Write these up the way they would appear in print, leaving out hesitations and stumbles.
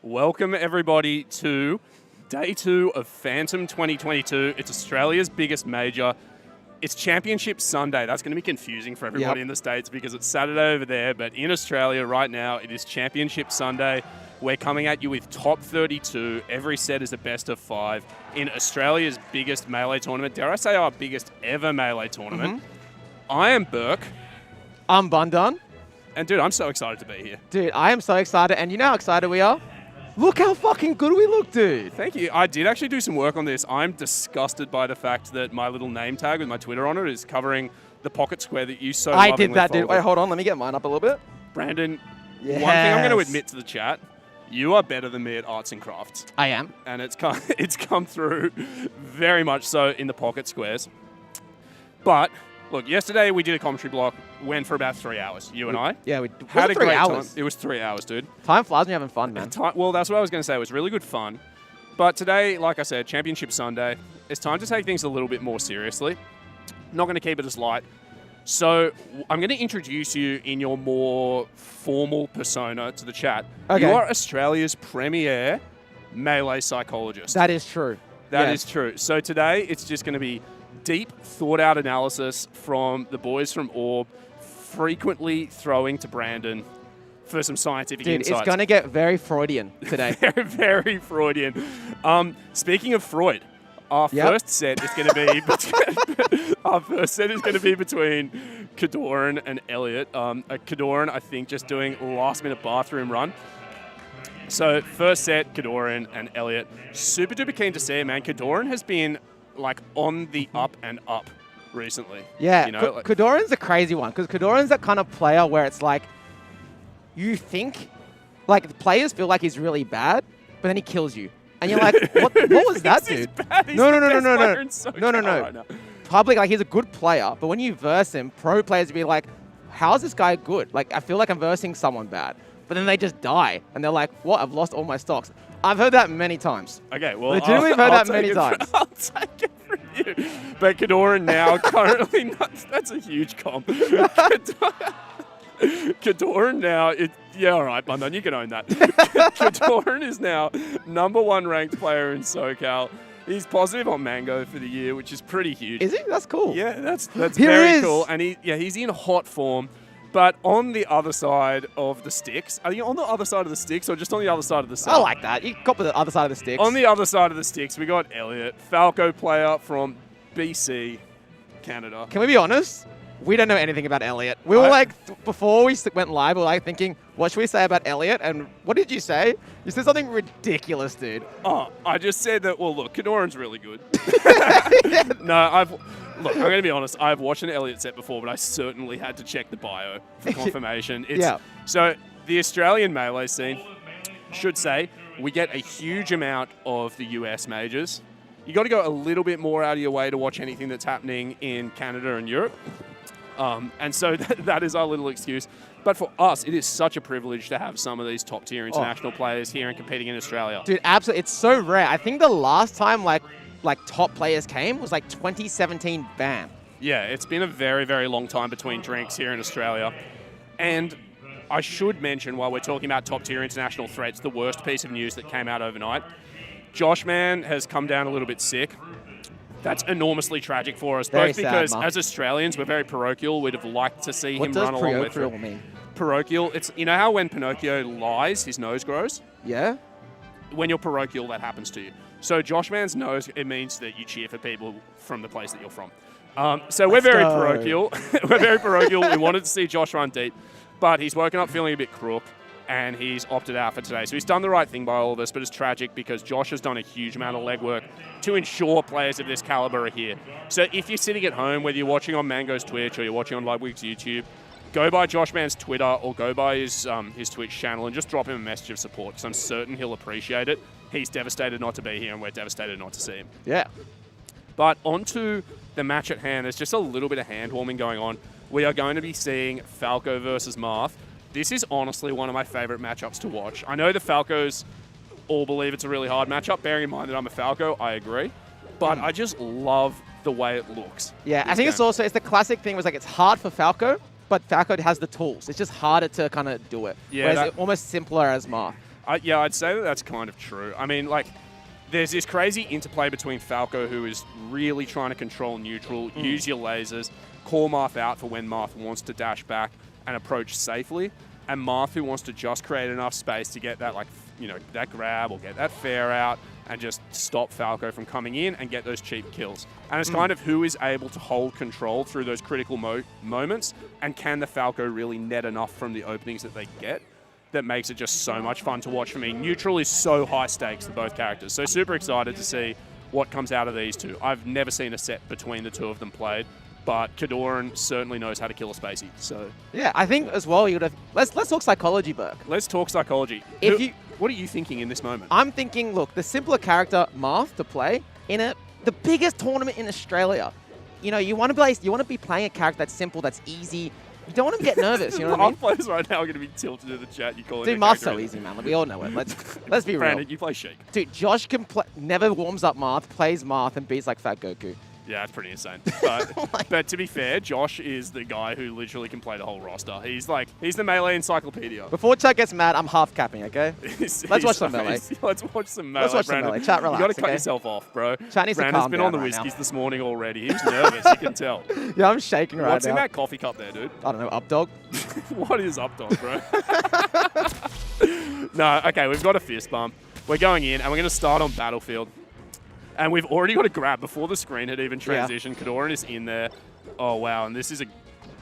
Welcome, everybody, to Day 2 of Phantom 2022. It's Australia's biggest major. It's Championship Sunday. That's going to be confusing for everybody in the States because it's Saturday over there, but in Australia right now, it is Championship Sunday. We're coming at you with top 32. Every set is a best of 5 in Australia's biggest Melee tournament. Dare I say our biggest ever Melee tournament. I am Burke. I'm Bundan. And dude, I'm so excited to be here. Dude, I am so excited. And you know how excited we are? Look how fucking good we look, dude. Thank you. I did actually do some work on this. I'm disgusted by the fact that my little name tag with my Twitter on it is covering the pocket square that you so I did that, folded. dude. Wait, hold on. Let me get mine up a little bit. Brandon, one thing I'm going to admit to the chat, you are better than me at arts and crafts. I am. And it's come through very much so in the pocket squares. But look, yesterday we did a commentary block, went for about 3 hours, you and I. Yeah, we had a great 3 hours. time. It was 3 hours, dude. Time flies when you're having fun, man. Well, that's what I was going to say. It was really good fun. But today, like I said, Championship Sunday, it's time to take things a little bit more seriously. Not going to keep it as light. So I'm going to introduce you in your more formal persona to the chat. Okay. You are Australia's premier Melee psychologist. That is true. That is true. So today, it's just going to be deep, thought-out analysis from the boys from Orb, frequently throwing to Brandon for some scientific insights. Dude, it's going to get very Freudian today. very, very Freudian. Speaking of Freud, our first set is going to be between Kadoran and Elliot. Kadoran, I think, just doing last-minute bathroom run. So first set, Kadoran and Elliot. Super duper keen to see it, man. Kadoran has been like on the up and up recently. Yeah, you know, Kadoran's a crazy one because Kadoran's that kind of player where it's like you think, like the players feel like he's really bad, but then he kills you, and you're like, what was that, dude? No. Public, like he's a good player, but when you verse him, pro players be like, how's this guy good? Like I feel like I'm versing someone bad, but then they just die, and they're like, what? I've lost all my stocks. I've heard that many times. Okay, well, legitimately heard that many times. I'll take it from you. But Kadoran now currently, that's a huge comp. Kadoran now, all right, Bundan, you can own that. Kadoran is now #1 ranked player in SoCal. He's positive on Mang0 for the year, which is pretty huge. Is he? That's cool. Yeah, that's very cool. And he's in hot form. But on the other side of the sticks, are you on the other side of the sticks or just on the other side of the set? I like that. You copy the other side of the sticks. On the other side of the sticks, we got Elliot, Falco player from BC, Canada. Can we be honest? We don't know anything about Elliot. We were like, before we went live, we were like thinking, what should we say about Elliot? And what did you say? You said something ridiculous, dude. Oh, I just said that, well, look, Kadoran's really good. No, Look, I'm going to be honest. I've watched an Elliot set before, but I certainly had to check the bio for confirmation. So the Australian Melee scene, should say, we get a huge amount of the US majors. You got to go a little bit more out of your way to watch anything that's happening in Canada and Europe. And so that is our little excuse. But for us, it is such a privilege to have some of these top-tier international players here and competing in Australia. Dude, absolutely. It's so rare. I think the last time like top players came was like 2017 BAM. Yeah, it's been a very, very long time between drinks here in Australia. And I should mention, while we're talking about top-tier international threats, the worst piece of news that came out overnight. Josh Man has come down a little bit sick. That's enormously tragic for us, both because as Australians, we're very parochial. We'd have liked to see him run along with it. What does parochial mean? Parochial, it's, you know how when Pinocchio lies, his nose grows? Yeah. When you're parochial, that happens to you. So Josh Man's nose, it means that you cheer for people from the place that you're from. So we're very parochial. We're very parochial. We wanted to see Josh run deep, but he's woken up feeling a bit crook, and he's opted out for today. So he's done the right thing by all of us, but it's tragic because Josh has done a huge amount of legwork to ensure players of this caliber are here. So if you're sitting at home, whether you're watching on Mang0's Twitch or you're watching on Ludwig's YouTube, go by Josh Man's Twitter or go by his Twitch channel and just drop him a message of support because I'm certain he'll appreciate it. He's devastated not to be here and we're devastated not to see him. Yeah. But onto the match at hand. There's just a little bit of hand-warming going on. We are going to be seeing Falco versus Marth. This is honestly one of my favorite matchups to watch. I know the Falcos all believe it's a really hard matchup. Bearing in mind that I'm a Falco, I agree. But I just love the way it looks. Yeah, I think it's the classic thing was like it's hard for Falco, but Falco has the tools. It's just harder to kind of do it. Yeah, whereas it's almost simpler as Marth. Yeah, I'd say that that's kind of true. I mean, like, there's this crazy interplay between Falco, who is really trying to control neutral, use your lasers, call Marth out for when Marth wants to dash back and approach safely, and Marth, who wants to just create enough space to get that, like, you know, that grab or get that fair out and just stop Falco from coming in and get those cheap kills. And it's kind of who is able to hold control through those critical moments, and can the Falco really net enough from the openings that they get that makes it just so much fun to watch for me. Neutral is so high stakes for both characters. So super excited to see what comes out of these two. I've never seen a set between the two of them played, but Kadoran certainly knows how to kill a Spacey. So yeah, I think as well, you would have. Let's talk psychology, Burke. Let's talk psychology. What are you thinking in this moment? I'm thinking, look, the simpler character Marth to play in the biggest tournament in Australia. You know, you want to be playing a character that's simple, that's easy. You don't want to get nervous, you know what I mean? Players right now are going to be tilted in the chat. You call it. Dude, Marth's so easy, man. Like, we all know it. Let's be real. Brandon, you play Sheik. Dude, Josh never warms up Marth, plays Marth, and beats like Fat Goku. Yeah, that's pretty insane. But to be fair, Josh is the guy who literally can play the whole roster. He's the melee encyclopedia. Before chat gets mad, I'm half capping, okay? Let's watch some melee. Let's watch some melee. Let's watch some melee. Chat, relax. You got to cut yourself off, bro. Chat needs to calm Brandon's been on the down right whiskeys now. this morning already. He was nervous, you can tell. Yeah, I'm shaking right now. What's in that coffee cup there, dude? I don't know, up dog? What is up dog, bro? No, okay, we've got a fist bump. We're going in, and we're going to start on Battlefield. And we've already got a grab before the screen had even transitioned. Yeah. Kadoran is in there. Oh, wow. And this is I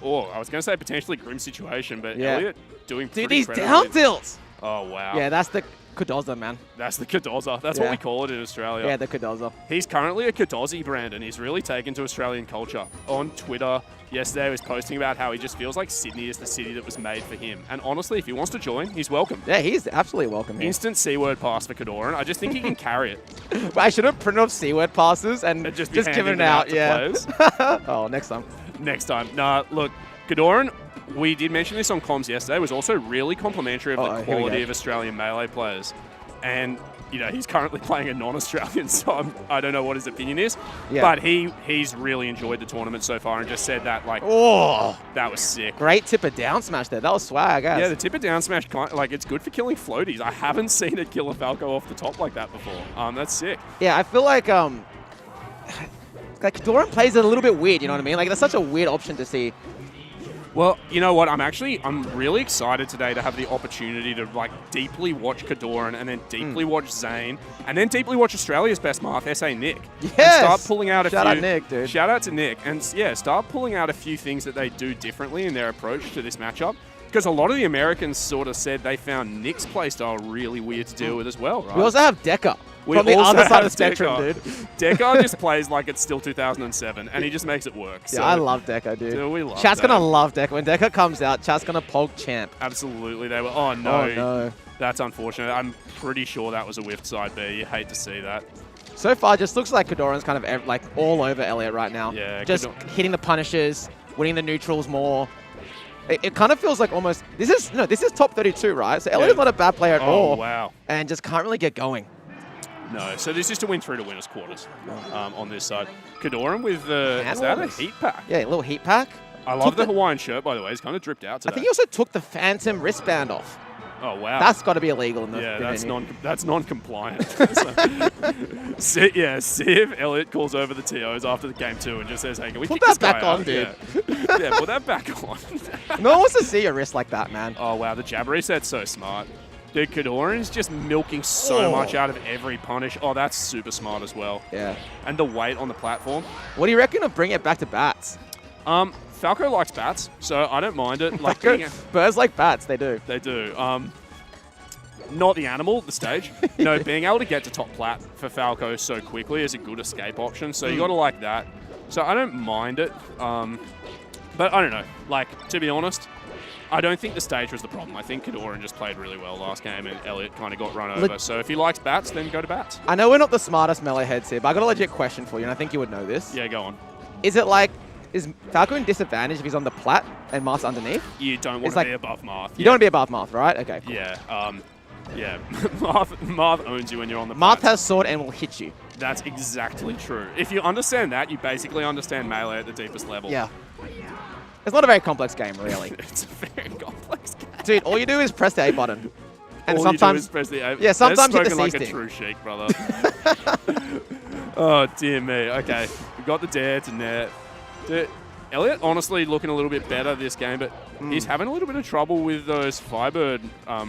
was going to say potentially grim situation, but Elliot doing pretty these down tilts. Oh, wow. Yeah, that's the Kadoza, man. That's the Kadoza. That's what we call it in Australia. Yeah, the Kadoza. He's currently a Kadozi, Brandon. He's really taken to Australian culture. On Twitter yesterday, he was posting about how he just feels like Sydney is the city that was made for him. And honestly, if he wants to join, he's welcome. Yeah, he's absolutely welcome here. Instant C-word pass for Kadoran. I just think he can carry it. But I should have printed off C-word passes and just given it out. Yeah. Oh, next time. Next time. Nah, look, Kadoran, we did mention this on comms yesterday, was also really complimentary of the quality of Australian melee players. And, you know, he's currently playing a non-Australian, so I don't know what his opinion is. Yeah. But he's really enjoyed the tournament so far and just said that, like, that was sick. Great tipper down smash there. That was swag, I guess. Yeah, the tipper down smash, like, it's good for killing floaties. I haven't seen it kill a Falco off the top like that before. That's sick. Yeah, I feel like Kadoran plays it a little bit weird, you know what I mean? Like, that's such a weird option to see. Well, you know what? I'm really excited today to have the opportunity to, like, deeply watch Kadoran and then deeply watch Zain and then deeply watch Australia's best Marth, SA Nick. Yes! And start pulling out Shout out Nick, dude. Shout out to Nick. And, yeah, start pulling out a few things that they do differently in their approach to this matchup. Because a lot of the Americans sort of said they found Nick's playstyle really weird to deal with as well, right? We also have Deca. From the other side of the spectrum, dude. Deca just plays like it's still 2007, and he just makes it work. Yeah, so, I love Deca, dude. We love Chat's going to love Deca. When Deca comes out, Chat's going to poke champ. Absolutely. They were, oh no. That's unfortunate. I'm pretty sure that was a whiffed side B. You hate to see that. So far, it just looks like Kadoran's kind of like all over Elliot right now. Yeah. Just hitting the punishes, winning the neutrals more. It kind of feels like almost... This is top 32, right? So Elliot's not a bad player at all. Oh, wow. And just can't really get going. No, so this is to win through to winners quarters on this side. Kadoran with the... Is that a heat pack? Yeah, a little heat pack. I love the Hawaiian shirt, by the way. It's kind of dripped out today. I think he also took the Phantom wristband off. Oh, wow. That's got to be illegal in the that's non-compliant. See if Elliot calls over the TOs after the game 2 and just says, hey, can we put kick that this guy back on, out? dude. Yeah, put that back on. No one wants to see your wrist like that, man. Oh, wow. The jab reset's so smart. Dude, Kadoran's just milking so much out of every punish. Oh, that's super smart as well. Yeah. And the weight on the platform. What do you reckon of bring it back to bats? Falco likes bats, so I don't mind it. Like Birds like bats, they do. They do. Not the animal, the stage. No, being able to get to top plat for Falco so quickly is a good escape option, so you got to like that. So I don't mind it. But I don't know. Like, to be honest, I don't think the stage was the problem. I think Kadoran just played really well last game and Elliot kind of got run over. So if he likes bats, then go to bats. I know we're not the smartest melee heads here, but I got a legit question for you, and I think you would know this. Yeah, go on. Is it like... Is Falco in disadvantage if he's on the plat and Marth's underneath? You don't want to be above Marth. You don't want to be above Marth, right? Okay, cool. Yeah. Yeah. Marth owns you when you're on the Marth has sword and will hit you. That's exactly true. If you understand that, you basically understand melee at the deepest level. Yeah. It's not a very complex game, really. It's a very complex game. Dude, all you do is press the A button. And all sometimes, you do is press the A. yeah, sometimes hit That's the spoken C like a stick. true sheik, brother. Oh, dear me. Okay, we got the dare to net. Elliot, honestly, looking a little bit better this game, but he's having a little bit of trouble with those Firebird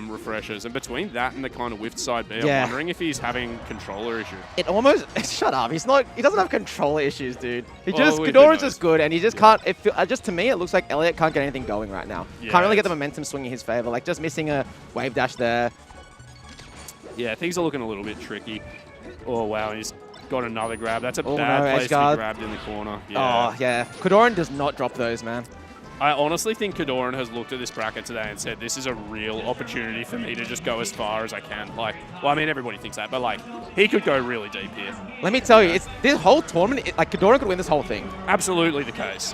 refreshers. And between that and the kind of whiffed side B, Yeah. I'm wondering if he's having controller issues. It almost shut up. He doesn't have controller issues, dude. He Well, just who Ghidorah's knows? just good, and he just can't. Just to me, it looks like Elliot can't get anything going right now. Yeah, Can't really get the it's- momentum swinging in his favor. Like just missing a wave dash there. Yeah, things are looking a little bit tricky. Oh, wow, he's got another grab. That's a Oh, bad no, place edge to be guard. grabbed in the corner. Yeah. Oh yeah, Ghidorah does not drop those, man. I honestly think Kadoran has looked at this bracket today and said, this is a real opportunity for me to just go as far as I can. Like, well, I mean, everybody thinks that, but like, he could go really deep here. Let me tell you, it's this whole tournament. Like Ghidorah could win this whole thing. Absolutely the case.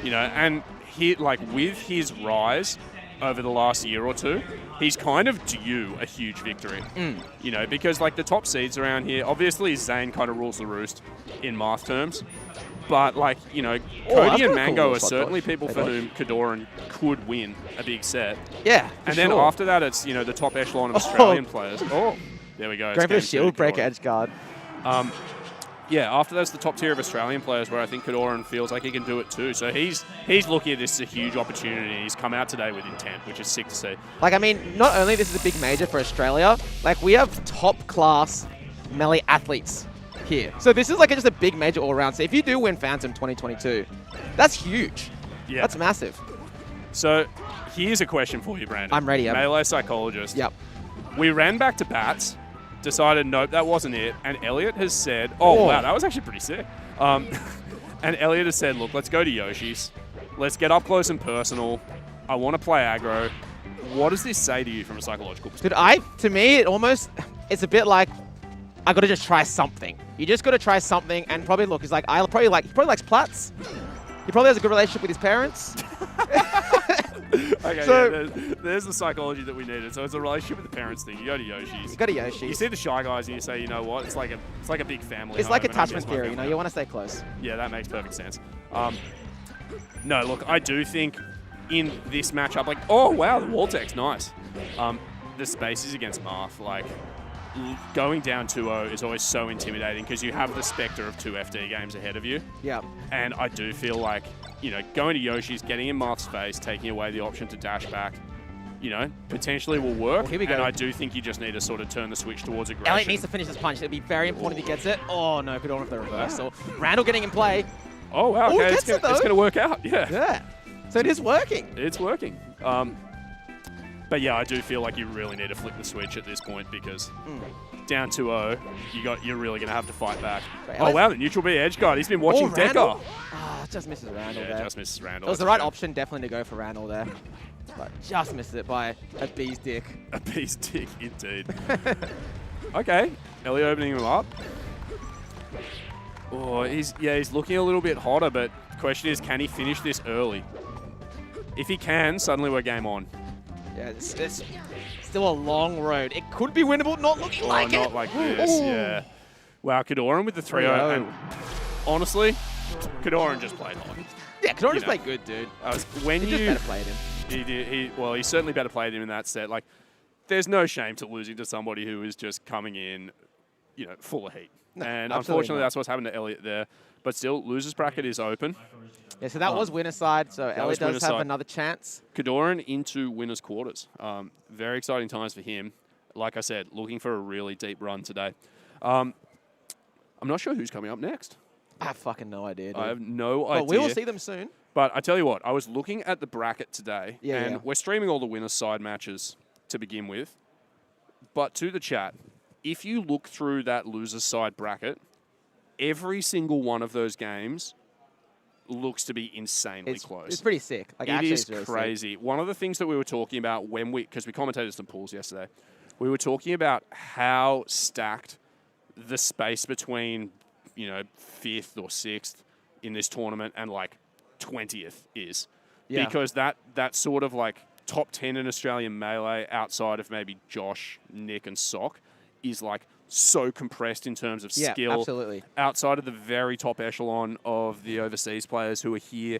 You know, and he, like, with his rise over the last year or two, he's kind of due a huge victory. You know, because like the top seeds around here, obviously Zain kind of rules the roost in math terms. But like, you know, Cody and Mang0 are certainly people for whom Kadoran could win a big set. Yeah, And then sure. after that, it's, you know, the top echelon of Australian players. Oh, there we go. Going for the It's getting shield breaker good. edge guard. Yeah, after that's the top tier of Australian players where I think Kadoran feels like he can do it too. So he's looking at this as a huge opportunity. He's come out today with intent, which is sick to see. Like, I mean, not only this is a big major for Australia, like we have top class melee athletes here. So this is like just a big major all around. So if you do win Phantom 2022, that's huge. Yeah. That's massive. So here's a question for you, Brandon. I'm ready. Melee psychologist. Yep. We ran back to bats, decided nope, that wasn't it, and Elliot has said, oh, wow, that was actually pretty sick. And Elliot has said, look, let's go to Yoshi's. Let's get up close and personal. I want to play aggro. What does this say to you from a psychological perspective? Dude, to me, it's a bit like, I got to just try something. You just got to try something, and probably look, he probably likes Platts. He probably has a good relationship with his parents. Okay, So- yeah, there's the psychology that we needed. So it's a relationship with the parents thing. You go to Yoshi's. You got a You Yoshi. see the Shy Guys and you say, you know what? It's like a big family. It's like home, and I attachment guess my theory, you know, family- you want to stay close. Yeah, that makes perfect sense. No, look, I do think in this matchup, like, oh, wow, the wall tech's nice. The spaces against Marth, like, going down 2-0 is always so intimidating because you have the specter of two FD games ahead of you. Yeah. And I do feel like, you know, going to Yoshi's, getting in Marth's face, taking away the option to dash back, you know, potentially will work. Well, here we go. And I do think you just need to sort of turn the switch towards aggression. Elliot needs to finish this punch. It'll be very important if he gets it. Oh, no, Ghidorah with the reversal. Randall getting in play. Oh, wow, Oh, okay, gets it's it, though. going to work out. Yeah. Yeah. So it is working. It's working. But yeah, I do feel like you really need to flick the switch at this point because down 2-0, you're really going to have to fight back. Right, Oh wow, the neutral B edge guard. He's been watching Randall. Decker. Ah, just misses Randall Yeah, there. just misses Randall. It was the That's a right shame. option definitely to go for Randall there. But just missed it by a bee's dick. A bee's dick, indeed. Okay, Ellie opening him up. Oh, he's looking a little bit hotter, but the question is, can he finish this early? If he can, suddenly we're game on. Yeah, it's still a long road. It could be winnable, not looking like not it. like this, Ooh. yeah. Wow, Kadoran with the 3-0. 3-0. And honestly, Kadoran just played hot. Yeah, Ghidorah just know. played good, dude. When He just better played him. He certainly better played him in that set. Like, there's no shame to losing to somebody who is just coming in, you know, full of heat. No, And absolutely unfortunately, not. that's what's happened to Elliot there. But still, losers bracket is open. Yeah, so that was winner side, so Elliot was does winner's have side. another chance. Kadoran into winners quarters. Very exciting times for him. Like I said, looking for a really deep run today. I'm not sure who's coming up next. I have fucking no idea, dude. I have no idea. But we will see them soon. But I tell you what, I was looking at the bracket today, Yeah, and yeah. we're streaming all the winners' side matches to begin with. But to the chat, if you look through that losers' side bracket, every single one of those games looks to be insanely close. It's pretty sick. Like, It actually, is it's really sick. crazy. One of the things that we were talking about because we commentated some pools yesterday, we were talking about how stacked the space between, you know, 5th or 6th in this tournament and like 20th is. Yeah. Because that sort of like top 10 in Australian Melee outside of maybe Josh, Nick and Sock is like so compressed in terms of Yeah, skill. absolutely. Outside of the very top echelon of the overseas players who are here,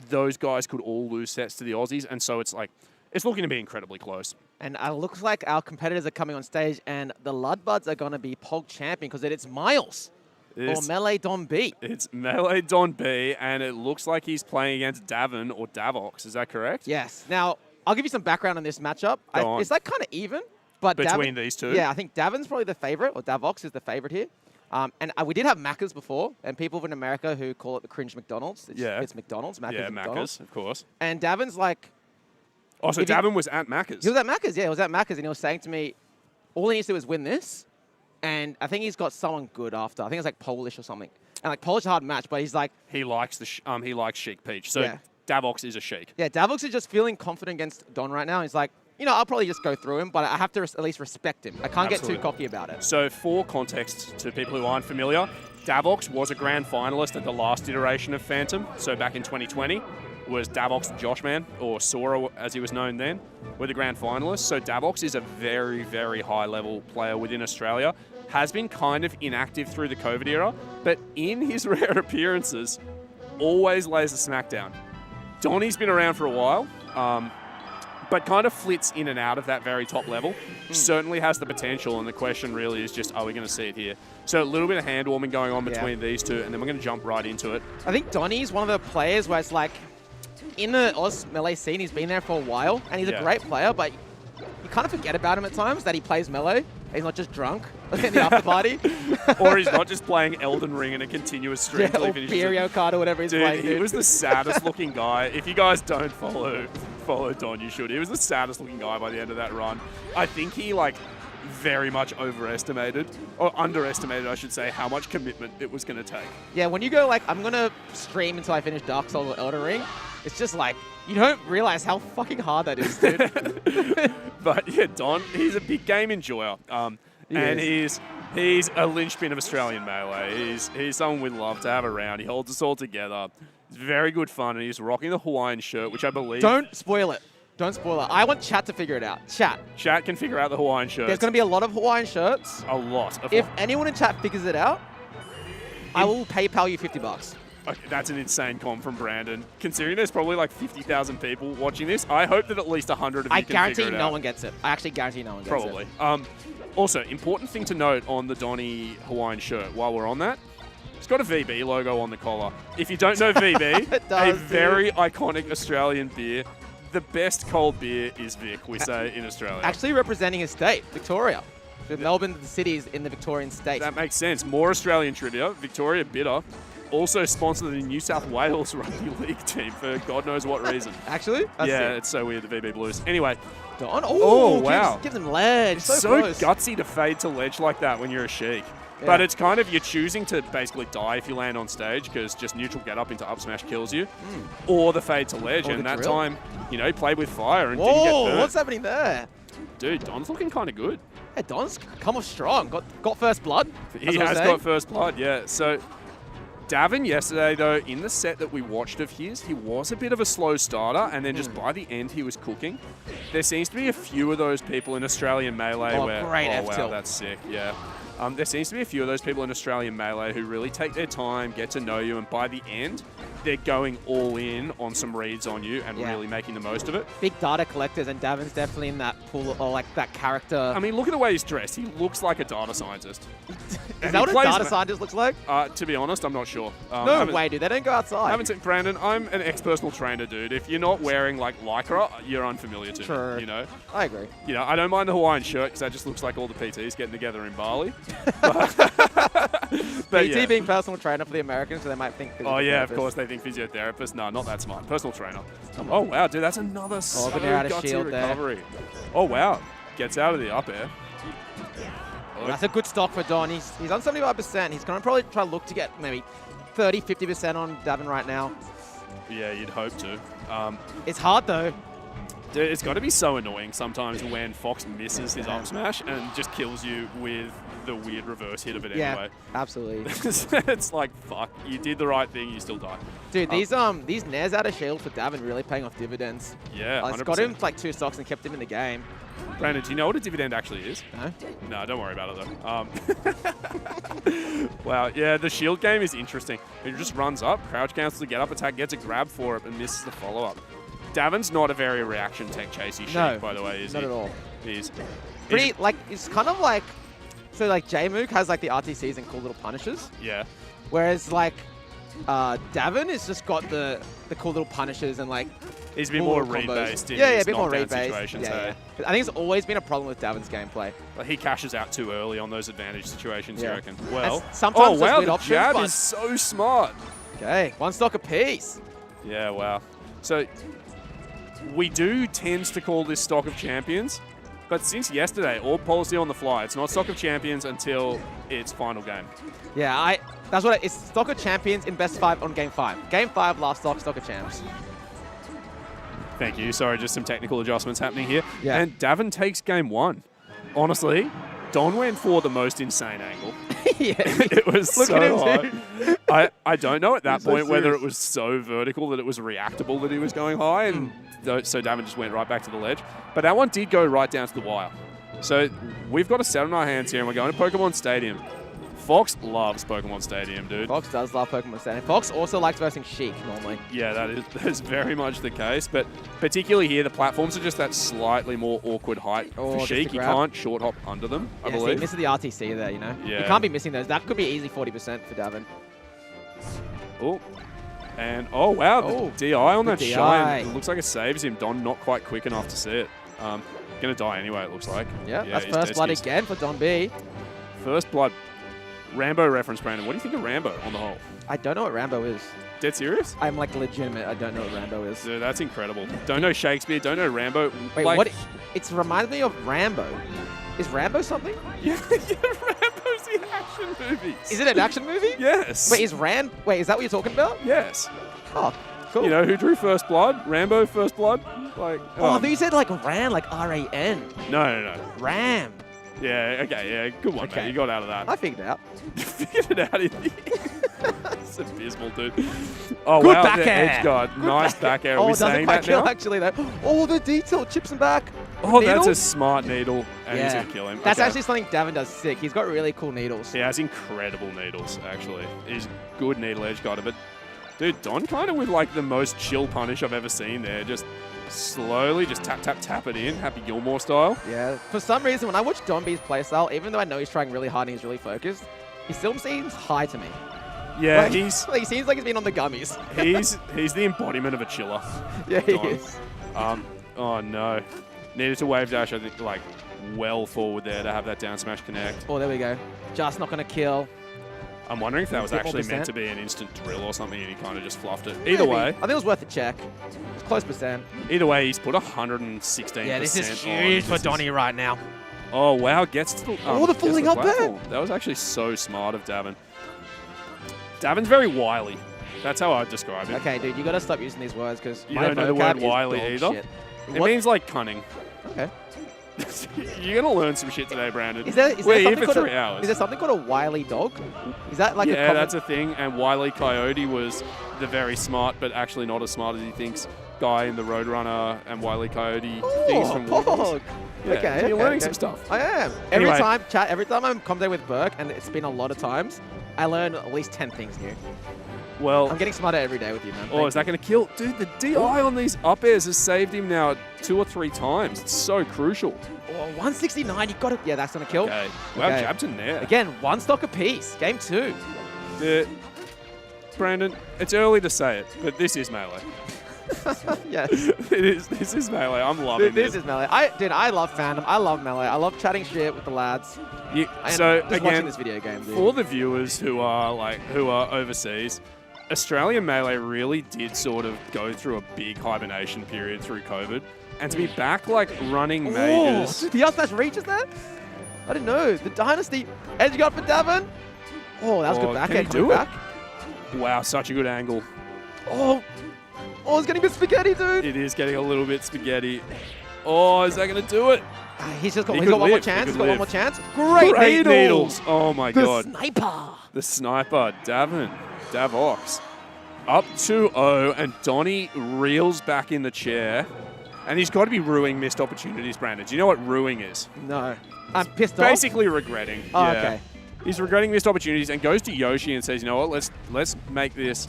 those guys could all lose sets to the Aussies. And so it's like, It's looking to be incredibly close. And it looks like our competitors are coming on stage, and the Ludbuds are going to be Pog champion because it's Miles or Melee Don B. It's Melee Don B, and it looks like he's playing against Davin or Davox. Is that correct? Yes. Now, I'll give you some background on this matchup. It's like kind of even. But between these two? Yeah, I think Davin's probably the favorite, or Davox is the favorite here. And we did have Macca's before, and people in America who call it the cringe McDonald's. It's McDonald's. Macca's yeah, McDonald's. Macca's, of course. And Davin's like... Oh, so Davin was at Macca's? He was at Macca's, yeah. He was at Macca's, and he was saying to me, all he needs to do is win this, and I think he's got someone good after. I think it's like Polish or something. And like Polish is a hard match, but he's like... He likes he likes Sheik Peach, so Davox is a Sheik. Yeah, Davox is just feeling confident against Don right now. He's like, you know, I'll probably just go through him, but I have to at least respect him. I can't get too cocky about it. So for context to people who aren't familiar, Davox was a grand finalist at the last iteration of Phantom. So back in 2020 was Davox and Joshman, or Sora as he was known then, were the grand finalists. So Davox is a very, very high-level player within Australia. Has been kind of inactive through the COVID era, but in his rare appearances, always lays a smackdown. Donnie's been around for a while. But kind of flits in and out of that very top level. Certainly has the potential, and the question really is just, are we going to see it here? So a little bit of hand warming going on between these two, and then we're going to jump right into it. I think Donnie's one of the players where it's like, in the Oz Melee scene, he's been there for a while, and he's a great player, but you kind of forget about him at times, that he plays Melee. He's not just drunk in the after party. Or he's not just playing Elden Ring in a continuous stream until he finishes Mario Kart or whatever he's playing. He was the saddest looking guy. If you guys don't follow Don, you should. He was the saddest looking guy by the end of that run. I think he like very much overestimated, or underestimated, I should say, how much commitment it was going to take. Yeah, when you go like, I'm going to stream until I finish Dark Souls or Elden Ring, it's just like, you don't realize how fucking hard that is, dude. But yeah, Don, he's a big game enjoyer. And he's a linchpin of Australian Melee. He's someone we'd love to have around. He holds us all together. He's very good fun, and he's rocking the Hawaiian shirt, which I believe... Don't spoil it. Don't spoil it. I want chat to figure it out. Chat can figure out the Hawaiian shirt. There's going to be a lot of Hawaiian shirts. A lot. If anyone in chat figures it out, I will PayPal you $50. Okay, that's an insane com from Brandon. Considering there's probably like 50,000 people watching this, I hope that at least 100 of you can figure it out. I guarantee no one gets it. I actually guarantee no one gets it. Probably. Also, important thing to note on the Donnie Hawaiian shirt, while we're on that, it's got a VB logo on the collar. If you don't know VB, a very iconic Australian beer. The best cold beer is Vic, we say in Australia. Actually representing his state, Victoria. Melbourne, the city is in the Victorian state. That makes sense. More Australian trivia. Victoria Bitter also sponsored the New South Wales Rugby League team for God knows what reason. Actually? Yeah, it's so weird, the VB Blues. Anyway. Don? Oh, wow. Gives him ledge. It's so gutsy to fade to ledge like that when you're a Sheik. Yeah. But it's kind of, you're choosing to basically die if you land on stage because just neutral get up into up smash kills you. Or the fade to ledge. And that time, you know, he played with fire and didn't get burnt. What's happening there? Dude, Don's looking kind of good. Yeah, Don's come off strong. Got first blood. He has got first blood, yeah. So Davin yesterday, though, in the set that we watched of his, he was a bit of a slow starter, and then just by the end, he was cooking. There seems to be a few of those people in Australian Melee where... Great wow, F-tilt. That's sick, yeah. There seems to be a few of those people in Australian Melee who really take their time, get to know you, and by the end, they're going all in on some reads on you and really making the most of it. Big data collectors, and Davin's definitely in that pool, or like that character. I mean, look at the way he's dressed. He looks like a data scientist. Is that what a data scientist looks like? To be honest, I'm not sure. No way, dude. They don't go outside. I haven't seen Brandon. I'm an ex-personal trainer, dude. If you're not wearing like Lycra, you're unfamiliar to me. You know. I agree. You know, I don't mind the Hawaiian shirt because that just looks like all the PTs getting together in Bali. But PT being personal trainer for the Americans, so they might think. Oh yeah, of course they think physiotherapist. No, not that smart. Personal trainer. Oh wow, dude, that's another so gutsy recovery. There. Oh wow, gets out of the up air. That's a good stock for Don. He's on 75%. He's going to probably try to look to get maybe 30, 50% on Davin right now. Yeah, you'd hope to. It's hard though. Dude, it's got to be so annoying sometimes when Fox misses his up smash and just kills you with the weird reverse hit of it anyway. Absolutely. It's like, fuck, you did the right thing, you still die. Dude, these Nairs out of shield for Davin really paying off dividends. Yeah, 100%. It's got him like 2 stocks and kept him in the game. Brandon, do you know what a dividend actually is? No? No, don't worry about it though. Wow, yeah, the shield game is interesting. It just runs up, crouch cancels to get up attack, gets a grab for it, and misses the follow-up. Davin's not a very reaction tech chasey Sheik, by the way, is he? Not at all. He's Pretty, like, it's kind of like, so like J-Mook has like the RTCs and cool little punishes. Yeah. Whereas like Davin has just got the cool little punishes and like he's been more read-based in a his bit more knockdown read-based. situations. Yeah. I think it's always been a problem with Davin's gameplay. Like he cashes out too early on those advantage situations, you reckon? Well, sometimes oh wow, the options, jab is so smart. Okay, 1 stock apiece. Yeah, wow. So we do tend to call this stock of champions, but since yesterday, all policy on the fly. It's not stock of champions until its final game. Yeah, that's what it's stock of champions in best 5 on game 5. Game 5, last stock of champs. Thank you. Sorry, just some technical adjustments happening here. Yeah. And Davin takes game 1. Honestly, Don went for the most insane angle. Yeah. It was Look so at him high. I don't know at that point so whether serious. it was so vertical that it was reactable that he was going high, and so Davin just went right back to the ledge. But that one did go right down to the wire. So we've got a set on our hands here, and we're going to Pokemon Stadium. Fox loves Pokemon Stadium, dude. Fox does love Pokemon Stadium. Fox also likes versing Sheik normally. Yeah, that is very much the case. But particularly here, the platforms are just that slightly more awkward height for Sheik. You can't short hop under them, I believe. So he misses the RTC there, you know? Yeah. You can't be missing those. That could be easily 40% for Davin. Oh. And, oh, wow, the DI on that DI. shine. It looks like it saves him. Don not quite quick enough to see it. Going to die anyway, it looks like. Yeah, that's first blood again for Don B. First blood. Rambo reference, Brandon. What do you think of Rambo on the whole? I don't know what Rambo is. Dead serious? I'm like legitimate. I don't know what Rambo is. Dude, that's incredible. Don't know Shakespeare, don't know Rambo. Wait, like, what? It reminds me of Rambo. Is Rambo something? Yeah, Rambo's the action movies. Is it an action movie? Yes. Wait, is that what you're talking about? Yes. Oh, cool. You know who drew First Blood? Rambo First Blood? Like. Oh, I thought you said like Ran, like R-A-N. No. Ram. Yeah, okay, yeah, good one, man. You got out of that. I figured it out. You figured it out in the It's abysmal, dude. Oh, Good wow, back the air. edge guard. Nice back air. Are we doesn't saying quite that kill now? actually though. Oh, the detail chips him back. Oh, Needle? that's a smart needle, and he's going to kill him. That's Okay. actually something Davin does sick. He's got really cool needles. He has incredible needles, actually. He's good needle edge guarder, but dude, Don kind of with like the most chill punish I've ever seen there. Just slowly, just tap, tap, tap it in, Happy Gilmore style. Yeah. For some reason, when I watch Don B's playstyle, even though I know he's trying really hard and he's really focused, he still seems high to me. Yeah, Like, he seems like he's been on the gummies. he's the embodiment of a chiller. Yeah, he Don. is. Oh no. Needed to wave dash, I think, like, well forward there to have that down smash connect. Oh, there we go. Just not going to kill. I'm wondering if that was Bit more actually meant percent. to be an instant drill or something, and he kind of just fluffed it. Maybe. Either way, I think it was worth a check. It's close percent. he's put 116%. Yeah, this is on. huge for This is- Donnie right now. Oh wow, gets to the the gets to falling up there. platform. That was actually so smart of Davin. Davin's very wily. That's how I'd describe it. Okay, dude, you got to stop using these words because You my don't know the vocab word is wily dog either? shit. It What? means like cunning. Okay. You're gonna learn some shit today, Brandon. Is there We're here something for called 3 hours. Is there something called a wily dog? Is that like a Yeah, common... that's a thing. And Wile E. Coyote was the very smart, but actually not as smart as he thinks, guy in the Roadrunner and Wile E. Coyote things from Wargames. Yeah, Okay, so you're okay, learning okay. some stuff. I am. Anyway. Every time I'm commentating with Burke, and it's been a lot of times, I learn at least 10 things new. Well, I'm getting smarter every day with you, man. oh, is that going to kill? Dude, the DI on these up airs has saved him now 2 or 3 times. It's so crucial. Oh, 169, you got it. Yeah, that's going to kill. Okay. Wow, Okay. jabs in there. Again, 1 stock apiece. Game 2. Brandon, it's early to say it, but this is Melee. Yes. This is Melee. I'm loving This is Melee. I love fandom. I love Melee. I love chatting shit with the lads. So just watching again, this video game, dude. for the viewers who are overseas, Australian Melee really did sort of go through a big hibernation period through COVID, and to be back like running majors. Oh, the up smash reaches that? I didn't know. The Dynasty edge guard for Davin. Oh, that was good back can he end. do Back. Wow, such a good angle. Oh, it's getting a bit spaghetti, dude. It is getting a little bit spaghetti. Oh, is that going to do it? He's got He one could more live. chance. He He's could got one live. more chance. Great needles. Oh my The god. sniper. The sniper, Davin. Davox. Up 2-0, and Donnie reels back in the chair. And he's got to be ruining missed opportunities, Brandon. Do you know what ruining is? No. I'm pissed off. Basically regretting. Oh, yeah. okay. He's regretting missed opportunities and goes to Yoshi and says, you know what, let's make this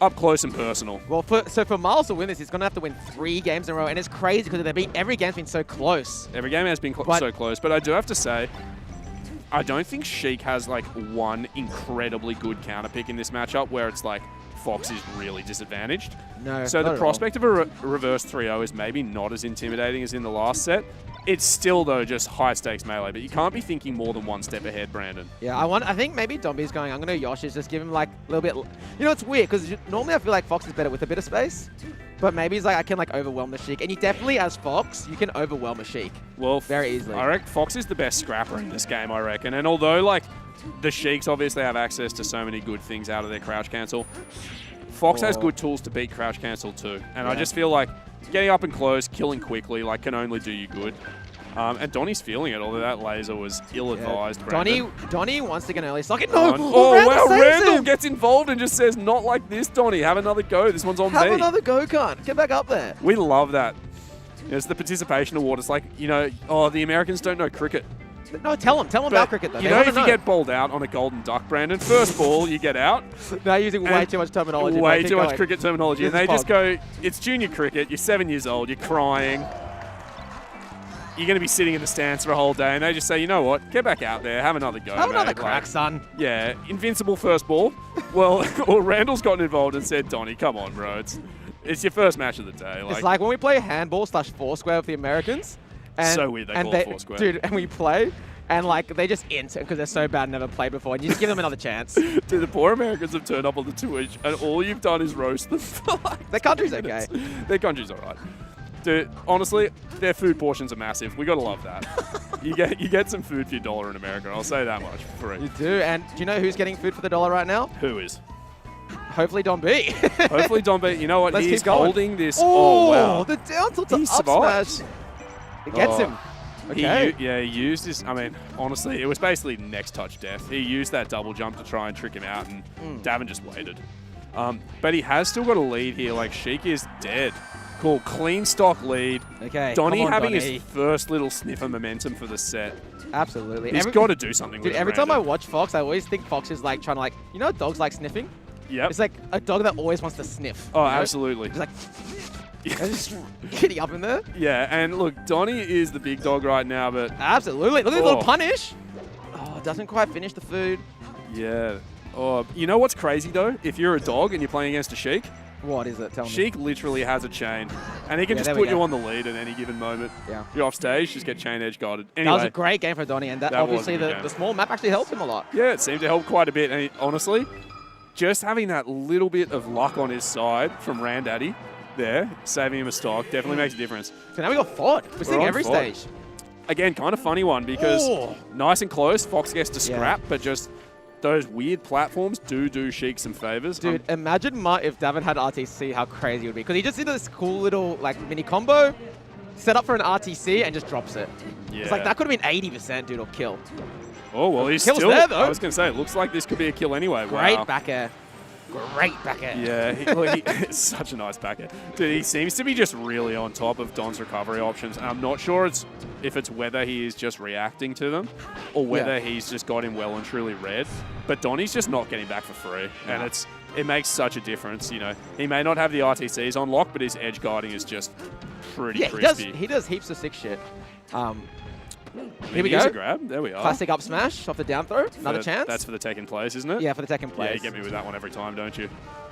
up close and personal. Well, so for Miles to win this, he's going to have to win 3 games in a row, and it's crazy because every game's been so close. Every game has been so close, but I do have to say, I don't think Sheik has like one incredibly good counter pick in this matchup where it's like Fox is really disadvantaged. No, so the prospect of a reverse 3-0 is maybe not as intimidating as in the last set. It's still, though, just high-stakes melee, but you can't be thinking more than one step ahead, Brandon. Yeah, I think maybe Domby's going, I'm going to Yoshi's, just give him like a little bit... You know, it's weird, because normally I feel like Fox is better with a bit of space, but maybe he's like, I can like overwhelm the Sheik. And you definitely, as Fox, you can overwhelm a Sheik. Well, very easily. I reckon Fox is the best scrapper in this game, I reckon. And although, like, the Sheiks obviously have access to so many good things out of their crouch cancel, Fox has good tools to beat crouch cancel too. And I just feel like getting up and close, killing quickly, like, can only do you good. And Donnie's feeling it, although that laser was ill-advised. Donnie wants to get an early socket. No! Oh, wow, Randall gets involved and just says, not like this, Donnie. Have another go. This one's on me. Have another go, cunt. Get back up there. We love that. It's the participation award. It's like, you know, the Americans don't know cricket. No, tell them about cricket, though. You know, if you get bowled out on a golden duck, Brandon, first ball, you get out. They're using way too much terminology. Way too much cricket terminology. And they just go, it's junior cricket, you're 7 years old, you're crying. You're going to be sitting in the stands for a whole day, and they just say, you know what, get back out there, have another go, Have another crack, son. Yeah, invincible first ball. Well, Randall's gotten involved and said, Donnie, come on, bro. It's your first match of the day. It's like when we play handball / Foursquare with the Americans. And, so weird they call it Foursquare. Dude, and we play, and like they just int because they're so bad, never played before, and you just give them another chance. Dude, the poor Americans have turned up on the 2-inch, and all you've done is roast them for like Their country's okay. Their country's all right. Dude, honestly, their food portions are massive. We gotta love that. you get some food for your dollar in America. I'll say that much for it. You do, and do you know who's getting food for the dollar right now? Who is? Hopefully Don B. Hopefully Don B. You know what? Let's He's keep going. holding this. Oh, wow. The down tilt to up survived. smash. It gets him. Okay. He used this. I mean, honestly, it was basically next touch death. He used that double jump to try and trick him out, and Davin just waited. But he has still got a lead here. Like, Sheik is dead. Cool, clean stock lead. Okay. Donnie having his first little sniff of momentum for the set. Absolutely. He's got to do something with it. Every time I watch Fox, I always think Fox is like trying to, like, you know, dogs like sniffing? Yep. It's like a dog that always wants to sniff. Oh, absolutely. He's like, just getting up in there. Yeah, and look, Donnie is the big dog right now, but... Absolutely. Look at the little punish. Oh, doesn't quite finish the food. Yeah. Oh, you know what's crazy, though? If you're a dog and you're playing against a Sheik... What is it? Tell me. Sheik literally has a chain, and he can just put you on the lead at any given moment. Yeah. You're off stage, just get chain edge guarded. Anyway, that was a great game for Donnie, and that obviously the small map actually helped him a lot. Yeah, it seemed to help quite a bit, and honestly, just having that little bit of luck on his side from Randaddy there, saving him a stock, definitely makes a difference. So now we got FOD. We're seeing every stage. Again, kind of funny one because nice and close, Fox gets to scrap, but just... those weird platforms do Sheik some favors. Dude, imagine if Davin had RTC, how crazy it would be. Because he just did this cool little like mini combo, set up for an RTC, and just drops it. Yeah. It's like, that could have been 80%, dude, or kill. Oh, well, he's still there, though. I was going to say, it looks like this could be a kill anyway. Great back air. Great back air. Yeah, it's such a nice back air. Dude, he seems to be just really on top of Don's recovery options. And I'm not sure if it's whether he is just reacting to them or whether he's just got him well and truly read. But Donnie's just not getting back for free. And it makes such a difference, you know. He may not have the RTCs on lock, but his edge guarding is just pretty crispy. He does heaps of sick shit. Here we go. A grab. There we are. Classic up smash off the down throw. Another chance. That's for the tech in place, isn't it? Yeah, for the tech in place. Yeah, you get me with that one every time, don't you?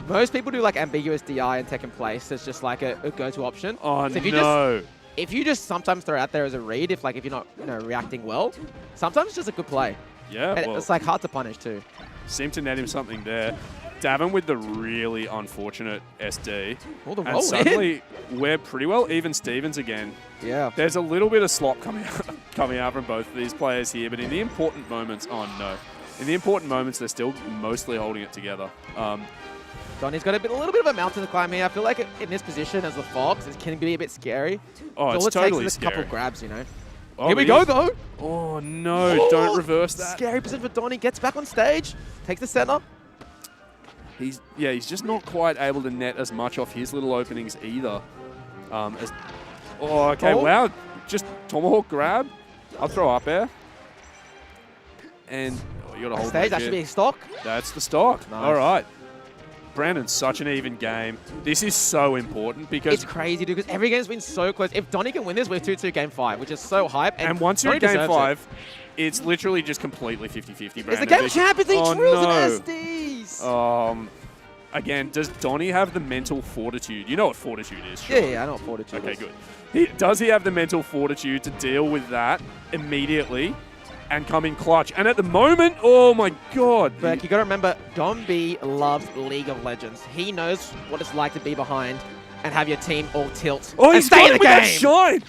Most people do like ambiguous DI and tech in place. It's just like a go-to option. Oh, so if you just sometimes throw out there as a read, if you're not reacting well, sometimes it's just a good play. Yeah, and it's like hard to punish too. Seemed to net him something there. Davin with the really unfortunate SD. All the and suddenly we're pretty well even Stevens again. Yeah. There's a little bit of slop coming out from both of these players here, but in the important moments, in the important moments, they're still mostly holding it together. Donnie's got a little bit of a mountain to climb here. I feel like in this position as the Fox, it can be a bit scary. Oh, so it's totally scary. A couple grabs, you know. Oh, here we go, though. Oh, no. Don't reverse that. Scary position for Donnie. Gets back on stage. Takes the center. He's just not quite able to net as much off his little openings either. Wow. Just tomahawk grab. I'll throw up air. And you got to hold stage. That should be a stock. That's the stock. Nice. All right. Brandon's such an even game. This is so important because... It's crazy, dude, because every game's been so close. If Donnie can win this, we're 2-2 game 5, which is so hype. And once you're in game 5, it's literally just completely 50-50, Brandon. It's the game champion thing, drills and SDs. Again, does Donnie have the mental fortitude? You know what fortitude is, sure? Yeah, I know what fortitude is. Okay, good. Does he have the mental fortitude to deal with that immediately and come in clutch? And at the moment, oh my God. But you got to remember, Don B loves League of Legends. He knows what it's like to be behind and have your team all tilt and stay in the game. That shine.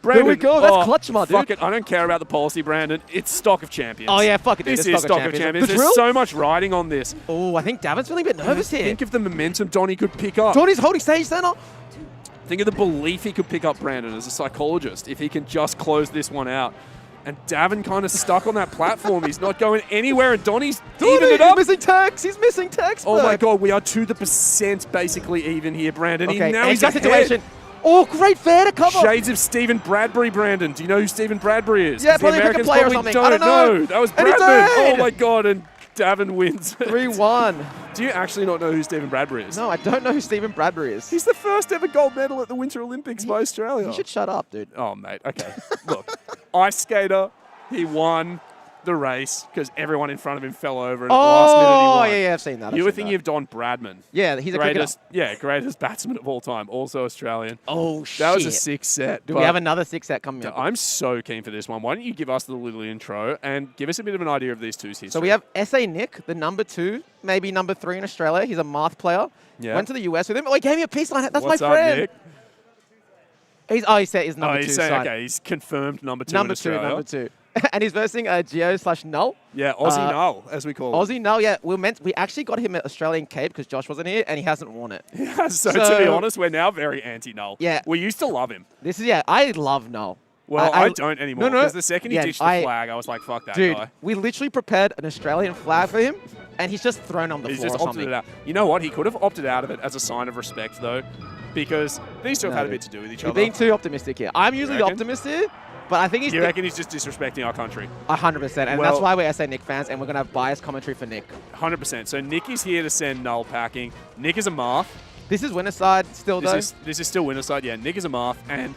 Brandon, here we go. That's clutch mod, dude. Fuck it. I don't care about the policy, Brandon. It's stock of champions. Oh, yeah. Fuck it, dude. This is stock of champions. There's so much riding on this. Oh, I think Davin's feeling a bit nervous here. Think of the momentum Donnie could pick up. Donnie's holding stage center. Think of the belief he could pick up, Brandon, as a psychologist, if he can just close this one out. And Davin kind of stuck on that platform. He's not going anywhere, and Donnie's even it up. He's missing tax. He's missing tax. Oh, my God. We are to the % basically even here, Brandon. Okay, now he's got situation. Oh, great fair to cover. Shades of Stephen Bradbury, Brandon. Do you know who Stephen Bradbury is? Yeah, probably a player or something. I don't know. That was Bradman. Oh, my God. And Davin wins. 3-1. Do you actually not know who Stephen Bradbury is? No, I don't know who Stephen Bradbury is. He's the first ever gold medal at the Winter Olympics by Australia. You should shut up, dude. Oh, mate. Okay. Look, ice skater. He won the race because everyone in front of him fell over and at the last minute he won. Yeah, I've seen that. You were thinking of Don Bradman. Yeah, he's a greatest batsman of all time, also Australian. Oh, shit. That was a 6 set. Do we have another 6 set coming up? I'm so keen for this one. Why don't you give us the little intro and give us a bit of an idea of these two's history? So we have SA Nick, the number 2, maybe number 3 in Australia. He's a math player. Yeah. Went to the US with him. Oh, he gave me a peace line. That's What's my friend. Up, Nick? He said he's number 2. Okay, he's confirmed number 2 in Australia. Number 2. And he's versing Geo/Null. Yeah, Aussie Null, as we call it. Aussie Null, yeah. We actually got him at Australian Cape because Josh wasn't here, and he hasn't won it. Yeah, so to be honest, we're now very anti-Null. Yeah. We used to love him. I love Null. Well, I don't anymore. Because the second he ditched the flag, I was like, fuck that guy. Dude, we literally prepared an Australian flag for him, and he's just thrown on the floor or something. Opted it out. You know what? He could have opted out of it as a sign of respect, though, because these two have had a bit to do with each other. You're being too optimistic here. I'm usually the optimist here. But I think you reckon he's just disrespecting our country? 100%. And that's why we're SA Nick fans, and we're going to have biased commentary for Nick. 100%. So Nick is here to send Null packing. Nick is a math. This is winner side still, though? This is still winner side, yeah. Nick is a math, and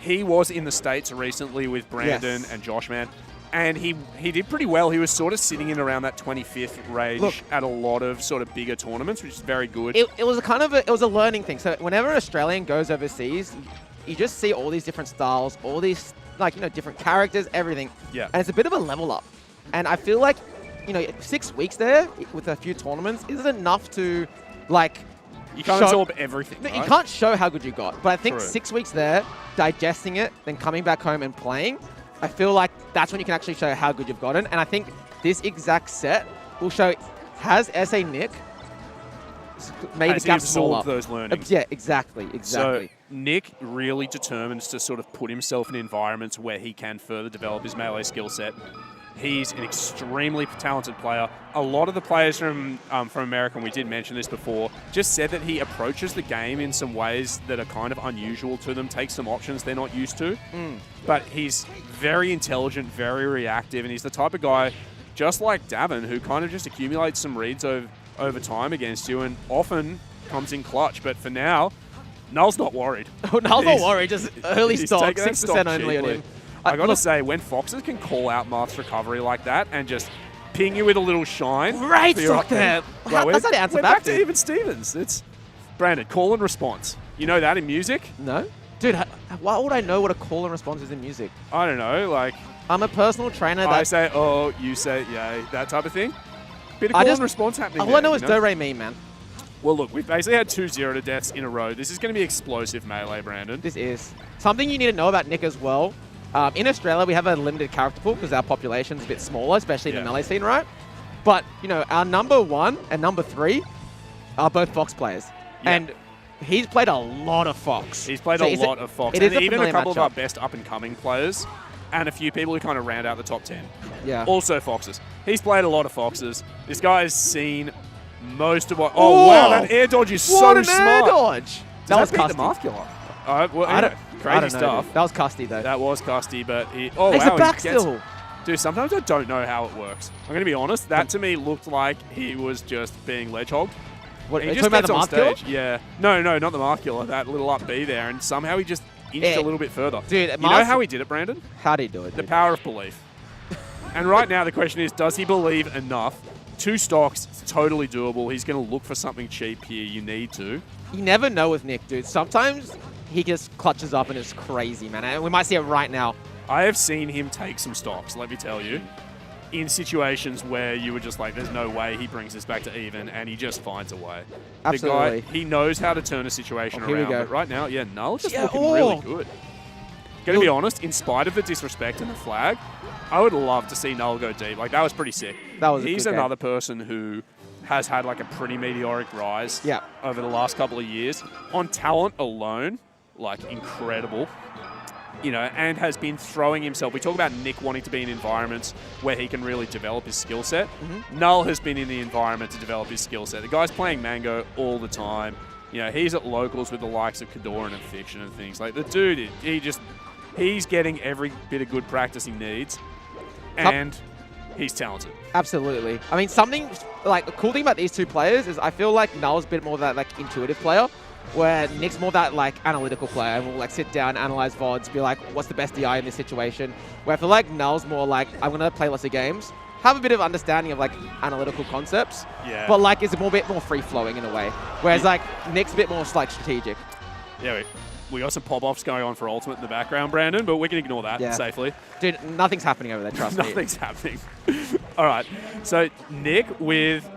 he was in the States recently with Brandon and Josh, man. And he did pretty well. He was sort of sitting in around that 25th range at a lot of sort of bigger tournaments, which is very good. It was it was a learning thing. So whenever an Australian goes overseas, you just see all these different styles, all these different characters, everything. Yeah. And it's a bit of a level up. And I feel like, 6 weeks there with a few tournaments isn't enough to, you can't absorb everything, right? You can't show how good you got. But I think 6 weeks there, digesting it, then coming back home and playing, I feel like that's when you can actually show how good you've gotten. And I think this exact set will show, has SA Nick made the gap smaller? Those learnings. Yeah, exactly. So Nick really determines to sort of put himself in environments where he can further develop his melee skill set. He's an extremely talented player. A lot of the players from America, and we did mention this before, just said that he approaches the game in some ways that are kind of unusual to them, takes some options they're not used to. But he's very intelligent, very reactive, and he's the type of guy, just like Davin, who kind of just accumulates some reads over time against you and often comes in clutch. But for now, Null's not worried. Oh, Null's not worried, just early stock, 6% only on him. I got to say, when Foxes can call out Math's recovery like that and just ping you with a little shine. Great stock there. How's that answer back to even Stevens. It's Brandon, call and response. You know that in music? No. Dude, why would I know what a call and response is in music? I don't know. I'm a personal trainer. I say, oh, you say, yay, that type of thing. Bit of call and response happening All I know is do-re-mi, man. Well, look, we've basically had 2 0 to deaths in a row. This is going to be explosive melee, Brandon. This is. Something you need to know about Nick as well. In Australia, we have a limited character pool because our population's a bit smaller, especially in the melee scene, right? But, our number 1 and number 3 are both Fox players. Yeah. And he's played a lot of Fox. He's played a lot of Fox. And even a couple of our best up-and-coming players and a few people who kind of round out the top 10. Yeah. Also Foxes. He's played a lot of Foxes. This guy has seen most of what... Oh, wow, that air dodge is so smart. What an air dodge! That was custy. The Math Killer. Crazy stuff. That was custy, though. That was custy, but... He's a back still. Dude, sometimes I don't know how it works. I'm going to be honest. That, to me, looked like he was just being ledge-hogged. What, are He you just talking about gets the on Marth stage. Yeah. No, not the Marth Killer, that little up B there, and somehow he just inched a little bit further. Dude, you know how he did it, Brandon? How did he do it? The Dude? power of belief. And right now the question is, does he believe enough? 2 stocks, it's totally doable. He's going to look for something cheap here. You need to. You never know with Nick, dude. Sometimes he just clutches up and it's crazy, man. And we might see it right now. I have seen him take some stocks, let me tell you, in situations where you were just like, there's no way he brings this back to even, and he just finds a way. Absolutely. The guy, he knows how to turn a situation Here we around. go. But right now, yeah, Null just looking really good. Gonna be honest, in spite of the disrespect and the flag, I would love to see Null go deep. Like, that was pretty sick. That was He's a good another person who has had like a pretty meteoric rise over the last couple of years. On talent alone, like, incredible. You know, and has been throwing himself. We talk about Nick wanting to be in environments where he can really develop his skill set. Null has been in the environment to develop his skill set. The guy's playing Mang0 all the time. You know, he's at locals with the likes of Kadoran and Fiction and things. Like, the dude, he's getting every bit of good practice he needs, and he's talented. Absolutely. I mean, something, like, a cool thing about these 2 players is I feel like Null's a bit more of that, like, intuitive player, where Nick's more that, like, analytical player and will, like, sit down, analyze VODs, be like, what's the best DI in this situation? Where I feel like Null's more like, I'm going to play lots of games, have a bit of understanding of, like, analytical concepts, but, like, it's a bit more free-flowing in a way. Whereas, like, Nick's a bit more, like, strategic. Yeah, we got some pop-offs going on for Ultimate in the background, Brandon, but we can ignore that safely. Dude, nothing's happening over there, trust me. Nothing's happening. All right, so Nick with...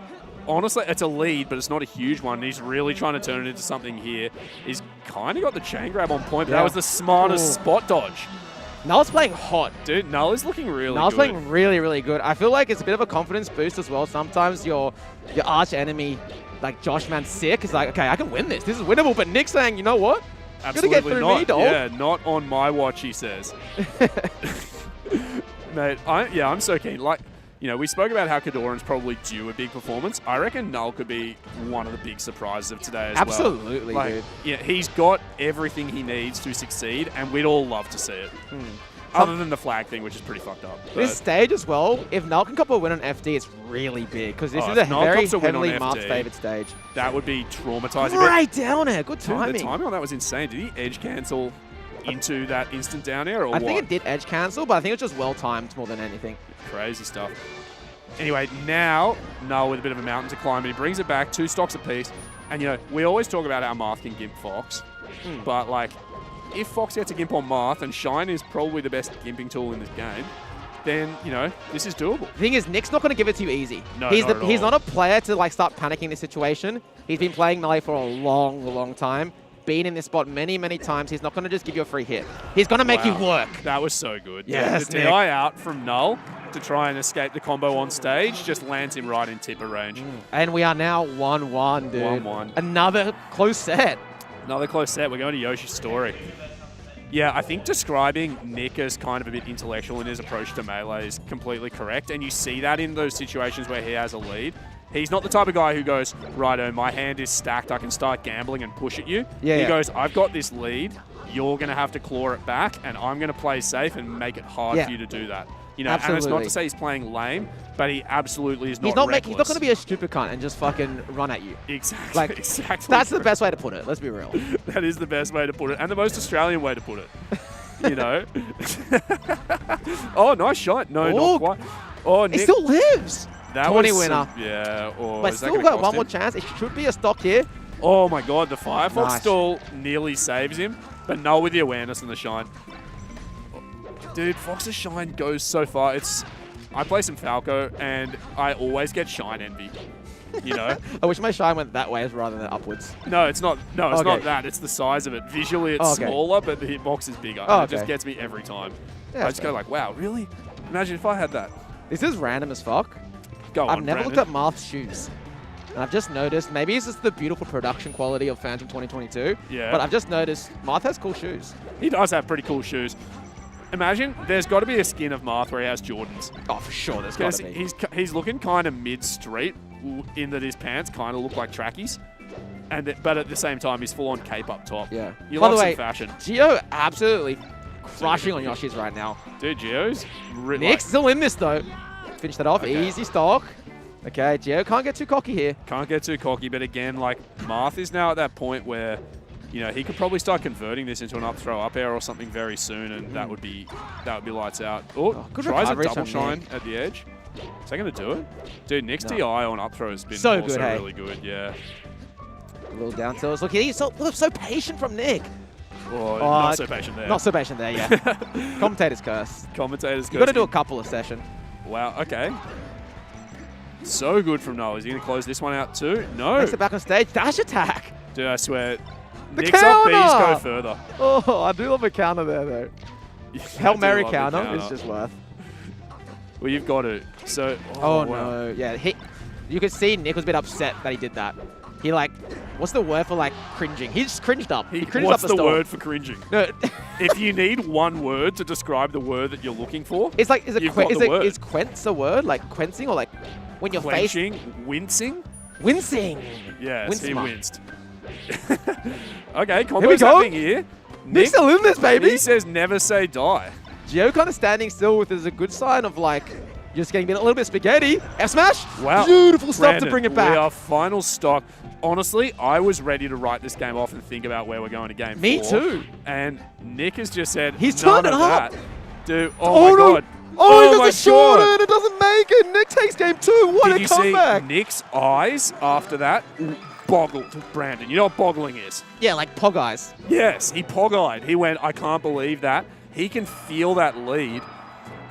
Honestly, it's a lead, but it's not a huge one. He's really trying to turn it into something here. He's kind of got the chain grab on point, but that was the smartest spot dodge. Null's playing hot. Dude, Null is looking really Null's good. playing really, really good. I feel like it's a bit of a confidence boost as well. Sometimes your arch enemy, like Joshman's sick, is like, okay, I can win this. This is winnable. But Nick's saying, you know what? Absolutely Gonna get through not. me, dog. Yeah, not on my watch, he says. Mate, I'm so keen. Like, you know, we spoke about how Kadoran's probably due a big performance. I reckon Null could be one of the big surprises of today as well. Absolutely, like, dude. Yeah, he's got everything he needs to succeed, and we'd all love to see it. Other than the flag thing, which is pretty fucked up. This stage as well, if Null can cop a win on FD, it's really big, because this is a very heavily marked favored stage. That would be traumatizing. Right down there. Good timing. Dude, the timing on that was insane. Did he edge cancel into that instant down air, or what? I think it did edge cancel, but I think it was just well timed more than anything. Crazy stuff. Anyway, now Null with a bit of a mountain to climb, and he brings it back 2 stocks apiece. And, you know, we always talk about how Marth can gimp Fox, but, like, if Fox gets a gimp on Marth, and Shine is probably the best gimping tool in this game, then, you know, this is doable. The thing is, Nick's not going to give it to you easy. No, he's not a player to, like, start panicking this situation. He's been playing Melee for a long, long time. Been in this spot many, many times. He's not going to just give you a free hit. He's going to make you work. That was so good. Yes, the DI out from Null to try and escape the combo on stage just lands him right in tipper range. And we are now 1-1, dude. 1-1. Another close set. Another close set. We're going to Yoshi's story. Yeah, I think describing Nick as kind of a bit intellectual in his approach to Melee is completely correct, and you see that in those situations where he has a lead. He's not the type of guy who goes, righto, my hand is stacked, I can start gambling and push at you. He goes, I've got this lead, you're going to have to claw it back, and I'm going to play safe and make it hard for you to do that. You know, and it's not to say he's playing lame, but he absolutely is not reckless. He's not going to be a stupid cunt and just fucking run at you. Exactly. Like, exactly. That's the best way to put it. Let's be real. That is the best way to put it, and the most Australian way to put it. You know. Oh, nice shot. No, not quite. Oh, Nick. He still lives. That 20 was winner. Yeah. Oh, But still got one more chance. It should be a stock here. Oh my God, the Firefox stall nearly saves him, but Null with the awareness and the shine. Dude, Fox's shine goes so far. I play some Falco, and I always get shine envy. You know? I wish my shine went that way rather than upwards. No, it's not. No, it's not that. It's the size of it. Visually, it's smaller, but the hitbox is bigger. And it just gets me every time. Yeah, I just go like, wow, really? Imagine if I had that. This is random as fuck. Go on, I've never Brandon. looked at Marth's shoes. And I've just noticed, maybe it's just the beautiful production quality of Phantom 2022. Yeah. But I've just noticed Marth has cool shoes. He does have pretty cool shoes. Imagine there's got to be a skin of Marth where he has Jordans. Oh, for sure, there's got to be. He's looking kind of mid-street in that his pants kind of look like trackies. But at the same time, he's full-on cape up top. Yeah. You By love the way, some fashion. Gio absolutely crushing on Yoshi's right now. Dude, Gio's... Nick's still in this, though. Finish that off. Okay. Easy stock. Okay, Gio can't get too cocky here. Can't get too cocky, but again, like, Marth is now at that point where, you know, he could probably start converting this into an up throw up air or something very soon, and that would be lights out. Oh, good tries a recovery double from shine Nick. at the edge. Is that going to do it? Dude, Nick's No. DI on up throw has been So also good, hey? really good, yeah. A little down tilts. Look, he's so patient from Nick. Oh, not so patient there. Not so patient there, yeah. Commentator's curse. Commentator's You've got to curse. do a couple a session. Wow, okay. So good from Null. Is he going to close this one out too? No. Makes it back on stage. Dash attack. Dude, I swear. The Nick's up B's counter! go further. Oh, I do love a counter there, though. Hail Mary counter is just worth. Well, you've got it. So. Oh, wow. no. Yeah, you could see Nick was a bit upset that he did that. He, like, what's the word for, like, cringing? He just cringed up. He cringed What's up the storm. word for cringing? No. If you need one word to describe the word that you're looking for, It's like, is word. quench a word? Like, quenching or, like, when your face... Quenching, wincing? Wincing. Yes, he Winsma. winced. Okay, we combo's go. happening here. Nick's still in this, baby. He says never say die. Gio kind of standing still with is a good sign of, like, just getting a little bit spaghetti. F smash. Wow. Beautiful stuff Brandon, to bring it back. We are final stock. Honestly, I was ready to write this game off and think about where we're going to game Me 4. too. And Nick has just said, He's none turned it of up. that. Dude, oh my no. God. Oh, he my does a short God. and it doesn't make it. Nick takes game 2. What Did a you comeback. see Nick's eyes after that? Boggled, Brandon. You know what boggling is? Yeah, like pog eyes. Yes, he pog-eyed. He went, I can't believe that. He can feel that lead.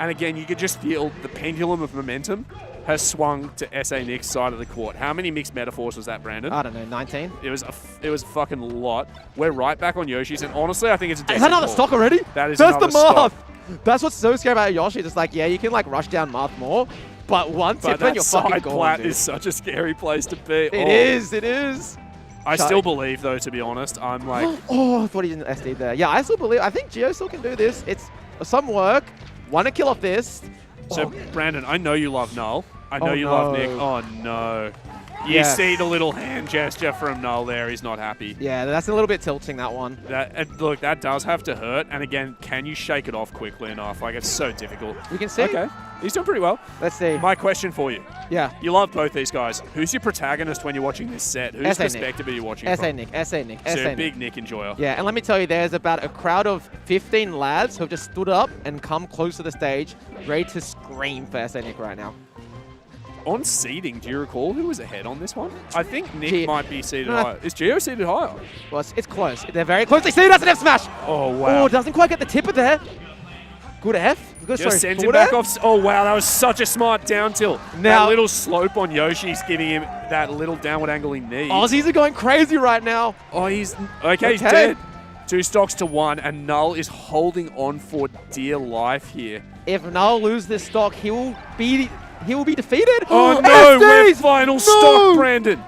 And again, you could just feel the pendulum of momentum has swung to SA Nick's side of the court. How many mixed metaphors was that, Brandon? I don't know, 19? It was a fucking lot. We're right back on Yoshi's, and honestly, I think it's a Is decent that another call. stock already? That is That's another the stock. Marth. That's what's so scary about Yoshi. It's like, yeah, you can like rush down Marth more, but once But it's when that you're fucking side gone, plat dude. is such a scary place to be. It is, it is. I still believe, though, to be honest. I'm like... Oh, I thought he didn't SD there. Yeah, I still believe. I think Gio still can do this. It's some work. Want to kill off this. So, Brandon, I know you love Null. I know Oh, you love no. Nick. Oh, no. You Yes. see the little hand gesture from Null there. He's not happy. Yeah, that's a little bit tilting, that one. And look, that does have to hurt. And again, can you shake it off quickly enough? Like, it's so difficult. We can see. Okay. He's doing pretty well. Let's see. My question for you. Yeah. You love both these guys. Who's your protagonist when you're watching this set? Whose SA Nick. perspective are you watching SA from? Nick, SA Nick, So SA Nick. big Nick enjoyer. Yeah, and let me tell you, there's about a crowd of 15 lads who have just stood up and come close to the stage, ready to scream for SA Nick right now. On seeding, do you recall who was ahead on this one? I think Nick Gio. might be seeded No. higher. Is Gio seeded higher? Well, it's close. They're very close. They see it as an F smash. Oh, wow. Oh, doesn't quite get the tipper there. Good F. Good, Just sorry, sends him forward back F. off. Oh, wow, that was such a smart down tilt. Now- that little slope on Yoshi's giving him that little downward angle he needs. Aussies are going crazy right now. Oh, he's... Okay, he's Okay. dead. 2 stocks to 1, and Null is holding on for dear life here. If Null loses this stock, he will be defeated. Oh, no, we're SDs! final No! stock, Brandon.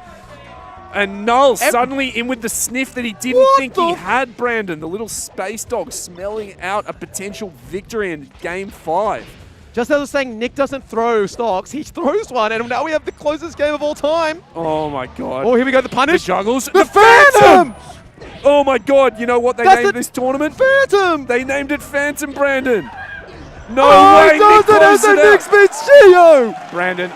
And Null suddenly in with the sniff that he didn't What think he the- had, Brandon. The little space dog smelling out a potential victory in Game 5. Just as I was saying, Nick doesn't throw stocks. He throws one, and now we have the closest game of all time. Oh, my God. Oh, here we go. The The punish. juggles. The Phantom! Oh, my God. You know what they That's named the this tournament? Phantom! They named it Phantom, Brandon. No Oh, way, he Nick does it as closed a it Nick out. beats Gio! Brandon,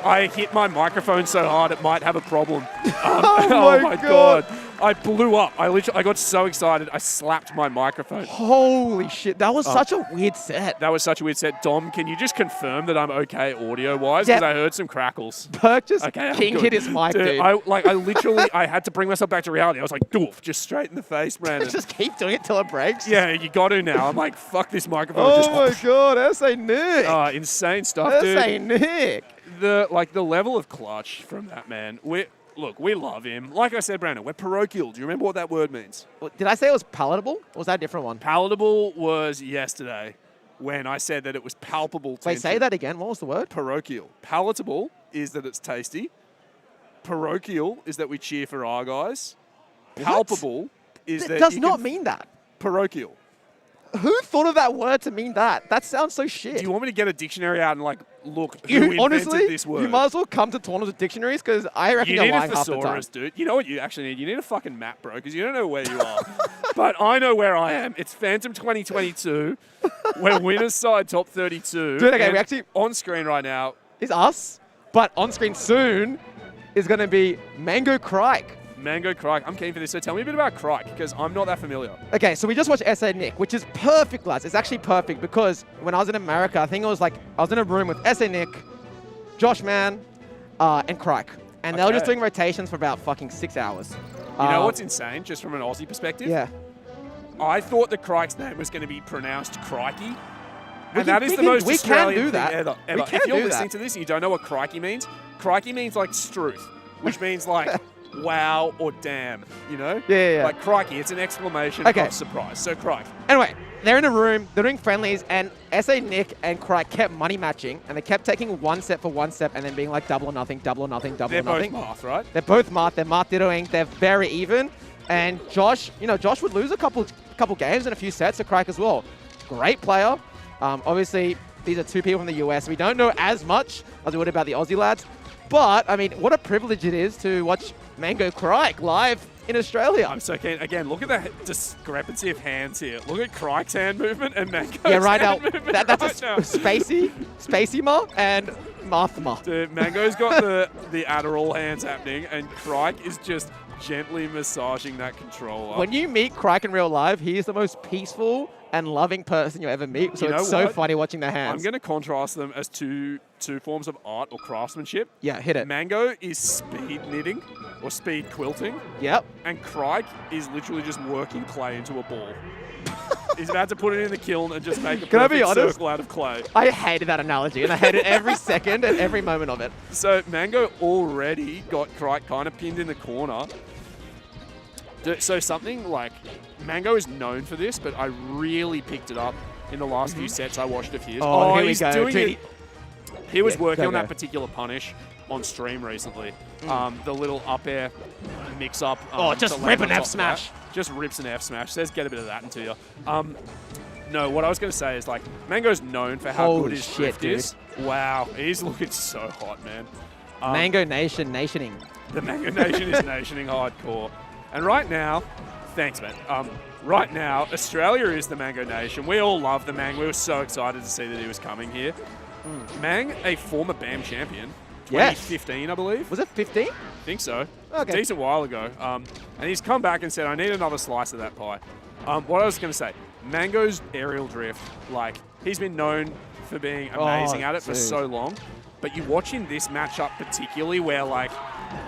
I hit my microphone so hard it might have a problem. Oh my God. I blew up. I got so excited. I slapped my microphone. Holy shit, that was such a weird set. That was such a weird set. Dom, can you just confirm that I'm okay audio-wise? Yeah. Because I heard some crackles. Perk just Okay, I'm king good. hit his mic, dude. I literally, I had to bring myself back to reality. I was like, doof, just straight in the face, Brandon. Just keep doing it till it breaks. Yeah, you got to now. I'm like, fuck this microphone. Oh Just, my God, SA Nick. insane stuff, dude. SA Nick. The level of clutch from that man. We love him. Like I said, Brandon, we're parochial. Do you remember what that word means? Did I say it was palatable? Or was that a different one? Palatable was yesterday when I said that it was palpable tension. Wait, say that again. What was the word? Parochial. Palatable is that it's tasty. Parochial is that we cheer for our guys. Palpable is It that does you not can mean that. parochial. Who thought of that word to mean that? That sounds so shit. Do you want me to get a dictionary out and look who invented honestly, this word? you might as well come to tournaments with dictionaries because I reckon You you're need a lying half the time. thesaurus, dude. You know what you actually need? You need a fucking map, bro, because you don't know where you are. But I know where I am. It's Phantom 2022. We're winners side top 32. Dude, okay, And we actually- on screen right now. Is us? But on screen soon is going to be Mang0 Crike. Mang0 Crike. I'm keen for this. So tell me a bit about Crike, because I'm not that familiar. Okay, so we just watched SA Nick, which is perfect, lads. It's actually perfect because when I was in America, I think it was like, I was in a room with SA Nick, Josh Man, and Crike. And they were just doing rotations for about fucking 6 hours. You know what's insane, just from an Aussie perspective? Yeah. I thought that Crike's name was going to be pronounced Crikey. And that is the most we Australian can do that. thing ever. We can if you're do listening that. to this and you don't know what Crikey means like struth, which means like wow or damn, you know? Yeah. Like Crikey, it's an exclamation of surprise. So Crike. Anyway, they're in a room, they're doing friendlies, and SA Nick and Crike kept money matching, and they kept taking one step for one step and then being like double or nothing, double or nothing, double or nothing. They're both Marth, right? They're both Marth, they're Marth dittoing, they're very even. And Josh, Josh would lose a couple games and a few sets to Crike as well. Great player. Obviously, these are two people from the US. We don't know as much as we would about the Aussie lads. But, I mean, what a privilege it is to watch Mang0 Crike live in Australia. I'm so keen. Again, look at the discrepancy of hands here. Look at Crike's hand movement and Mang0's hand movement. That's a spacey Ma and Marth Ma. Dude, Mang0's got the Adderall hands happening, and Crike is just gently massaging that controller. When you meet Crike in real life, he is the most peaceful and loving person you'll ever meet. So it's so funny watching their hands. I'm going to contrast them as two forms of art or craftsmanship. Yeah, hit it. Mang0 is speed knitting or speed quilting. Yep. And Crike is literally just working clay into a ball. He's about to put it in the kiln and just make a perfect circle out of clay. I hated that analogy, and I hated every second and every moment of it. So Mang0 already got Crike kind of pinned in the corner. So something like Mang0 is known for this, but I really picked it up in the last few sets I watched of his. Oh, here he's doing it. He was working on that particular punish on stream recently. The little up air mix up. Just rip an F smash. Just rips an F smash. Says get a bit of that into you. No, what I was going to say is like Mang0's known for how good his drift is. Wow, he's looking so hot, man. Mang0 Nation nationing. The Mang0 Nation is nationing hardcore. And right now, thanks, man. Right now, Australia is the Mang0 Nation. We all love the Mang. We were so excited to see that he was coming here. Mang, a former BAM champion, 2015, I believe. Was it 15? I think so. Okay. A decent while ago. And he's come back and said, I need another slice of that pie. What I was going to say, Mang0's aerial drift, like, he's been known for being amazing at it for so long. But you watch in this matchup particularly where, like,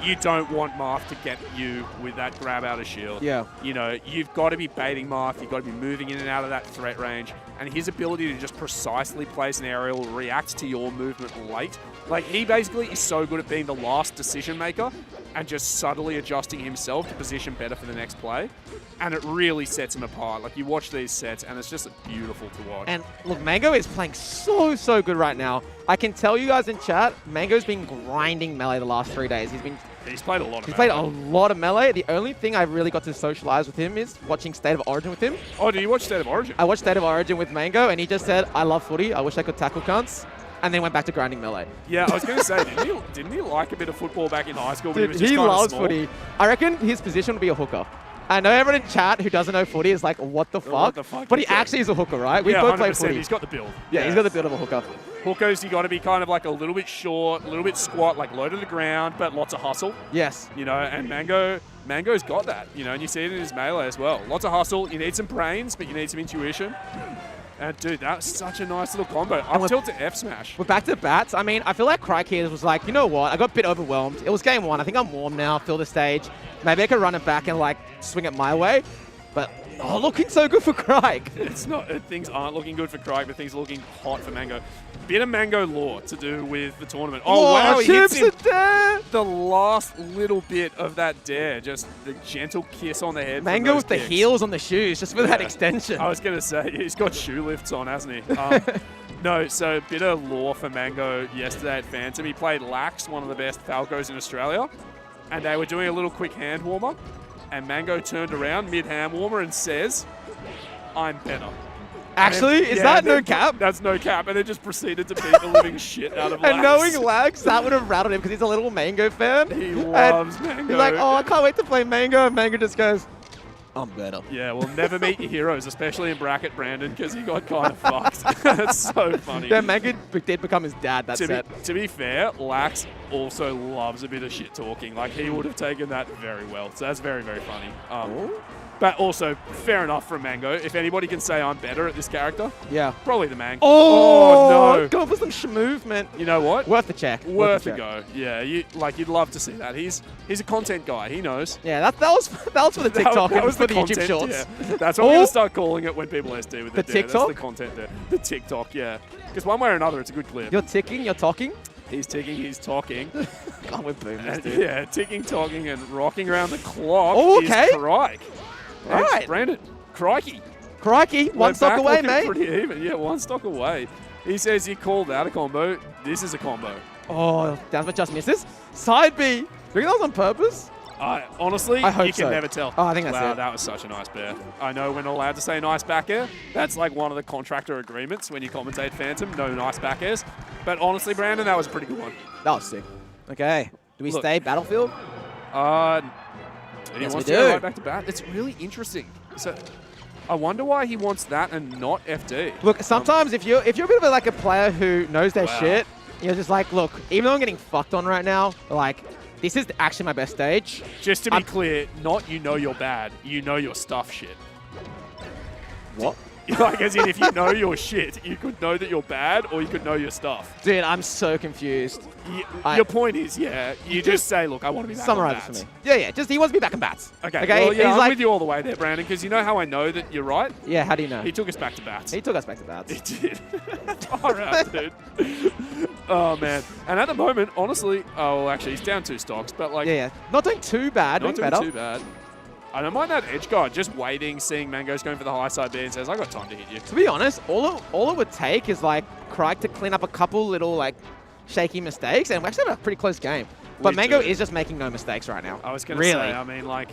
you don't want Marth to get you with that grab out of shield. Yeah. You know, you've got to be baiting Marth. You've got to be moving in and out of that threat range. And his ability to just precisely place an aerial, react to your movement late. Like, he basically is so good at being the last decision maker and just subtly adjusting himself to position better for the next play. And it really sets him apart. Like, you watch these sets, and it's just beautiful to watch. And look, Mang0 is playing so good right now. I can tell you guys in chat, Mang0's been grinding melee the last 3 days. He's played a lot of melee. He's played a lot of melee. The only thing I really got to socialize with him is watching State of Origin with him. Oh, did you watch State of Origin? I watched State of Origin with Mang0, and he just said, I love footy. I wish I could tackle cunts. And then went back to grinding melee. Yeah, I was going to say, didn't he like a bit of football back in high school? Dude, he loves footy. I reckon his position would be a hooker. I know everyone in chat who doesn't know footy is like, what the fuck? What the fuck? But he actually is a hooker, right? We both 100%. Play footy. He's got the build. Yeah, he's got the build of a hooker. Hookers, you got to be kind of like a little bit short, a little bit squat, like low to the ground, but lots of hustle. Yes. You know, and Mang0's got that, you know, and you see it in his melee as well. Lots of hustle. You need some brains, but you need some intuition. And dude, that's such a nice little combo. Up tilt to F smash. We're back to bats. I mean, I feel like Crike here was like, you know what? I got a bit overwhelmed. It was game one. I think I'm warm now. Feel the stage. Maybe I could run it back and like swing it my way. But looking so good for Crike. It's not. Things aren't looking good for Crike, but things are looking hot for Mang0. Bit of Mang0 lore to do with the tournament. Oh wow, he hits him. The last little bit of that dare, just the gentle kiss on the head. Mang0 with the heels on the shoes, just for that extension. I was gonna say he's got shoe lifts on, hasn't he? No, so a bit of lore for Mang0 yesterday at Phantom. He played Lax, one of the best Falcos in Australia, and they were doing a little quick hand warmer. And Mang0 turned around mid-hand warmer and says, I'm better. Actually, is that no cap? That's no cap. And then just proceeded to beat the living shit out of Lax. And knowing Lax, that would have rattled him because he's a little Mang0 fan. He loves Mang0. He's like, oh, I can't wait to play Mang0. And Mang0 just goes, I'm better. Yeah, well, never meet your heroes, especially in bracket Brandon, because he got kind of fucked. That's so funny. Yeah, Mang0 did become his dad that set. To be fair, Lax also loves a bit of shit talking. Like, he would have taken that very well. So that's very, very funny. But also, fair enough from Mang0. If anybody can say I'm better at this character, yeah, probably the Mang. Oh, no. Go for some movement. You know what? Worth the check. Worth a go. Yeah, you'd love to see that. He's a content guy. He knows. Yeah, that was for the TikTok. that was for the YouTube content, shorts. Yeah. That's what we're going to start calling it when people SD with the it. TikTok? That's the content there. The TikTok, yeah. Because one way or another, it's a good clip. You're ticking, you're talking. He's ticking, he's talking. God, we're boomers, dude. Yeah, ticking, talking, and rocking around the clock. Oh, okay. Is Crike. All right. Brandon, crikey. Crikey, one stock away, mate. Pretty even. Yeah, one stock away. He says he called that a combo. This is a combo. Oh, down just misses. Side B. Do you think that was on purpose? Honestly, I hope you can so. never tell. Oh, I think that's wow, it. That was such a nice bear. I know we're not allowed to say nice back air. That's like one of the contractor agreements when you commentate Phantom. No nice back airs. But honestly, Brandon, that was a pretty good one. That was sick. Okay. Do we stay Battlefield? He Yes, wants we to go do. right back to bat. It's really interesting. So I wonder why he wants that and not FD. Look, sometimes if you're a bit of a player who knows their Wow. shit, you're just like, look, even though I'm getting fucked on right now, like, this is actually my best stage. Just to be clear, not you know you're bad, you know your stuff shit. What? Like, as in, if you know your shit, you could know that you're bad, or you could know your stuff. Dude, I'm so confused. Your point is, yeah, you just say, look, I want to be back on Summarize bats. it for me. Yeah, just he wants to be back in bats. Okay, Okay, well, yeah, he's I'm like, with you all the way there, Brandon, because you know how I know that you're right? yeah, how do you know? He took us back to bats. He took us back to bats. He did. All right, dude. Oh, man. And at the moment, honestly, oh, well, actually, he's down 2 stocks, but like... Yeah. Not doing too bad, Not doing doing better. too bad. I don't mind that edge guard, just waiting, seeing Mang0's going for the high side B and says, I got time to hit you. To be honest, all it would take is like Crike to clean up a couple little like shaky mistakes, and we actually have a pretty close game. But Mang0 is just making no mistakes right now. I was going to say, I mean, like,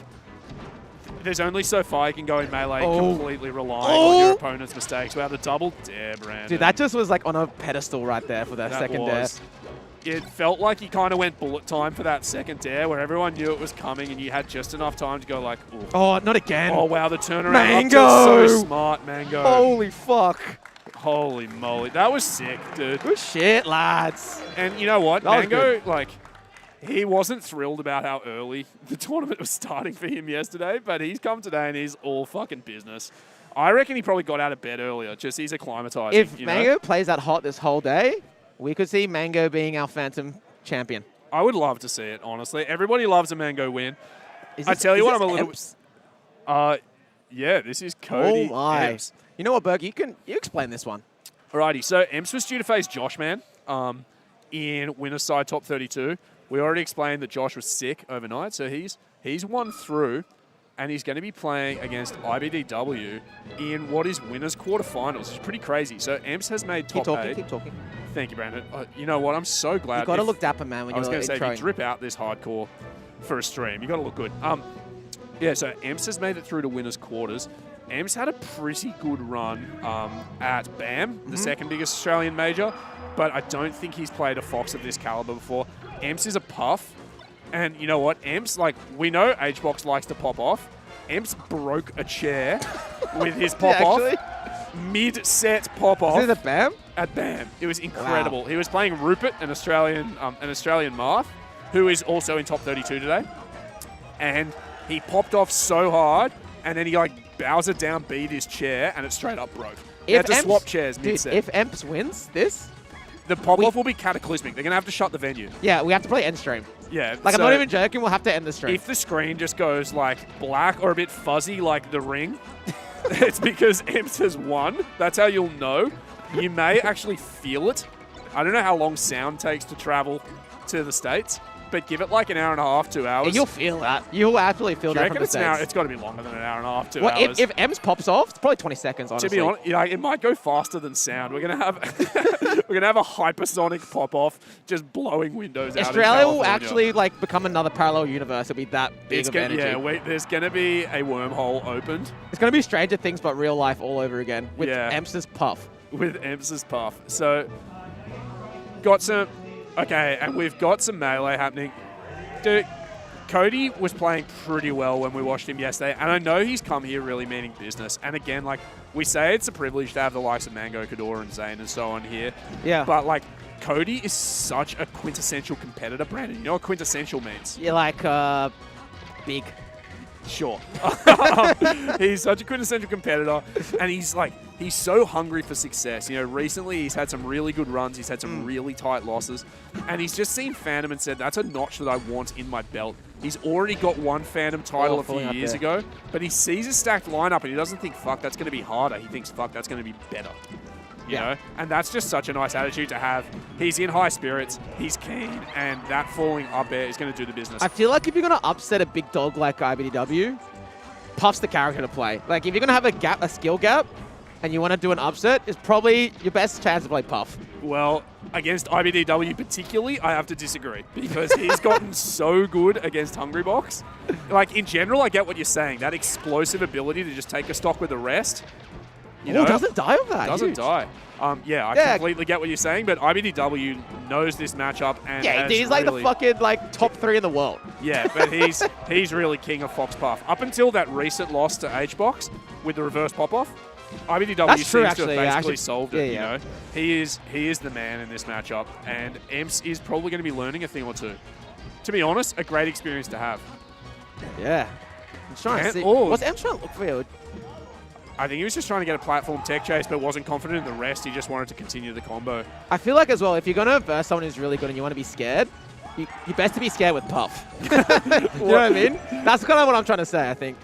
there's only so far you can go in melee completely relying on your opponent's mistakes. Wow, the double dare, Brandon. Dude, that just was like on a pedestal right there for that second dare. It felt like he kind of went bullet time for that second dare where everyone knew it was coming and you had just enough time to go like, ooh. Oh, not again. Oh, wow, the turnaround. Mang0! So smart, Mang0. Holy fuck. Holy moly. That was sick, dude. Good shit, lads. And you know what? That was Mang0, good. like, he wasn't thrilled about how early the tournament was starting for him yesterday, but he's come today and he's all fucking business. I reckon he probably got out of bed earlier, just he's acclimatizing. If Mang0 plays that hot this whole day, we could see Mang0 being our Phantom champion. I would love to see it, honestly. Everybody loves a Mang0 win. I tell you what, I'm a little... Yeah, this is Cody. Oh my. Emps. You know what, Berg? You explain this one. Alrighty, so Emps was due to face Josh, man, in winner's side top 32. We already explained that Josh was sick overnight, so he's won through, and he's going to be playing against IBDW in what is winners quarterfinals. It's pretty crazy. So Emps has made top 8. Keep talking. Thank you, Brandon. You know what? I'm so glad. You got to look dapper, man, when you're I was going to say, if you introing. drip out this hardcore for a stream, you got to look good. Yeah, so Emps has made it through to winners quarters. Emps had a pretty good run at BAM, the second biggest Australian major, but I don't think he's played a Fox of this caliber before. Emps is a puff, and you know what? Emps, like, we know HBox likes to pop off. Emps broke a chair with his pop-off. Mid-set pop-off. Is it a BAM? At BAM. It was incredible. Wow. He was playing Rupert, an Australian Marth, who is also in top 32 today. And he popped off so hard, and then he like Bowser down beat his chair, and it straight up broke. He had to swap chairs mid-set. If Emps wins this, the pop-off will be cataclysmic. They're going to have to shut the venue. yeah, we have to play end stream. Yeah. Like, so I'm not even joking, we'll have to end the stream. if the screen just goes like black or a bit fuzzy like the ring, it's because Emps has won. That's how you'll know. You may actually feel it. I don't know how long sound takes to travel to the States, but give it like an hour and a half, 2 hours. Yeah, you'll feel that. You'll absolutely feel Do you that reckon from the States. it's got to be longer than an hour and a half, 2 Well, hours? if Emps pops off, it's probably 20 seconds, honestly. To be honest, it might go faster than sound. We're gonna have a hypersonic pop off, just blowing windows out. Australia in will California. actually like become another parallel universe. It'll be that big of energy. There's gonna be a wormhole opened It's going to be Stranger Things, but real life all over again with Yeah. Emps' puff. with Emps' puff. So got some, and we've got some melee happening, dude. Cody was playing pretty well when we watched him yesterday, and I know he's come here really meaning business. And again, like we say, it's a privilege to have the likes of Mang0, Kador, and Zain and so on here. Yeah. But like, Cody is such a quintessential competitor, Brandon. You know what quintessential means? You're like, big. Sure. He's such a quintessential competitor, and he's so hungry for success. You know, recently he's had some really good runs, he's had some really tight losses, and he's just seen Phantom and said, that's a notch that I want in my belt. He's already got one Phantom title a few years ago, but he sees a stacked lineup and he doesn't think, fuck, that's going to be harder. He thinks, fuck, that's going to be better. You know? And that's just such a nice attitude to have. He's in high spirits, he's keen, and that falling up air is going to do the business. I feel like if you're going to upset a big dog like IBDW, Puff's the character to play. Like, if you're going to have a skill gap, and you want to do an upset, it's probably your best chance to play Puff. Well, against IBDW particularly, I have to disagree, because he's gotten so good against Hungrybox. Like, in general, I get what you're saying. That explosive ability to just take a stock with the rest. You know, doesn't die of that. Doesn't die. Yeah, I completely get what you're saying, but IBDW knows this matchup, and he's like the fucking top 3 in the world. Yeah, but he's really king of Fox Puff. Up until that recent loss to HBox with the reverse pop-off, IBDW seems to have basically solved it. You know, he is the man in this matchup, and Emps is probably going to be learning a thing or two. To be honest, a great experience to have. Yeah, I'm trying to see. What's Emps trying to look for? I think he was just trying to get a platform tech chase, but wasn't confident in the rest. He just wanted to continue the combo. I feel like as well, if you're going to verse someone who's really good and you want to be scared, you're best to be scared with Puff. You know what I mean? That's kind of what I'm trying to say, I think.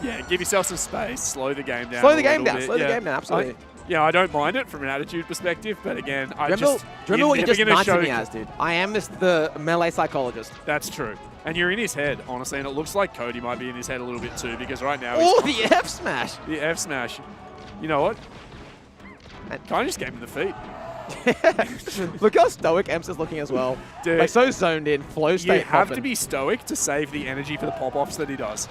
Yeah, give yourself some space, slow the game down. Slow the game down, absolutely. I don't mind it from an attitude perspective, but again, remember what you just knighted me as, dude? I am the melee psychologist. That's true. And you're in his head, honestly, and it looks like Cody might be in his head a little bit too, because right now he's... the F smash! The F smash. You know what? Kind of just gave him the feet. Look how stoic Emps is looking as well. Dude, like, so zoned in, flow state. You have to be stoic to save the energy for the pop-offs that he does.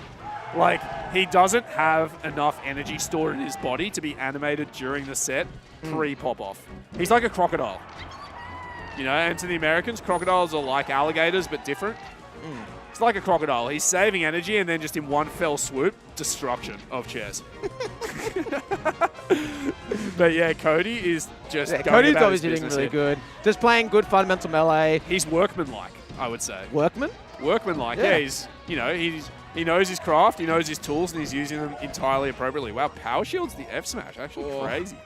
Like, he doesn't have enough energy stored in his body to be animated during the set pre-pop-off. He's like a crocodile. You know, and to the Americans, crocodiles are like alligators, but different. It's like a crocodile. He's saving energy, and then just in one fell swoop, destruction of chess. But yeah, Cody is just going Cody's about obviously his doing business really here. good. Just playing good fundamental melee. He's workman-like, I would say. Workman? Workman-like, yeah. He knows his craft, he knows his tools, and he's using them entirely appropriately. Wow, power shield's the F smash. Actually crazy.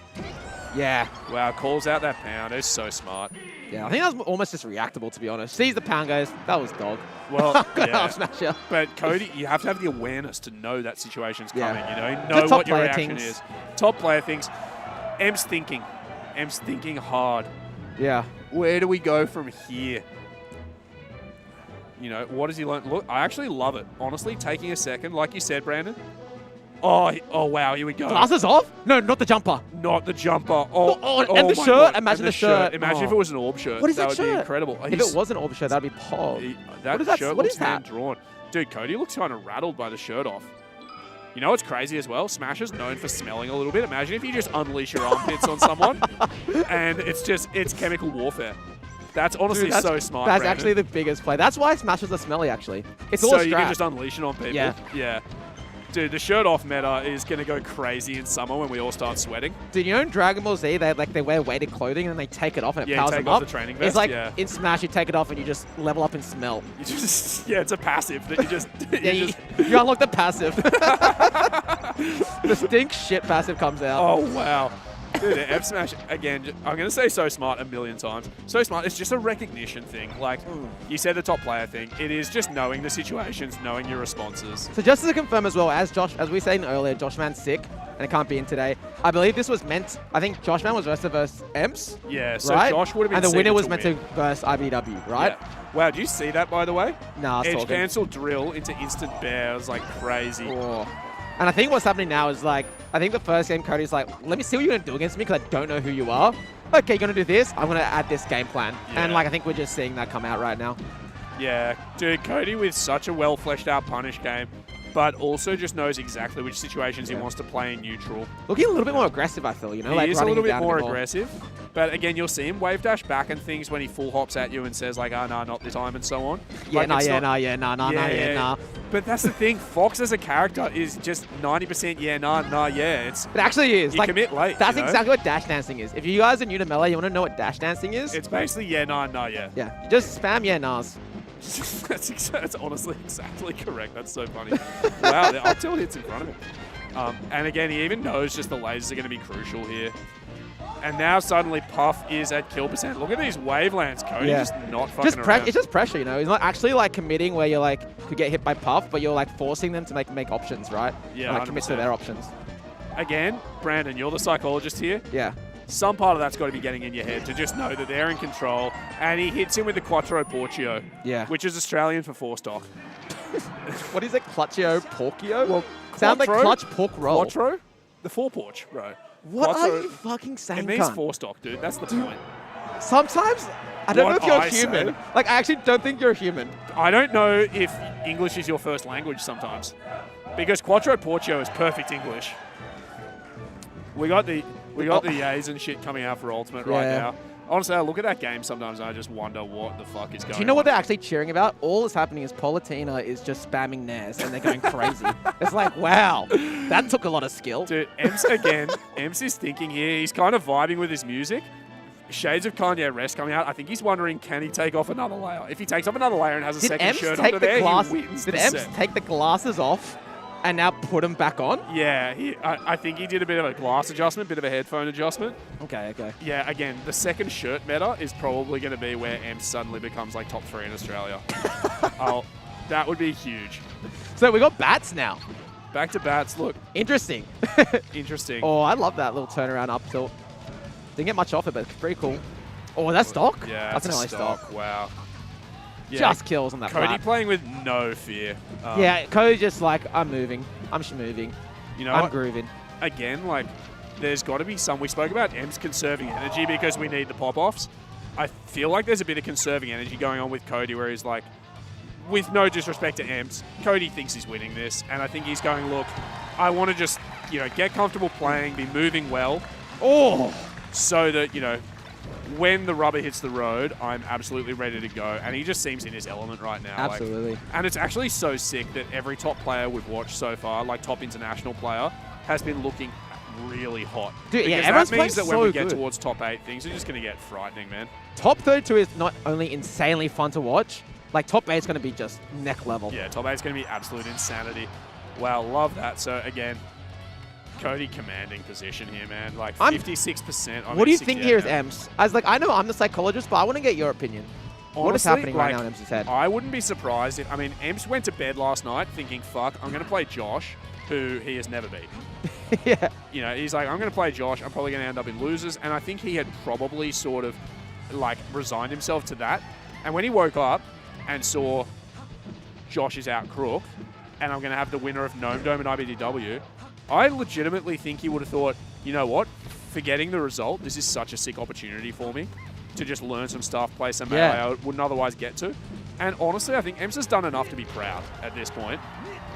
Yeah. Wow, calls out that pound. It's so smart. Yeah, I think that was almost just reactable, to be honest. Sees the pound, goes, that was dog. Well, yeah. Smasher. But Cody, you have to have the awareness to know that situation's coming. You know what your reaction is. Top player thinks. Em's thinking. Em's thinking hard. Yeah. Where do we go from here? You know, what does he learn? Look, I actually love it. Honestly, taking a second, like you said, Brandon. Oh wow, here we go. Glasses off? No, not the jumper. Not the jumper. And the shirt. God. Imagine the shirt. Imagine if it was an orb shirt. What is that would shirt? be incredible. If it was an orb shirt, that'd be pog. That shirt looks hand-drawn. Dude, Cody looks kind of rattled by the shirt off. You know what's crazy as well? Smash is known for smelling a little bit. Imagine if you just unleash your armpits on someone and it's chemical warfare. That's honestly so smart, That's Brandon. actually the biggest play. That's why Smashers are smelly, actually. It's all so you can just unleash it on people. Yeah. Dude, the shirt off meta is going to go crazy in summer when we all start sweating. Dude, you know in Dragon Ball Z, they wear weighted clothing and they take it off and it powers them up? The training vest, it's like in Smash, you take it off and you just level up in smell. It's a passive that you just... you unlock the passive. The stink shit passive comes out. Oh, wow. Dude, F Smash, again, I'm going to say so smart a million times. So smart, it's just a recognition thing. Like, you said the top player thing. It is just knowing the situations, knowing your responses. So just to confirm as well, as we were saying earlier, Josh Man's sick and it can't be in today. I believe this was meant, I think Josh Man was versus Emps. Yeah, so right? Josh would have been and the winner was meant to versus IBDW, right? Yeah. Wow, did you see that, by the way? Nah, Edge cancel drill into instant bear. It was like crazy. Oh. And I think what's happening now is like, I think the first game Cody's like, let me see what you're going to do against me because I don't know who you are. Okay, you're going to do this. I'm going to add this game plan. Yeah. And like, I think we're just seeing that come out right now. Yeah, dude, Cody with such a well fleshed out punish game, but also just knows exactly which situations he wants to play in neutral. Looking a little bit more aggressive, I feel, you know? He is a little bit more aggressive, But again, you'll see him wave dash back and things when he full hops at you and says like, oh, no, not this time, and so on. Yeah, Like, nah. But that's the thing. Fox as a character is just 90% yeah. It's It actually is. you Like, commit late. that's you know? exactly what dash dancing is. If you guys are new to Melee, you want to know what dash dancing is? It's basically yeah. Yeah, you just spam yeah, nahs. That's honestly exactly correct. That's so funny. Wow, the up tilt hits in front of him. And again, he even knows just the lasers are going to be crucial here. And now suddenly Puff is at kill percent. Look at these wavelands, Cody. Yeah. Just not fucking around. It's just pressure, you know. He's not actually like committing where you're like could get hit by Puff, but you're like forcing them to make options, right? Yeah, and, like, commit to 100%. their options. Again, Brandon, you're the psychologist here. Yeah. Some part of that's got to be getting in your head to just know that they're in control. And he hits him with the Quattro Porcio, Yeah. which is Australian for 4-stock. What is it? Clutchio Porcio? Well, sounds like Quattro? clutch pork roll. Quattro? The 4-porch, bro. What Quattro- are you fucking saying, It means cunt? 4-stock, dude. That's the point. Sometimes, I don't know What if you're I human. say. Like, I actually don't think you're human. I don't know if English is your first language sometimes. Because Quattro Porcio is perfect English. We got the yays and shit coming out for Ultimate right Yeah. now. Honestly, I look at that game sometimes and I just wonder what the fuck is going on. Do you know what they're actually cheering about? All that's happening is Politina is just spamming Nairs and they're going crazy. It's like, wow, that took a lot of skill. Dude, Ems again. Ems is thinking here. He's kind of vibing with his music. Shades of Kanye Rest coming out. I think he's wondering, can he take off another layer? If he takes off another layer and has a Did second Ems shirt take under the there, glass? he wins Did the Ems set. take the glasses off and now put them back on? Yeah, I think he did a bit of a glass adjustment, bit of a headphone adjustment. Okay. Yeah, again, the second shirt meta is probably going to be where Ems suddenly becomes like top 3 in Australia. That would be huge. So we got bats now. Back to bats. Look, Interesting. interesting. Oh, I love that little turnaround up tilt. Didn't get much off it, but it's pretty cool. Oh, that's stock? Yeah, that's an a early stock. Wow. Yeah, Just kills on that Cody flat. playing with no fear. Yeah, Cody's just like, I'm moving. I'm moving. You know I'm what? grooving. Again, like, there's got to be some. We spoke about Ems conserving energy because we need the pop-offs. I feel like there's a bit of conserving energy going on with Cody where he's like, with no disrespect to Ems, Cody thinks he's winning this. And I think he's going, look, I want to just, get comfortable playing, be moving well. Oh! So that, when the rubber hits the road, I'm absolutely ready to go. And he just seems in his element right now. Absolutely. And it's actually so sick that every top player we've watched so far, like top international player, has been looking really hot. Dude, yeah, Because everyone's that means playing that when we so get good. towards top 8, things are just going to get frightening, man. Top 32 is not only insanely fun to watch, like top 8 is going to be just neck level. Yeah, top 8 is going to be absolute insanity. Wow, love that. So, again, Cody commanding position here, man. Like 56%. What do you think here is Ems? I know I'm the psychologist, but I want to get your opinion. What is Honestly, happening right like, now in Ems' head? I wouldn't be surprised if, Ems went to bed last night thinking, fuck, I'm going to play Josh, who he has never beaten. Yeah. He's like, I'm going to play Josh. I'm probably going to end up in losers. And I think he had probably sort of, resigned himself to that. And when he woke up and saw Josh is out crook, and I'm going to have the winner of Gnome Dome and IBDW, I legitimately think he would have thought, you know what, forgetting the result, this is such a sick opportunity for me to just learn some stuff, play some melee I wouldn't otherwise get to. And honestly, I think Ems has done enough to be proud at this point.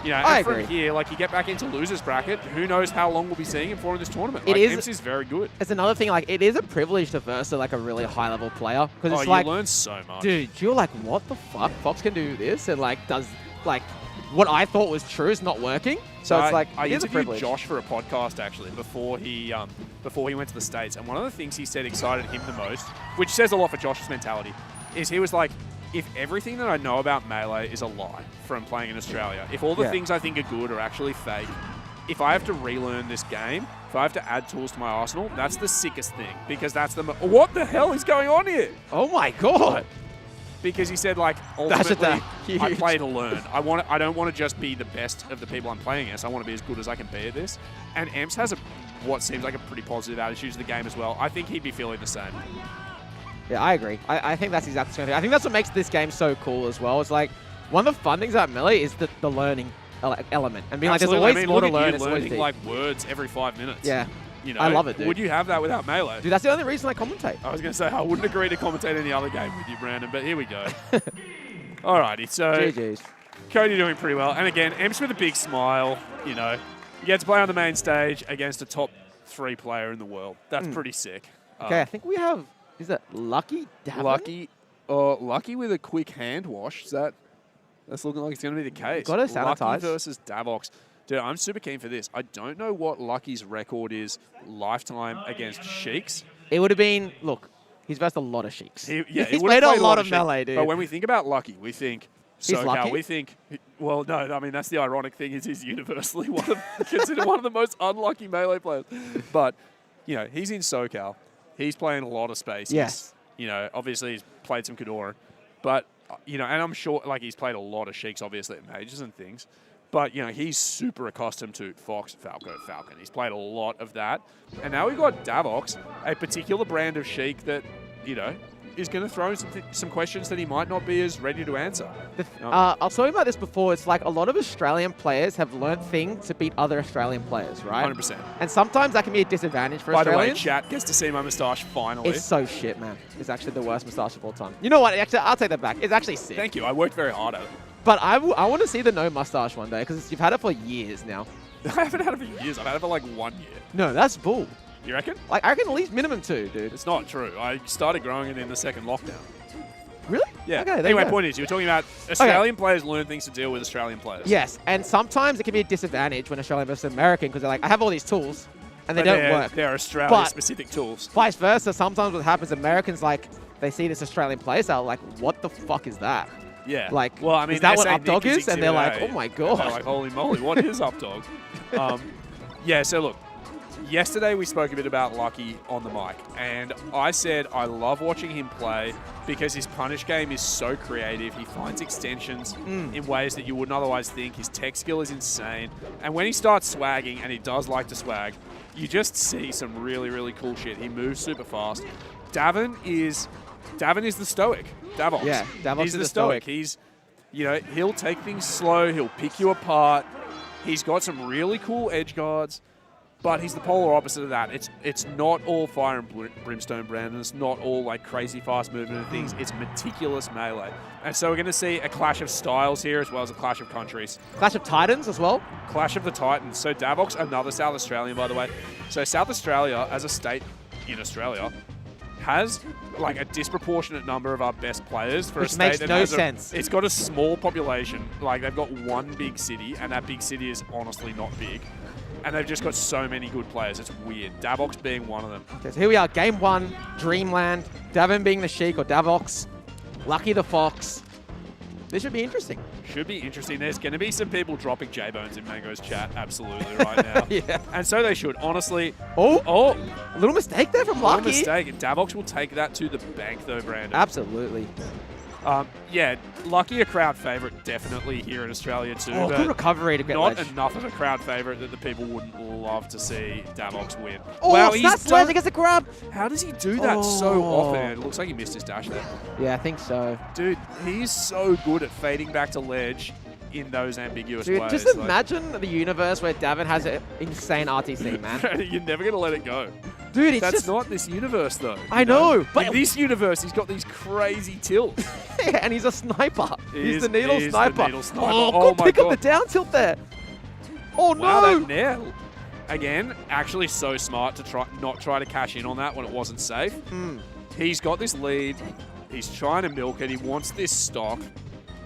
I and from agree. here, you get back into losers bracket, who knows how long we'll be seeing him for in this tournament. Ems is very good. It's another thing, it is a privilege to verse a really high-level player. Because it's you learn so much. Dude, you're like, what the fuck? Fox can do this and, does, what I thought was true is not working. So it's I it is a interviewed privilege. Josh for a podcast actually before he went to the States, and one of the things he said excited him the most, which says a lot for Josh's mentality, is he was like, if everything that I know about Melee is a lie from playing in Australia, if all the things I think are good are actually fake, if I have to relearn this game, if I have to add tools to my arsenal, that's the sickest thing, because that's what the hell is going on here? Oh my god! Because he said, ultimately, I huge. play to learn. I don't want to just be the best of the people I'm playing against. I want to be as good as I can be at this. And Ems has what seems like a pretty positive attitude to the game as well. I think he'd be feeling the same. Yeah, I agree. I think that's exactly the same thing. I think that's what makes this game so cool as well. It's one of the fun things about Melee is the learning element. And being Absolutely. there's always more to learn. You're learning words every 5 minutes. Yeah. I love it, dude. Would you have that without Melee? Dude, that's the only reason I commentate. I was going to say, I wouldn't agree to commentate any other game with you, Brandon, but here we go. Alrighty, so GG's. Cody doing pretty well. And again, Ems with a big smile, you get to play on the main stage against a top 3 player in the world. That's pretty sick. Okay, I think we have, is it Lucky Davin? Lucky with a quick hand wash. That's looking like it's going to be the case. Got to sanitize. Lucky versus Davox. Dude, I'm super keen for this. I don't know what Lucky's record is lifetime against Sheiks. It would have been, look, he's versed a lot of Sheiks. He's played a lot of Melee, dude. But when we think about Lucky, we think SoCal. Lucky? We think, well, no, I mean, that's the ironic thing is he's universally considered one of the most unlucky Melee players. But, you know, he's in SoCal. He's playing a lot of space. Yes. You know, obviously he's played some Kadora. But, you know, and I'm sure, like, he's played a lot of Sheiks, obviously, at Majors and things. But, you know, he's super accustomed to Fox, Falco, Falcon. He's played a lot of that. And now we've got Davox, a particular brand of Sheik that, you know, is going to throw some questions that he might not be as ready to answer. I was talking about this before. It's like a lot of Australian players have learnt things to beat other Australian players, right? 100%. And sometimes that can be a disadvantage for By the way, Australians. chat gets to see my moustache finally. It's so shit, man. It's actually the worst moustache of all time. You know what? Actually, I'll take that back. It's actually sick. Thank you. I worked very hard at it. But I want to see the no mustache one day because you've had it for years now. I haven't had it for years. I've had it for like 1 year. No, that's bull. You reckon? Like, I reckon at least minimum 2, dude. It's not true. I started growing it in the second lockdown. Really? Yeah. Okay, there anyway, you go. point is, you were talking about Australian players learn things to deal with Australian players. Yes, and sometimes it can be a disadvantage when Australian versus American because they're like, I have all these tools, and they don't work. They're Australia-specific tools. Vice versa, sometimes what happens, Americans, like, they see this Australian player style, like, what the fuck is that? Yeah. Like, well, I mean, is that what SA up dog Nick is? And they're like, oh my god. They're like, holy moly, what is up dog? Yeah, so look, yesterday we spoke a bit about Lucky on the mic, and I said I love watching him play because his punish game is so creative. He finds extensions in ways that you wouldn't otherwise think. His tech skill is insane. And when he starts swagging, and he does like to swag, you just see some really, really cool shit. He moves super fast. Davin is the stoic. Davox. Yeah, Davox is is the the stoic. He's, you know, he'll take things slow. He'll pick you apart. He's got some really cool edge guards, but he's the polar opposite of that. It's not all fire and brimstone, Brandon. It's not all like crazy fast movement and things. It's meticulous melee. And so we're going to see a clash of styles here as well as a clash of countries. Clash of Titans as well. Clash of the Titans. So Davox, another South Australian, by the way. So South Australia, as a state in Australia, has like a disproportionate number of our best players for Which a state makes that no has sense. It's got a small population. Like they've got one big city, and that big city is honestly not big. And they've just got so many good players. It's weird. Davox being one of them. Okay, so here we are, game 1, Dreamland. Davin being the Sheik or Davox. Lucky the Fox. This should be interesting. Should be interesting. There's going to be some people dropping J-Bones in Mang0's chat, absolutely, right now. Yeah. And so they should. Honestly. Oh, a little mistake there from Lucky. Little mistake. And Davox will take that to the bank, though, Brandon. Absolutely. Yeah, Lucky a crowd favourite definitely here in Australia too. Oh, good recovery to get not ledge. enough of a crowd favourite that the people wouldn't love to see Davox win. Oh, wow, that's ledge against the grab. How does he do that so Oh. often? It looks like he missed his dash there. Yeah, I think so. Dude, he's so good at fading back to ledge in those ambiguous Dude, ways. just Like, imagine the universe where Davin has an insane RTC, man. you're never going to let it go. Dude, it's That's just... not this universe, though. I know, but... In this universe, he's got these crazy tilts. Yeah, and he's a sniper. He's the He needle is sniper. the needle sniper. Oh, Oh good my pick God. up the down tilt there. Oh, Wow, no. that nail. Again, actually so smart to not try to cash in on that when it wasn't safe. He's got this lead. He's trying to milk it. He wants this stock.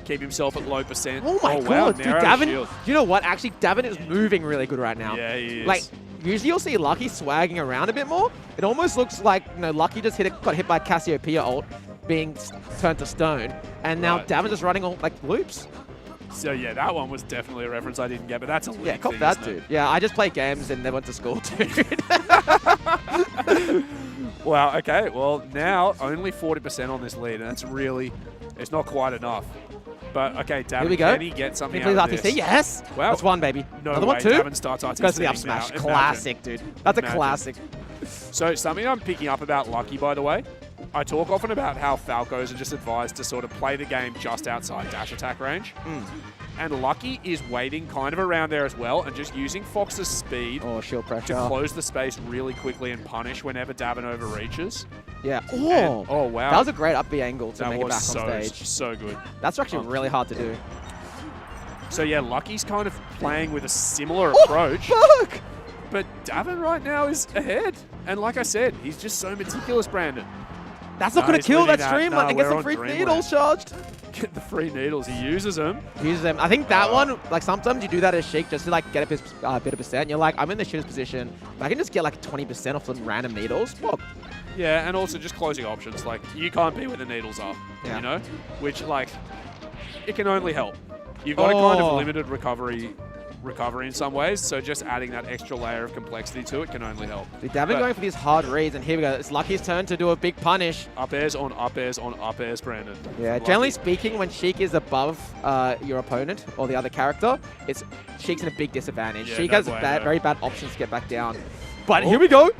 Keep himself at low percent. Oh, my wow, God. Dude, narrow Davin... shield. You know what? Actually, Davin is moving really good right now. Yeah, he is. Like, usually you'll see Lucky swagging around a bit more. It almost looks like, you know, Lucky just got hit by Cassiopeia ult, being turned to stone, and now Right. Davin just running all, like, loops. So, yeah, that one was definitely a reference I didn't get, but that's a league Yeah, cop thing, that, isn't it? dude. Yeah, I just play games and never went to school, dude. Wow, okay. Well, now only 40% on this lead, and that's really, it's not quite enough. But, okay, Davin, Here we go. can he get something Can you out please of this? RTC? Yes. Wow. That's one, baby. No Another way, one, too. Davin starts RTC Goes to the up now. smash. Imagine. Classic, dude. That's Imagine. a classic. So something I'm picking up about Lucky, by the way, I talk often about how Falcos are just advised to sort of play the game just outside dash attack range. And Lucky is waiting kind of around there as well and just using Fox's speed Oh, shield pressure. to close the space really quickly and punish whenever Davin overreaches. Yeah. And- Oh. oh, wow. That was a great up B angle to That make it was back so, on stage. so good. That's actually really hard to do. So yeah, Lucky's kind of playing with a similar Oh, approach. fuck! But Davin right now is ahead. And like I said, he's just so meticulous, Brandon. That's not going to kill that Streamline and get we're some on free Dreamland. needles charged. Get the free needles. He uses them. Uses them. I think that one, like sometimes you do that as Sheik just to like get a bit of percent. You're like, I'm in the shooter's position. But I can just get like 20% off some random needles. Well, yeah, and also just closing options. Like, you can't be where the needles are, you know? Which, like, it can only help. You've got a kind of limited recovery in some ways, so just adding that extra layer of complexity to it can only help. Davin going for these hard reads, and here we go. It's Lucky's turn to do a big punish. Up airs on up airs on up airs, Brandon. Yeah, generally speaking, when Sheik is above your opponent or the other character, Sheik's in a big disadvantage. Yeah, Sheik no has way, very bad options to get back down. But here we go.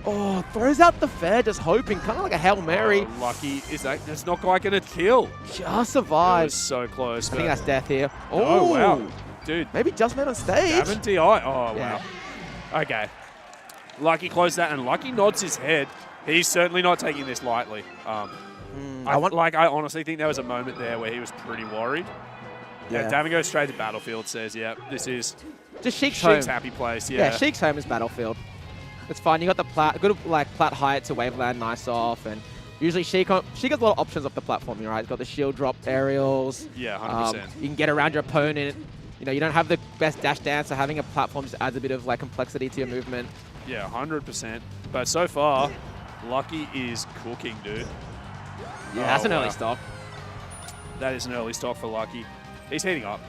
Oh, throws out the fair, just hoping, kind of like a Hail Mary. Oh, Lucky, that's not quite going to kill. Just survives. So close. I think that's death here. Oh, wow. Dude. Maybe just made on stage. Davin DI. Oh, wow. Okay. Lucky closed that, and Lucky nods his head. He's certainly not taking this lightly. I honestly think there was a moment there where he was pretty worried. Yeah. Davin goes straight to Battlefield, says, yeah, this is just Sheik's happy place. Yeah, Sheik's home is Battlefield. It's fine. You got the good plat height to waveland, nice off, and usually Sheik gets a lot of options off the platform. Right, he's got the shield drop aerials. Yeah, 100%. You can get around your opponent. You know, you don't have the best dash dance, so having a platform just adds a bit of like complexity to your movement. Yeah, 100%. But so far, Lucky is cooking, dude. Yeah, that's an early stock. That is an early stock for Lucky. He's heating up.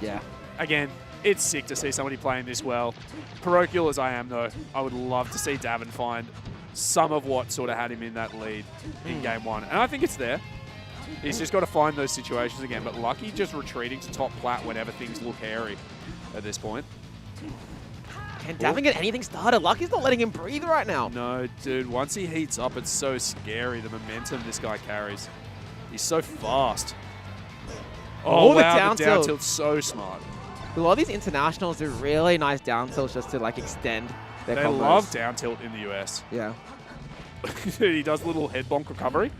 Yeah. Again, it's sick to see somebody playing this well. Parochial as I am, though, I would love to see Davin find some of what sort of had him in that lead in game one. And I think it's there. He's just got to find those situations again. But Lucky just retreating to top plat whenever things look hairy at this point. Can Davin get anything started? Lucky's not letting him breathe right now. No, dude. Once he heats up, it's so scary, the momentum this guy carries. He's so fast. Oh, wow, the down tilt's so smart. A lot of these internationals do really nice down tilts just to like extend their combos. They love down tilt in the US. Yeah. He does a little head bonk recovery.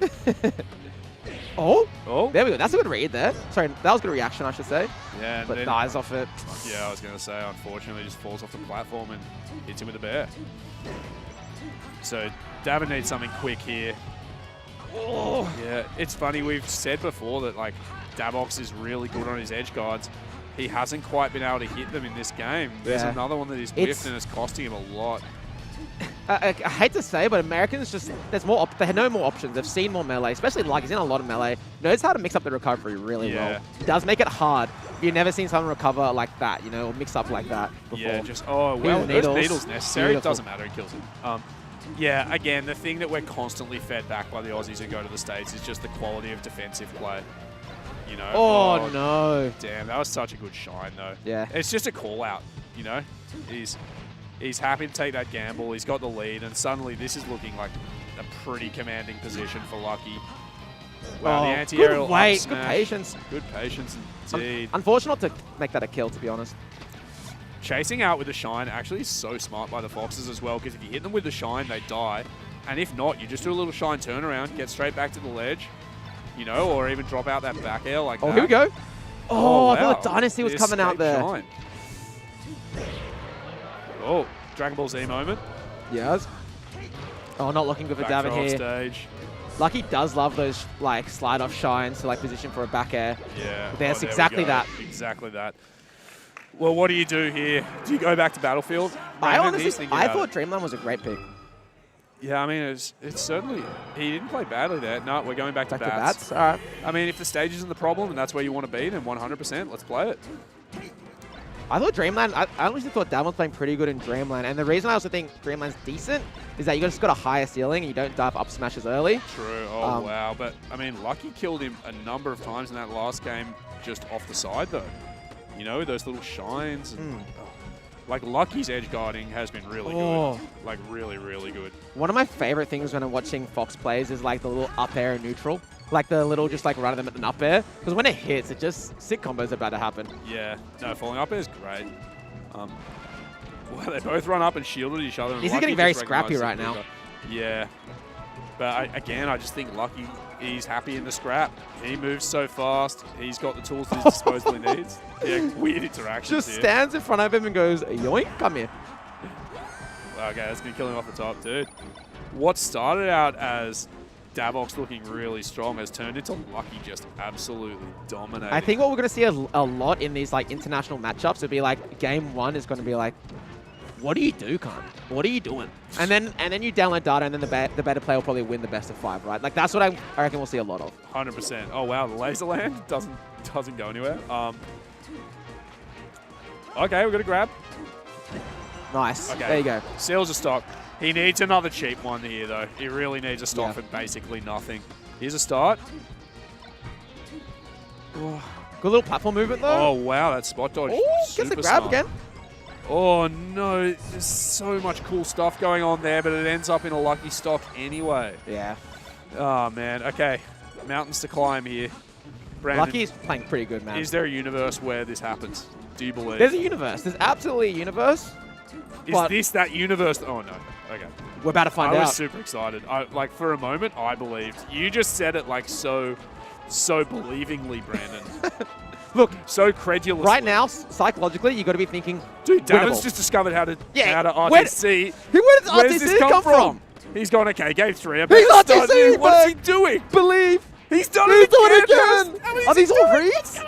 Oh, there we go. That's a good read there. Sorry, that was a good reaction, I should say. Yeah, but dies off it. Yeah, I was going to say, unfortunately, just falls off the platform and hits him with a bear. So Davin needs something quick here. Oh, yeah. It's funny, we've said before that like Davox is really good on his edge guards. He hasn't quite been able to hit them in this game. There's another one that he's whiffed and it's costing him a lot. I hate to say, but Americans just, they know more options. They've seen more melee, especially like he's in a lot of melee. Knows how to mix up the recovery really well. It does make it hard. You've never seen someone recover like that, you know, or mix up like that before. Yeah, just, well, those needles necessary. Beautiful. It doesn't matter, he kills him. Yeah, again, the thing that we're constantly fed back by the Aussies who go to the States is just the quality of defensive play. You know? Oh, no. Damn, that was such a good shine, though. Yeah. It's just a call-out, you know? He's happy to take that gamble. He's got the lead, and suddenly this is looking like a pretty commanding position for Lucky. Wow, the anti-aerial good weight, good patience. Good patience indeed. Unfortunate to make that a kill, to be honest. Chasing out with the shine actually is so smart by the Foxes as well, because if you hit them with the shine, they die. And if not, you just do a little shine turnaround, get straight back to the ledge, you know, or even drop out that back air like that. Oh, here we go. Oh, wow. I thought the Dynasty was coming out there. Shine. Oh, Dragon Ball Z moment. Yes. Oh, not looking good for Davin here. Stage. Lucky does love those like slide off shines to like position for a back air. Yeah. There's exactly that. Exactly that. Well, what do you do here? Do you go back to Battlefield? I thought Dreamland was a great pick. Yeah, I mean, it's certainly, he didn't play badly there. No, we're going back to bats. All right. I mean, if the stage isn't the problem and that's where you want to be, then 100%, let's play it. I thought Dreamland, I honestly thought Davin was playing pretty good in Dreamland. And the reason I also think Dreamland's decent is that you just got a higher ceiling and you don't dive up smashes early. True. Oh, wow. But, I mean, Lucky killed him a number of times in that last game just off the side, though. You know, those little shines. And, like, Lucky's edge guarding has been really good. Like, really, really good. One of my favorite things when I'm watching Fox plays is, like, the little up air and neutral. Like, the little just, like, running them at an up air. Because when it hits, it just, sick combos are about to happen. Yeah. No, falling up air is great. Well, they both run up and shielded each other. And He's getting very scrappy right now. Yeah. But, again, I just think Lucky, he's happy in the scrap. He moves so fast. He's got the tools that his disposal he needs. Yeah, weird interactions Just stands in front of him and goes, yoink, come here. Okay, that's going to kill him off the top, dude. What started out as Davox looking really strong has turned into Lucky just absolutely dominating. I think what we're going to see a lot in these like international matchups would be like game 1 is going to be like, what do you do, cunt? What are you doing? And then you download data, and then the better player will probably win the best of 5, right? Like that's what I reckon we'll see a lot of. 100%. Oh wow, the laser land doesn't go anywhere. Okay, we're gonna grab. Nice. Okay. There you go. Seals a stock. He needs another cheap one here though. He really needs a stock for basically nothing. Here's a start. Oh, good little platform movement though. Oh wow, that spot dodge. Oh, gets the grab smart. again. Oh no, there's so much cool stuff going on there, but it ends up in a lucky stock anyway. Yeah. Oh man, okay. Mountains to climb here. Brandon, Lucky's playing pretty good, man. is there a universe where this happens? Do you believe? There's a universe. There's absolutely a universe. Is this that universe? Oh no. Okay. We're about to find out. I was super excited. Like for a moment, I believed. You just said it like so believingly, Brandon. Look, so credulously. Right now, psychologically, you got to be thinking, dude, Davin's winnable. just discovered how to RTC. Where does RTC come from? He's gone, okay, game 3. He's RTC, what is he doing? Believe. He's done it again. Are these all reads?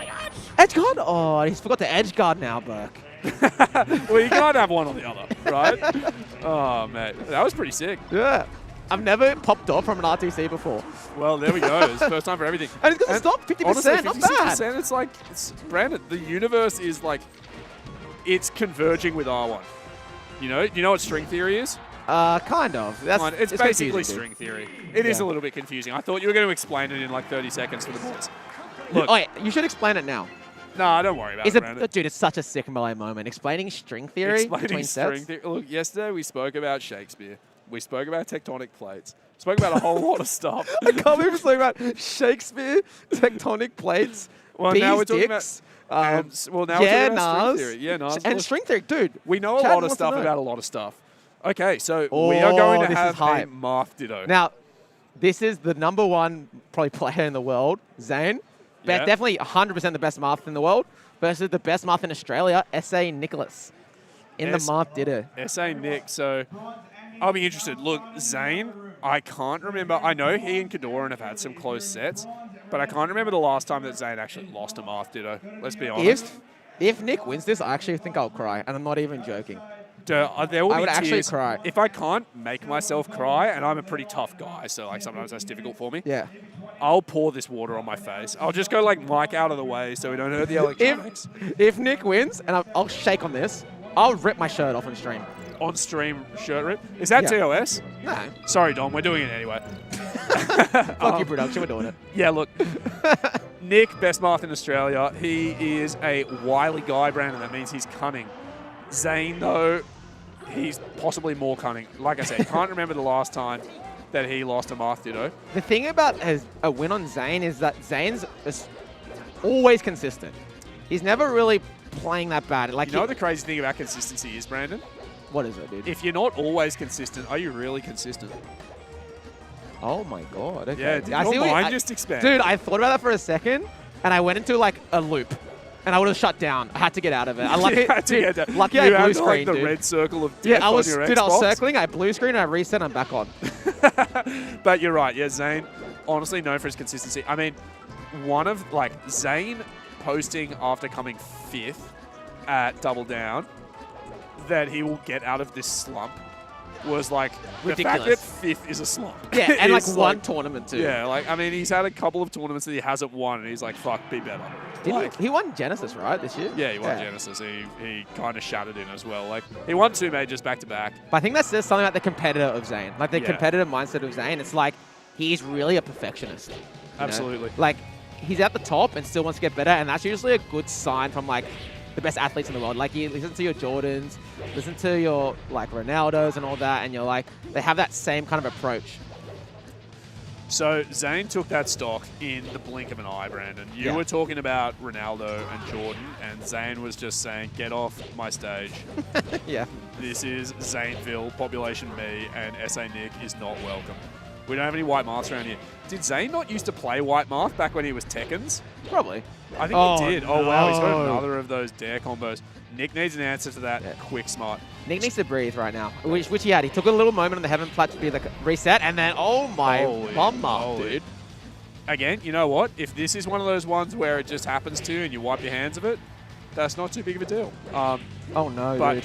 Edge guard? Oh, he's forgot to edge guard now, Burke. Well, you can't have one or the other, right? Oh, man. That was pretty sick. Yeah. I've never popped off from an RTC before. Well, there we go. It's first time for everything. And he's got to stop 50%. Honestly, 56%, not bad. It's like, Brandon, the universe is like, it's converging with R1. You know what string theory is? Kind of. It's basically confusing, string theory. It is a little bit confusing. I thought you were going to explain it in like 30 seconds for the boys. Look. Oh, yeah, you should explain it now. No, don't worry about it, Brandon. Dude, it's such a sick melee moment. Explaining string theory between sets. Look, yesterday we spoke about Shakespeare. We spoke about tectonic plates. Spoke about a whole lot of stuff. I can't believe we're talking about Shakespeare, tectonic plates, well, now we're talking about... now we're talking about string theory. Yeah, Nas. And string theory, dude. We know a lot of stuff about a lot of stuff. Okay, so we are going to have a Marth Ditto. Now, this is the #1 probably player in the world, Zain. Definitely 100% the best Marth in the world versus the best Marth in Australia, SA Nicholas, in the Marth Ditto. SA Nick, so I'll be interested. Look, Zain, I can't remember. I know he and Kadoran have had some close sets, but I can't remember the last time that Zain actually lost a Marth Ditto. Let's be honest. If Nick wins this, I actually think I'll cry, and I'm not even joking. There will I be would actually tears. cry. If I can't make myself cry, and I'm a pretty tough guy, so like sometimes that's difficult for me. Yeah. I'll pour this water on my face. I'll just go like Mike out of the way so we don't hurt the electronics. If Nick wins, and I'll shake on this, I'll rip my shirt off on stream. On stream shirt rip? Is that TOS? No. Sorry, Dom. We're doing it anyway. Fuck you, production. We're doing it. Yeah, look. Nick, best Marth in Australia. He is a wily guy, Brandon. That means he's cunning. Zain, though, he's possibly more cunning. Like I said, can't remember the last time that he lost a Marth Ditto. The thing about a win on Zain is that Zain's always consistent. He's never really playing that bad. Like, you know what the crazy thing about consistency is, Brandon? What is it, dude? If you're not always consistent, are you really consistent? Oh my god. Okay. Yeah, did your mind just expand? Dude, I thought about that for a second, and I went into like a loop. And I would have shut down. I had to get out of it. Lucky I had blue screen, the dude. red circle of death I was, on your dude, I was Xbox. circling. I blue screen. And I reset. I'm back on. But you're right. Yeah, Zain, honestly known for his consistency. I mean, Zain posting after coming 5th at Double Down that he will get out of this slump was like ridiculous. The fact that 5th is a slump. Yeah, and like one tournament too. Yeah, like I mean, he's had a couple of tournaments that he hasn't won, and he's like, "Fuck, be better." He won Genesis, right, this year? Yeah, he won Genesis. He kind of shattered in as well. Like he won 2 majors back to back. But I think that says something about the competitor of Zain, like the competitive mindset of Zain. It's like he's really a perfectionist. Absolutely. Like he's at the top and still wants to get better, and that's usually a good sign from like the best athletes in the world. Like you listen to your Jordans, listen to your like Ronaldos and all that, and you're like, they have that same kind of approach. So Zain took that stock in the blink of an eye, Brandon. You were talking about Ronaldo and Jordan, and Zain was just saying, get off my stage. Yeah. This is Zainville, population me, and SA Nick is not welcome. We don't have any white Marths around here. Did Zain not used to play white Marth back when he was Tekkens? Probably. I think he did. Oh, wow. He's got no. another of those dare combos. Nick needs an answer to that. Yeah. Quick, smart. Nick needs to breathe right now, which he had. He took a little moment on the Heaven Plat to be the reset, and then, oh my mama, dude. Again, you know what? If this is one of those ones where it just happens to you and you wipe your hands of it, that's not too big of a deal. Oh no, but dude.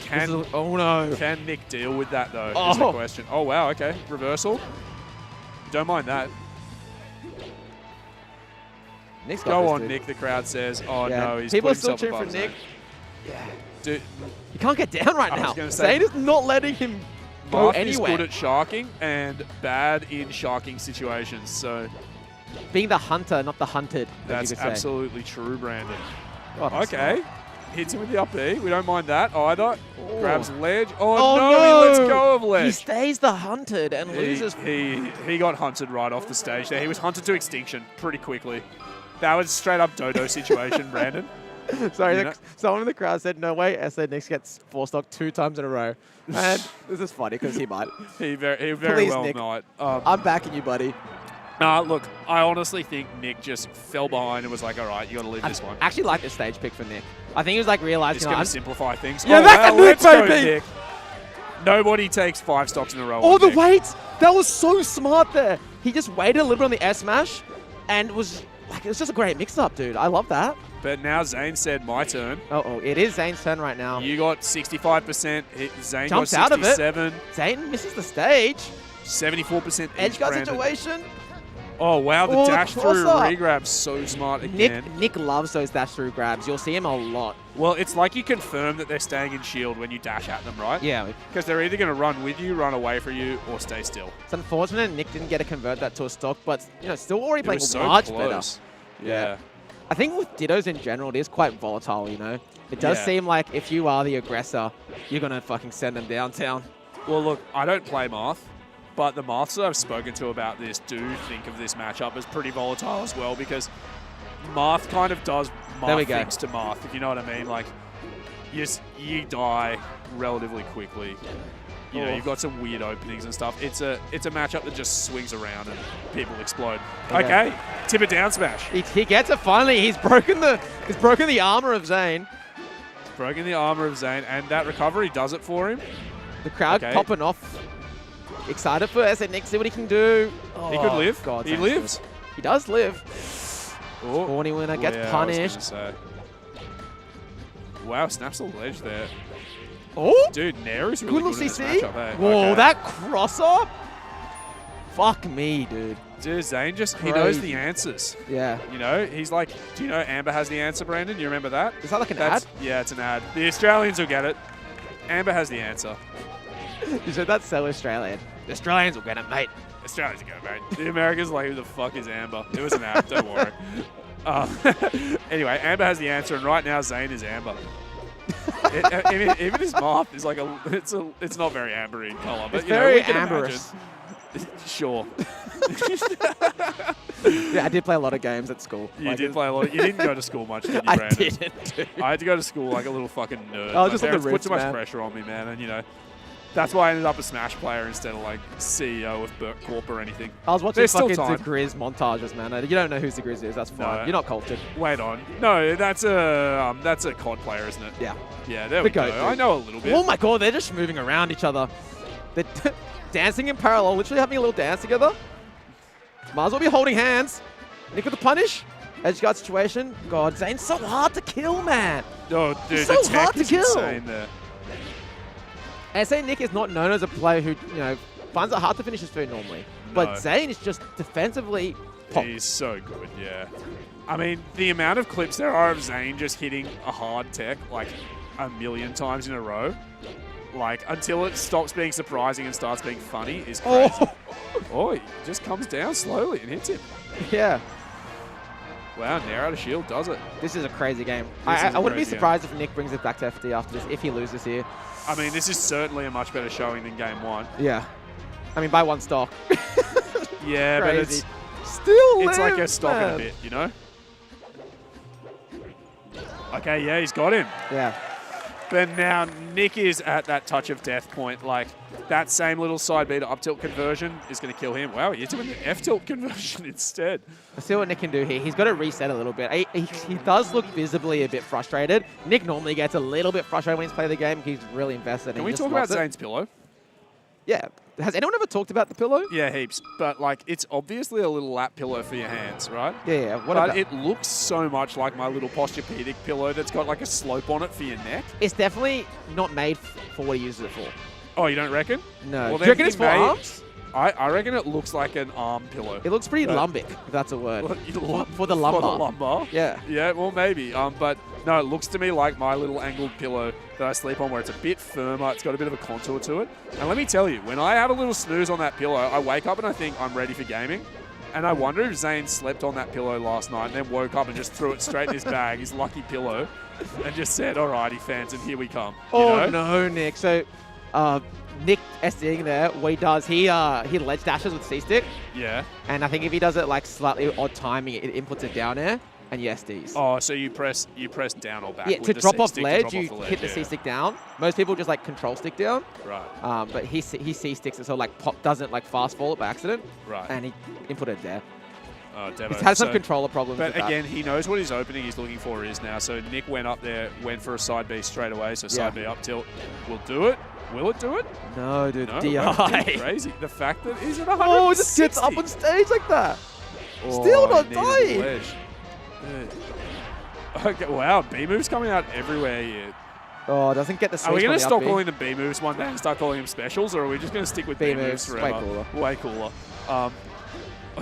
Can Nick deal with that, though, is the question. Oh, wow, okay. Reversal. Don't mind that. Nick's got Go this, on, dude. Nick, the crowd says. Oh, Yeah. no, he's People put are still himself cheering for above Nick. Zain. Yeah. Dude, You can't get down right I was now. gonna say- Zain is not letting him go Marth is anywhere. good at sharking and bad in sharking situations, so Being the hunter, not the hunted. as that's you could say. absolutely true, Brandon. God, that's Okay. smart. Hits him with the up B. We don't mind that either. Oh. Grabs ledge. Oh, Oh, no, no. he lets go of He ledge. stays the hunted and loses. He got hunted right off the stage there. He was hunted to extinction pretty quickly. That was straight up dodo situation, Brandon. Sorry, You know? someone in the crowd said, no way, SA Nick gets 4-stock 2 times in a row. And this is funny because he might. He very Please, well Nick. might. I'm backing you, buddy. Look, I honestly think Nick just fell behind and was like, all right, you got to leave this one. I actually like the stage pick for Nick. I think he was like realizing, Just going to simplify things. Yeah, oh, that's wow, a Nick, let's go, baby. Nick. Nobody takes 5 stocks in a row. Oh, on the Nick. wait! That was so smart there. He just waited a little bit on the S smash and was like, it was just a great mix-up, dude. I love that. But now Zain said, my turn. Oh, it is Zayn's turn right now. You got 65%. Zain Jumps got out of it. 67. Zayn misses the stage. 74% Edge guard Brandon. situation. Oh, wow. The Oh, dash the through cross-up. regrab. So smart again. Nick loves those dash through grabs. You'll see him a lot. Well, it's like you confirm that they're staying in shield when you dash at them, right? Yeah. Because they're either going to run with you, run away from you, or stay still. It's unfortunate Nick didn't get to convert that to a stock, but still already It playing was so much close. better. Yeah. I think with Dittos in general, it is quite volatile, It does Yeah. seem like if you are the aggressor, you're going to fucking send them downtown. Well, look, I don't play Marth, but the Marths that I've spoken to about this do think of this matchup as pretty volatile as well, because Marth kind of does There we Marth go. things to Marth, if you know what I mean. Like, you die relatively quickly. You've got some weird openings and stuff. It's a matchup that just swings around and people explode. Okay. Okay, tip it down smash. He gets it finally. He's broken the armor of Zayn. Broken the armor of Zain, and that recovery does it for him. The crowd Okay. popping off. Excited for SA Nick, see what he can do. He could Oh, live. God, He Zayn's lives. good. He does live. Oh, Corny winner gets yeah, I was gonna punished. say. Wow, snaps the ledge there. Oh, Dude, Nair's good really little good in this CC. matchup, hey? Whoa, Okay. that cross up. Fuck me, dude. Dude, Zain he knows the Crazy. answers. Yeah. He's like, do you know Amber has the answer, Brandon? You remember that? Is that like an That's, ad? Yeah, it's an ad. The Australians will get it. Amber has the answer. You said that's so Australian. The Australians will get it, mate. Australians will get it, mate. The Americans like, who the fuck is Amber? It was an ad, don't worry. Anyway, Amber has the answer, and right now Zain is Amber. Even his mouth is like it's not very ambery in color, but It's very we can amberous. imagine. Sure. Yeah, I did play a lot of games at school. You did play a lot. You didn't go to school much, did you, I Brandon? didn't. Dude. I had to go to school like a little fucking nerd. I was My just on the parents put roots, too much man. pressure on me, man, and that's why I ended up a Smash player instead of like CEO of Burt Corp or anything. I was watching There's still fucking time. Grizz montages, man. You don't know who Grizz is. That's fine. No. You're not cultured. Wait on. No, that's a COD player, isn't it? Yeah. Yeah, there The we go. goat, dude. I know a little bit. Oh my god, they're just moving around each other. They're dancing in parallel, literally having a little dance together. Might as well be holding hands. Nick with the punish. Edge guard situation. God, Zayn's so hard to kill, man. Oh, dude, He's the so tech hard to is kill. insane there. SA Nick is not known as a player who, finds it hard to finish his food normally. But No. Zayn is just defensively pop. He's so good, yeah. I mean, the amount of clips there are of Zayn just hitting a hard tech like a million times in a row, like until it stops being surprising and starts being funny, is crazy. Oh, he just comes down slowly and hits him. Yeah. Wow, Nair out of shield does it. This is a crazy game. This is I a wouldn't be crazy game. surprised if Nick brings it back to FD after this, if he loses here. I mean, this is certainly a much better showing than game one. Yeah. I mean, by one stock. Yeah, but Crazy. Still it's like a lives, stock and man. a bit, you know? Okay, yeah, he's got him. Yeah. But now Nick is at that touch of death point. Like, that same little side B to up tilt conversion is going to kill him. Wow, you're doing the F tilt conversion instead. Let's see what Nick can do here. He's got to reset a little bit. He does look visibly a bit frustrated. Nick normally gets a little bit frustrated when he's playing the game. He's really invested. Can we talk about Zane's pillow? Yeah. Has anyone ever talked about the pillow? Yeah, heaps. But, like, it's obviously a little lap pillow for your hands, right? Yeah. But it looks so much like my little Posturepedic pillow that's got, like, a slope on it for your neck. It's definitely not made for what he uses it for. Oh, you don't reckon? No. Well, Do you reckon it's for arms? I reckon it looks like an arm pillow. It looks pretty lumbic, if that's a word. For the lumbar. For the lumbar? Yeah. Yeah, well, maybe. But, no, it looks to me like my little angled pillow that I sleep on where it's a bit firmer. It's got a bit of a contour to it. And let me tell you, when I have a little snooze on that pillow, I wake up and I think I'm ready for gaming. And I wonder if Zain slept on that pillow last night and then woke up and just threw it straight in his bag, his lucky pillow, and just said, alrighty, fans, and here we come. Oh, no, Nick. So, Nick SDing there, what he does, he ledge dashes with C-stick. Yeah. And I think if he does it like slightly odd timing, it inputs it down air and you SDs. Oh, so you press down or back? Yeah, with to the drop off C-stick, ledge, to you drop off the hit the ledge, C-stick down. Most people just like control stick down. Right. But he C-sticks it so like pop doesn't like fast fall it by accident. Right. And he input it there. Oh, Devo. He's had some controller problems But with again, that. he knows what his opening he's looking for is now. So Nick went up there, went for a side B straight away. So side B up tilt will do it. Will it do it? No, dude. No, DI. crazy. The fact that he's at 160. Oh, just gets up on stage like that. Still not dying. Okay, wow, B moves coming out everywhere here. Oh, doesn't get the switch. Are we going to stop up calling them B moves one day and start calling them specials, or are we just going to stick with B moves forever? Way cooler. Way cooler.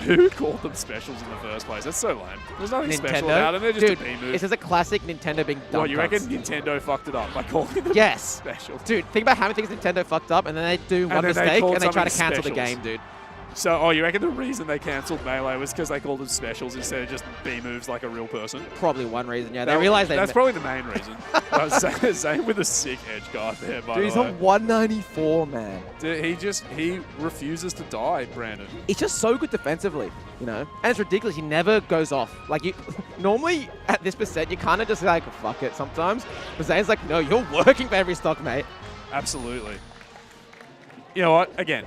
Who called them specials in the first place? That's so lame. There's nothing special about them. They're just a B move. This is a classic Nintendo being dumb. What, you reckon Nintendo fucked it up by calling them yes. specials? Dude, think about how many things Nintendo fucked up, and then they do one mistake, and they try to cancel the game, dude. So, you reckon the reason they cancelled Melee was because they called them specials instead of just B moves like a real person? Probably one reason, yeah. They realized they... That's probably the main reason. Zain with a sick edge guard there, by the way. Dude, he's on 194, man. Dude, he refuses to die, Brandon. He's just so good defensively, you know? And it's ridiculous. He never goes off. Like, you normally, at this percent, you kind of just like, fuck it sometimes. But Zane's like, no, you're working for every stock, mate. Absolutely. You know what? Again,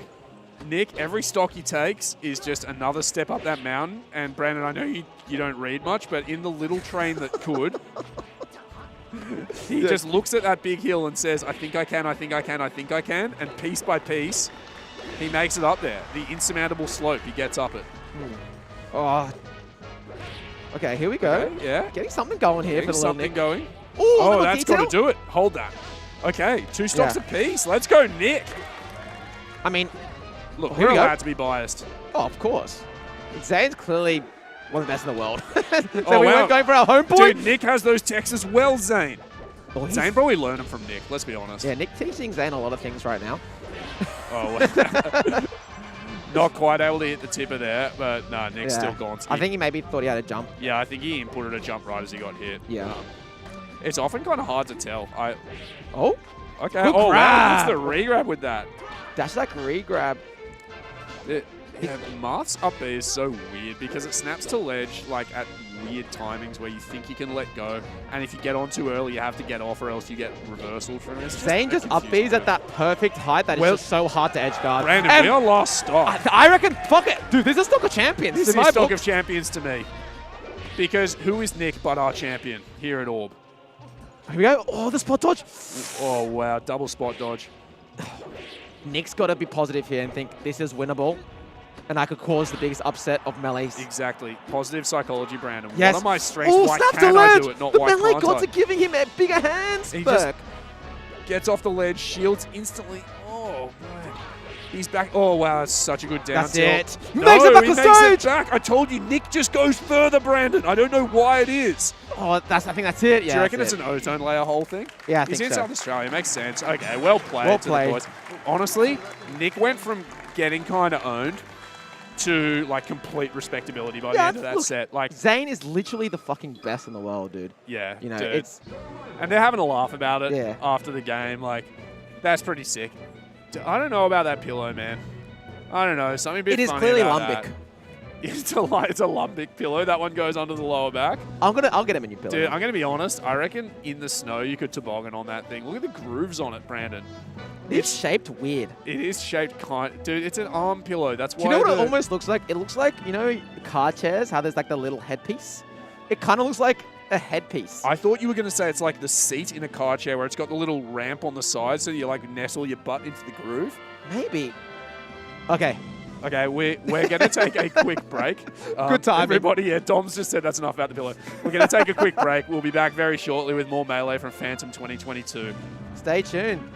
Nick, every stock he takes is just another step up that mountain. And Brandon, I know you don't read much, but in the little train that could, he just looks at that big hill and says, I think I can, I think I can, I think I can. And piece by piece, he makes it up there. The insurmountable slope, he gets up it. Oh. Okay, here we go. Okay, yeah. Getting something going here for the little Nick. Going. Ooh, oh, that's detail. got to do it. Hold that. Okay, 2 stocks apiece. Let's go, Nick. I mean... Look, we're allowed to be biased. Oh, of course. Zane's clearly one of the best in the world. So we weren't going for our home point? Dude, Nick has those techs as well, Zain. Oh, Zain probably learned them from Nick, let's be honest. Yeah, Nick teaching Zain a lot of things right now. Oh, well. Not quite able to hit the tipper there, but no, Nick's still gone. I think he maybe thought he had a jump. Yeah, I think he inputted a jump right as he got hit. Yeah. It's often kind of hard to tell. Oh? Okay. Oh, wow. It's the re-grab with that. Dash like re-grab. Yeah, Marth's up B is so weird because it snaps to ledge like at weird timings where you think you can let go, and if you get on too early, you have to get off, or else you get reversal from it. Zain just up B's at that perfect height that it's just so hard to edge guard. Brandon, we are last stock. I reckon, fuck it. Dude, this is stock of champions. This is stock of champions to me. Because who is Nick but our champion here at Orb? Here we go. Oh, the spot dodge. Oh, wow. Double spot dodge. Nick's got to be positive here and think this is winnable, and I could cause the biggest upset of Melee's. Exactly. Positive psychology, Brandon. Yes. What are my strengths? Why can't I do it? Not why Melee can't gods I? are giving him a bigger hands. He just gets off the ledge, shields instantly. Oh, man. He's back. Oh, wow. That's such a good down That's tilt. it. No, makes it back he on makes stage. It back. I told you, Nick just goes further, Brandon. I don't know why it is. Oh, I think that's it. Yeah. Do you reckon it's an ozone layer whole thing? Yeah, I He's think in so. South Australia. Makes sense. Okay, well played. Well to played. The boys. Honestly, Nick went from getting kind of owned to like complete respectability by the end of that set. Like Zain is literally the fucking best in the world, dude. Yeah, you know, dude. it's and they're having a laugh about it after the game. Like that's pretty sick. I don't know about that pillow, man. I don't know. Something a bit It is funny clearly about lumbic. that. It's a lumbic pillow. That one goes under the lower back. I'll get him a new pillow. Dude, I'm going to be honest. I reckon in the snow you could toboggan on that thing. Look at the grooves on it, Brandon. It's shaped weird. It is shaped Dude, it's an arm pillow. That's why. Do you know what it almost looks like? It looks like, you know, car chairs, how there's like the little headpiece? It kind of looks like a headpiece. I thought you were going to say it's like the seat in a car chair where it's got the little ramp on the side so you like nestle your butt into the groove. Maybe. Okay. Okay, we're going to take a quick break. Good timing. Everybody, yeah, Dom's just said that's enough about the pillow. We're going to take a quick break. We'll be back very shortly with more Melee from Phantom 2022. Stay tuned.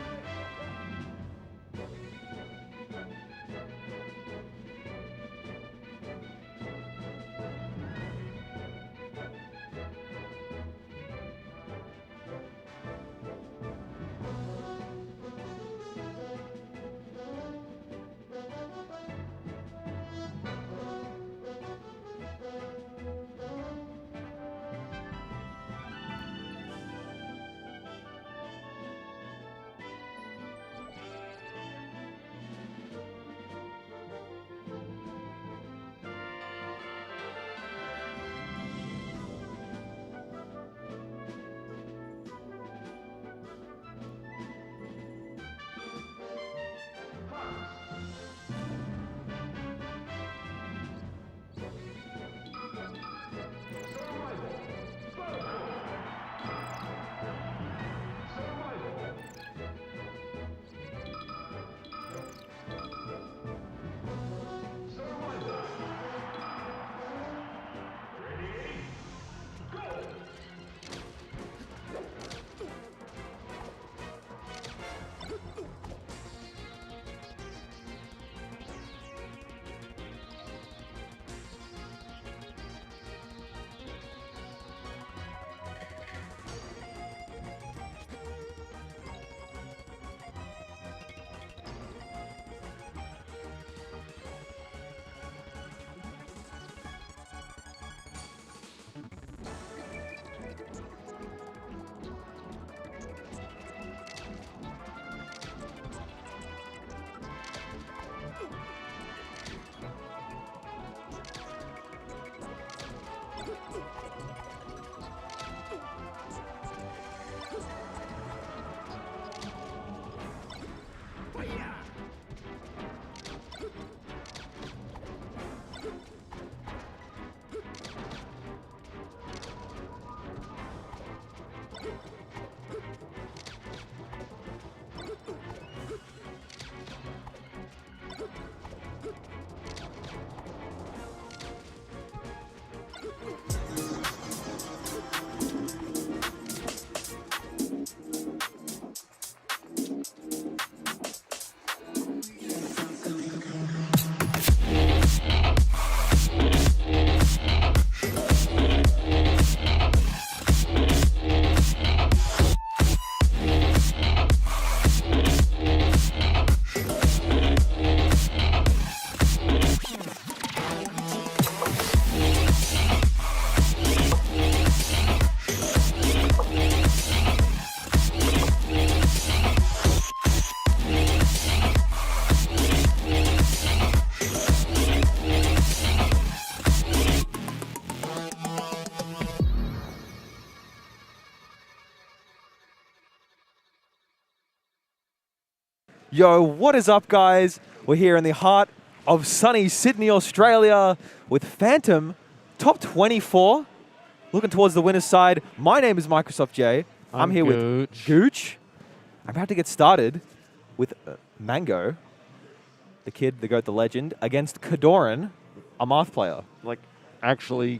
Yo, what is up, guys? We're here in the heart of sunny Sydney, Australia with Phantom, top 24. Looking towards the winner's side. My name is Microsoft J. I'm here with Gooch. I'm about to get started with Mang0, the kid, the GOAT, the legend, against Kadoran, a Marth player. Like, actually,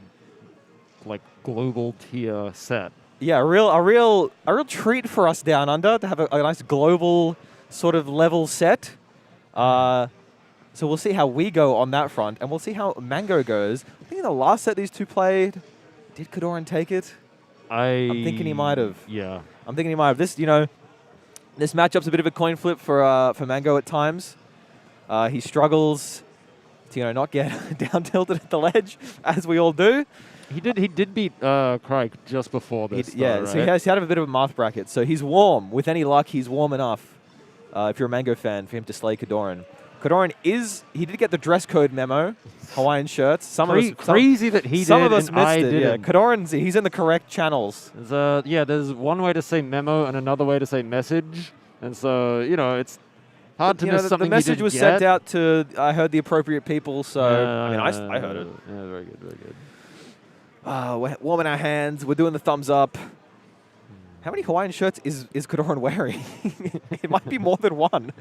like, global tier set. Yeah, a real treat for us down under to have a nice global sort of level set. So we'll see how we go on that front, and we'll see how Mang0 goes. I think in the last set these two played, did Kadoran take it? I'm thinking he might have. Yeah. I'm thinking he might have. This matchup's a bit of a coin flip for Mang0 at times. He struggles to not get down tilted at the ledge, as we all do. He did beat Craig just before this. Right? So he had a bit of a Marth bracket. So he's warm. With any luck, he's warm enough. If you're a Mang0 fan, for him to slay Kadoran. Kodoran he did get the dress code memo, Hawaiian shirts. Crazy that he some did of us and missed I it. Yeah, didn't. Kodoran's, he's in the correct channels. There's one way to say memo and another way to say message. And so, it's hard to miss something the message you was didn't sent get. out to, I heard, the appropriate people, so I heard it. Yeah, very good, very good. We're warming our hands. We're doing the thumbs up. How many Hawaiian shirts is Kodoran wearing? It might be more than one.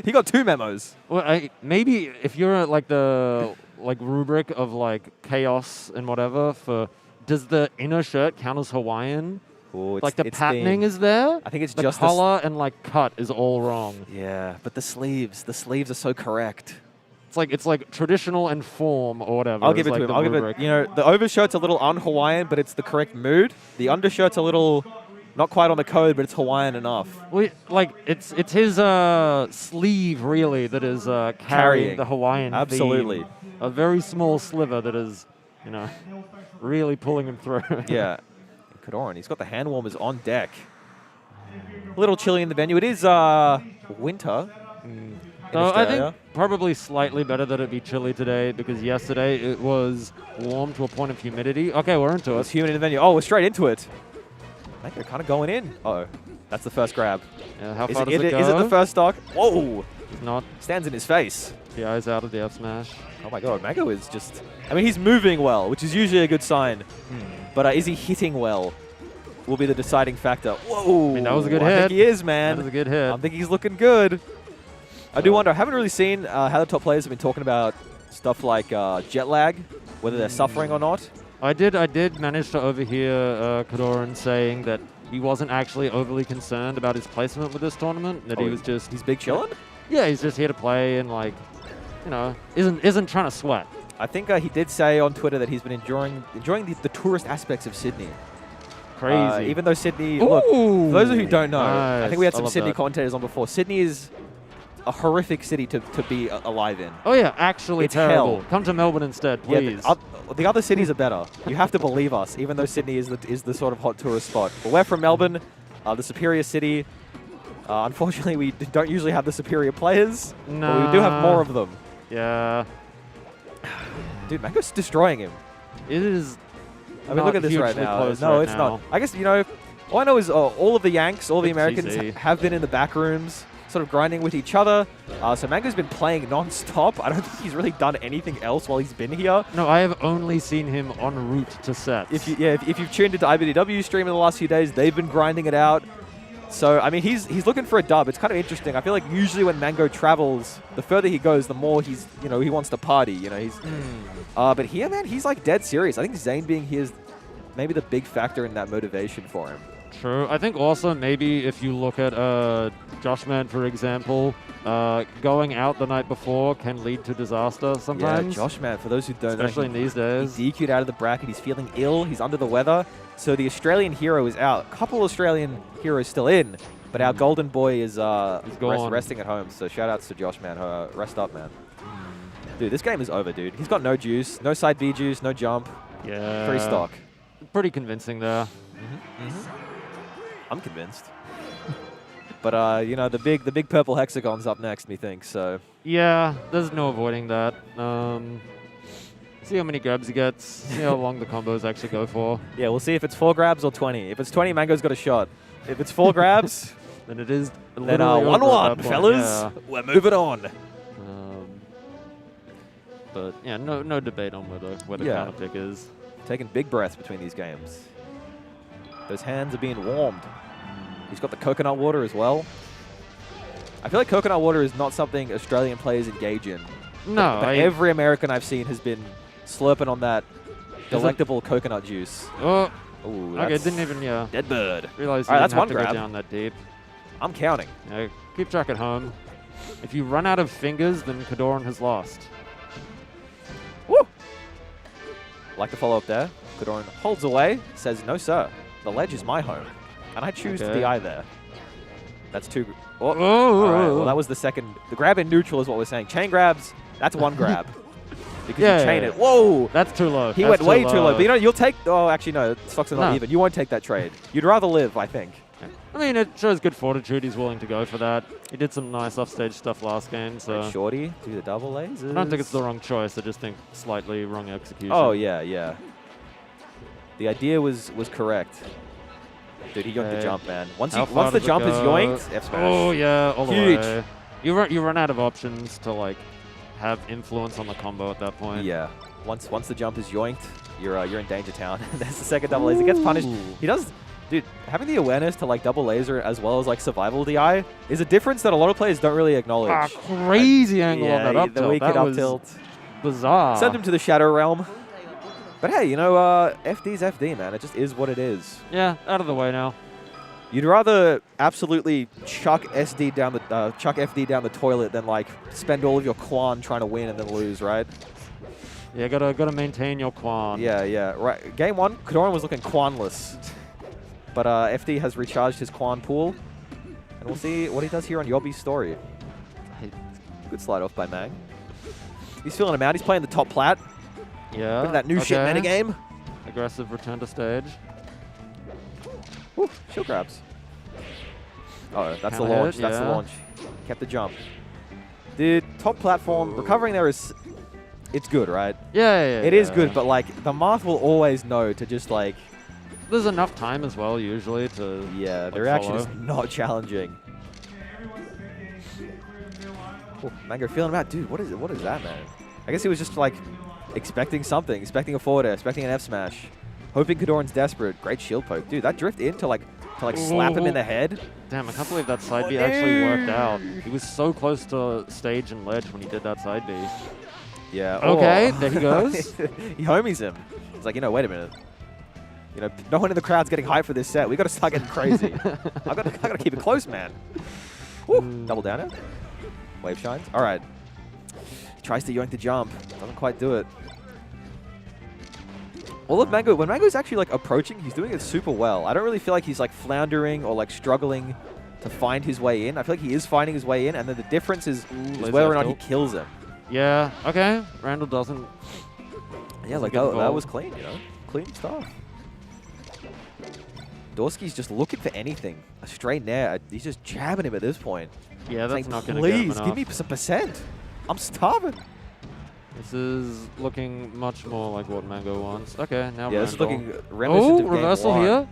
He got 2 memos. Well, maybe if you're like the rubric of like chaos and whatever, does the inner shirt count as Hawaiian? Ooh, Like the patterning is there? I think it's the just color and like cut is all wrong. Yeah, but the sleeves are so correct. It's like traditional and form or whatever. I'll give it like to him. the I'll give it. rubric. The overshirt's a little un-Hawaiian, but it's the correct mood. The undershirt's a little not quite on the code, but it's Hawaiian enough. Well, it's his sleeve really that is carrying the Hawaiian Absolutely. theme. A very small sliver that is, really pulling him through. Yeah. Kodoran, he's got the hand warmers on deck. A little chilly in the venue. It is winter. In So I Australia. think probably slightly better that it be chilly today because yesterday it was warm to a point of humidity. Okay, we're into It's it. humid in the venue. Oh, we're straight into it. I think they're kind of going in. Uh-oh. That's the first grab. Yeah, how Is far does it go? is it the first stock? Whoa! It's not. Stands in his face. The eyes out of the F smash. Oh my god, Mang0 is just... I mean, he's moving well, which is usually a good sign. But is he hitting well? Will be the deciding factor. Whoa! I mean, that was a good I hit. think he is, man. That was a good hit. I think he's looking good. I do wonder, I haven't really seen how the top players have been talking about stuff like jet lag, whether they're suffering or not. I did manage to overhear Kodoran saying that he wasn't actually overly concerned about his placement with this tournament. That he was just He's big chillin'? yeah, he's just here to play and like, isn't trying to sweat. I think he did say on Twitter that he's been enjoying the tourist aspects of Sydney. Crazy. Even though Sydney, look, for those of you who don't know, I think we had Nice. I some love Sydney that. commentators on before. Sydney is a horrific city to be alive in. Oh yeah, actually It's terrible. hell. Come to Melbourne instead, please. Yeah, the other cities are better. You have to believe us, even though Sydney is the sort of hot tourist spot. But we're from Melbourne, the superior city. Unfortunately, we don't usually have the superior players, but we do have more of them. Yeah, Dude, Mang0's destroying him. it is. I mean, look at this right hugely now. close No, right it's now. not. I guess, all I know is all of the Yanks, all the It's Americans easy. have been in the back rooms, sort of grinding with each other. So Mang0's been playing non-stop. I don't think he's really done anything else while he's been here. No, I have only seen him en route to sets. If you've tuned into IBDW stream in the last few days, they've been grinding it out. So, I mean, he's looking for a dub. It's kind of interesting. I feel like usually when Mang0 travels, the further he goes, the more he wants to party. But here, man, he's like dead serious. I think Zain being here is maybe the big factor in that motivation for him. True. I think also maybe if you look at Joshman, for example, going out the night before can lead to disaster sometimes. Yeah, Josh, man, for those who don't especially in know, these days. he DQ'd out of the bracket. He's feeling ill. He's under the weather. So the Australian hero is out. A couple Australian heroes still in, but our golden boy is gone. resting at home. So shout outs to Josh, man. Rest up, man. Dude, this game is over, dude. He's got no juice, no side B juice, no jump, Yeah. free stock. Pretty convincing there. I'm convinced. But the big purple hexagon's up next, methinks. So Yeah, there's no avoiding that. See how many grabs he gets. See how long the combos actually go for. yeah, we'll see if it's 4 grabs or 20. If it's 20, Mang0's got a shot. If it's 4 grabs, Then it is then literally over at 1-1, that point, fellas. yeah. We're moving on. But yeah, no debate on where the Yeah. counter pick is. Taking big breaths between these games. Those hands are being warmed. He's got the coconut water as well. I feel like coconut water is not something Australian players engage in. No, But every American I've seen has been slurping on that delectable coconut juice. Oh, Ooh, okay, that's didn't even, yeah. dead bird. Realize you All right, didn't that's have one to grab. go down that deep. I'm counting. Yeah, keep track at home. If you run out of fingers, then Kodoran has lost. Woo! Like to follow up there. Kodoran holds away, says, no, sir. The ledge is my home. And I choose Okay. the eye there. That's 2. Oh, Oh, all right, well, that was the second. The grab in neutral is what we're saying. Chain grabs, that's 1 grab. Because Yeah, you chain yeah, it. Whoa! That's too low. He That's went way too low. But you'll take... Oh, actually, no. Stocks are not No. even. You won't take that trade. You'd rather live, I think. mean, it shows good fortitude. He's willing to go for that. He did some nice offstage stuff last game, so Shorty, do the double lasers. I don't think it's the wrong choice. I just think slightly wrong execution. Oh, yeah, yeah. The idea was correct. Dude, he yoinked the jump, man. Once the jump is yoinked, F smash. Oh, yeah, all the Huge. way. You run out of options to, like, have influence on the combo at that point. Yeah. Once the jump is yoinked, you're in danger town. That's the second double laser. He gets punished. He does... Dude, having the awareness to, like, double laser as well as, like, survival DI is a difference that a lot of players don't really acknowledge. Ah, crazy angle on that up the tilt. wicked That up was tilt. bizarre. Send him to the Shadow Realm. But hey, you know, FD's FD, man. It just is what it is. Yeah, out of the way now. You'd rather absolutely chuck FD down the toilet than like spend all of your quan trying to win and then lose, right? Yeah, gotta maintain your quan. Yeah, yeah. Right. Game 1, Kodoran was looking quanless, but FD has recharged his quan pool, and we'll see what he does here on Yobby's story. Good slide off by Mang. He's feeling him out. He's playing the top plat. Yeah. Bit of that new shit metagame. Aggressive return to stage. Woo, shield grabs. Oh, that's the Kinda launch. hit, That's the yeah. launch. Kept the jump. Dude, top platform, recovering there is... It's good, right? Yeah. It is good, but like, the Marth will always know to just like... There's enough time as well, usually, to Yeah, like, the reaction is follow. not challenging. Oh, Mang0 feeling him out. Dude, what is that, man? I guess he was just like expecting something, expecting a forward air, expecting an F smash. Hoping Kodoran's desperate. Great shield poke. Dude, that drift in to like slap him in the head. Damn, I can't believe that side B actually worked out. He was so close to stage and ledge when he did that side B. Yeah. Okay, oh. there he goes. He homies him. He's like, you know, wait a minute. You know, no one in the crowd's getting hyped for this set. We got to start getting crazy. I got to keep it close, man. Woo, double down it. Wave shines. All right. Tries to yoink the jump. Doesn't quite do it. All of Mang0, when Mang0's actually like approaching, he's doing it super well. I don't really feel like he's like floundering or like struggling to find his way in. I feel like he is finding his way in, and then the difference is whether or not he kills him. Yeah, okay. Randall doesn't. Yeah, like get that involved. was clean, you know? Clean stuff. Dorsky's just looking for anything. A straight nair. He's just jabbing him at this point. Yeah, that's Saying, not going to get him please, enough. give me some percent. I'm starving. This is looking much more like what Mang0 wants. Okay, now Yeah, this is Randall. looking reminiscent of game reversal 1. here.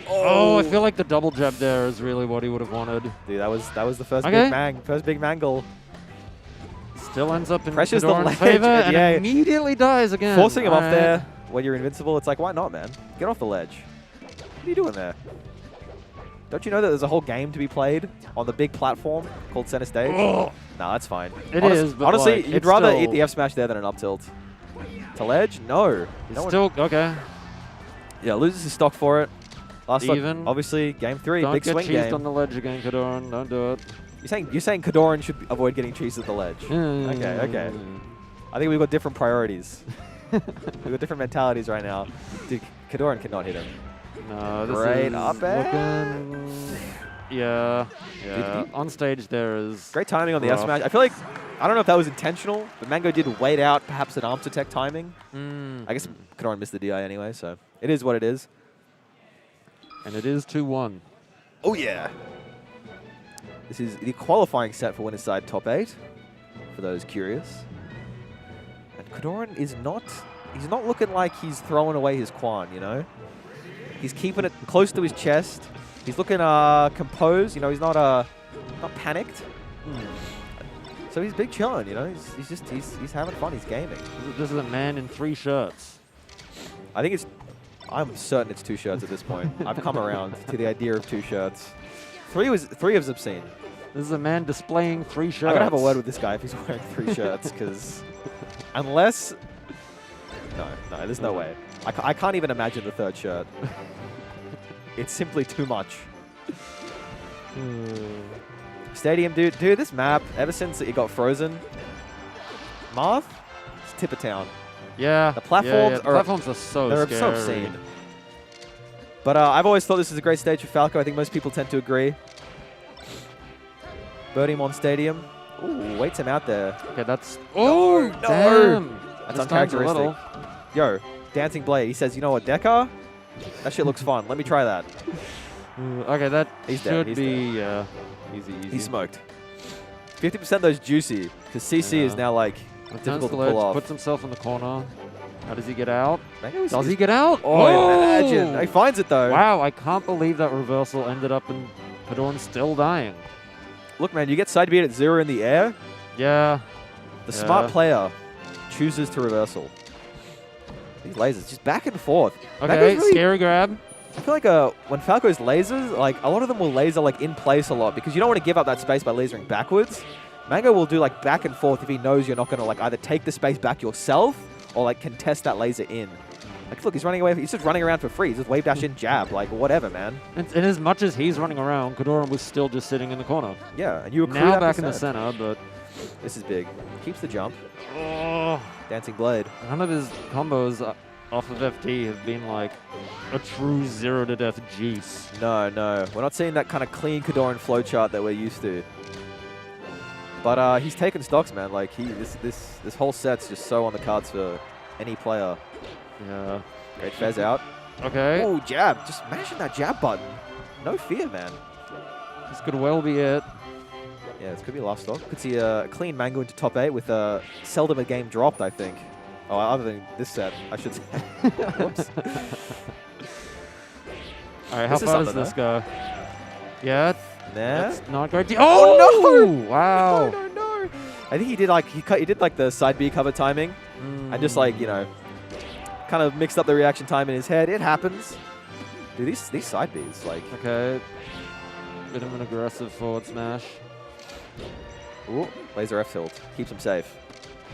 Oh, I feel like the double jab there is really what he would have wanted. Dude, that was the first Okay. big mangle. Still ends up in Pressure's the Kodoran's ledge, favor and yeah. and immediately dies again. Forcing him up Alright. there when you're invincible, it's like, why not, man? Get off the ledge. What are you doing there? Don't you know that there's a whole game to be played on the big platform called center stage? Oh. Nah, that's fine. It is, but honestly, like, you'd it's rather still- eat the F smash there than an up tilt. To ledge? No. He's No one- still, okay. Yeah, loses his stock for it. Last stock, Even. obviously, game 3, Don't big get swing cheesed game. on the ledge again, Kodoran. Don't do it. You're saying Kodoran should avoid getting cheesed at the ledge. Okay. I think we've got different priorities. We've got different mentalities right now. Dude, Kodoran cannot hit him. No, this Great is up air. looking... Yeah. Dude, On stage there is... Great timing on the rough. F smash. I feel like, I don't know if that was intentional, but Mang0 did wait out perhaps an arm to tech timing. I guess Kodoran missed the DI anyway, so it is what it is. And it is 2-1. Oh yeah. This is the qualifying set for winner's side top 8, for those curious. And Kodoran is not, he's not looking like he's throwing away his quan, you know? He's keeping it close to his chest. He's looking composed, you know, he's not panicked. So he's big chilling, you know? He's having fun, he's gaming. This is a man in 3 shirts. I think I'm certain it's 2 shirts at this point. I've come around to the idea of 2 shirts. 3 was obscene. This is a man displaying 3 shirts. I gotta have a word with this guy if he's wearing 3 shirts, because unless... No, there's no way. I can't even imagine the 3rd shirt. It's simply too much. Stadium, dude, this map, ever since it got frozen, Marth, it's tip of town. Yeah. The platforms the platforms are so They're scary. so obscene. But I've always thought this is a great stage for Falco. I think most people tend to agree. Birdie Stadium. Ooh, waits him out there. Okay, that's... Oh, no. damn. That's This time's a uncharacteristic. little. Yo, Dancing Blade. He says, you know what, Deca? That shit looks fun. Let me try that. Okay, that He's dead, should he's be easy. He's smoked. 50% of those juicy, because CC is Yeah. now like Returns difficult the to ledge, pull off. puts himself in the corner. How does he get out? Mango is- Does he get out? Oh, imagine. He finds it though. Wow, I can't believe that reversal ended up in Kadorn still dying. Look, man, you get side beat at 0 in the air. Yeah. The smart player chooses to reversal. These lasers, just back and forth. Okay, Mango's really- scary grab. I feel like when Falco's lasers, like a lot of them will laser like in place a lot because you don't want to give up that space by lasering backwards. Mango will do like back and forth if he knows you're not going to like either take the space back yourself or like contest that laser in. Like, look, he's running away. He's just running around for free. He's just wave dash in jab, like whatever, man. And as much as he's running around, Kadorn was still just sitting in the corner. Yeah, and you accrue Now that back in the percent. center, but This is big. Keeps the jump. oh, Dancing Blade. none of his combos off of FT have been like a true 0 to death juice. No, no. We're not seeing that kind of clean Kadorn flowchart that we're used to. But he's taken stocks, man. Like this whole set's just so on the cards for any player. Yeah. Great Fez out. Okay. Oh, jab. Just mashing that jab button. No fear, man. This could well be it. Yeah, this could be last stock. Could see a clean Mang0 into top 8 with seldom a game dropped, I think. Oh, other than this set, I should say. Whoops. All right, how This is far does something, this go? Yeah, Nah. that's not great. Oh, no! Wow. No, no, no. I think he did like he did like the side B cover timing, and just like kind of mixed up the reaction time in his head. It happens. Dude, these side Bs like. Okay. Bit of an aggressive forward smash. Ooh, laser F tilt keeps him safe.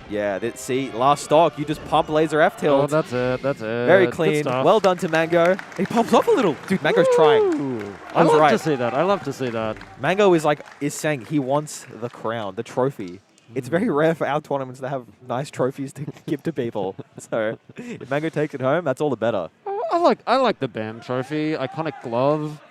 Yeah, see, last stock, you just pump laser F tilt. Oh, that's it. That's it. Very Good clean. stuff. Well done to Mang0. He pops off a little. Dude, Mango's trying. Ooh. I I was love right. to see that. I love to see that. Mang0 is saying he wants the crown, the trophy. It's very rare for our tournaments to have nice trophies to give to people. So if Mang0 takes it home, that's all the better. I like the BAM trophy. Iconic glove.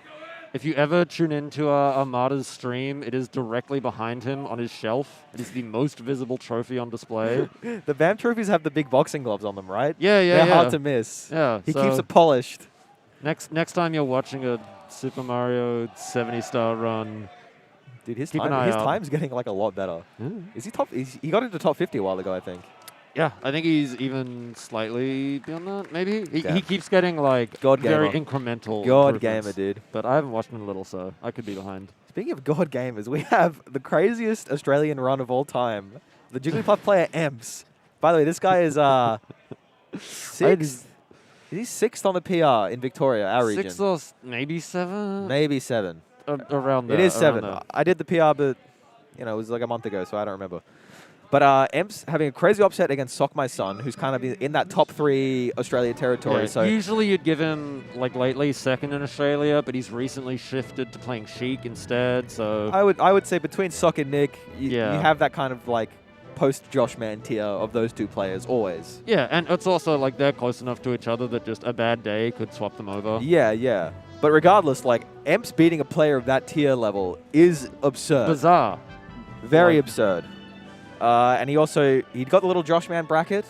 If you ever tune into Armada's stream, it is directly behind him on his shelf. It is the most visible trophy on display. The BAM trophies have the big boxing gloves on them, right? Yeah, yeah, They're yeah. hard to miss. Yeah. He so keeps it polished. next time you're watching a Super Mario 70-star run, Dude, his Keep an eye out. time's getting like a lot better. Is he top? He got into top 50 a while ago, I think. yeah, I think he's even slightly beyond that. Maybe Yeah. he keeps getting like God very gamer. incremental. God improvements. gamer, dude. But I haven't watched him in a little, so I could be behind. Speaking of God gamers, we have the craziest Australian run of all time. The Jigglypuff player Emps. By the way, this guy is sixth. Is he sixth on the PR in Victoria, our region? 6 or maybe 7. Maybe 7. Around there. It is around 7. there. I did the PR, but it was like a month ago, so I don't remember. But Emps having a crazy upset against Sock My Son, who's kind of in that top 3 Australia territory. Yeah, So usually you'd give him like lately second in Australia, but he's recently shifted to playing Sheik instead. So I would say between Sock and Nick, you Yeah. have that kind of like post Josh Man tier of those two players always. yeah, and it's also like they're close enough to each other that just a bad day could swap them over. Yeah, yeah. But regardless, like Emps beating a player of that tier level is absurd. Bizarre. Very Like- absurd. And he'd got the little Josh Man bracket,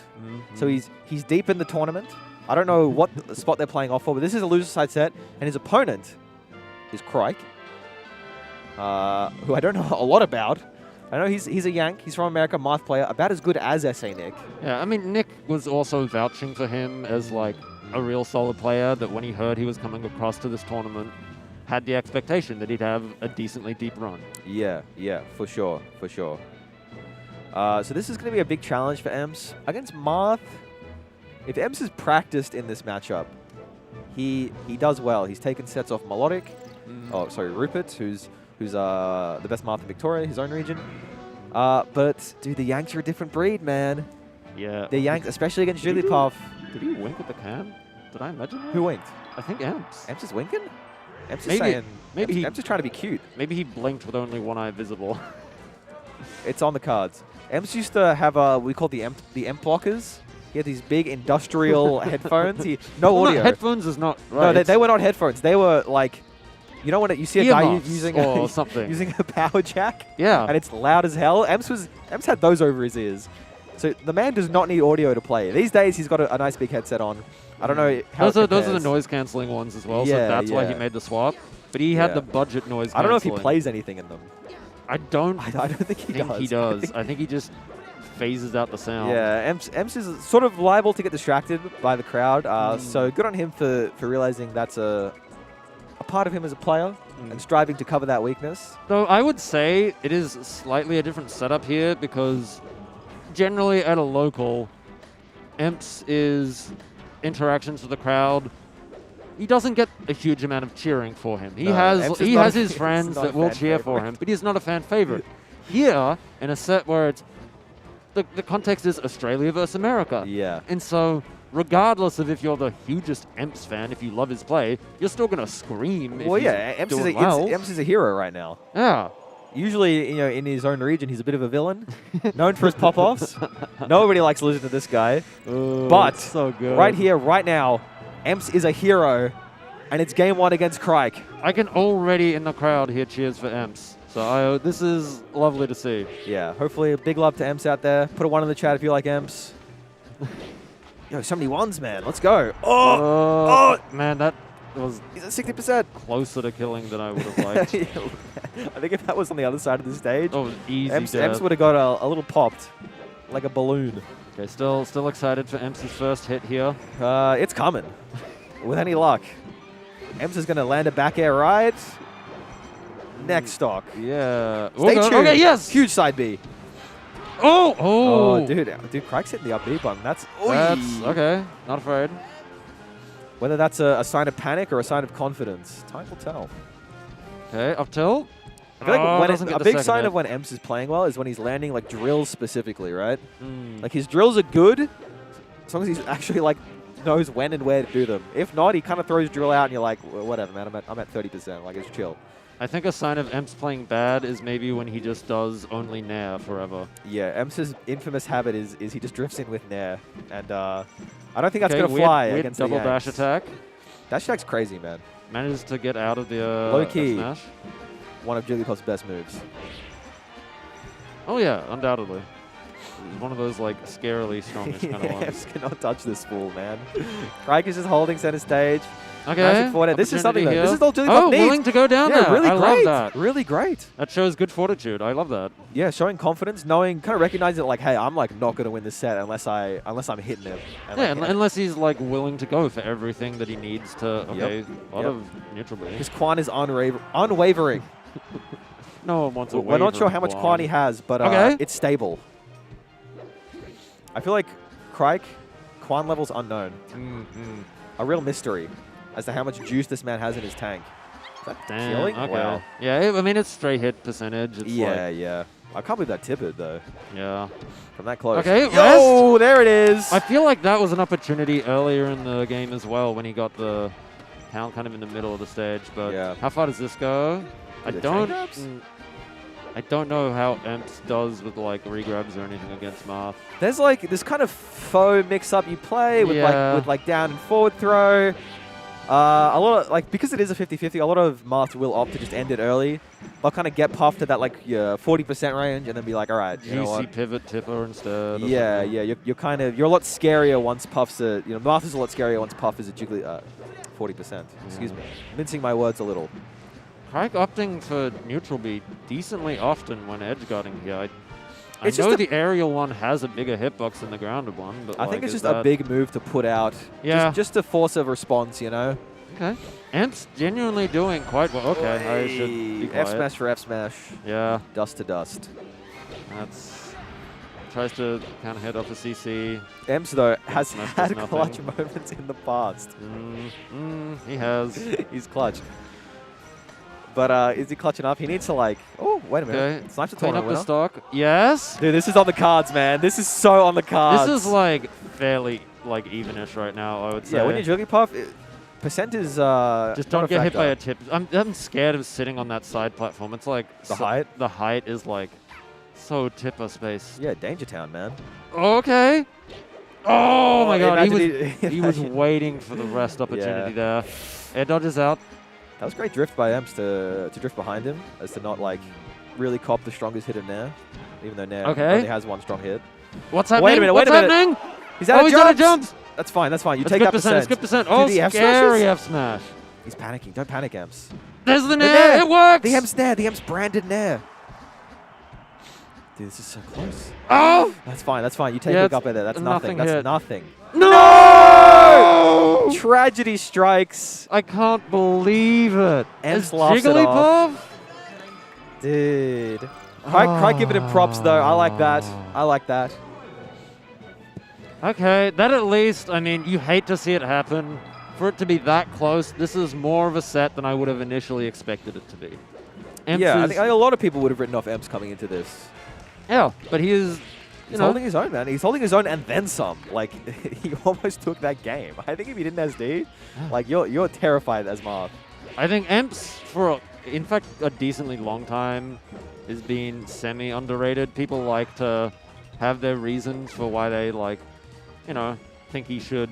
so he's deep in the tournament. I don't know what spot they're playing off for, but this is a loser side set, and his opponent is Crike, who I don't know a lot about. I know he's a Yank. He's from America, math player, about as good as SA Nick. Yeah, I mean, Nick was also vouching for him as like a real solid player that when he heard he was coming across to this tournament, had the expectation that he'd have a decently deep run. Yeah, for sure, for sure. So this is going to be a big challenge for Emps. Against Marth, if Emps is practiced in this matchup, he does well. He's taken sets off Melodic. Oh, sorry, Rupert, who's the best Marth in Victoria, his own region. But, dude, the Yanks are a different breed, man. Yeah. The Yanks, especially against Jigglypuff. Did he wink at the cam? Did I imagine that? Who winked? I think Emps. Emps is winking? Emps is Maybe- saying... maybe Emps, he- Emps is trying to be cute. Maybe he blinked with only one eye visible. It's on the cards. Emps used to have we call the Emp blockers. He had these big industrial headphones. No Well, no, audio. headphones is not right. No, they were not headphones. They were like, you know when you see a guy Earmuffs using or something. using a power jack, Yeah. and it's loud as hell. Emps had those over his ears. So the man does not need audio to play. These days he's got a nice big headset on. I don't know how Those are the compares. noise cancelling ones as well, Yeah, so that's why he yeah. made the swap. but he had the budget noise. I don't know if he cancelling. plays anything in them. I don't think he does. he does. I think he just phases out the sound. Yeah, Emps is sort of liable to get distracted by the crowd. So good on him for realizing that's a part of him as a player and striving to cover that weakness. Though I would say it is slightly a different setup here because generally at a local, Emps is interactions with the crowd. He doesn't get a huge amount of cheering for him. He has his friends that will cheer for him, but he's not a fan favorite. Here, in a set where it's the context is Australia versus America. Yeah. And so, regardless of if you're the hugest Emps fan, if you love his play, you're still going to scream. Well, yeah, Emps is a hero right now. Yeah. Usually, in his own region, he's a bit of a villain, known for his pop-offs. Nobody likes losing to this guy. But so good. right here, right now, Emps is a hero, and it's game 1 against Crike. I can already in the crowd hear cheers for Emps. So this is lovely to see. Yeah, hopefully a big love to Emps out there. Put a 1 in the chat if you like Emps. Yo, so many 1s, man. Let's go. Oh! Man, that was He's at 60%. closer to killing than I would have liked. I think if that was on the other side of the stage, Easy Emps would have got a little popped, like a balloon. Okay, still excited for Emps' first hit here. It's coming. With any luck. Emps is going to land a back air right. Next stock. Yeah. Stay tuned. Okay, yes! Huge side B. Oh, dude, Crike's hitting the up B button. That's okay. Not afraid. Whether that's a sign of panic or a sign of confidence, time will tell. Okay, up tilt. I feel like doesn't a get the big second sign hit. of when Emps is playing well is when he's landing like drills specifically, right? Like his drills are good as long as he's actually like knows when and where to do them. If not, he kind of throws drill out and you're like, well, whatever, man. I'm at 30%. Like it's chill. I think a sign of Emps playing bad is maybe when he just does only Nair forever. Yeah, Emps' infamous habit is he just drifts in with Nair, and I don't think that's gonna fly weird against double the dash Yanks. attack. Dash attack's crazy, man. Manages to get out of the Low key. smash. One of Jigglypuff's best moves. Oh yeah, undoubtedly. One of those like scarily strongish kind of ones. Emps cannot touch this fool, man. Crike is just holding center stage. Okay. Magic forward. This is something opportunity that this here. is all Jigglypuff needs. willing to go down Yeah, there. really I great. love that. Really great. That shows good fortitude. I love that. Yeah, showing confidence, knowing, kind of recognizing that, like, hey, I'm like not gonna win this set unless I'm hitting him. And, Yeah, like, unless he's like willing to go for everything that he needs to. Okay, a lot Yep. of neutral B. his Quan is unwavering. No one wants a We're not sure wavering how much Quan. Quan he has, but Okay. it's stable. I feel like Crike, Quan level's unknown. A real mystery as to how much juice this man has in his tank. Is that Damn, killing? okay. Wow. Yeah, I mean, it's straight hit percentage. It's Yeah. I can't believe that tippered, though, yeah. from that close. Okay, Oh, there it is. I feel like that was an opportunity earlier in the game as well when he got the pound kind of in the middle of the stage. But Yeah. how far does this go? I the don't. chain grabs? I don't know how Emps does with like regrabs or anything against Marth. There's like this kind of faux mix-up you play with Yeah. like down and forward throw. A lot of like because it is a 50-50, a lot of Marths will opt to just end it early. They'll kind of get puffed to that like 40% range and then be like, all right, you know GC what? pivot tipper instead. or Yeah, something. yeah. You're a lot scarier once Puff's a Marth is a lot scarier once Puff is a Jiggly 40%. Excuse me, mincing my words a little. Crike opting for neutral B decently often when edge guarding here. I It's just know a- the aerial one has a bigger hitbox than the grounded one, but I like, think it's is just a that- big move to put out. Yeah. Just to force a response, you know. Okay. Emps genuinely doing quite well. Okay, I should be quiet. F smash for F smash. Yeah, Dust to dust. that's tries to kind of head off the CC. Emps though has Smash had does clutch nothing. moments in the past. He has. He's clutch. But is he clutch enough? He needs to like. Oh, wait a minute. Okay. Snipes a Clean tournament up the winner. stock. Yes. Dude, this is on the cards, man. This is so on the cards. This is like fairly like evenish right now, I would say. Yeah, when you're Jigglypuff, percent is just don't not get hit by factor. a tip. I'm scared of sitting on that side platform. It's like The height? The height is like so tipper space. Yeah, Danger Town, man. Okay. Oh my God, imagine he was waiting for the rest opportunity there. Air dodges out. That was great drift by Emps to drift behind him, as to not like really cop the strongest hit of Nair, even though Nair Okay. only has one strong hit. What's happening? Wait a minute, What's wait a minute. happening? He's out of He's out of jumps. jumps. That's fine. That's fine. You It's take good that percent. percent. It's good percent. Do Oh, the F scary smashes? F smash. He's panicking. Don't panic, Emps. There's the nair. It works. The M's nair. The M's branded nair. Dude, this is so close. Oh! That's fine. That's fine. You take Yeah, it up there. That's nothing. nothing That's hit. nothing. No! Tragedy strikes. I can't believe it. Em Is laughs it off. Jigglypuff? Dude. Cry giving him props, though. I like that. I like that. Okay, that at least, I mean, you hate to see it happen. For it to be that close, this is more of a set than I would have initially expected it to be. Emps Yeah, I is- think a lot of people would have written off Emps coming into this. Yeah, but he is, He's holding his own, man. He's holding his own and then some. Like, he almost took that game. I think if he didn't SD, like, you're terrified as Marth. I think Emps, for, in fact, a decently long time, is being semi-underrated. People like to have their reasons for why they, like, you know, think he should,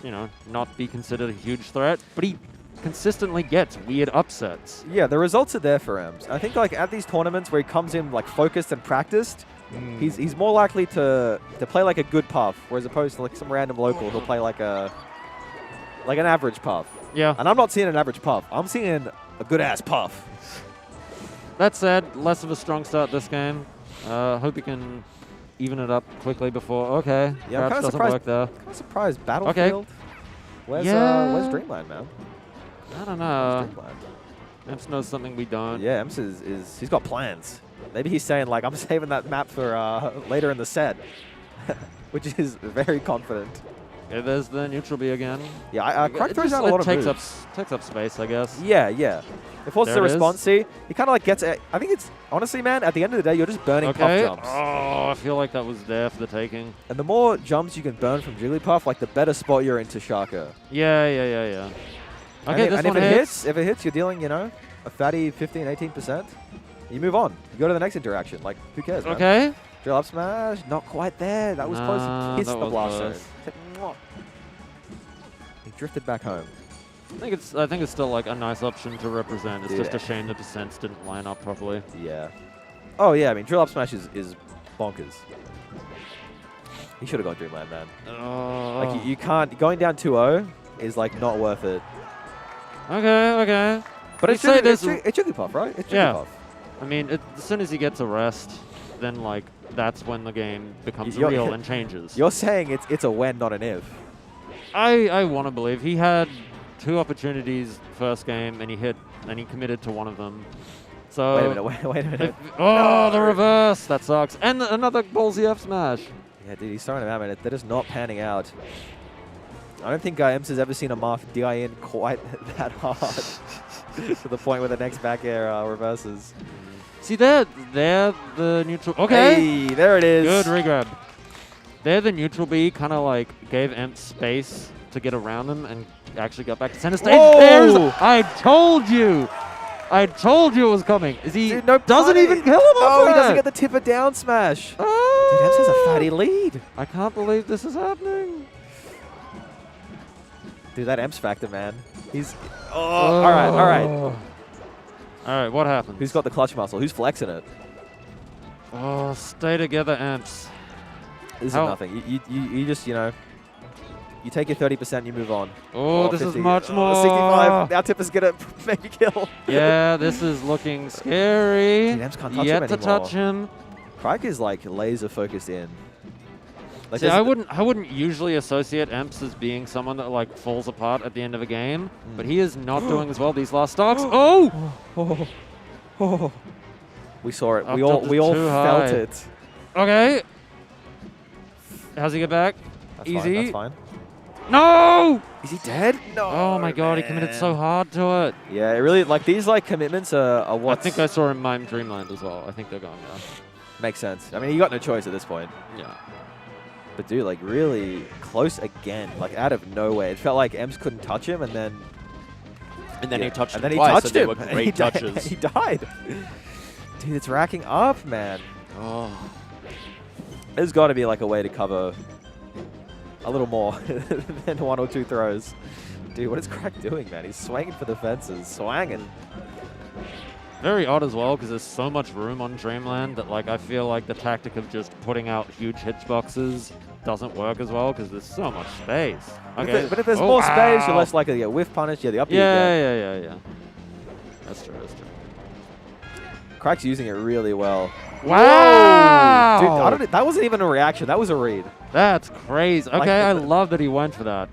you know, not be considered a huge threat. But he consistently gets weird upsets. Yeah, the results are there for Emps. I think, like, at these tournaments where he comes in, like, focused and practiced, he's more likely to play like a good puff, whereas opposed to like some random local who'll play like an average puff. Yeah. And I'm not seeing an average puff. I'm seeing a good ass puff. That said, less of a strong start this game. Hope he can even it up quickly before. Okay, Yeah, I'm crouch kinda doesn't surprised- work there. Kind of surprised. Battlefield. Where's Dreamland, man? I don't know. Dreamland. Emps knows something we don't. Yeah, Emps is he's got plans. Maybe he's saying like I'm saving that map for later in the set, which is very confident. Okay, there's the neutral B again. Yeah, Crack It throws just, out a lot of takes moves. takes up space, I guess. Yeah, yeah. It forces a There it is. response. See, he kind of like gets it. I think it's honestly, man. At the end of the day, you're just burning puff Okay. jumps, Oh, I feel like that was there for the taking. and the more jumps you can burn from Jigglypuff, like the better spot you're into Shaka. Yeah. Okay, this and one if hits. it hits, you're dealing, you know, a fatty 15, 18%. You move on. You go to the next interaction. Like, who cares, man? Okay. Drill up smash. Not quite there. That was close. Nah, He kissed that the was blast close. zone. He drifted back home. I think it's still like a nice option to represent. It's Dude. just a shame the percents didn't line up properly. Yeah. Oh, yeah. I mean, drill up smash is bonkers. He should have gone Dreamland, man. Like, you can't. Going down 2-0 is, like, not worth it. Okay. But You it's say it's Jigglypuff, right? It's Yeah. Jigglypuff. I mean, as soon as he gets a rest, then like that's when the game becomes You're- real and changes. You're saying it's a when, not an if. I want to believe he had 2 opportunities first game and he committed to one of them. So Wait a minute. Wait a minute. the reverse that sucks, and another ballsy F smash. Yeah, dude, he's throwing him out, man. They're just not panning out. I don't think Emps has ever seen a Marth DI in quite that hard. To the point where the next back air reverses. See there the neutral. Okay, Hey, there it is. good regrab. There the neutral B kind of like gave Emp space to get around him and actually got back to center stage. Whoa! There's, I told you it was coming. Is he Dude, no doesn't punish. even kill him Oh, off he doesn't that. get the tipper down smash. Dude, Oh! Emps has a fatty lead. I can't believe this is happening. Dude, that Emps factor, man. He's... Oh, all right. All right, what happened? Who's got the clutch muscle? Who's flexing it? Oh, stay together, Emps. This is How- nothing. You just, you know... You take your 30%, you move on. Oh, this is 50. much more. 65. Now Tipper's gonna maybe kill. Yeah, this is looking scary. Dude, Emps can't touch Yet him to anymore. touch him. Crike is like laser focused in. Like See, there's- I wouldn't usually associate Emps as being someone that like falls apart at the end of a game, but he is not doing as well these last stocks. Oh! We saw it. Up We all tilted we all too felt high. it. Okay. How's he get back? That's Easy. Fine, that's fine. No! Is he dead? No. Oh my god, he committed so hard to it. Yeah, it really like these like commitments are what I think I saw him mime Dreamland as well. I think they're going there. makes sense. I mean, you got no choice at this point. Yeah. But dude, like really close again, like out of nowhere. It felt like Emps couldn't touch him, and then he touched and him then twice, he touched and they him. were and great he died- touches. He died. Dude, it's racking up, man. Oh. There's got to be like a way to cover a little more than 1 or 2 throws. Dude, what is Crack doing, man? He's swinging for the fences, swanging. Very odd as well, because there's so much room on Dreamland that like I feel like the tactic of just putting out huge hitboxes doesn't work as well, because there's so much space. But Okay. if, but if there's Oh, more space, you're wow. less likely to get whiff punished. Yeah, the up you get. Yeah. That's true. That's true. Crack's using it really well. Wow! Dude, I don't, that wasn't even a reaction. That was a read. That's crazy. Okay, Like, I love that he went for that.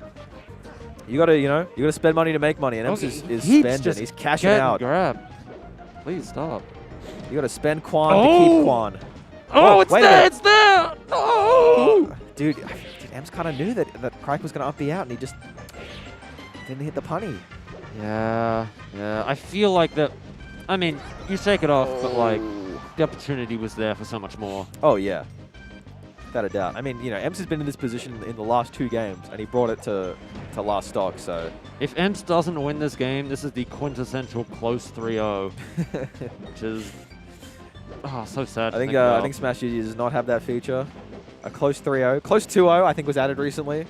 You gotta, you know, you gotta spend money to make money, and Ems is He's spending. just He's cashing getting out. Grabbed. Please stop. You gotta spend Quan to keep Quan. Oh, it's wait a there! minute. It's there! Oh! Dude, Ems kind of knew that Crack was gonna up the out, and he just didn't hit the punny. Yeah, yeah. I feel like that. I mean, you shake it off, but like the opportunity was there for so much more. Oh yeah, without a doubt. I mean, you know, Ems has been in this position in the last 2 games, and he brought it to last stock. So If Ems doesn't win this game, this is the quintessential close 3-0, which is so sad. I think Smash GG does not have that feature. A close 3-0, close 2-0. I think was added recently.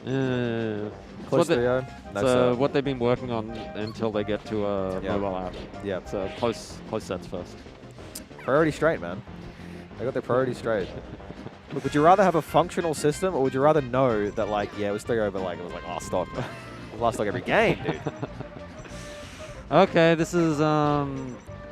Close 3-0. No, So what they've been working on until they get to a mobile app. Yeah. So close sets first. Priority straight, man. They got their priorities straight. Look, would you rather have a functional system, or would you rather know that, like, yeah, it was 3-0, but like it was like last stock, last stock every game, dude. Okay, this is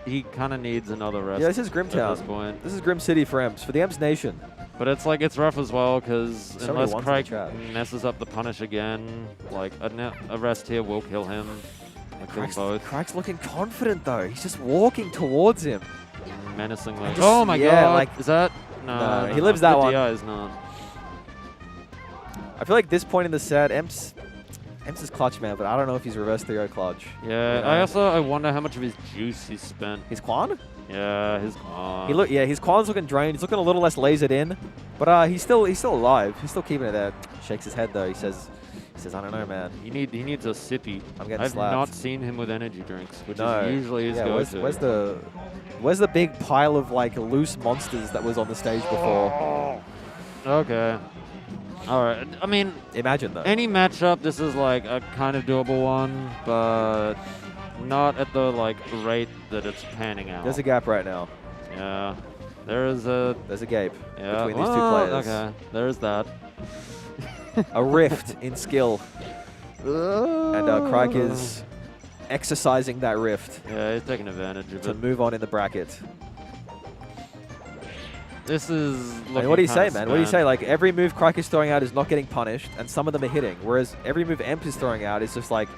he kind of needs another rest. Yeah, this is at Grimtown. this point. This is Grim City for Ems, for the Ems Nation. But it's like it's rough as well because So many unless ones in the Craig chat. messes up the punish again, like a rest here will kill him. Kill them both Craig's looking confident though. He's just walking towards him. menacingly. Just- Oh my yeah, god! like- Is that no? he lives that the one. DI is not. I feel like this point in the set, Ems is clutch, man, but I don't know if he's reverse 3-0 clutch. Yeah. You know? I wonder how much of his juice he's spent. His Quan? Yeah, his His Quan's looking drained. He's looking a little less lasered in, but he's still alive. He's still keeping it there. Shakes his head though. He says, I don't know, man. He needs a sippy. I'm getting I've slapped. not seen him with energy drinks, which No. is usually his Yeah, go-to. where's the big pile of like loose monsters that was on the stage before? Okay. All right. I mean, Imagine though. any matchup, this is like a kind of doable one, but not at the like rate that it's panning out. There's a gap right now. Yeah. There's a gape yeah. between these two players. Okay. There's that. A rift in skill. And Crike is exercising that rift Yeah, he's taking advantage of to it. move on in the bracket. This is. I mean, what do you say, man? What do you say? Like, every move Crike is throwing out is not getting punished, and some of them are hitting. Whereas every move Emp is throwing out is just like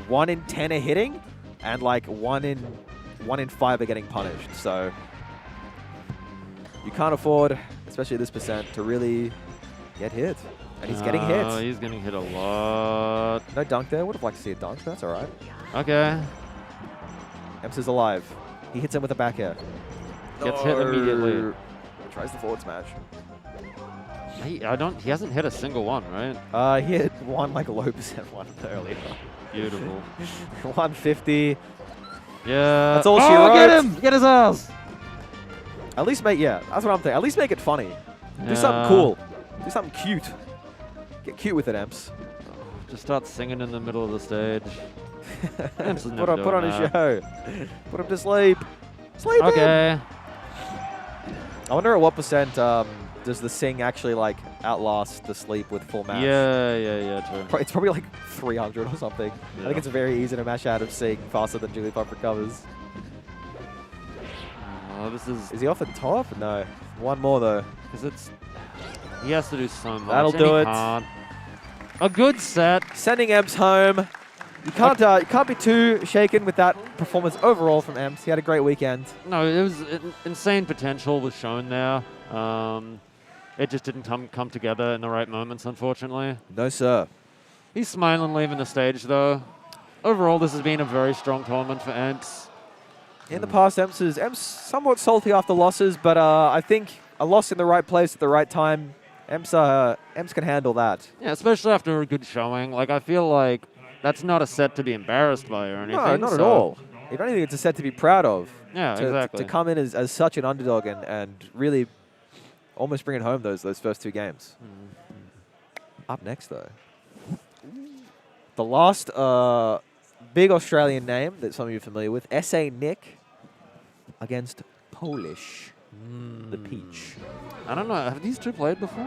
1 in 10 are hitting, and like 1 in 5 are getting punished. So you can't afford, especially this percent, to really get hit. And he's getting hit. Oh, he's getting hit a lot. No dunk there. Would have liked to see a dunk, but that's all right. Okay. Emps is alive. He hits him with a back air. Gets hit immediately. Tries the forward smash. He hasn't hit a single one, right? He hit one like a low percent one earlier. Beautiful. 150. Yeah. That's all she Oh, wrote. get him! Get his ass! At least make, yeah, that's what I'm thinking. At least make it funny. Do Yeah. something cool. Do something cute. Get cute with it, Emps. Just start singing in the middle of the stage. Emps is put never on doing a that. show. Put him to sleep. Sleep in. Okay. I wonder at what percent does the sing actually like outlast the sleep with full mash? Yeah, true. It's probably like 300 or something. I Yeah. think it's very easy to mash out of sing faster than Jigglypuff recovers. Oh, this is Is he off the top? No. One more though. because he has to do so much. That'll and do he it. Can't. A good set. Sending Emps home. You can't be too shaken with that performance overall from Emps. He had a great weekend. No, it was insane potential was shown there. It just didn't come together in the right moments, unfortunately. No, sir. He's smiling leaving the stage, though. Overall, this has been a very strong tournament for Emps. In the past, Emps somewhat salty after losses, but I think a loss in the right place at the right time, Emps can handle that. Yeah, especially after a good showing. Like, I feel like that's not a set to be embarrassed by or anything. No, not at so- all. If anything, it's a set to be proud of. Yeah, exactly. To come in as such an underdog and really almost bring it home those first 2 games. Up next, though, the last big Australian name that some of you are familiar with, SA Nick against Polish, the Peach. I don't know. Have these two played before?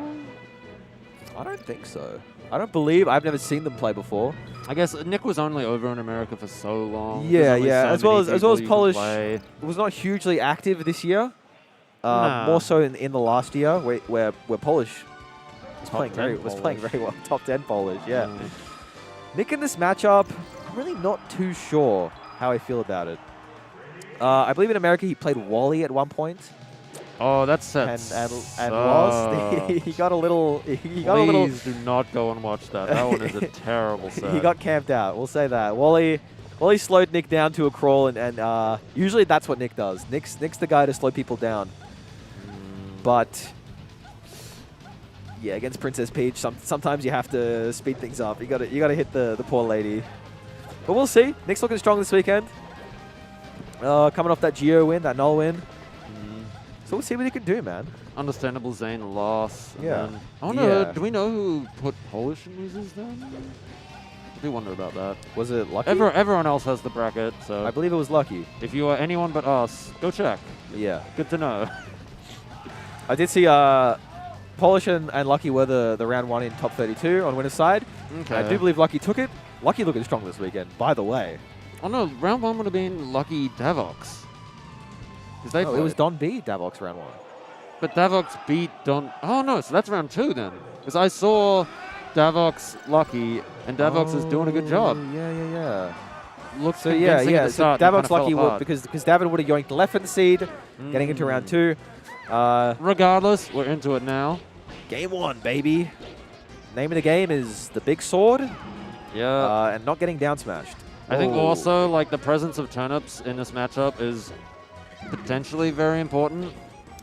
I don't think so. I've never seen them play before. I guess Nick was only over in America for so long. Yeah, There's only yeah. so As well many as people you can Polish play. was not hugely active this year. Nah. More so in the last year, where Polish was Top playing 10 very well. Top 10 Polish, yeah. Mm. Nick in this matchup, I'm really not too sure how I feel about it. I believe in America he played Wally at one point. Oh, that's set. And lost. He got a little. Please do not go and watch that. That one is a terrible set. He got camped out. We'll say that. Wally slowed Nick down to a crawl, and usually that's what Nick does. Nick's the guy to slow people down. But yeah, against Princess Peach, sometimes you have to speed things up. You gotta hit the poor lady. But we'll see. Nick's looking strong this weekend. Coming off that Geo win, that null win. So we'll see what he can do, man. Understandable Zain loss. And Yeah. then, I wonder, do we know who put Polish in losers then? I do wonder about that. Was it Lucky? Everyone else has the bracket, so I believe it was Lucky. if you are anyone but us, go check. Yeah. Good to know. I did see Polish and Lucky were the round one in top 32 on winner's side. Okay. I do believe Lucky took it. Lucky looking strong this weekend, by the way. Oh no, round one would have been Lucky Davox. They It was Don B, Davox round one. But Davox beat Don. Oh no, so that's round two then. Because I saw Davox Lucky, and Davox is doing a good job. Yeah. Looks So convincing yeah. at the So start, and Davox kinda Lucky fell would apart. because David would have yoinked the left seed, getting into round two. Regardless, we're into it now. Game one, baby. Name of the game is the big sword. Yeah. And not getting down smashed. I think Oh. also like the presence of turnips in this matchup is potentially very important,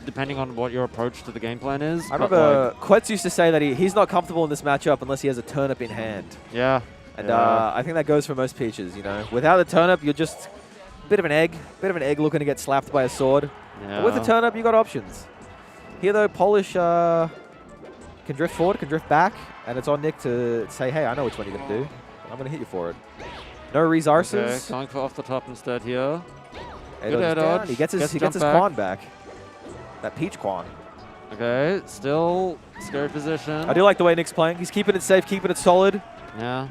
depending on what your approach to the game plan is. I but, remember Quetz used to say that he's not comfortable in this matchup unless he has a turnip in hand. Yeah. And yeah. I think that goes for most Peaches, you know. Without the turnip, you're just a bit of an egg looking to get slapped by a sword. But with the turnip, you got options. Here, though, Polish can drift forward, can drift back, and it's on Nick to say, hey, I know which one you're going to do. I'm going to hit you for it. No resources. Okay, going for off the top instead here. Good air dodge. He gets his jump Quan back. That Peach Quan. Okay, still scared position. I do like the way Nick's playing. He's keeping it safe, keeping it solid. Yeah.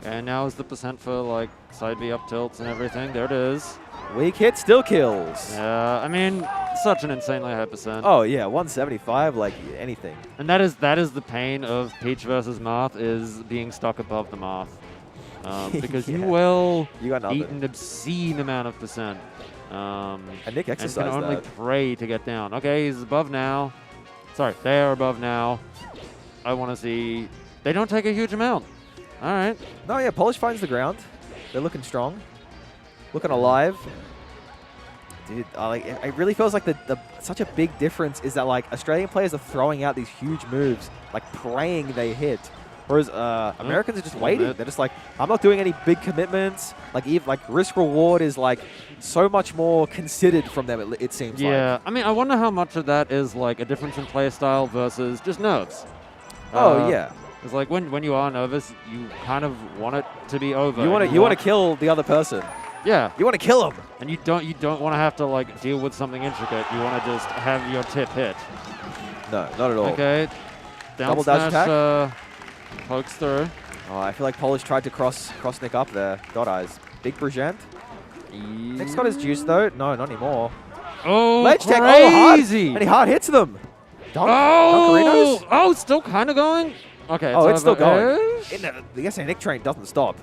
And now is the percent for like side B up tilts and everything. There it is. Weak hit, still kills. Yeah, I mean, such an insanely high percent. Oh, yeah, 175, like anything. And that is the pain of Peach versus Marth, is being stuck above the Marth. Because you Yeah. will You got nothing. eat an obscene amount of percent. And Nick And can exercised only that. pray to get down. Okay, he's above now. Sorry, they are above now. I want to see... They don't take a huge amount. All right. No, yeah, Polish finds the ground. They're looking strong. Looking alive. Dude, like, it really feels like such a big difference is that, like, Australian players are throwing out these huge moves, like, praying they hit. Whereas Americans are just waiting. They're just like, I'm not doing any big commitments. Like, risk reward is, like, so much more considered from them, it seems like. Yeah, I mean, I wonder how much of that is, like, a difference in play style versus just nerves. Oh, yeah. It's like when you are nervous, you kind of want it to be over. You want to kill the other person. Yeah. You want to kill him. And you don't want to have to like deal with something intricate. You want to just have your tip hit. No, not at all. Okay. Down Double dash smash, pokes through. Oh, I feel like Polish tried to cross Nick up there. Dot eyes. Big Brigent. Nick's got his juice though. No, not anymore. Oh, Ledge tech. crazy! Oh, hard. And he hard hits them. Oh, Dunkarinos? oh, still kind of going. Okay. Oh, it's still going. over-ish. The SA Nick train doesn't stop.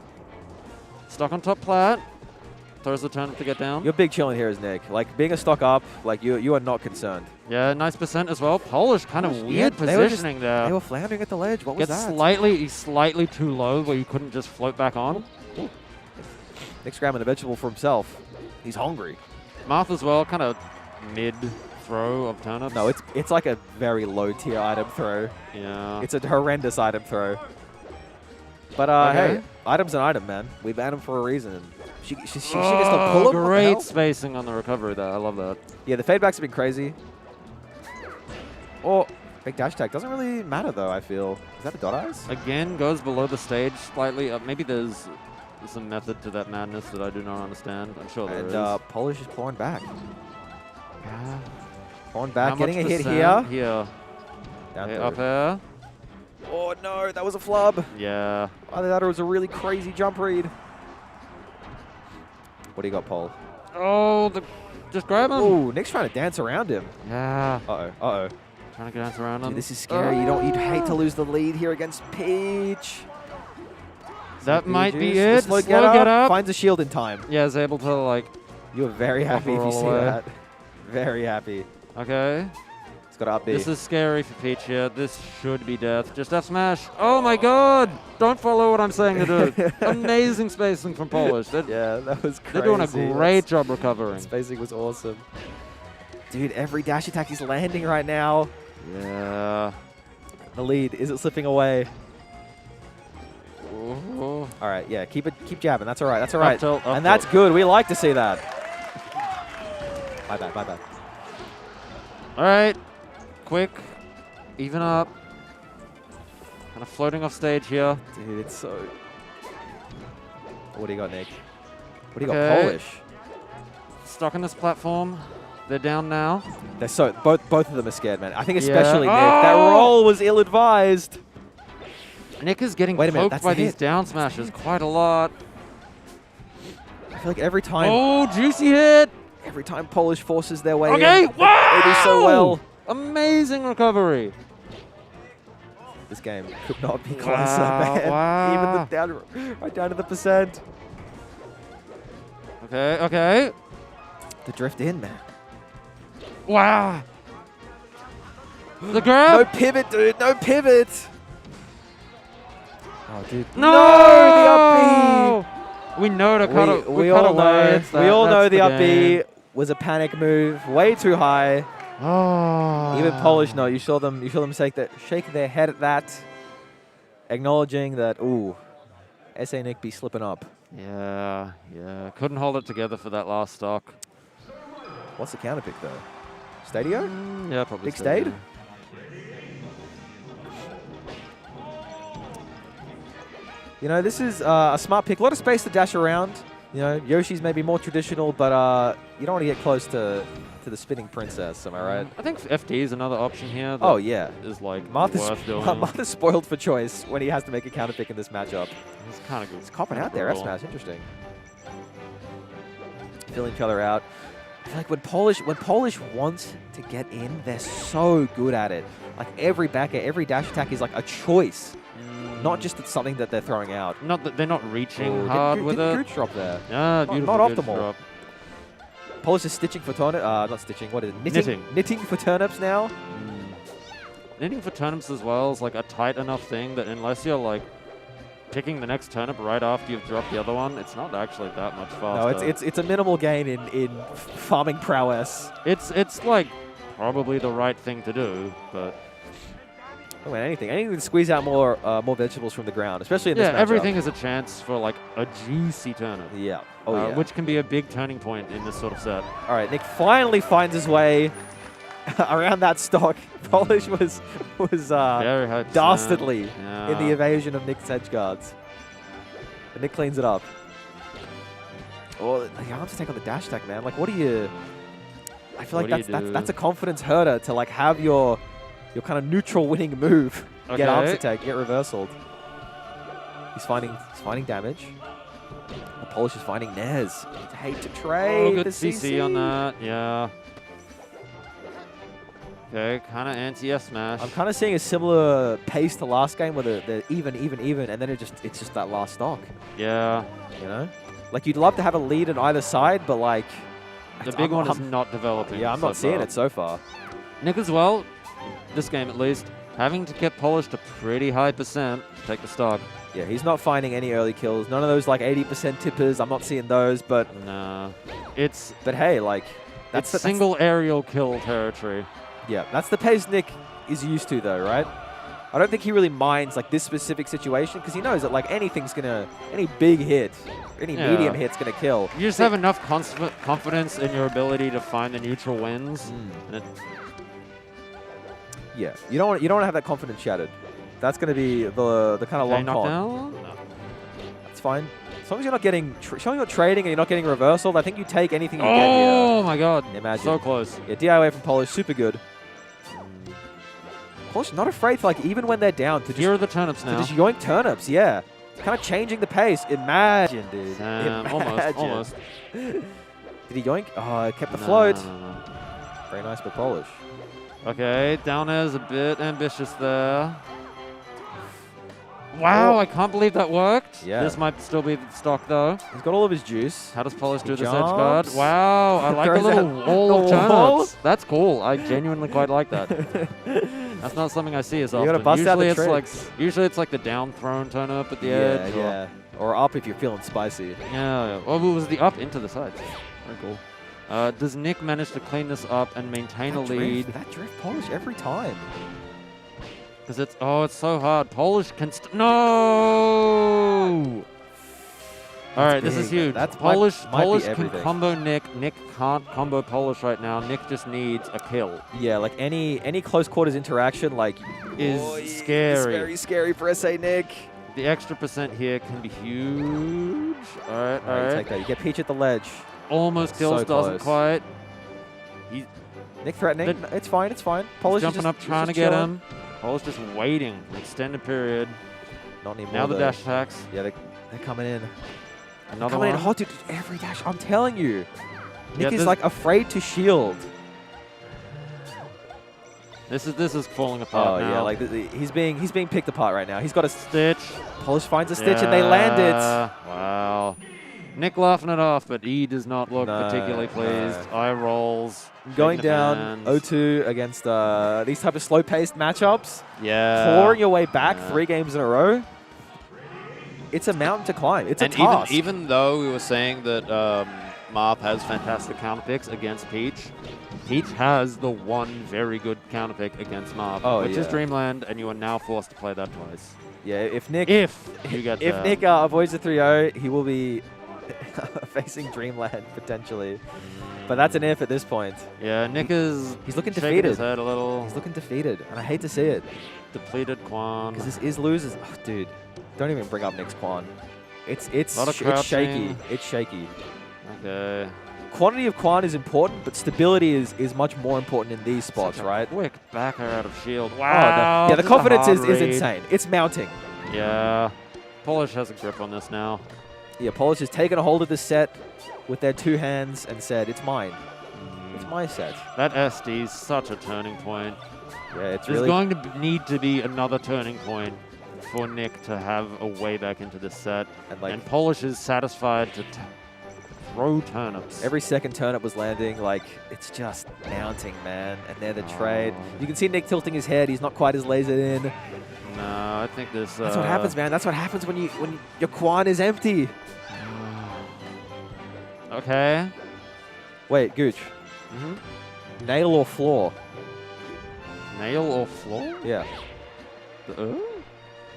Stuck on top plat. Throws the turn to get down. Your big chilling here is Nick. Like, being a stock up, like, you are not concerned. Yeah, nice percent as well. Polish kind of weird Yeah, positioning there. They were floundering at the ledge. What was Gets that? slightly too low where you couldn't just float back on. Nick's grabbing a vegetable for himself. He's hungry. Marth as well, kind of mid throw of turnips. No, it's like a very low tier item throw. Yeah. It's a horrendous item throw. But Okay. hey, item's an item, man. We banned him for a reason. She gets to pull him. What the Great hell? spacing on the recovery there. I love that. Yeah, the fadebacks have been crazy. Or big dash tag doesn't really matter though. I feel. Is that a dot eyes? Again, goes below the stage slightly. Maybe there's some method to that madness that I do not understand. I'm sure there is. And Polish is pouring back. Yeah. Pouring back, How getting a much hit percent here. Here. Down Okay, through. up air. Oh no, that was a flub. Yeah. Either that or it was a really crazy jump read. What do you got, Paul? Oh, just grab him. Oh, Nick's trying to dance around him. Yeah. Uh-oh, uh-oh. Trying to dance around him. Dude, this is scary. You'd hate to lose the lead here against Peach. That might be Juice. it. Slow Slow get up. Finds a shield in time. Yeah, is able to, like... You are very happy if you roll see away. that. Very happy. Okay. It's got to up B. This is scary for Peach here. This should be death. Just F smash. Oh my god! Don't follow what I'm saying to do. Amazing spacing from Polish. Yeah, that was crazy. They're doing a great job recovering. Spacing was awesome. Dude, every dash attack is landing right now. Yeah. The lead, is it slipping away? Ooh. All right, yeah, keep jabbing. That's all right. That's all right. Up tilt, up And that's tilt. good. We like to see that. My bad, my bad. All right. Quick. Even up. Kind of floating off stage here. Dude, it's so... What do you got, Nick? What do you Okay. got, Polish? Stuck on this platform. They're down now. They're so... Both of them are scared, man. I think Yeah. especially Nick. That Oh! roll was ill-advised. Nick is getting Wait a minute, poked that's by the these hit. down smashes quite a lot. I feel like every time... Oh, juicy hit. Every time Polish forces their way Okay, in, wow! they do so well. Amazing recovery. This game could not be closer, Wow, man. wow. Even the down, right down to the percent. Okay, okay. The drift in, man. Wow. The No grab. pivot, dude. No pivot. Oh, dude. No! The up B. We know to cut, We cut all away. know. It's We all know that's the up B game. was a panic move, way too high. Oh. Even Polish, no. You saw them shake their head at that, acknowledging that. Ooh, SA Nick be slipping up. Yeah, yeah. Couldn't hold it together for that last stock. What's the counter pick though? Stadio? Yeah, probably. Big stayed? You know, this is a smart pick. A lot of space to dash around. You know, Yoshi's maybe more traditional, but you don't want to get close to the spinning princess. Am I right? I think FD is another option here. That Oh yeah. is like Martha's, worth doing. Martha's spoiled for choice when he has to make a counter pick in this matchup. It's kind of good. He's copping out there, S-Smash. Interesting. Filling each other out. I feel like when Polish wants to get in, they're so good at it. Like every back air, every dash attack is like a choice, not just it's something that they're throwing out. Not that they're not reaching Oh, hard with didn't it. Gooch drop there. Yeah, beautiful. not good optimal. drop. Polish is stitching for turnip. Not stitching. What is it? Knitting. Knitting for turnips now. Knitting for turnips as well is like a tight enough thing that unless you're like picking the next turnip right after you've dropped the other one, it's not actually that much faster. No, it's a minimal gain in farming prowess. It's like probably the right thing to do, but Oh, man, anything to squeeze out more vegetables from the ground, especially in this yeah, matchup. everything is a chance for like a juicy turnip. Yeah. Oh yeah. Which can be a big turning point in this sort of set. All right, Nick finally finds his way around that stock. Polish was Very high percent. dastardly in Yeah. the evasion of Nick's edge guards. But Nick cleans it up. Oh, the arms take on the dash attack, man. Like, what do you... I feel like What do you do? that's a confidence herder to like have your kind of neutral winning move get arms Okay. attack, get reversaled. He's finding damage. The Polish is finding Nez. Hate to trade. Oh, good the CC on that. Yeah. Okay, kind of anti-S smash. I'm kind of seeing a similar pace to last game where they're even, and then it's just that last stock. Yeah. You know, like you'd love to have a lead on either side, but like The big one is not developing. Yeah, I'm so not seeing far. it so far. Nick as well, this game at least, having to get polished a pretty high percent to take the stock. Yeah, he's not finding any early kills. None of those like 80% tippers. I'm not seeing those, but Nah. It's hey, like it's single aerial kill territory. Yeah, that's the pace Nick is used to, though, right? I don't think he really minds like this specific situation because he knows that like any big hit, any Yeah. medium hit's gonna kill. You just have enough confidence in your ability to find the neutral wins. And it, Yeah, you don't want to have that confidence shattered. That's gonna be the kind of long con. knockdown? That's fine. As long as you're not getting showing you're trading and you're not getting reversal, I think you take anything you get Oh my god. Imagine. So close. here. Yeah, DIY from Polish, super good. Polish not afraid, like, even when they're down, to Here are just, the turnips now. to just yoink turnips, yeah. Kind of changing the pace. Imagine, dude. Almost. Did he yoink? Oh, it kept the No, float. no. Very nice by Polish. Okay, down air's a bit ambitious there. Wow, I can't believe that worked. Yeah. This might still be the stock, though. He's got all of his juice. How does Polish do He this edge guard? jumps. Wow, I like the Throws little out wall of the wall. turnips. That's cool. I genuinely quite like that. That's not something I see as You often. gotta bust out the Usually it's like the down thrown turnip at the edge. Yeah. Or up if you're feeling spicy. Yeah. Well, it was the up into the sides. Very cool. Does Nick manage to clean this up and maintain a lead? That drift Polish every time. Because it's so hard. Polish can no. All right, this is big. huge. That's Polish might be can everything. combo Nick. Nick can't combo Polish right now. Nick just needs a kill. Yeah, like any close quarters interaction, like Is It's scary. very scary for SA Nick. The extra % here can be huge. All right, all Alright, right. take that. You get Peach at the ledge. Almost kills, So doesn't close. quite. He's Nick threatening. But- It's fine. Polish jumping is up, just, trying to just get chilling. him. Polish just waiting an extended period. Not anymore. Now the though. dash attacks. Yeah, they're coming in. Another coming one. in hot, dude. Every dash. I'm telling you. Nick Yeah, is this- like afraid to shield. This is falling apart now. Yeah, like he's being picked apart right now. He's got a Stitch. Polish finds a stitch and they land it. Wow. Nick laughing it off, but he does not look No, particularly pleased. no. Eye rolls. Going shaking down hands. 0-2 against these type of slow-paced matchups, Yeah. clawing your way back Yeah. 3 games in a row. It's a mountain to climb. It's And a task. even though we were saying that Marth has Fantastic counter picks against Peach. Peach has the one very good counter pick against Marv, which is yeah. Dreamland, and you are now forced to play that twice. Yeah, if Nick If you get if that. Nick avoids the 3-0, he will be facing Dreamland potentially. But that's an if at this point. Yeah, Nick is He's looking shaking his defeated. head a little. He's looking defeated, and I hate to see it Depleted Quan. because this is losers. Oh, dude, don't even bring up Nick's Quan. It's Lot of it's shaky. crouching. It's shaky. Okay. Quantity of Quan is important, but stability is much more important in these spots, Such a right? Quick backer out of shield. Oh, Wow. the this confidence a is hard read. insane. It's mounting. Yeah. Polish has a grip on this now. Yeah, Polish has taken a hold of this set with their 2 hands and said, "It's mine. It's my set." That SD is such a turning point. Yeah, it's There's really. going to need to be another turning point for Nick to have a way back into this set. And like And Polish is satisfied to throw turnips. every second turnip was landing, like it's just mounting, man. And they're the trade. Oh. You can see Nick tilting his head. He's not quite as lasered in. No, I think this. That's what happens, man. That's what happens when your Quan is empty. Okay. Wait, Gooch. Mm-hmm. Nail or floor? Nail or floor? Yeah. Don't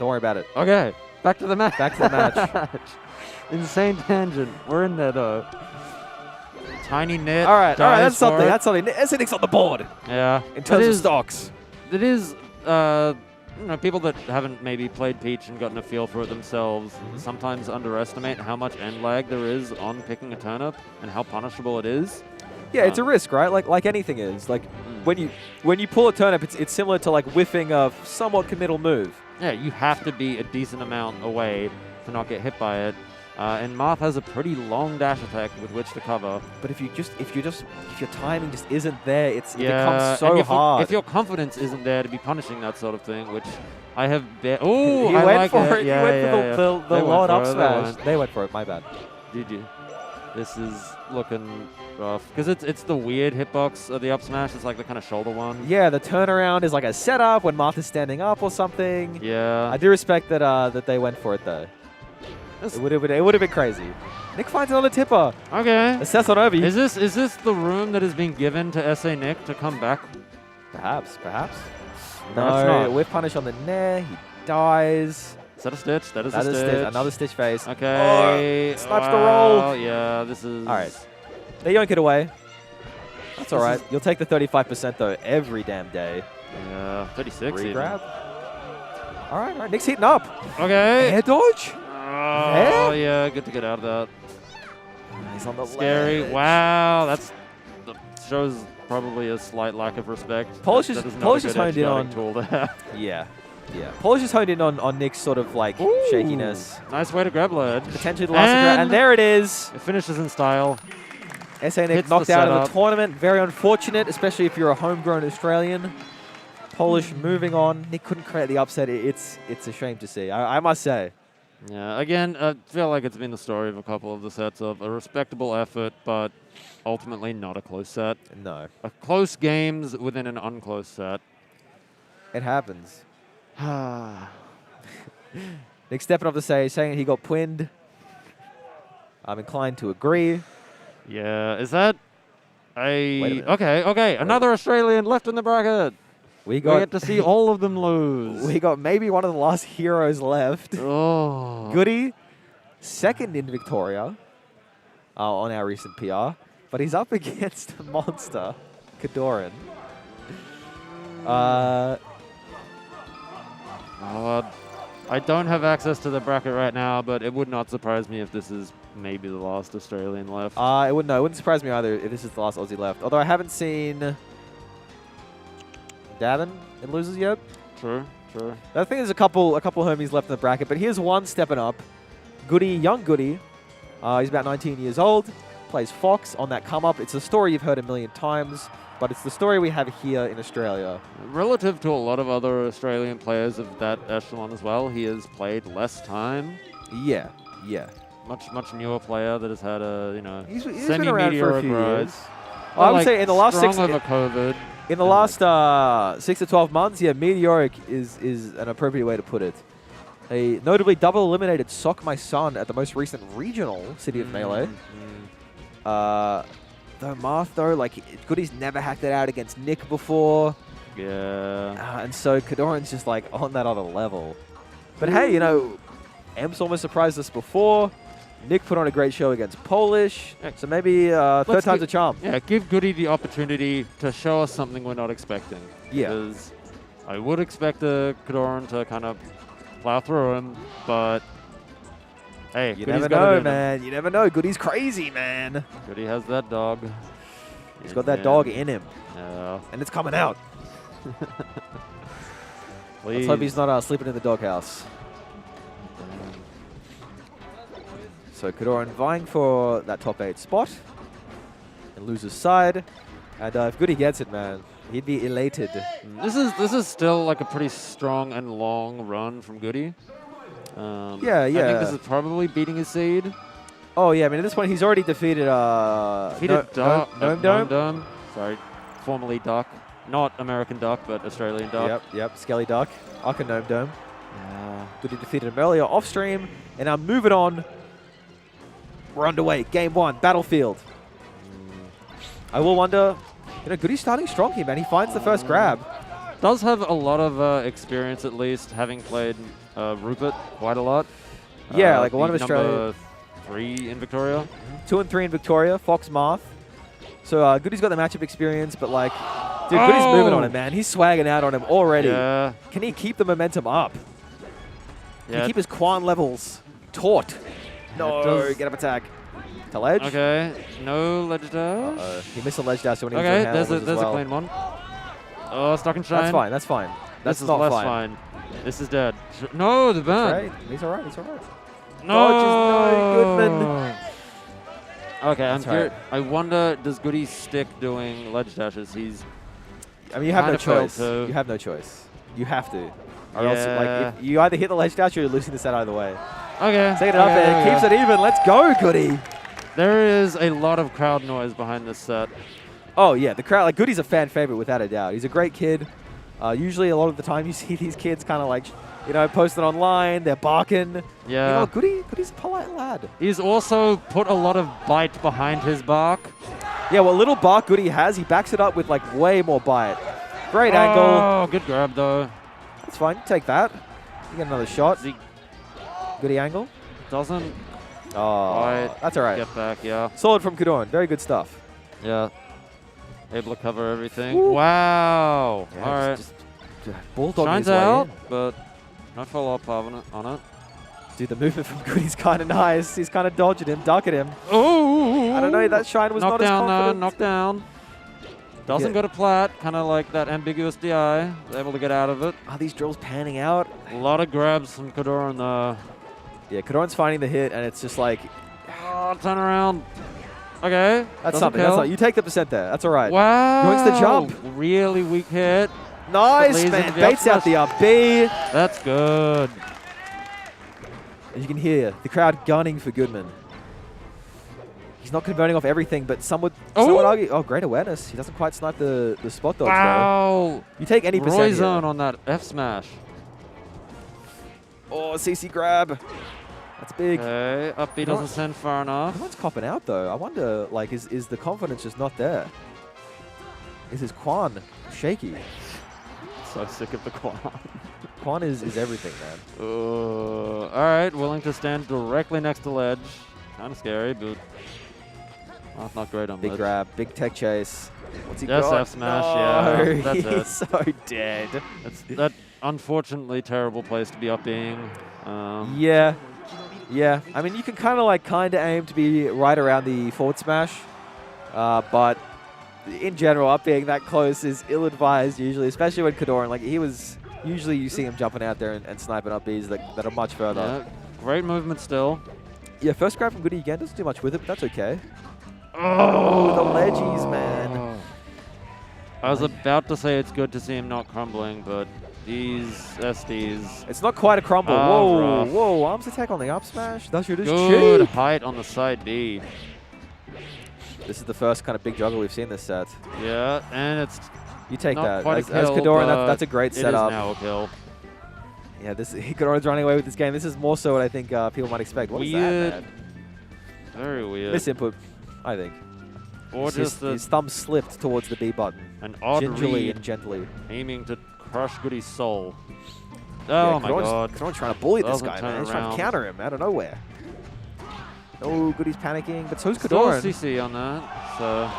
worry about it. Okay. Back to the match. Back to the match. Insane tangent. We're in there though. Tiny net. All right. dies That's something. for it. That's something. Nick's on the board Yeah. in terms of is, stocks. It is. People that haven't maybe played Peach and gotten a feel for it themselves sometimes underestimate how much end lag there is on picking a turnip and how punishable it is. Yeah, it's a risk, right? Like anything is. Like when you pull a turnip, it's similar to like whiffing a somewhat committal move. Yeah, you have to be a decent amount away to not get hit by it. And Marth has a pretty long dash attack with which to cover. But if your timing just isn't there, it Yeah, becomes so and hard. if your confidence isn't there to be punishing that sort of thing, which I have. Oh, he I went like for it. it. Yeah, he went yeah, for yeah. the They load went up for it, smash. They went for it. My bad. Did you? This is looking rough because it's the weird hitbox of the up smash. It's like the kind of shoulder one. Yeah, the turnaround is like a setup when Martha's standing up or something. Yeah. I do respect that that they went for it though. It would have been crazy. Nick finds another tipper. Okay. Assess on over. Is this the room that is being given to SA Nick to come back? Perhaps. Perhaps No, not. whiff punish on the nair. He dies. Is that a stitch? That is That a is stitch. another stitch face. Okay. Snipes the roll. Wow, yeah, this is. All right. They yank it away. That's all right. You'll take the 35% though every damn day. Yeah, 36 even. Re-grab. All right. Nick's heating up. Okay. Air dodge. Oh, yeah, good to get out of that. He's on the Scary. ledge. Wow, that's that shows probably a slight lack of respect. Polish That is- not a Polish good is honed edge in guarding on- tool there. Yeah. Polish is honed in on Nick's sort of like shakiness. Nice way to grab ledge. Potentially the last round. And there it is. It finishes in style. SA Nick Hits knocked the out of the setup. tournament. Very unfortunate, especially if you're a homegrown Australian. Polish moving on. Nick couldn't create the upset. It's a shame to see, I must say. Yeah, again, I feel like it's been the story of a couple of the sets of a respectable effort, but ultimately not a close set. No, A close games within an unclose set. it happens. Nick stepping up to say, saying he got pinned. I'm inclined to agree. Yeah, is that a... Wait a minute. Okay, another Australian left in the bracket. We We got get to see all of them lose. we got maybe one of the last heroes left. Oh. Goody, second in Victoria on our recent PR, but he's up against a monster, Kadoran. I don't have access to the bracket right now, but it would not surprise me if this is maybe the last Australian left. It wouldn't surprise me either if this is the last Aussie left. Although I haven't seen Davin in losers yet. True. I think there's a couple homies left in the bracket, but here's one stepping up. Goody, young Goody. He's about 19 years old. Plays Fox on that come up. It's a story you've heard a million times, but it's the story we have here in Australia. Relative to a lot of other Australian players of that echelon as well, he has played less time. Yeah. Much newer player that has had a He's been around for a semi-meteoric few rise. years. I would say in the last strong 6 over COVID. in the last 6 to 12 months, yeah, meteoric is an appropriate way to put it. They notably double eliminated Sock My Son at the most recent regional City of Melee. Though Marth, like, Goody's never hacked it out against Nick before. Yeah. And so Kadoran's just like on that other level. But hey, Emps almost surprised us before. Nick put on a great show against Polish. So maybe third time's a charm. Yeah, give Goody the opportunity to show us something we're not expecting. Yeah. Because I would expect the Kadoran to kind of plow through him, but hey, You Goody's never got it know, in him. man. You never know. Goody's crazy, man. Goody has that dog. He's got that dog in him. Yeah. And it's coming out. Please. Let's hope he's not sleeping in the doghouse. So Kadoran vying for that top 8 spot. And loses side. And if Goody gets it, man, he'd be elated. This is still like a pretty strong and long run from Goody. Yeah. I think this is probably beating his seed. Oh, yeah, I mean, at this point, he's already defeated Gnome Dome. Sorry, formerly Duck. Not American Duck, but Australian Duck. Yep, Skelly Duck. Arca Gnome Dome. Goody defeated him earlier off stream. And now moving on. We're underway. Game 1, Battlefield. I will wonder, Goody's starting strong here, man. He finds the first grab. Does have a lot of experience, at least, having played Rupert quite a lot. Yeah, like one of number Australia. 3 in Victoria. 2 and 3 in Victoria. Fox Marth. So Goody's got the matchup experience, but like, dude, Goody's moving on him, man. He's swagging out on him already. Yeah. Can he keep the momentum up? Can Yeah. he keep his Quan levels taut? No, does- get up attack. To ledge. Okay, no ledge dash. He missed a ledge dash when he Okay, was there's doing a clean one. Oh, stuck and shine. That's fine. That's This is not less fine. fine. This is dead. No, the ban. Right. He's alright. No. Goodman. Okay, That's right. I wonder, does Goody stick doing ledge dashes? He's I mean, you have no Kinda failed choice. to. You have no choice. You have to. Or else, Yeah. like, if you either hit the ledge dash or you're losing the set either way. okay. Taking it up there, keeps it even. Let's go, Goody. There is a lot of crowd noise behind this set. Oh, yeah. The crowd, like, Goody's a fan favorite without a doubt. He's a great kid. Usually, a lot of the time, you see these kids kind of like, posting online. They're barking. Yeah. Goody's a polite lad. He's also put a lot of bite behind his bark. Yeah, what little bark Goody has, he backs it up with, like, way more bite. Great angle. Oh, good grab, though. That's fine. Take that. You get another shot. He Goody angle. doesn't Oh, quite that's all right. get back, yeah. Solid from Kadoran. Very good stuff. Yeah. Able to cover everything. Wow. Yeah, All right. just bulldogging Shines his way out, in. but no follow-up on it. Dude, the movement from Goody's kind of nice. He's kind of dodging him, ducking him. Oh! I don't know. That shine was not as knockdown, confident. knockdown. Doesn't go to plat, kind of like that ambiguous DI. Able to get out of it. Are these drills panning out? A lot of grabs from Kodoran there. Yeah, Kadoran's finding the hit, and it's just like, Oh, turn around. Okay. that's doesn't something. kill. That's not, you take the percent there. That's all right. Wow. Yoinks the jump. Really weak hit. Nice, Leads man. into the up Baits out the smash. up B. That's good. As you can hear, the crowd gunning for Goodman. He's not converting off everything, but some would argue. Oh, great awareness. He doesn't quite snipe the spot dodge, though. Wow. You take any percent Roy here. zone on that F smash. Oh, CC grab. That's big. Okay. Up B doesn't send far enough. Everyone's copping out, though. I wonder, like, is the confidence just not there? Is his Quan shaky? So sick of the Quan. Quan is everything, man. All right. Willing to stand directly next to ledge. Kind of scary, but not great on Big ledge. grab, big tech chase. What's he Yes, got? F smash, No, yeah, that's it. he's so dead. It's that unfortunately terrible place to be up being. Yeah. Yeah. I mean, you can kind of aim to be right around the forward smash. But in general, up being that close is ill-advised usually, especially when Kodoran, like, he was, usually you see him jumping out there and sniping up Bs that are much further. Yeah, great movement still. Yeah, first grab from Goody again, doesn't do much with it, but that's okay. Oh, the ledgies, man. I was about to say it's good to see him not crumbling, but these SDs. It's not quite a crumble. Oh, Whoa, rough. whoa, arms attack on the up smash. That should is Good cheap. height on the side B. This is the first kind of big juggle we've seen this set. Yeah, and it's You take not that. quite As a kill, Kodoran, but that's a great it setup. is now a kill. Yeah, Kodoran's running away with this game. This is more so what I think people might expect. What is Weird. that, man? Very weird. Misinput, I think. Or just His thumb slipped towards the B button. an odd Gingerly read and gently. aiming to crush Goody's soul. Yeah, Oh my god. Kodoran's trying to bully this Doesn't guy, turn man. He's trying around. to counter him out of nowhere. Oh, Goody's panicking, but so's Still a Kodoran. CC on that, so.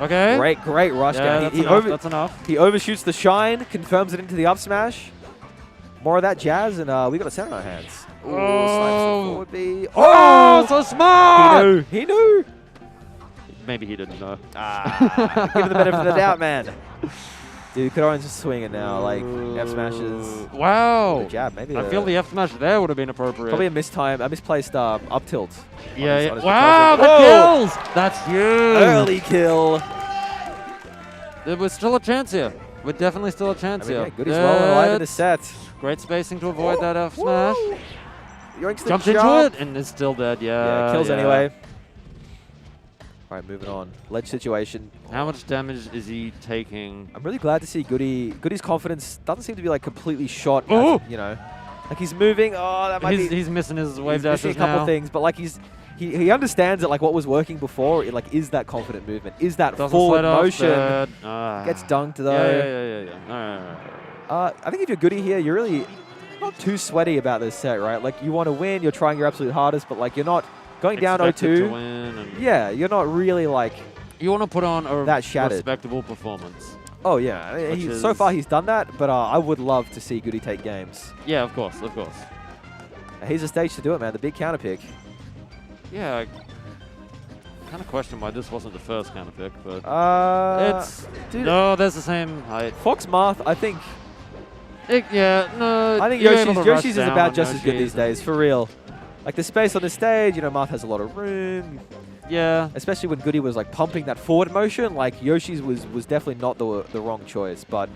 Okay. Great rush Yeah, down. that's He enough. That's enough. He overshoots the shine, confirms it into the up smash. More of that jazz, and we got a set on our hands. Ooh, snipes the forward B. Oh, so smart! He knew. Maybe he didn't know. Give him the benefit of the doubt, man. Dude, Kodoran's just swinging now, like F smashes. Wow. The jab, maybe. I feel the F smash there would have been appropriate. Probably a misplaced up tilt. Yeah. on yeah. his Wow, the Whoa! kills! That's huge. Early kill. There was still a chance here. We're definitely still a chance I mean, yeah, here. Goody's well alive in the set. Great spacing to avoid that F smash. Yoinks the Jumped jump. into it and is still dead. Yeah. Yeah, kills anyway. All right, moving on. Ledge situation. How much damage is he taking? I'm really glad to see Goody. Goody's confidence doesn't seem to be like completely shot. Oh! At, you know, like he's moving. Oh, that might be. He's missing his wave He's dashes missing a couple now. things, but like he understands that like what was working before. It like is that confident movement, is that Doesn't forward slide off, motion. bad. Gets dunked though. Yeah. All right. I think if you're Goody here, you're really not too sweaty about this set, right? Like you want to win, you're trying your absolute hardest, but like you're not going down Expected 0-2. to win and Yeah, you're not really like. you want to put on a That shattered. respectable performance. Oh yeah, I mean, Which so is- far he's done that, but I would love to see Goody take games. Yeah, of course. He's a stage to do it, man. The big counter pick. Yeah, I kind of question why this wasn't the first counter pick, but it's dude, no, there's the same height. Fox Marth. I think No, I think you're able to rush Yoshi's is down about on just as good Yoshi's these days, for real. Like the space on the stage, you know, Marth has a lot of room. Yeah, Especially when Goody was like pumping that forward motion, like Yoshi's was definitely not the wrong choice. But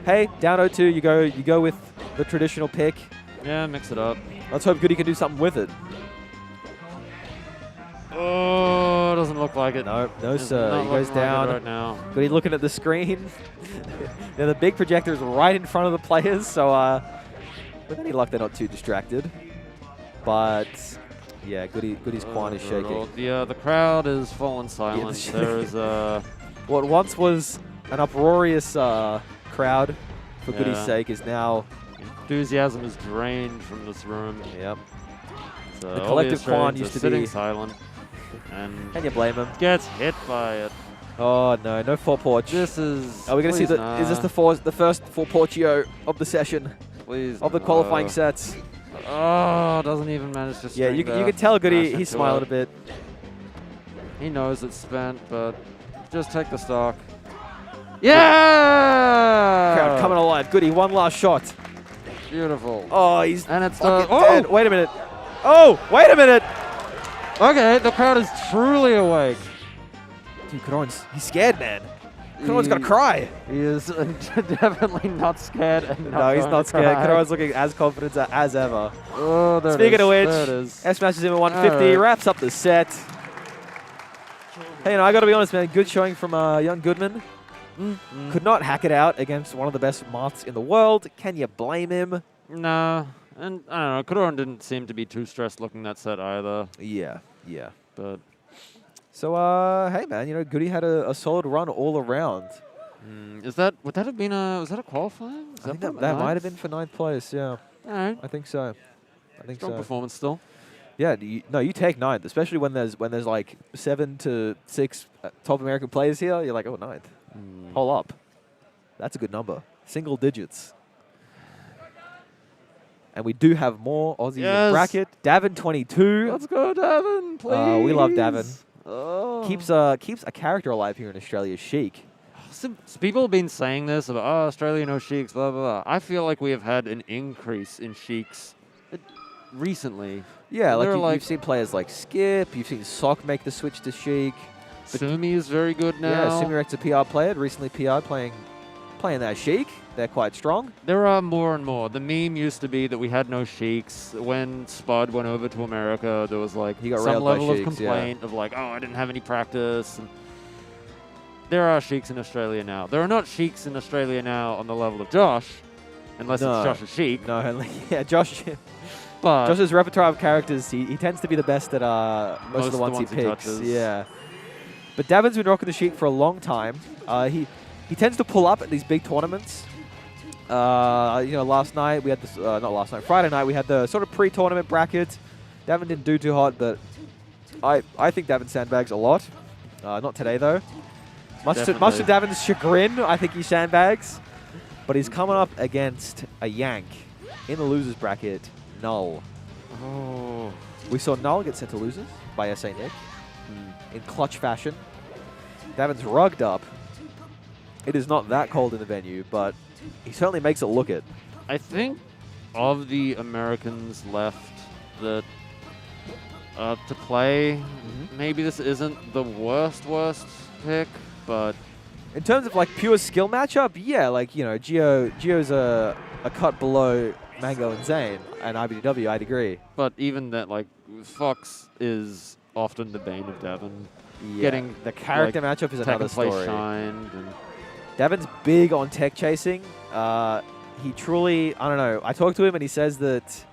hey, down 0-2, you go with the traditional pick. yeah, mix it up. Let's hope Goody can do something with it. Oh, doesn't look like it. No, Does sir. not He goes look like it down. right now. Goody looking at the screen. Now the big projector is right in front of the players, so with any luck, they're not too distracted. But yeah, Goody's Quan is shaking. The crowd is fallen silent. the- There is What once was an uproarious crowd for Goody's Yeah. sake is now. enthusiasm is drained from this room. Yep. So The all collective Australians Quan are used to sitting be- silent and Can you blame him? gets hit by it. Oh no, no four porch. This is. Are we going to see please is this the first four porchio of the session please of the no. qualifying sets? Oh, doesn't even manage to. Yeah, string you the can tell Goody smash he's into smiling it. a bit. He knows it's spent, but just take the stock. Yeah! Crowd coming alive. Goody, one last shot. Beautiful. Oh, he's And it's fucking the... dead. Wait a minute. Oh, wait a minute. Okay, the crowd is truly awake. Dude, he's scared, man. Kadoran's got to cry. He is definitely not scared. And No, he's not scared. Cry. Kadoran's looking as confident as ever. Oh, there Speaking it is. of which, There it is. S smashes him at 150, Alright. wraps up the set. Hey, I got to be honest, man. Good showing from young Goodman. Could not hack it out against one of the best moths in the world. Can you blame him? Nah, and I don't know. Kadoran didn't seem to be too stressed looking that set either. Yeah. But So, hey, man, Goody had a solid run all around. would that have been was that a qualifying? I think that might have been for 9th place, yeah. All right. I think so. Strong performance still. Yeah, you take 9th, especially when there's like 7 to 6 top American players here. You're like, oh, 9th. Hold up. That's a good number. Single digits. And we do have more Aussies in Yes. bracket. Davin 22. Let's go, Davin, please. We love Davin. Oh. Keeps a character alive here in Australia. Chic. Some people have been saying this about, Australia no sheiks, blah, blah, blah. I feel like we have had an increase in sheiks recently. Yeah, They're you've seen players like Skip. You've seen Sok make the switch to Chic. Sumi is very good now. Yeah, Sumirek's a PR player. Recently PR playing that Chic. They're quite strong. There are more and more. The meme used to be that we had no sheiks. When Spud went over to America, there was like He got some railed by level of sheiks, yeah. complaint of like, I didn't have any practice. And there are sheiks in Australia now. There are not sheiks in Australia now on the level of Josh, unless No. it's Josh's sheik. No, yeah, Josh. But Josh's repertoire of characters, he tends to be the best at most of the ones he picks. touches. Yeah. But Davin's been rocking the Sheik for a long time. He tends to pull up at these big tournaments. Last night we had this, not last night, Friday night we had the sort of pre-tournament bracket. Davin didn't do too hot, but I think Davin sandbags a lot. Not today though. Much to Davin's chagrin, I think he sandbags. But he's coming up against a Yank in the losers bracket, Null. oh, We saw Null get sent to losers by SA Nick in clutch fashion. Davin's rugged up. It is not that cold in the venue, but he certainly makes it look it. I think of the Americans left that to play, maybe this isn't the worst pick, but In terms of like pure skill matchup, yeah, Gio's a cut below Mang0 and Zain, and IBDW, I'd agree. But even that, like, Fox is often the bane of Davin. Yeah. Getting the character matchup is another second place story. shined. And Davin's big on tech chasing. He truly, I don't know, I talked to him and he says that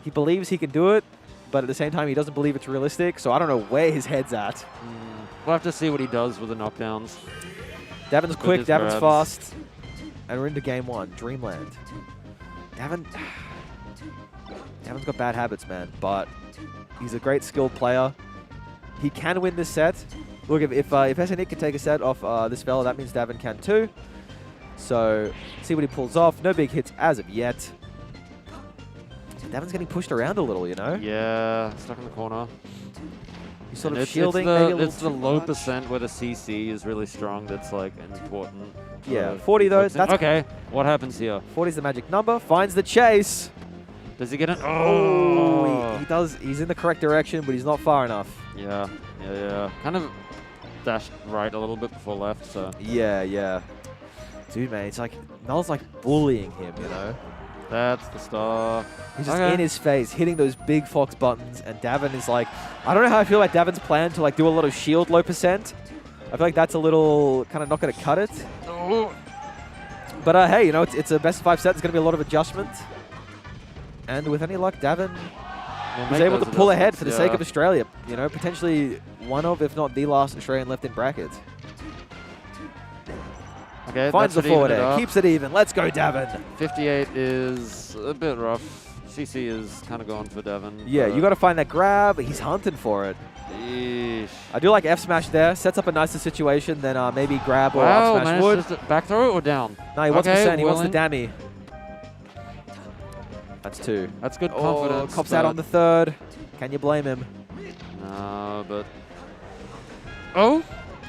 he believes he can do it, but at the same time he doesn't believe it's realistic, so I don't know where his head's at. we'll have to see what he does with the knockdowns. Davin's quick, his Davin's grabs. fast, and we're into game one, Dreamland. Davin's got bad habits, man, but he's a great skilled player. He can win this set. Look, if SNIC can take a set off this fella, that means Davin can too. So, see what he pulls off. No big hits as of yet. Davin's getting pushed around a little, Yeah, stuck in the corner. He's sort And of shielding maybe a little it's the too low much. percent where the CC is really strong that's, like, important. Yeah, for 40 though, focusing. that's- Okay, what happens here? 40 is the magic number. Finds the chase. Does he get it? Oh, he does. He's in the correct direction, but he's not far enough. Yeah. Kind of dashed right a little bit before left, so. Yeah. Dude, man, it's like Null's like bullying him, That's the star. He's just in his face, hitting those big Fox buttons, and Davin is like, I don't know how I feel about Davin's plan to like do a lot of shield low percent. I feel like that's a little kind of not going to cut it. But hey, it's a best of 5 set. There's going to be a lot of adjustment. And with any luck, Davin was able to pull ahead for the sake of Australia. Potentially one of, if not the last Australian left in brackets. Okay, Finds the forward air, air. keeps it even. Let's go, Davin. 58 is a bit rough. CC is kind of going for Davin. Yeah, you got to find that grab. He's hunting for it. Yeesh. I do like F smash there. Sets up a nicer situation than maybe grab or Wow, up smash would. managed to back throw or down? No, he wants Okay, percent. He wants the willing. dammy. That's 2. That's good Oh, confidence. cops out on the 3rd. Can you blame him? No, but Oh,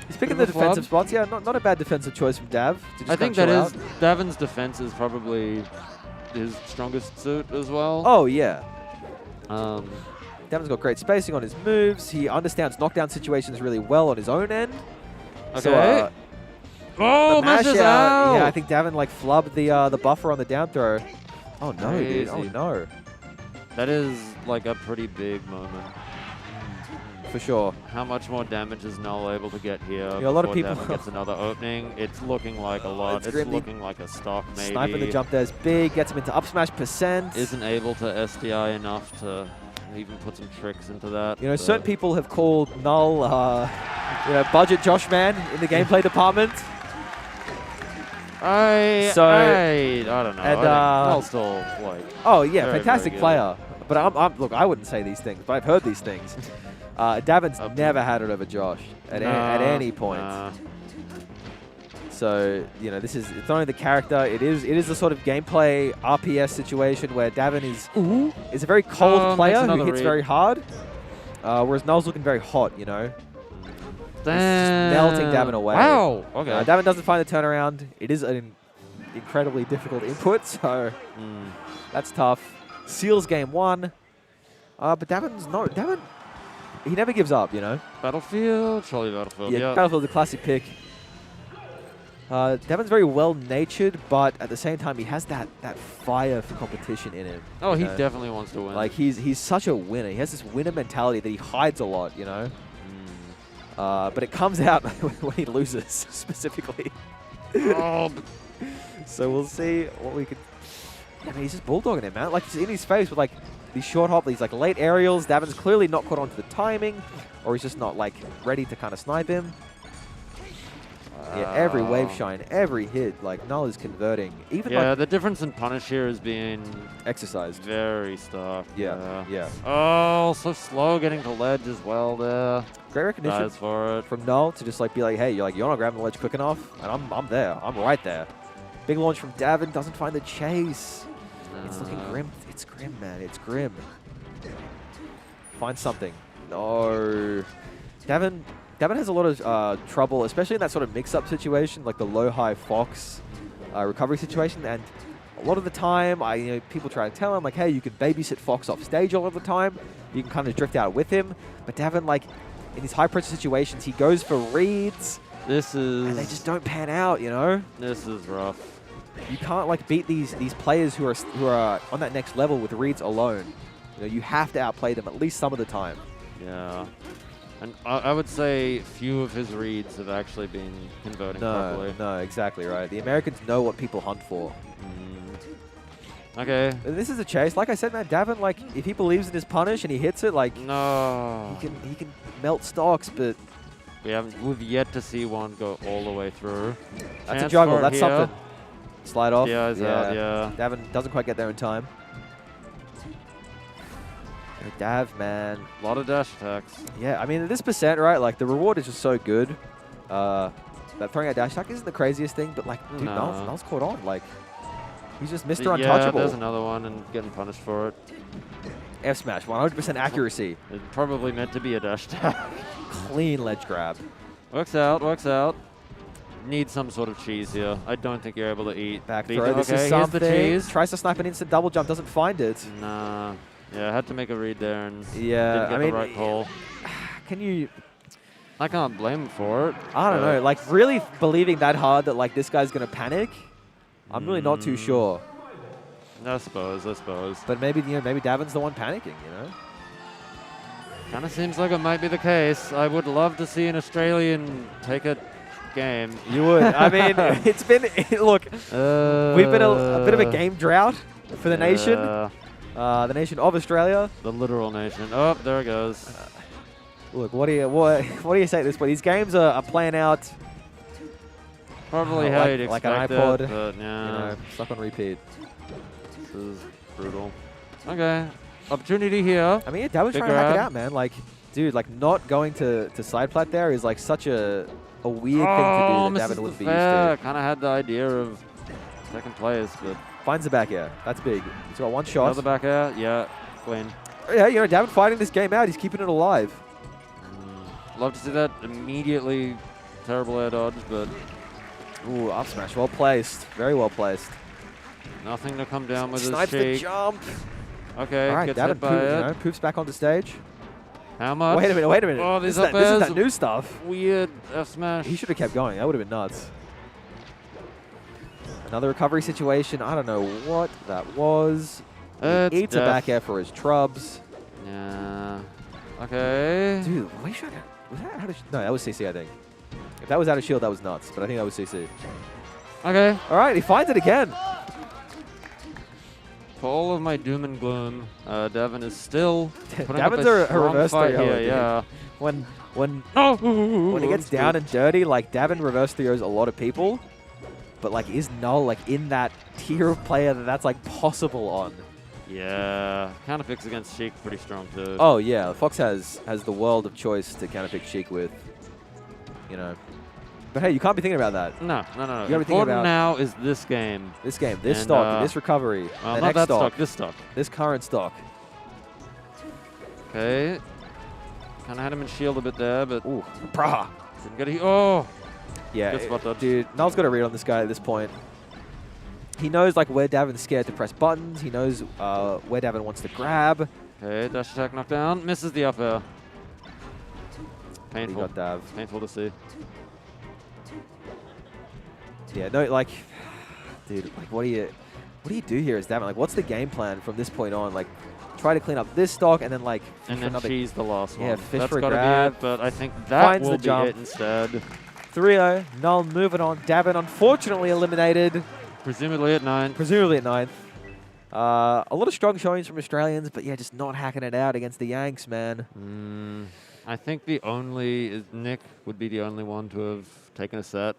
He's picking Bit the of a flub. defensive spots. Yeah, not a bad defensive choice from Dav. To just I think kinda that chill is out. Davin's defense is probably his strongest suit as well. Oh, yeah. Um, Davin's got great spacing on his moves. He understands knockdown situations really well on his own end. okay. So, oh, the mash mashes out. Yeah, I think Davin like flubbed the buffer on the down throw. Oh no, dude. Oh Crazy. no. That is like a pretty big moment. For sure. How much more damage is Null able to get here? Yeah, a lot of before people- Davin gets another opening. It's looking like a lot. It's grimly- looking like a stock maybe. Sniping the jump there's big. Gets him into up smash percent. Isn't able to SDI enough to even put some tricks into that. You know, but- certain people have called Null, budget Josh Man in the gameplay department. I don't know. and, I think Null's still like. Oh yeah, Very, fantastic very good. player. But look, I wouldn't say these things, but I've heard these things. Davin's never had it over Josh at any point. Nah. So you know, it's not only the character. It is the sort of gameplay RPS situation where Davin is a very cold player makes who another hits read. very hard, whereas Null's looking very hot. You know, Damn. melting Davin away. Wow. Okay. Davin doesn't find the turnaround. It is an incredibly difficult input, so that's tough. Seals game 1, but Davin. He never gives up. You know. Battlefield. Surely Battlefield. Yeah, Yeah. Battlefield's a classic pick. Davin's very well-natured, but at the same time, he has that fire for competition in him. Oh, he you know? definitely wants to win. Like, he's such a winner. He has this winner mentality that he hides a lot, you know? But it comes out when he loses, specifically. Oh, but So we'll see what we could... I mean, he's just bulldogging him, man. Like, he's in his face with, like, these short hop, these, like, late aerials. Davin's clearly not caught on to the timing, or he's just not, like, ready to kind of snipe him. Yeah, every wave shine, every hit, like, Null is converting. Even, yeah, like, the difference in punish here is being exercised. very stuck. Yeah. Oh, so slow getting to ledge as well there. Great recognition Dies for it. from Null to just, like, be like, hey, you're not grabbing the ledge quick enough, and I'm there. I'm right there. Big launch from Davin, doesn't find the chase. It's looking grim. It's grim, man. It's grim. Find something. No. Davin has a lot of trouble, especially in that sort of mix-up situation, like the low-high Fox recovery situation. And a lot of the time, people try to tell him, like, hey, you can babysit Fox off stage all of the time. You can kind of drift out with him. But Davin, like, in these high-pressure situations, he goes for reads, This and is they just don't pan out, you know? this is rough. You can't like beat these players who are on that next level with reads alone. You know, you have to outplay them at least some of the time. Yeah. And I would say few of his reads have actually been converting properly. No, exactly right. The Americans know what people hunt for. Okay. This is a chase. Like I said, man, Davin, like if he believes in his punish and he hits it, like No. he can melt stocks, but We've yet to see one go all the way through. that's Chance a juggle. for it That's here. something. Slide off. Yeah, he's out, yeah. Davin doesn't quite get there in time. Dav, man. A lot of dash attacks. Yeah, I mean, at this percent, right, like, the reward is just so good. That throwing out dash attack isn't the craziest thing, but, like, dude, No. Null's caught on. Like, he's just Mr. Yeah, Untouchable. there's another one and getting punished for it. F smash, 100% accuracy. It's probably meant to be a dash attack. Clean ledge grab. Works out, works out. Need some sort of cheese here. I don't think you're able to eat. Back beat throw. them. This Okay, is here's something. the cheese. Tries to snipe an instant double jump, doesn't find it. Nah. Yeah, I had to make a read there and Yeah, didn't get I mean, the right call. Can you... I can't blame him for it. I don't know. Like, really believing that hard that, like, this guy's going to panic? I'm really not too sure. I suppose. But maybe, maybe Davin's the one panicking, you know? Kind of seems like it might be the case. I would love to see an Australian take a game. You would. I mean, it's been... Look, we've been a bit of a game drought for the nation. The nation of Australia. The literal nation. Oh, there it goes. Look, what do you say at this point? These games are playing out, Probably like- how you'd like expect an iPod, it, but yeah, you know, stuck on repeat. this is brutal. Okay, opportunity here. I mean, Davin's Big trying to hack it grab. out, man. Like, dude, like not going to side plat there is like such a weird Oh, thing to do that misses Davin the wouldn't be used fair. to. Kind of had the idea of second place, but Finds the back air. That's big. He's got one shot. another back air. Yeah, clean. Yeah, Davin fighting this game out. He's keeping it alive. Love to see that immediately. Terrible air dodge, but Ooh, up smash. Well placed. Very well placed. nothing to come down with his Snipes the shake. jump. Okay, All right, gets Davin hit by it. Poof's back on the stage. How much? Wait a minute, wait a minute. Oh, this, these is this is up that new stuff. Weird F smash. He should have kept going. That would have been nuts. Another recovery situation. I don't know what that was. He It's eats a back air for his trubs. Yeah. Okay. Dude, wait, was that out of No, that was CC, I think. If that was out of shield, that was nuts. But I think that was CC. Okay. All right, he finds it again. For all of my doom and gloom, Devin is still putting up Davin's a a strong reverse fight 3-0, here. dude. Yeah. When When it gets down and dirty, like Davin reverse 3-0s a lot of people. But like, is Null like in that tier of player that's like possible on? Yeah. Counterpicks against Sheik pretty strong too. Oh yeah, Fox has the world of choice to counterpick Sheik with. You know. But hey, you can't be thinking about that. No. You gotta be thinking Important about now is this game. this game, this And, stock, this recovery, the Well, not next that stock, stock, this stock. this current stock. Okay. Kind of had him in shield a bit there, but Ooh, brah. didn't get a... Oh! Yeah, Good spot dodge. dude, Null's got a read on this guy at this point. He knows like where Davin's scared to press buttons. He knows where Davin wants to grab. Okay, dash attack knockdown. Misses the up air. He Painful. got Dav. Painful to see. Yeah, no, like, dude, like, what do you do here as Davin? Like, what's the game plan from this point on? Like, try to clean up this stock and then like fish And for then another she's the last one. Yeah, fish That's for a gotta grab. be it, but I think that Finds will the be jump. it instead. 3-0. Null moving on. Davin unfortunately eliminated, Presumably at 9. presumably at 9th. A lot of strong showings from Australians, but yeah, just not hacking it out against the Yanks, man. I think Nick would be the only one to have taken a set.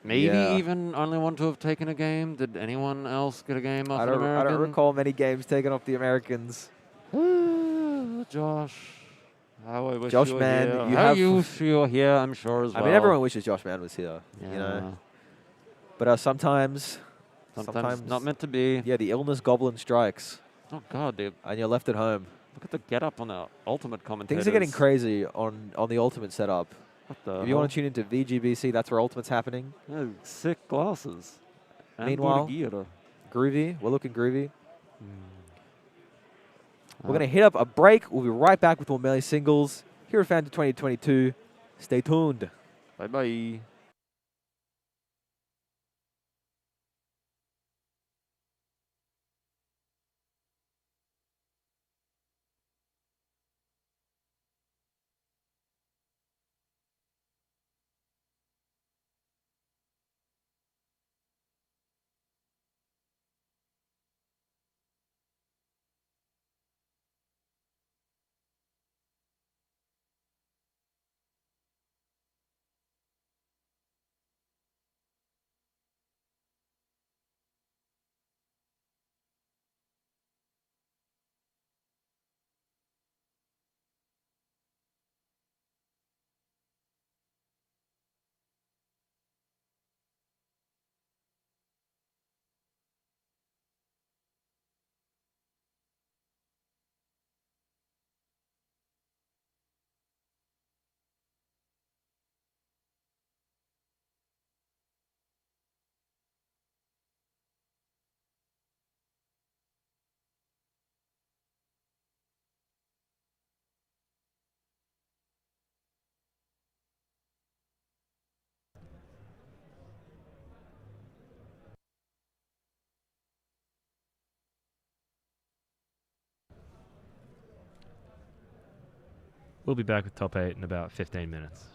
Maybe Yeah. even only one to have taken a game. Did anyone else get a game off I an don't American? recall many games taken off the Americans. Josh. How I wish Josh, you were man, here. you How have- you wish you were here, I'm sure as well. I mean, everyone wishes Josh Mann was here, Yeah. you know. But sometimes, Sometimes not meant to be. yeah, the illness goblin strikes, Oh god, dude. and you're left at home. Look at the get up on the ultimate commentators. Things are getting crazy on the Ultimate setup. What the If you want to tune into VGBC, that's where Ultimate's happening. Yeah, sick glasses. And Meanwhile- gear. Groovy. We're looking groovy. We're going to hit up a break. We'll be right back with more Melee Singles here at Phantom 2022. Stay tuned. Bye-bye. We'll be back with top 8 in about 15 minutes.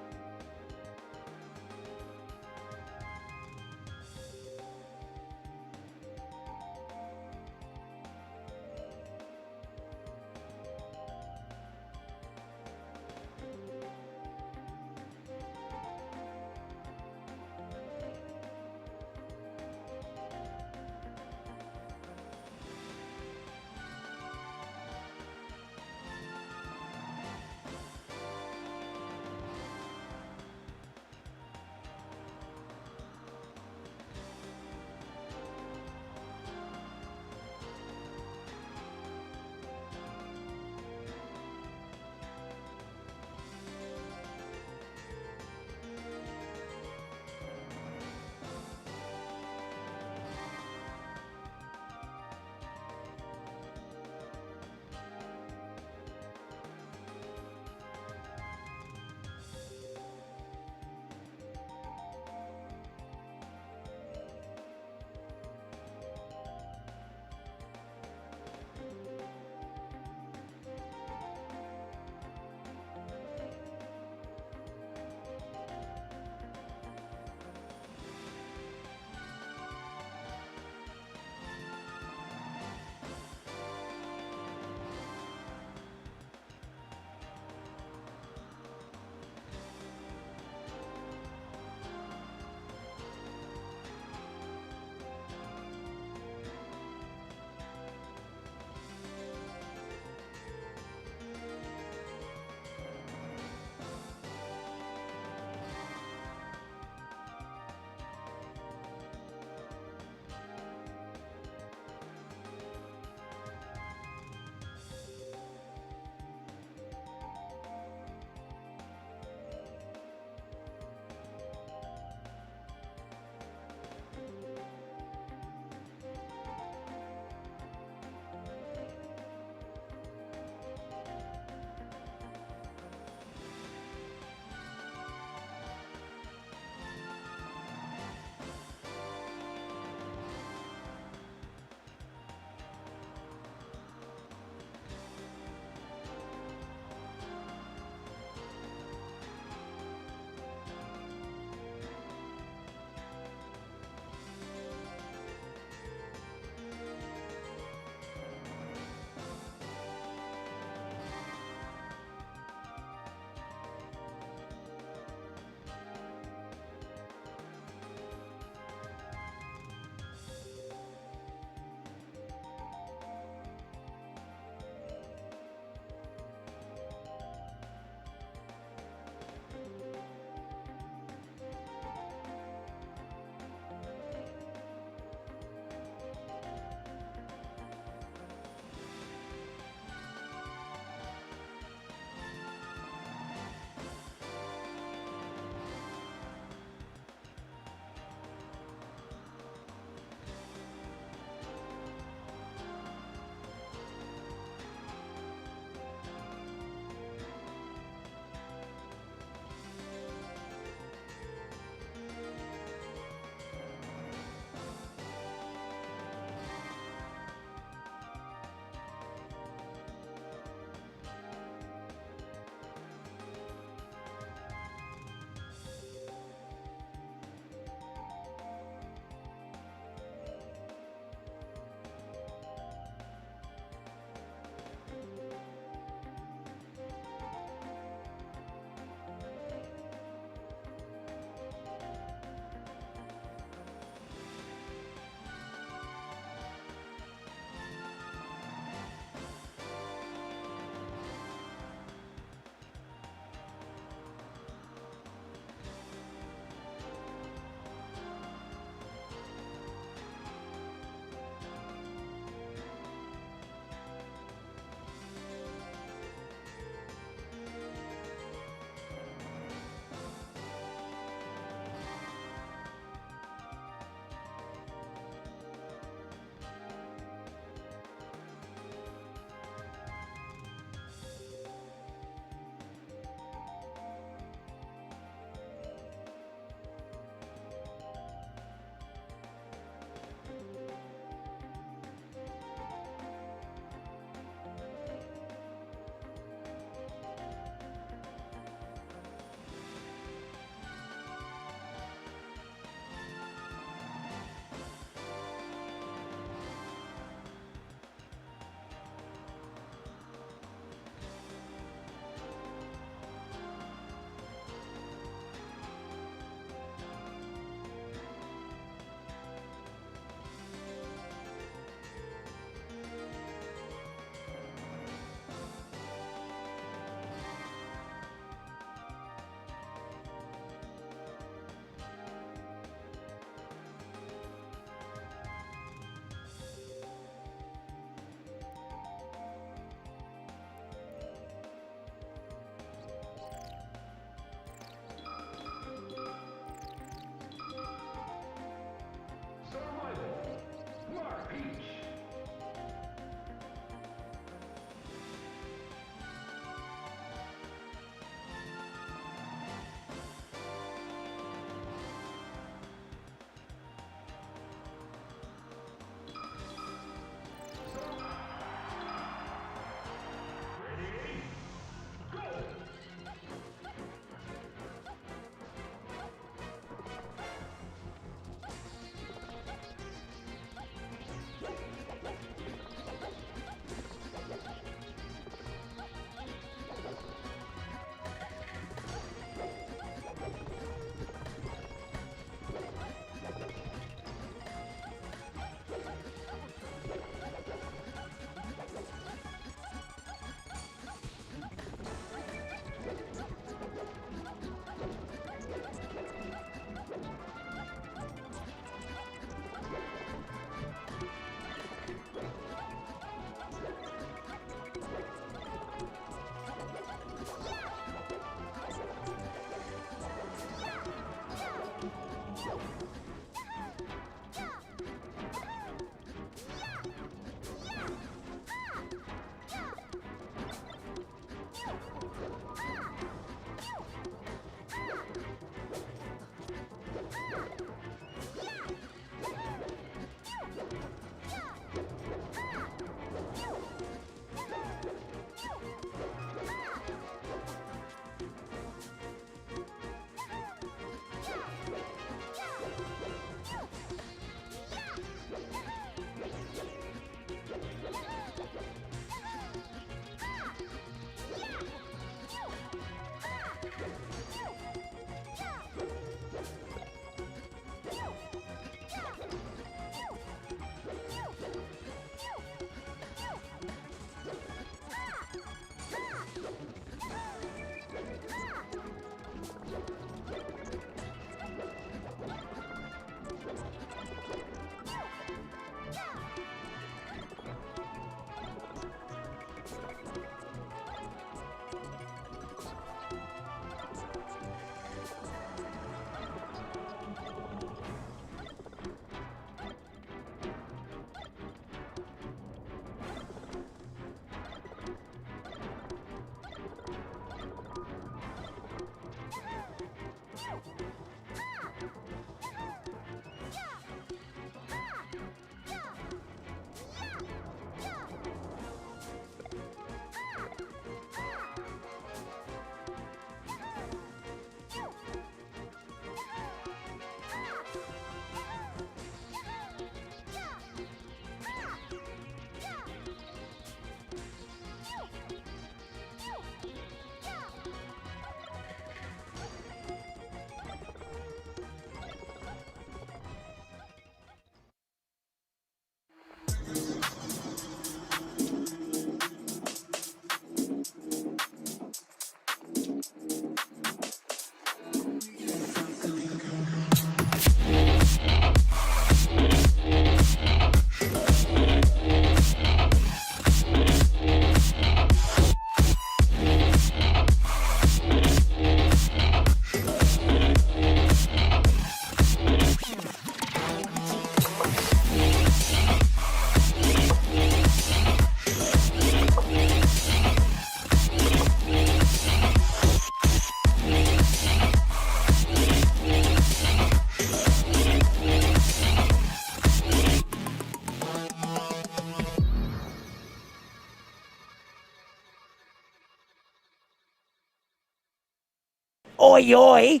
oi, oi.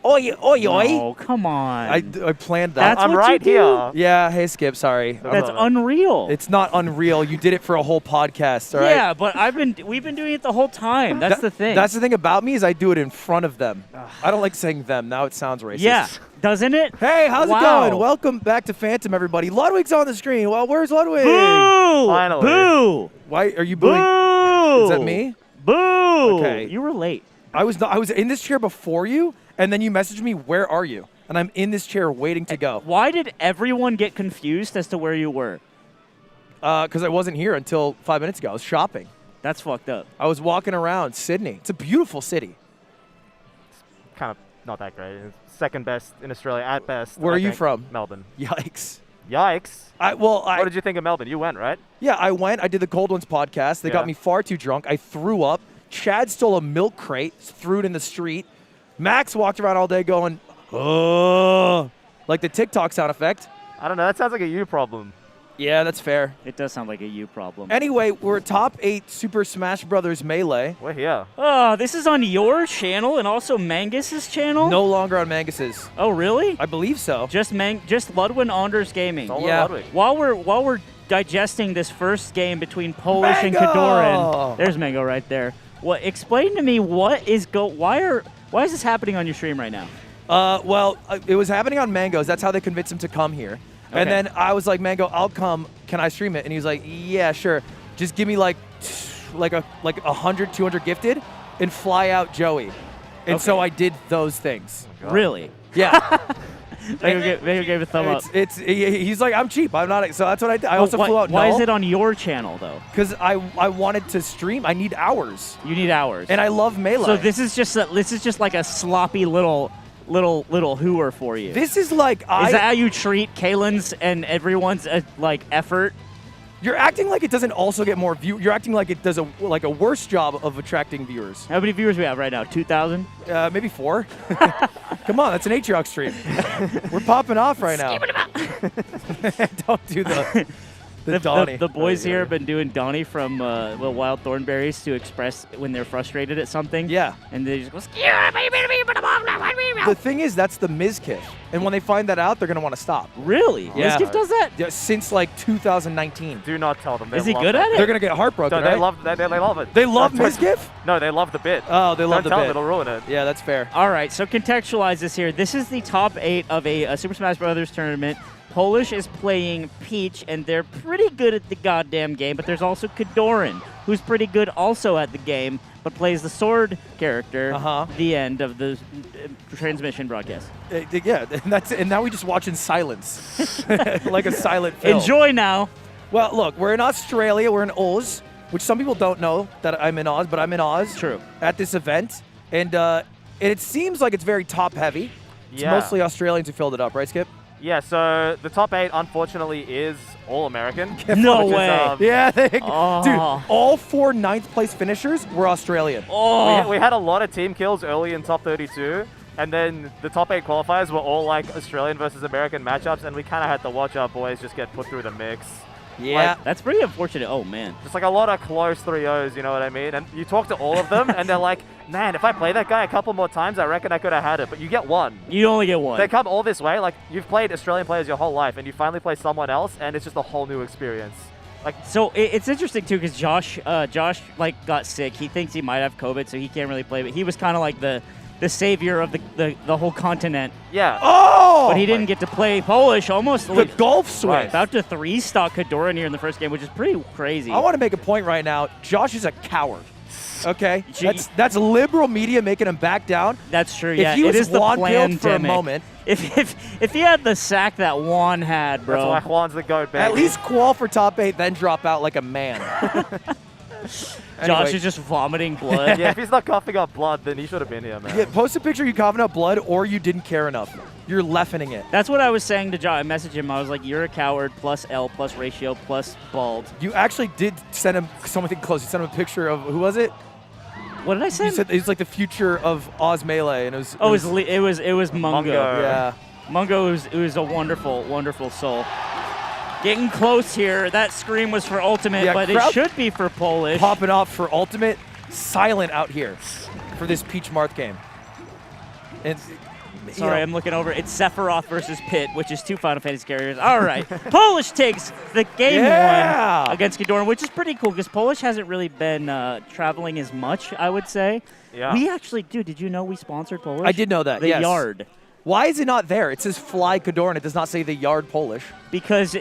Oi, oi, oi. Oh, come on. I planned that. That's I'm what right you do? here. Yeah, hey, Skip, sorry. That's unreal. It's not unreal. You did it for a whole podcast, all right? Yeah, but we've been doing it the whole time. That's the thing. That's the thing about me is I do it in front of them. I don't like saying them. Now it sounds racist. yeah, doesn't it? Hey, how's Wow. it going? Welcome back to Phantom, everybody. Ludwig's on the screen. Well, where's Ludwig? Boo! Finally. Boo! Why are you booing? Boo! Is that me? Boo! Okay. You were late. I was in this chair before you, and then you messaged me, where are you? And I'm in this chair waiting to go. Why did everyone get confused as to where you were? Because I wasn't here until 5 minutes ago. I was shopping. That's fucked up. I was walking around Sydney. It's a beautiful city. Kind of not that great. It's second best in Australia at best. Where I are you think. from? Melbourne. Yikes. Yikes. What What did you think of Melbourne? You went, right? Yeah, I went. I did the Cold Ones podcast. They got Yeah. me far too drunk. I threw up. Chad stole a milk crate, threw it in the street. Max walked around all day going, oh, like the TikTok sound effect. I don't know. That sounds like a you problem. Yeah, that's fair. It does sound like a you problem. Anyway, we're top 8 Super Smash Brothers Melee. We're here. Oh, this is on your channel and also Mangus's channel? No longer on Mangus's. Oh, really? I believe so. Just Ludwig Anders Gaming. It's all Yeah. Ludwig. While we're digesting this first game between Polish and Mango! Kadoran, there's Mang0 right there. What? Explain to me why is this happening on your stream right now? It was happening on Mango's. That's how they convinced him to come here. And Okay. then I was like, Mango, I'll come. Can I stream it? And he was like, yeah, sure. Just give me like 100, 200 gifted and fly out Joey. And so Okay. I did those things. Really? Yeah. Mang0 gave a thumb up. He's like, I'm cheap. I'm not. So that's what I did. I also flew out Why is it on your channel though? because I wanted to stream. I need hours. You need hours. And I love Melee. so this is just like a sloppy little hooer for you. This is like Is that how you treat Kalen's and everyone's effort? You're acting like it doesn't also get more view. You're acting like it does a worse job of attracting viewers. How many viewers we have right now? 2,000? Maybe 4. Come on, that's an Atriox stream. We're popping off right now. Don't do the Donnie. The boys here have been doing Donnie from Wild Thornberries to express when they're frustrated at something. Yeah. And they just go, The thing is, that's the Mizkif. And when they find that out, they're going to want to stop. really? Yeah. Mizkif does that? Yeah, since like 2019. Do not tell them. They Is he love good that at it? They're going to get heartbroken, No, they right? love it. They love Don't- Mizkif? No, they love the bit. Oh, they love Don't tell the them, bit. it'll ruin it. Yeah, that's fair. All right, so contextualize this here. This is the top 8 of a Super Smash Brothers tournament. Polish is playing Peach, and they're pretty good at the goddamn game, but there's also Kadoran, who's pretty good also at the game, but plays the sword character the end of the transmission broadcast. Yeah, and now we just watch in silence. Like a silent film. Enjoy now. Well, look, we're in Australia. We're in Oz, which some people don't know that I'm in Oz, but I'm in Oz. True. At this event. And it seems like it's very top-heavy. It's Yeah. mostly Australians who filled it up, right, Skip? Yeah, so the top 8, unfortunately, is all American. No which is, way. Yeah, Oh. dude, all 4 ninth-place finishers were Australian. Oh, We had a lot of team kills early in top 32, and then the top 8 qualifiers were all like Australian versus American matchups, and we kind of had to watch our boys just get put through the mix. Yeah. that's pretty unfortunate. Oh, man. Just like a lot of close 3-0s, you know what I mean? And you talk to all of them, and they're like, man, if I play that guy a couple more times, I reckon I could have had it. But you get one. You only get one. They come all this way. Like, you've played Australian players your whole life, and you finally play someone else, and it's just a whole new experience. Like, So it's interesting too because Josh got sick. He thinks he might have COVID, so he can't really play. But he was kind of like the savior of the whole continent. yeah. Oh! But he didn't get to play Polish. Almost The golf swing. Right. about to 3-stock Kadoran here in the first game, which is pretty crazy. I want to make a point right now. Josh is a coward. Okay? Gee. That's liberal media making him back down. That's true. If Yeah, he it was is the Juan killed for a pandemic. moment. If he had the sack that Juan had, That's bro. why Juan's the GOAT, baby. At least qual for top 8, then drop out like a man. Josh Anyway. is just vomiting blood. Yeah, if he's not coughing up blood, then he should have been here, man. Yeah, post a picture you coughing up blood or you didn't care enough. You're leffing it. That's what I was saying to Josh. I messaged him. I was like, "You're a coward. Plus L. Plus ratio. Plus bald." You actually did send him something close. You sent him a picture of, who was it? What did I say? You said it's like the future of Oz Melee, and it was. Oh, it was Mang0. Yeah. Mang0 is a wonderful, wonderful soul. Getting close here. That scream was for Ultimate, Yeah, but it crowd should be for Polish. Popping off for Ultimate. Silent out here for this Peach Marth game. And, Sorry, I'm looking over. It's Sephiroth versus Pit, which is 2 Final Fantasy characters. All right. Polish takes the game one against Ghidorah, which is pretty cool because Polish hasn't really been traveling as much, I would say. Yeah. We actually, dude, did you know we sponsored Polish? I did know that, The yes. Yard. Why is it not there? It says Fly Ghidorah, and it does not say the Yard Polish. Because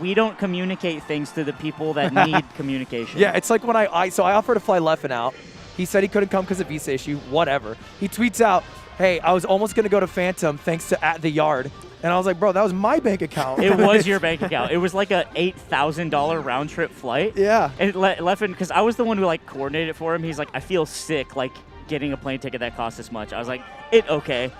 we don't communicate things to the people that need communication. Yeah, it's like when I offered to fly Leffen out. He said he couldn't come because of visa issue, whatever. He tweets out, hey, I was almost going to go to Phantom thanks to at the Yard. And I was like, bro, that was my bank account. It was your bank account. It was like a $8,000 round trip flight. Yeah. And Leffen, because I was the one who like coordinated it for him. He's like, I feel sick, like getting a plane ticket that costs this much. I was like, okay.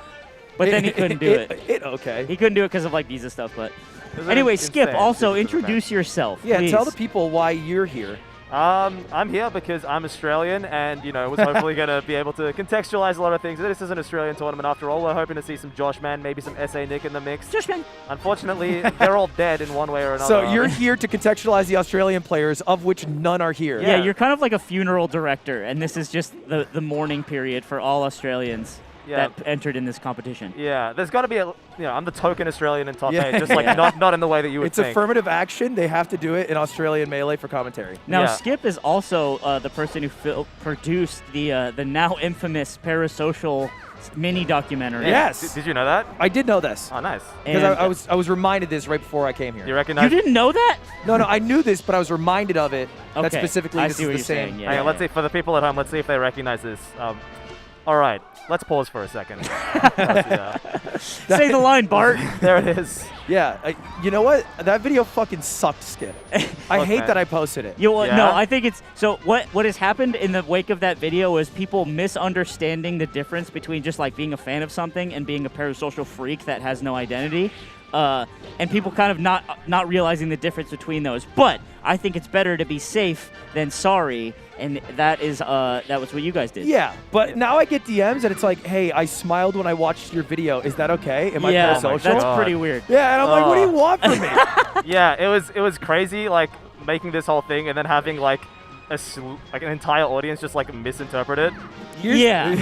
But then he couldn't do it. Okay. He couldn't do it because of like visa stuff. But Those are anyway, Skip, insane also pieces of introduce yourself. Yeah, please. tell the people why you're here. I'm here because I'm Australian and, was hopefully going to be able to contextualize a lot of things. This is an Australian tournament after all. We're hoping to see some Josh Man, maybe some SA Nick in the mix. Josh Man. Unfortunately, they're all dead in one way or another. So you're here to contextualize the Australian players, of which none are here. Yeah, you're kind of like a funeral director, and this is just the mourning period for all Australians that entered in this competition. Yeah, there's got to be I'm the token Australian in top 8, just like not in the way that you would It's think. affirmative action. They have to do it in Australian Melee for commentary. Now, Skip is also the person who produced the now infamous Parasocial mini documentary. Yes. Did you know that? I did know this. Oh, nice. Because I was reminded this right before I came here. You recognize? You didn't know that? No, I knew this, but I was reminded of it. That Okay, specifically I this see is what the you're same. saying, Hang on, let's see, for the people at home, let's see if they recognize this. All right, let's pause for a second. Say the line, Bart. There it is. Yeah, you know what? That video fucking sucked, Skip. I hate man. that I posted it. No, I think it's so. What has happened in the wake of that video is people misunderstanding the difference between just like being a fan of something and being a parasocial freak that has no identity, and people kind of not realizing the difference between those. But I think it's better to be safe than sorry, and that was what you guys did. Yeah, but now I get DMs and it's like, hey, I smiled when I watched your video. Is that okay? Am I parasocial? That's pretty weird. Yeah, and I'm like, what do you want from me? Yeah, it was crazy, like making this whole thing and then having like an entire audience just like misinterpret it.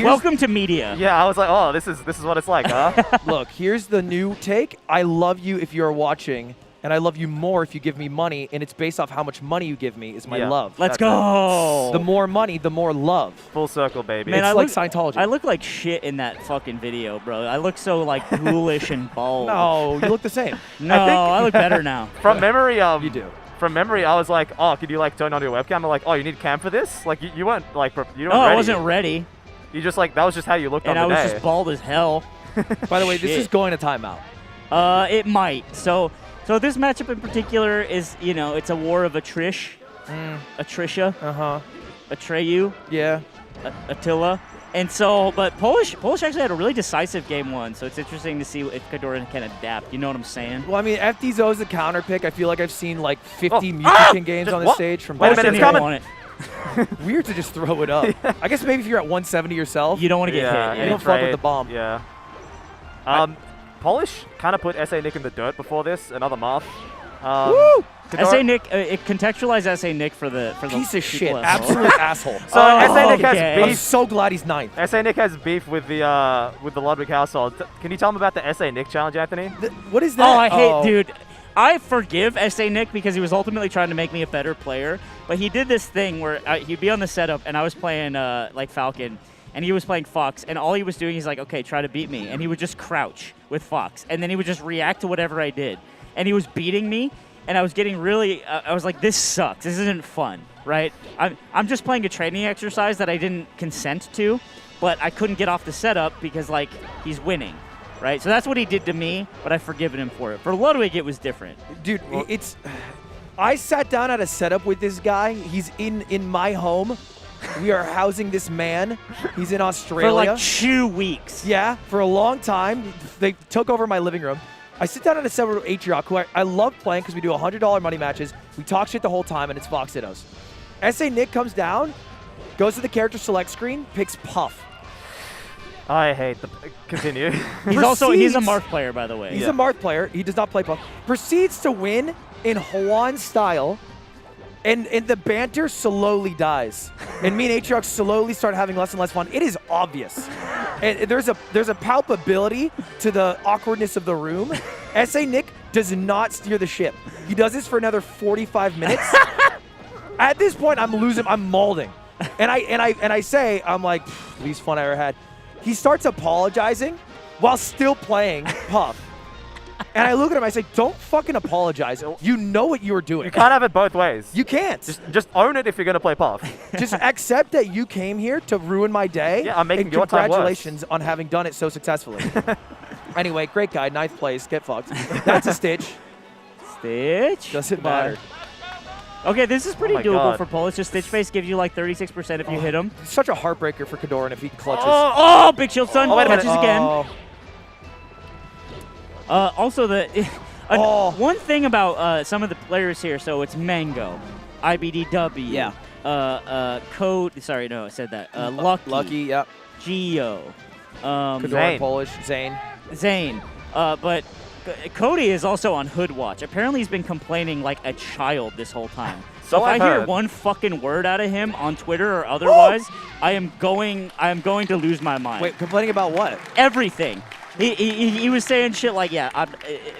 Welcome to media. Yeah, I was like, oh, this is what it's like, huh? Look, here's the new take. I love you if you're watching, and I love you more if you give me money, and it's based off how much money you give me is my love. Let's go. The more money, the more love. Full circle, baby. Man, it's like Scientology. I look like shit in that fucking video, bro. I look so like ghoulish and bald. No, you look the same. No, I look better now. From memory, you do. From memory, I was like, oh, could you like turn on your webcam? I'm like, oh, you need cam for this? Like you weren't like you weren't ready. I wasn't ready. You just like that was just how you looked on the day. And I was just bald as hell. By the way, this is going to timeout. It might. So this matchup in particular is, it's a war of Atrish, Atrisha, Atreyu, Attila. And so, but Polish actually had a really decisive game one, so it's interesting to see if Ghidorah can adapt. You know what I'm saying? Well, I mean, FDZO is a counter pick. I feel like I've seen like 50 Music games on the stage from Wait a minute, it's coming. Weird to just throw it up. I guess maybe if you're at 170 yourself. You don't want to get hit. You don't fuck with the bomb. Yeah. Polish kind of put SA Nick in the dirt before this, another Marth. Woo! SA Nick, contextualize SA Nick for the piece of shit, at home. absolute asshole. So SA Nick has beef. I'm so glad he's ninth. SA Nick has beef with the Ludwig household. Can you tell him about the SA Nick challenge, Anthony? What is that? Oh, I hate, dude. I forgive SA Nick because he was ultimately trying to make me a better player, but he did this thing where he'd be on the setup and I was playing like Falcon, and he was playing Fox, and all he was doing, he's like, okay, try to beat me, and he would just crouch with Fox, and then he would just react to whatever I did, and he was beating me, and I was getting really, I was like, this sucks, this isn't fun, right? I'm just playing a training exercise that I didn't consent to, but I couldn't get off the setup because, like, he's winning. Right, so that's what he did to me, but I've forgiven him for it. For Ludwig, it was different. Dude, I sat down at a setup with this guy. He's in my home. We are housing this man. He's in Australia. For like 2 weeks. Yeah, for a long time. They took over my living room. I sit down at a setup with Atrioc, who I love playing because we do $100 money matches. We talk shit the whole time, and it's Fox Dittos. SA Nick comes down, goes to the character select screen, picks Puff. I hate the... Continue. He's a Marth player, by the way. He's a Marth player. He does not play Puff. Proceeds to win in Juan style, and the banter slowly dies. And me and Atrioc slowly start having less and less fun. It is obvious. And there's a palpability to the awkwardness of the room. SA Nick does not steer the ship. He does this for another 45 minutes. At this point, I'm losing. I'm molding, and I say, I'm like, least fun I ever had. He starts apologizing while still playing Puff. And I look at him, I say, don't fucking apologize. You know what you were doing. You can't have it both ways. You can't. Just own it if you're going to play Puff. Just accept that you came here to ruin my day. Yeah, I'm making and your time worse. congratulations on having done it so successfully. Anyway, great guy, 9th place, get fucked. That's a Stitch. Stitch? Doesn't matter. Okay, this is pretty Oh my doable God. for Polish. Just Stitch Face gives you like 36% if you hit him. It's such a heartbreaker for Kadoran if he clutches. Oh, big shield stun. Oh, wait a minute. Catches again. Oh. Also, Oh. one thing about some of the players here, so it's Mang0, IBDW. Yeah. Code. Sorry, no, I said that. Lucky. Lucky, yep. Geo. Kadoran, Zain. Polish, Zain. Zain. But Cody is also on Hood Watch. Apparently, he's been complaining like a child this whole time. So if I I've hear heard. one fucking word out of him on Twitter or otherwise, I am going to lose my mind. Wait, complaining about what? Everything. He was saying shit like, yeah,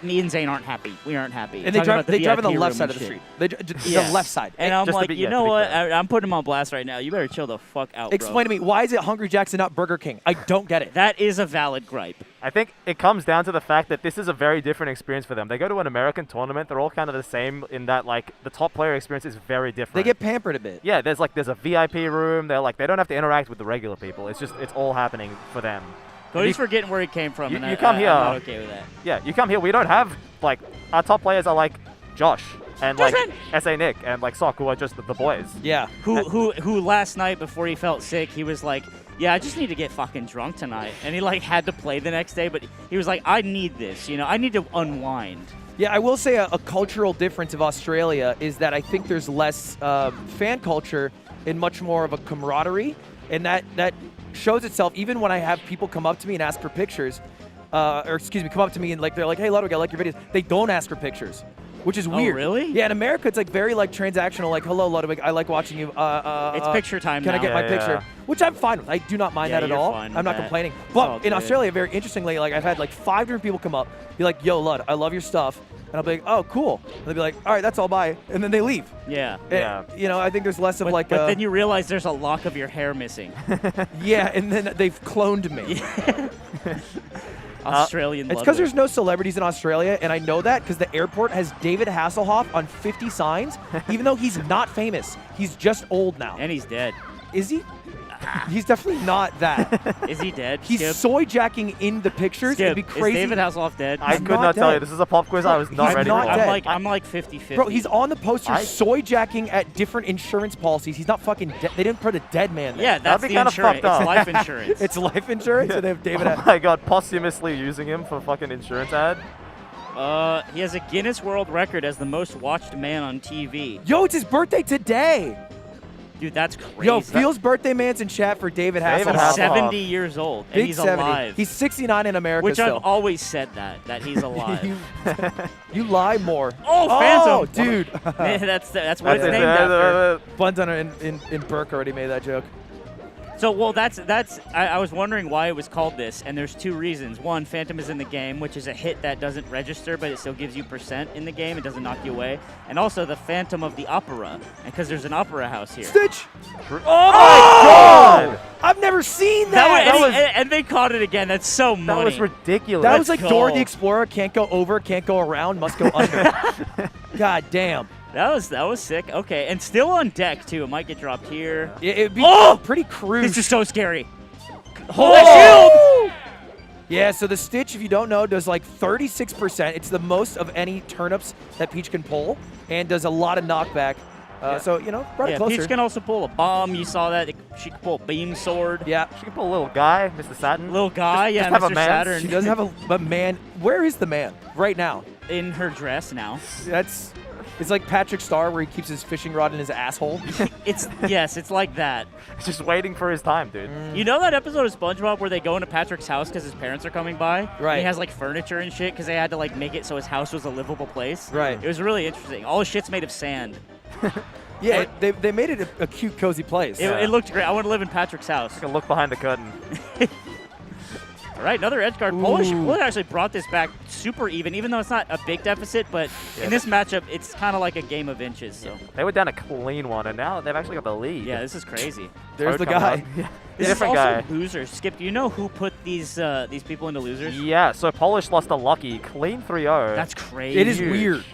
me and Zayn aren't happy. We aren't happy. And they Talking drive, about they drive on the VIP left room side and of the shit. street. Yeah. The left side. And I'm just to like, be- you yeah, know to be what? fair. I'm putting him on blast right now. You better chill the fuck out, bro. Explain to me, why is it Hungry Jack's and not Burger King? I don't get it. That is a valid gripe. I think it comes down to the fact that this is a very different experience for them. They go to an American tournament. They're all kind of the same in that, like, the top player experience is very different. They get pampered a bit. Yeah, there's a VIP room. They don't have to interact with the regular people. It's all happening for them. Cody's forgetting where he came from, You- and you come I'm here- not okay with that. Yeah, you come here. We don't have, like, our top players are like Josh and like Joshman! SA Nick and like Sock, who are just the boys. Yeah. Who last night before he felt sick, he was like, yeah, I just need to get fucking drunk tonight. And he like had to play the next day, but he was like, I need this, I need to unwind. Yeah, I will say a cultural difference of Australia is that I think there's less fan culture and much more of a camaraderie, and that shows itself even when I have people come up to me and ask for pictures, come up to me and they're like, hey, Ludwig, I like your videos. They don't ask for pictures, which is weird. Really? Yeah, in America, it's like very like transactional, like, hello, Ludwig, I like watching you. It's picture time Can now. I get my Yeah, picture? yeah. Which I'm fine with. I do not mind Yeah, that at you're all. fine with I'm not that. complaining. all But in good. Australia, very interestingly, like I've had like 5 different people come up, be like, yo, Lud, I love your stuff. And I'll be like, oh, cool. And they'll be like, all right, that's all, bye. And then they leave. Yeah. Yeah. I think there's less of But, like but then you realize there's a lock of your hair missing. yeah, and then they've cloned me. Australian It's because there's no celebrities in Australia, and I know that because the airport has David Hasselhoff on 50 signs, even though he's not famous. He's just old now. And he's dead. Is he? He's definitely not that. Is he dead? He's Skip? soy jacking in the pictures. Skip. It'd be crazy. Is David Hasselhoff dead? I He's could not not tell dead. you. This is a pop quiz I was not He's ready not for. dead. I'm like 50-50. Bro, he's on the poster I- soy jacking at different insurance policies. He's not fucking dead. They didn't put a dead man there. Yeah, that's be the kinda insurance. fucked up. It's life insurance. It's life insurance, and they have David. Oh my god, posthumously using him for fucking insurance ad? He has a Guinness World Record as the most watched man on TV. Yo, it's his birthday today. Dude, that's crazy. Yo, Feels birthday man's in chat for David David Hasselhoff. Hasselhoff. 70 years old, and Big he's 70. alive. He's 69 in America Which still. I've always said that he's alive. you lie more. Oh, Oh, Phantom! dude. that's what it's That's it. named after. Bunzunner in Burke already made that joke. So, I was wondering why it was called this, and there's 2 reasons. One, Phantom is in the game, which is a hit that doesn't register, but it still gives you percent in the game. It doesn't knock you away. And also the Phantom of the Opera, because there's an opera house here. Stitch. Oh Oh my god! I've never seen that. And they caught it again. That's so money. That was ridiculous. That was like Let's Dora go. the Explorer. Can't go over, can't go around, must go under. God damn. That was sick. Okay, and still on deck too. It might get dropped here. It'd be Oh! pretty crude. This is so scary. Hold that shield! Yeah, so the Stitch, if you don't know, does like 36%. It's the most of any turnips that Peach can pull, and does a lot of knockback. So, brought it Yeah, closer. Peach can also pull a bomb. You saw that. She can pull a beam sword. Yeah. She can pull a little guy, Mr. Saturn. Little guy, Just yeah, have a Mr. man. Saturn. She doesn't have a man. Where is the man right now? In her dress now. It's like Patrick Starr where he keeps his fishing rod in his asshole. It's like that. He's just waiting for his time, dude. You know that episode of SpongeBob where they go into Patrick's house because his parents are coming by? Right. And he has like furniture and shit because they had to like make it so his house was a livable place. Right. It was really interesting. All his shit's made of sand. Yeah, they made it a cute, cozy place. It looked great. I want to live in Patrick's house. You can look behind the curtain. All right, another edge guard. Polish actually brought this back super even though it's not a big deficit, but in this matchup, it's kind of like a game of inches. So They were down a clean one, and now they've actually got the lead. yeah, this is crazy. There's the Toad coming guy. up. Yeah. This Different is also guy. losers. Skip, do you know who put these people into losers? Yeah, so Polish lost to Lucky. Clean 3-0. That's crazy. It is weird.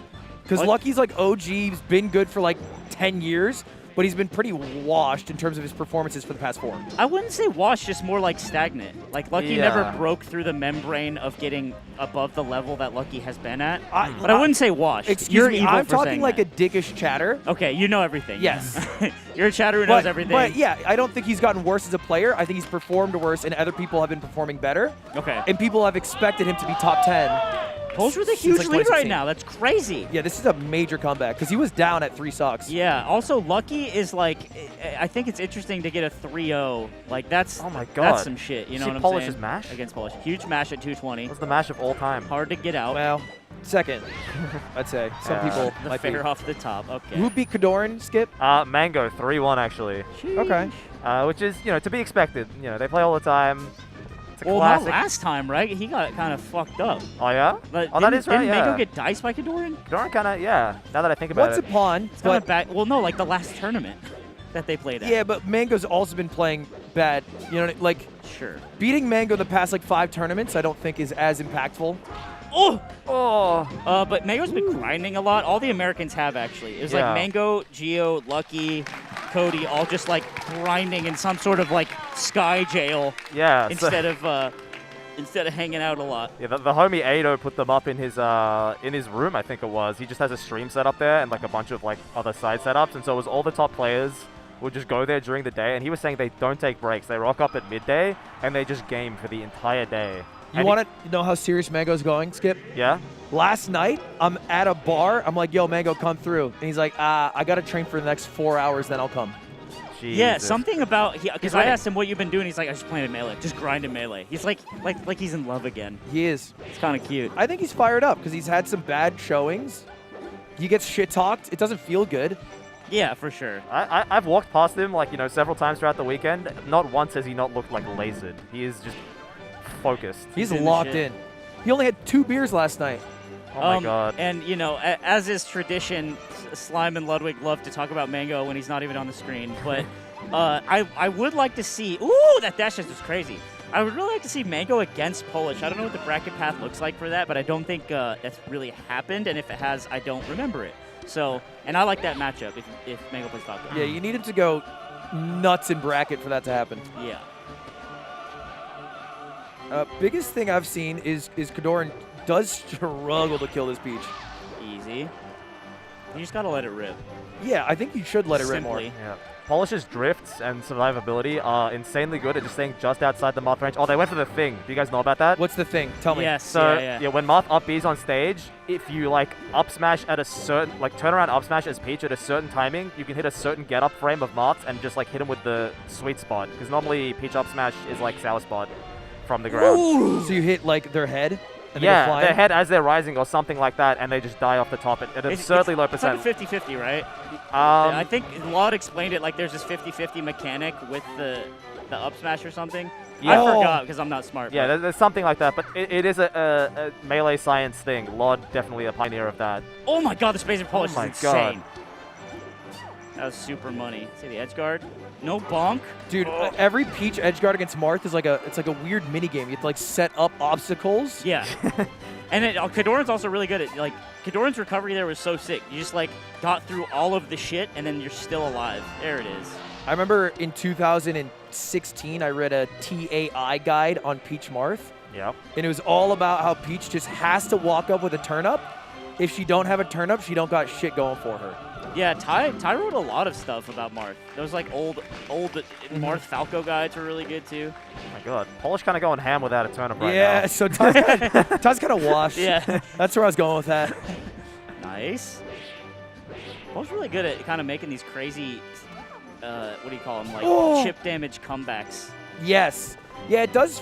Because What? Lucky's like OG, he's been good for like 10 years, but he's been pretty washed in terms of his performances for the past 4. I wouldn't say wash, just more like stagnant. Like Lucky Yeah. never broke through the membrane of getting above the level that Lucky has been at. I- But I wouldn't say wash. Excuse You're me, evil I'm for talking saying like that. a dickish chatter. Okay, you know everything. Yes. You're a chatter who knows everything. But yeah, I don't think he's gotten worse as a player. I think he's performed worse, and other people have been performing better. Okay. And people have expected him to be top 10. Poles with a since, huge like, lead right 2016. now. That's crazy. Yeah, this is a major comeback because he was down at 3 stocks. Yeah. Also, Lucky is like, I think it's interesting to get a 3-0. Like that's Oh my that's God. some shit. You know See what I'm Polish's saying? mash? Against Polish. Huge mash at 220. What's the match of all time? Hard to get out. Well, second, I'd say. Some Yeah. people the might be. fair off the top. Okay. Who beat Kadoran, Skip? Mang0 3-1 actually, Okay. which is to be expected. They play all the time. It's a Well, not classic. last time, right? He got kind of fucked up. Oh yeah. But Oh, that is right. Didn't Yeah. Mango get diced by Kadoran? Kadoran kind of Now that I think about Once it. upon, It's kind of but bad. Well, no, like the last tournament that they played at. yeah, but Mango's also been playing bad. Like Sure. beating Mango the past like 5 tournaments, I don't think is as impactful. Oh! Oh. But Mango's been grinding a lot. All the Americans have, actually. It was Yeah. like Mango, Gio, Lucky, Cody, all just like grinding in some sort of like sky jail Yeah. instead of hanging out a lot. Yeah, the homie Ado put them up in his room, I think it was. He just has a stream set up there and like a bunch of like other side setups, and so it was all the top players would just go there during the day, and he was saying they don't take breaks. They rock up at midday and they just game for the entire day. You want to know how serious Mango's going, Skip? Yeah? Last night, I'm at a bar. I'm like, yo, Mango, come through. And he's like, I got to train for the next 4 hours, then I'll come. Yeah, Jesus. something about because I ready. asked him what you've been doing. He's like, I just playing melee, just grinding melee. He's like he's in love again. He is. It's kind of cute. I think he's fired up because he's had some bad showings. He gets shit-talked. It doesn't feel good. Yeah, for sure. I've walked past him like several times throughout the weekend. Not once has he not looked like lasered. He is just focused. He's in the locked shit. in. He only had 2 beers last night. Oh my God. And as is tradition, Slime and Ludwig love to talk about Mango when he's not even on the screen. But I would like to see. Ooh, that dash is just crazy. I would really like to see Mango against Polish. I don't know what the bracket path looks like for that, but I don't think that's really happened. And if it has, I don't remember it. So, and I like that matchup if Mango plays top. Yeah, you need him to go nuts in bracket for that to happen. Yeah. Biggest thing I've seen is Kadoran does struggle to kill this Peach. Easy. You just gotta let it rip. Yeah, I think you should let it rip more. Simply. Yeah. Polish's drifts and survivability are insanely good at just staying just outside the Moth range. Oh, they went for the thing. Do you guys know about that? What's the thing? Tell me. Yes. So yeah. when Moth up B's on stage, if you like up smash at a certain turn around up smash as Peach at a certain timing, you can hit a certain get up frame of Moths and just like hit him with the sweet spot. Because normally Peach up smash is like sour spot from the ground. So you hit like their head? And they go Yeah, flying? their head as they're rising or something like that, and they just die off the top at an absurdly low percent. It's like a 50-50, right? I Um, think Laud explained it like there's this 50-50 mechanic with the up smash or something. Yeah. I forgot because I'm not smart. yeah, but- there's something like that, but it is a melee science thing. Lord definitely a pioneer of that. Oh my god, the space and polish my is insane. God. That was super money. See the edge guard? No bonk. Dude, every Peach edgeguard against Marth is like a weird mini game. You have to like set up obstacles. Yeah. And Kadoran's also really good at Kadoran's recovery there was so sick. You just like got through all of the shit and then you're still alive. There it is. I remember in 2016 I read a TAI guide on Peach Marth, Yep. and it was all about how Peach just has to walk up with a turn up. If she don't have a turn up, she don't got shit going for her. Yeah, Ty wrote a lot of stuff about Marth. Those like old Marth Falco guides were really good too. Oh my god. Polish kind of going ham without a turnip right Yeah, now. so Ty's kind of washed. Yeah. That's where I was going with that. Nice. Paul's really good at kind of making these crazy, what do you call them, like Oh. chip damage comebacks. Yes. Yeah, it does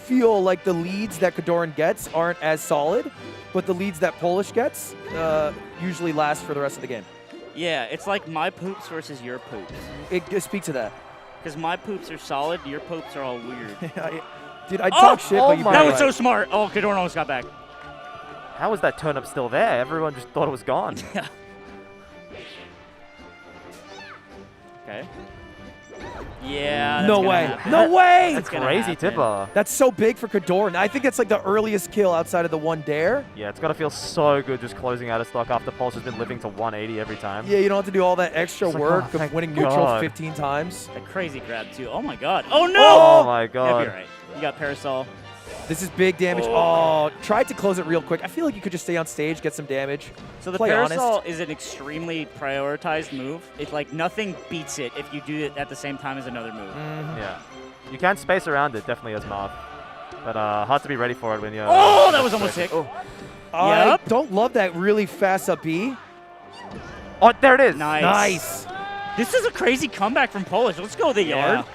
feel like the leads that Kadoran gets aren't as solid, but the leads that Polish gets usually last for the rest of the game. Yeah, it's like my poops versus your poops. It speaks to that. Because my poops are solid, your poops are all weird. Dude, I talk shit, but you my That probably was so smart. Oh, Kadoran almost got back. How was that turnip still there? Everyone just thought it was gone. Okay. Yeah. No that's way. gonna happen. No way! That's gonna Crazy happen. tipper. That's so big for Kadoran. I think it's like the earliest kill outside of the one dare. Yeah, it's got to feel so good just closing out of stock after Pulse has been living to 180 every time. Yeah, you don't have to do all that extra It's like, work oh, of thank winning neutral God. 15 times. A crazy grab too. Oh my god. Oh no! Oh my Yeah, god. you're right. You got Parasol. This is big damage. Oh, tried to close it real quick. I feel like you could just stay on stage, get some damage. So the Play Parasol honest. is an extremely prioritized move. It's like nothing beats it if you do it at the same time as another move. Yeah. You can space around it, definitely as Marth. But hard to be ready for it when you're... Oh, that was almost sick. Oh. I Yep. don't love that really fast up B. Oh, there it is. Nice. Nice. This is a crazy comeback from Polish. Let's go the yard.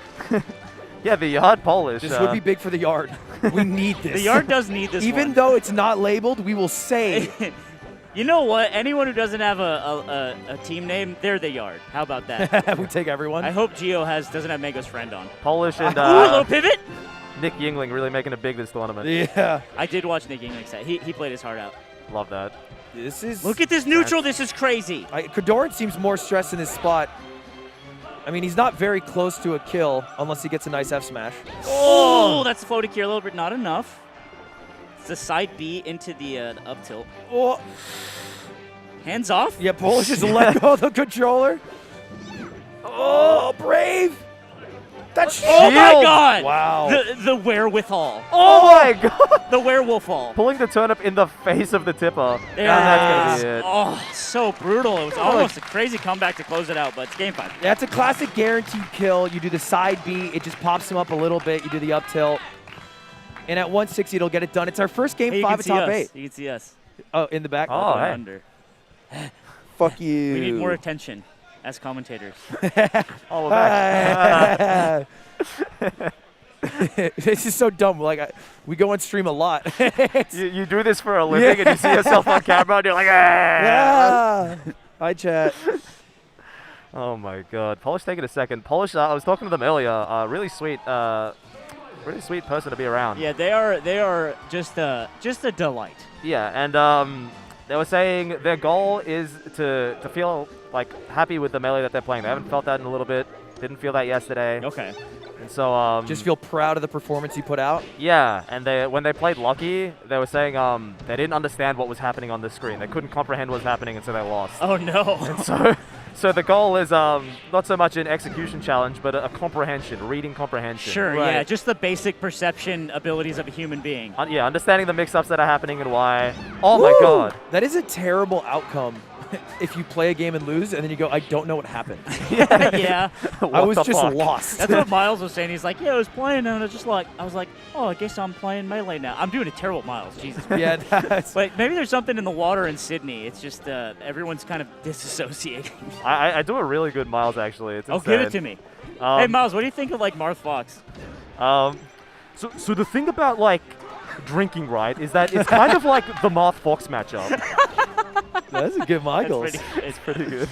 Yeah, the yard Polish. This would be big for the yard. We need this. The yard does need this Even one. though it's not labeled, we will say. You know what? Anyone who doesn't have a team name, they're the yard. How about that? We take everyone. I hope Gio doesn't have Mango's friend on. Polish and Ooh, a little pivot. Nick Yingling really making it big this tournament. Yeah. I did watch Nick Yingling's set. He played his heart out. Love that. This is. Look at this neutral. This is crazy. Kadoran seems more stressed in his spot. I mean, he's not very close to a kill unless he gets a nice F smash. Oh, that's a floaty kill, a little bit, not enough. It's a side B into the up tilt. Oh, Hands off. yeah, Polish just let go of the controller. Oh, brave. That's Oh my Shield. god! Wow. The wherewithal. Oh my god! The werewolfall. Pulling the turnip in the face of the tipper. There And it that's is. gonna be it. Oh, so brutal. It was almost a crazy comeback to close it out, but it's game 5. That's a classic guaranteed kill. You do the side B, it just pops him up a little bit. You do the up tilt. And at 160, it'll get it done. It's our first game Hey, you 5 can at see top us. 8. You can see us. Oh, in the back. Oh, hey. Under. Fuck you. We need more attention as commentators. Oh, we're back. This is so dumb. Like, we go on stream a lot. You do this for a living and you see yourself on camera and you're like, ah! Yeah. Hi, chat. Oh my god. Polish taking a second. Polish, I was talking to them earlier. Really sweet person to be around. Yeah, they are just a delight. Yeah, and they were saying their goal is to feel like happy with the melee that they're playing. They haven't felt that in a little bit. Didn't feel that yesterday. Okay. And so Just feel proud of the performance you put out. yeah, and when they played Lucky, they were saying they didn't understand what was happening on the screen. They couldn't comprehend what was happening, and so they lost. Oh no. So the goal is not so much an execution challenge, but a comprehension, reading comprehension. Sure, Right. yeah, just the basic perception abilities of a human being. Yeah, understanding the mix-ups that are happening and why. Oh my Woo! god. That is a terrible outcome if you play a game and lose, and then you go, I don't know what happened. Yeah. I What was the just fuck? lost. That's what Miles was saying. He's like, yeah, I was playing, and I was just like, oh, I guess I'm playing Melee now. I'm doing a terrible Miles, Jesus. Yeah, that's... But maybe there's something in the water in Sydney. It's just everyone's kind of disassociating. I do a really good Miles, actually. It's Oh, insane. give it to me. Hey, Miles, what do you think of, like, Marth Fox? So the thing about, like, drinking, right, is that it's kind of like the Marth Fox matchup. That's a good Michaels. It's pretty Pretty good.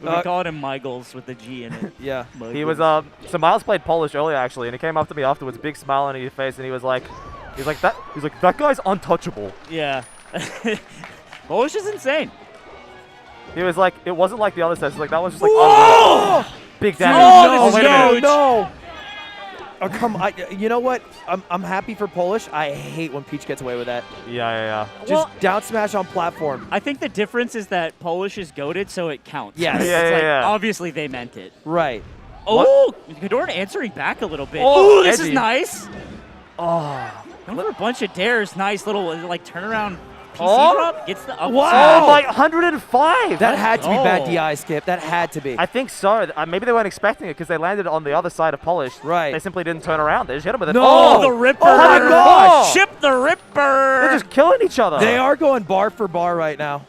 We call him Michaels with the G in it. Yeah. He was so Miles played Polish earlier actually, and he came up to me afterwards, big smile on his face, and he was like that guy's untouchable. Yeah. Polish is insane. He was like, it wasn't like the other sets, like that was just like Whoa! big damage. Oh, this wait is a minute. huge. No! Oh, come on. You know what? I'm happy for Polish. I hate when Peach gets away with that. Yeah. Just Well- down smash on platform. I think the difference is that Polish is goated, so it counts. Yes. right? Yeah, It's like, yeah. obviously they meant it. Right. Oh, Kadoran answering back a little bit. Oh, Ooh, this is edgy. nice. Oh. Going for a bunch of dares. Nice little, like, turnaround PC Oh. drop. Gets the up. Wow. Oh my 105. That had to be bad go. DI, Skip. That had to be. I think so. Maybe they weren't expecting it because they landed on the other side of Polish. Right. They simply didn't turn around. They just hit him with it. No. Oh, the Ripper. Oh my gosh. Ship the Ripper. They're just killing each other. They are going bar for bar right now.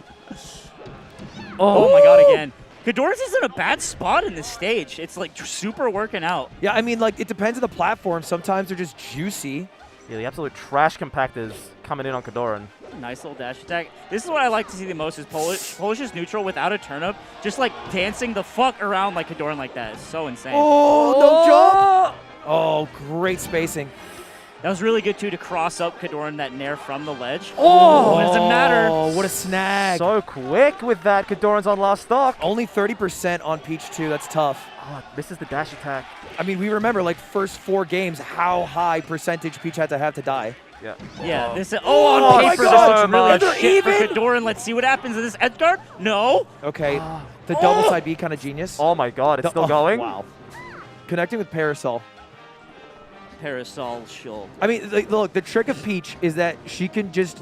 Oh my god, again. Kadoran's is in a bad spot in this stage. It's like super working out. Yeah, I mean, like, it depends on the platform. Sometimes they're just juicy. Yeah, the absolute trash compactors coming in on Kadoran. Nice little dash attack. This is what I like to see the most is Polish. Polish is neutral without a turnip. Just like dancing the fuck around like Kadoran like that. It's so insane. Oh, no jump. Oh, great spacing. That was really good, too, to cross up Kadoran that nair from the ledge. Oh! It doesn't matter. Oh, what a snag. So quick with that. Kadoran's on last stock. Only 30% on Peach 2. That's tough. Oh, misses the dash attack. I mean, we remember, like, first 4 games, how high percentage Peach had to have to die. Yeah. Yeah, this is, Oh on my paper, God, this is really they're shit for even? Kadoran. Let's see what happens in this edge guard. No. Okay, the double side B kind of genius. Oh my God, it's still going. Wow. Connecting with Parasol. Parasol shield. I mean, look, the trick of Peach is that she can just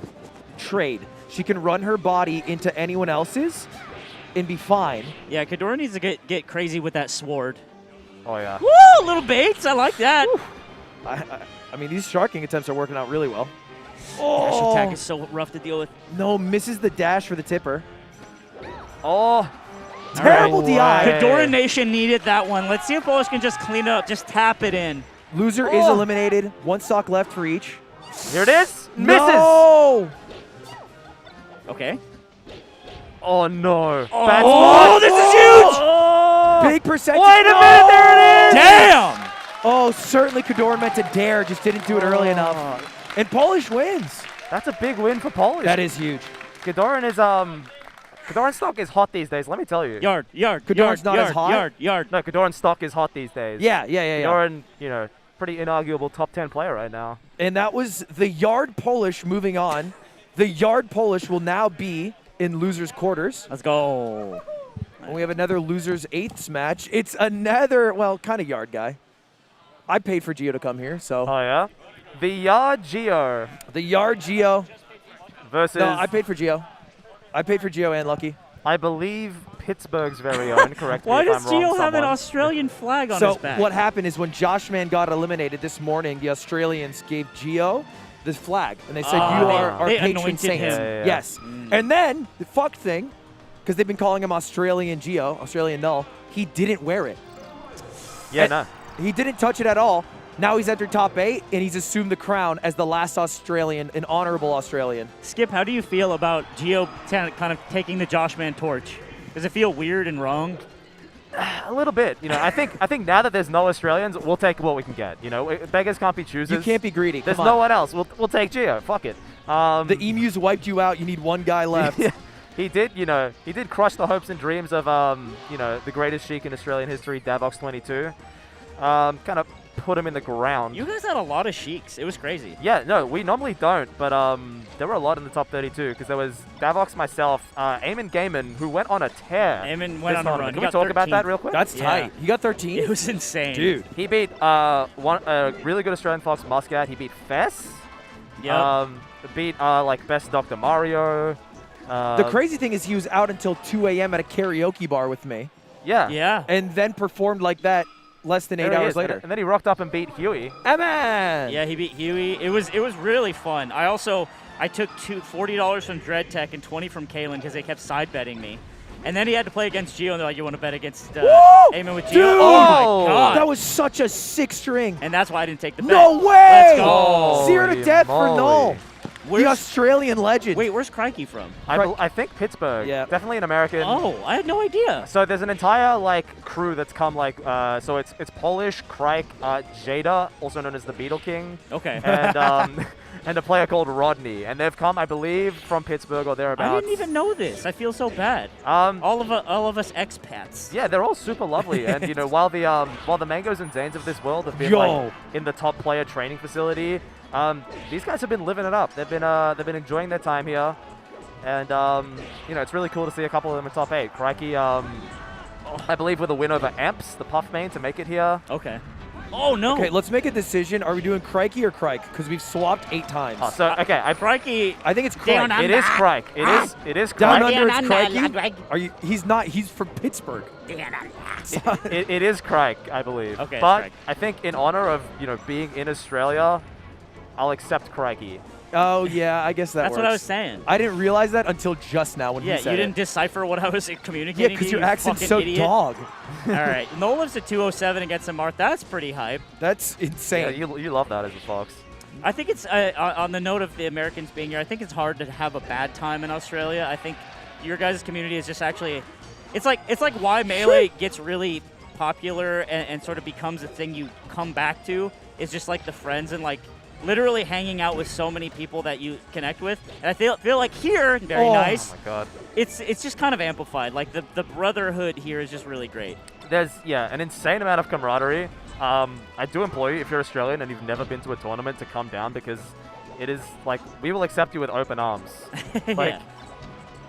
trade. She can run her body into anyone else's and be fine. Yeah, Kadoran needs to get crazy with that sword. Oh yeah. Woo! Little baits. I like that. I mean, these sharking attempts are working out really well. Dash attack is so rough to deal with. No, misses the dash for the tipper. Oh. Terrible DI. Kadoran Nation needed that one. Let's see if Polish can just clean it up. Just tap it in. Loser is eliminated. 1 stock left for each. Here it is. Misses. No! Okay. Oh no. Oh, this is huge! Oh. Big percentage. Wait a minute, there it is. Damn! Oh, certainly Kadoran meant to dare, just didn't do it early enough. And Polish wins. That's a big win for Polish. That is huge. Kadoran is Kadoran stock is hot these days. Let me tell you. Yard. Kadoran's not as hot? Yard. No, Kadoran stock is hot these days. Yeah. Kadoran, you know, pretty inarguable top 10 player right now. And that was the Yard Polish moving on. The Yard Polish will now be in losers' quarters. Let's go. And we have another losers' 8th match. It's another, well, kind of Yard guy. I paid for Gio to come here, so. Oh yeah. The Yard Geo The Yard Gio. versus. No, I paid for Gio. I paid for Gio and Lucky. I believe Pittsburgh's very own. Correct me Why if does I'm wrong. Gio have an someone. Australian flag on So his back? what happened is when Josh Man got eliminated this morning, the Australians gave Gio this flag, and they said, Ah, "You they- are our they patron anointed saint." him. Yeah. Yes. And then the fuck thing, because they've been calling him Australian Gio, Australian Null. He didn't wear it. Yeah, And no. He didn't touch it at all. Now he's entered top 8, and he's assumed the crown as the last Australian, an honorable Australian. Skip, how do you feel about Gio kind of taking the Josh Man torch? Does it feel weird and wrong? A little bit. You know, I think now that there's no Australians, we'll take what we can get. You know, beggars can't be choosers. You can't be greedy. There's Come no on. one else. We'll take Gio. Fuck it. The Emus wiped you out. You need one guy left. Yeah, he did crush the hopes and dreams of the greatest Sheik in Australian history, Davox22. Kind of put him in the ground. You guys had a lot of Sheiks. It was crazy. Yeah, no, we normally don't, but there were a lot in the top 32 because there was Davox, myself, Eamon Gaiman, who went on a tear. Eamon went this on a tournament. run. Can He we got talk about 13. that real quick? That's Yeah. tight. He got 13? It was insane. Dude. He beat a really good Australian Fox, Muscat. He beat Fess. Yep. Beat like best Dr. Mario. The crazy thing is he was out until 2 a.m. at a karaoke bar with me Yeah. Yeah. and then performed like that less than 8 There he hours is. later. And then he rocked up and beat Huey. Amen! Yeah, he beat Huey. It was really fun. I took $40 from Dread Tech and 20 from Kalen because they kept side betting me. And then he had to play against Gio, and they're like, "You want to bet against Eamon with Gio?" Dude! Oh my god! That was such a sick string. And that's why I didn't take the bet. No way! Let's go. 0 to death for moly. Null. The Where's, Australian legend. wait, where's Crikey from? I think Pittsburgh. Yeah. Definitely an American. Oh, I had no idea. So there's an entire like crew that's come like so it's Polish, Crike, Jada, also known as the Beetle King, Okay. and a player called Rodney, and they've come, I believe, from Pittsburgh or thereabouts. I didn't even know this. I feel so bad. All of us expats. Yeah, they're all super lovely, and you know, while the Mang0s and Zains of this world have been Yo. like in the top player training facility, these guys have been living it up. They've been enjoying their time here, and you know, it's really cool to see a couple of them in top 8. Crikey, I believe with a win over Amps, the Puff main, to make it here. Okay. Oh no. Okay, let's make a decision. Are we doing Crikey or Crike? Because we've swapped 8 times. Oh, so okay, Crikey. I think it's Down Crike. it is Crike. It is Down Crike. under, it's Crikey? Are you? He's not. He's from Pittsburgh. It is Crike, I believe. Okay, it's but Crike. I think in honor of being in Australia, I'll accept Crikey. Oh, yeah, I guess that That's works. what I was saying. I didn't realize that until just now when Yeah, he said you didn't it. decipher what I was communicating. Yeah, because to your you accent's fucking so idiot. dog. All right, Noliv's at 207 against Marth. That's pretty hype. That's Yeah, insane. you love that as a Fox. I think it's on the note of the Americans being here. I think it's hard to have a bad time in Australia. I think your guys' community is just actually, it's like why Melee gets really popular and sort of becomes a thing you come back to. It's just like the friends and like literally hanging out with so many people that you connect with. And I feel like here, very nice. Oh my god. It's just kind of amplified. Like the brotherhood here is just really great. There's an insane amount of camaraderie. I do implore you, if you're Australian and you've never been to a tournament, to come down, because it is like we will accept you with open arms. Like,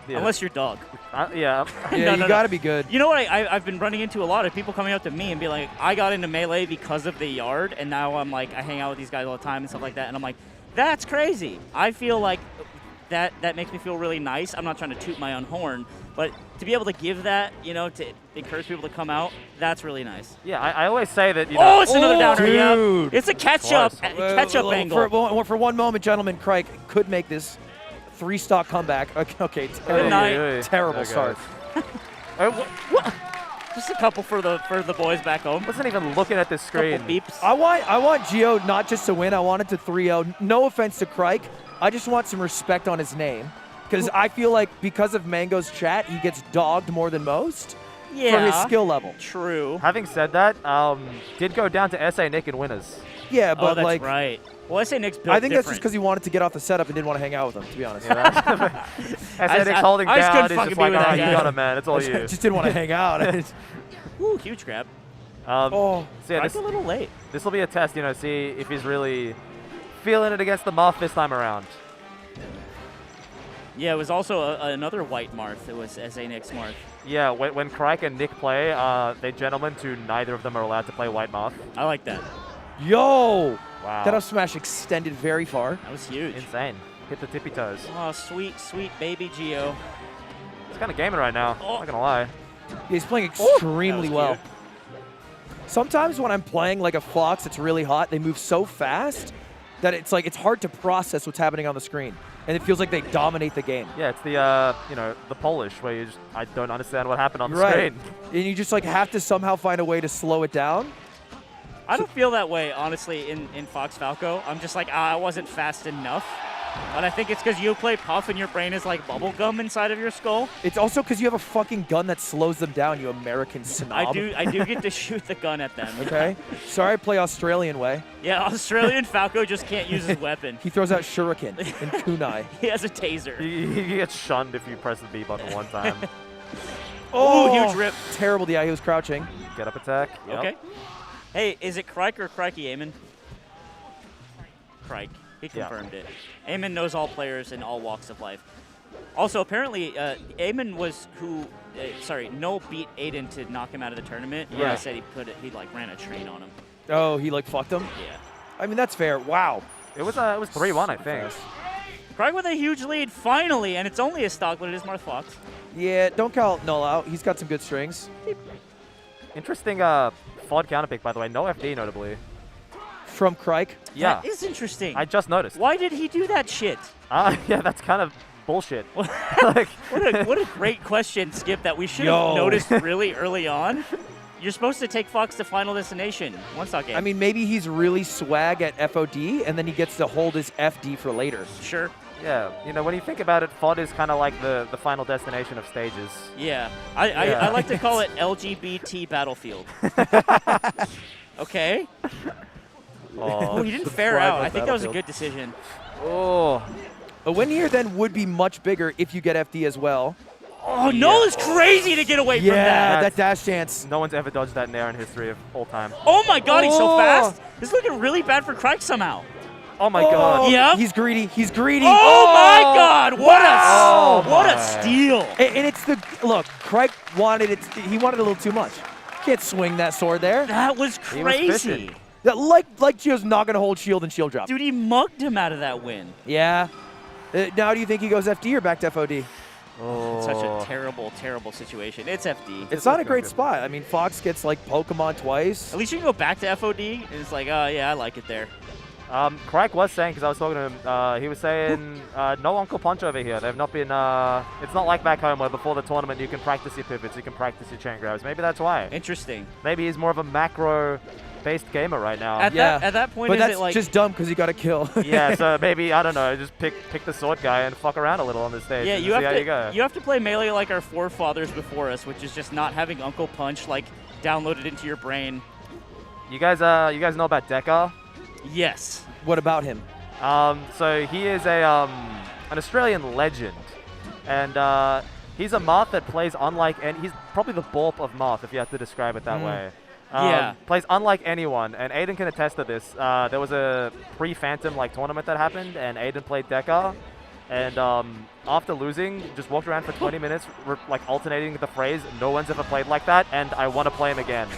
Unless you're dog. Yeah. Yeah, you gotta be good. You know what I've been running into a lot of people coming up to me and be like, I got into Melee because of the yard, and now I'm like, I hang out with these guys all the time and stuff like that, and I'm like, that's crazy. I feel like that makes me feel really nice. I'm not trying to toot my own horn, but to be able to give that, to encourage people to come out, that's really nice. Yeah, I always say that, Oh, it's another downer, dude. yeah. It's a catch-up angle. For one moment, gentlemen, Crike could make this 3-stock comeback. Okay, terrible start. Just a couple for the boys back home. Wasn't even looking at this screen. Couple beeps. I want Gio not just to win. I want it to 3-0. No offense to Crike. I just want some respect on his name. Because I feel like because of Mang0's chat, he gets dogged more than most for his skill level. True. Having said that, did go down to SA Nick in winners. Yeah, but that's like... right. Well, SA Nick's built I think different. that's just because he wanted to get off the setup and didn't want to hang out with him, to be honest. SA Nick's holding I just down. couldn't He's just fucking like, be with that you guy. got it, man. It's all you. Just didn't want to hang out. Ooh, huge grab. So yeah, It's a little late. this will be a test, see if he's really feeling it against the Marth this time around. Yeah, it was also another white Marth. It was SA Nick's Marth. Yeah, when Crike and Nick play, they gentlemen to neither of them are allowed to play white Marth. I like that. Yo! Wow. That up smash extended very far. That was huge. Insane. Hit the tippy toes. Oh, sweet, sweet baby Gio. He's kind of gaming right now. Not gonna lie. Yeah, he's playing extremely That was well. cute. Sometimes when I'm playing like a Fox that's really hot, they move so fast that it's hard to process what's happening on the screen. And it feels like they dominate the game. Yeah, it's the the Polish where I don't understand what happened on the Right. screen. And you just have to somehow find a way to slow it down. I don't feel that way, honestly, in Fox Falco. I'm just like, I wasn't fast enough. But I think it's because you play Puff and your brain is like bubble gum inside of your skull. It's also because you have a fucking gun that slows them down, you American snob. I do get to shoot the gun at them. Okay? Sorry I play Australian way. Yeah, Australian Falco just can't use his weapon. He throws out shuriken and kunai. He has a taser. He gets shunned if you press the B button one time. Oh, huge rip. Terrible. Yeah, he was crouching. Get up attack. Yep. Okay. Hey, is it Crike or Crikey Eamon? Crike. He confirmed it. Eamon knows all players in all walks of life. Also, apparently, Eamon was who, Noel beat Aiden to knock him out of the tournament. Yeah. I said he ran a train on him. Oh, he fucked him? Yeah. I mean, that's fair. Wow. It was 3-1, I think. Crike with a huge lead, finally, and it's only a stock, but it is Marth Fox. Yeah, don't call Null out. He's got some good strings. Interesting FOD counterpick, by the way. No FD, notably. From Crike? Yeah. That is interesting. I just noticed. Why did he do that shit? Yeah, that's kind of bullshit. What a great question, Skip, that we should have noticed really early on. You're supposed to take Fox to Final Destination. One-stock game. I mean, maybe he's really swag at FOD, and then he gets to hold his FD for later. Sure. Yeah, when you think about it, FOD is kind of like the final destination of stages. Yeah. I like to call it LGBT Battlefield. Okay. Oh, he didn't fair out. I think that was a good decision. Oh. A win here then would be much bigger if you get FD as well. Oh, Null is crazy to get away from that. Yeah, that dash dance. No one's ever dodged that nair in history of all time. Oh my god, he's so fast. This is looking really bad for Crike somehow. Oh my god. Yep. He's greedy. He's greedy. Oh my god, what a steal. And it's look, Crike wanted it. He wanted a little too much. Can't swing that sword there. That was crazy. Like Gio's not going to hold shield and shield drop. Dude, he mugged him out of that win. Yeah. Now do you think he goes FD or back to FOD? It's such a terrible, terrible situation. It's FD. It's not a great spot. I mean, Fox gets Pokemon twice. At least you can go back to FOD. And it's like, oh yeah, I like it there. Crike was saying, because I was talking to him, he was saying, no Uncle Punch over here. They've not been, it's not like back home where before the tournament you can practice your pivots, you can practice your chain grabs. Maybe that's why. Interesting. Maybe he's more of a macro-based gamer right now. At that point, but is that's it like just dumb because he got a kill. Yeah, so maybe, I don't know, just pick the sword guy and fuck around a little on the stage. Yeah, and you see have how to you go. you have to play Melee like our forefathers before us, which is just not having Uncle Punch downloaded into your brain. You guys know about Deca? Yes. What about him? So he is an Australian legend, and he's a Marth that plays unlike, and he's probably the Borp of Marth, if you have to describe it that way. Yeah. Plays unlike anyone, and Aiden can attest to this. There was a pre-Phantom tournament that happened, and Aiden played Deca, and after losing, just walked around for 20 minutes, alternating the phrase, "No one's ever played like that," and I want to play him again.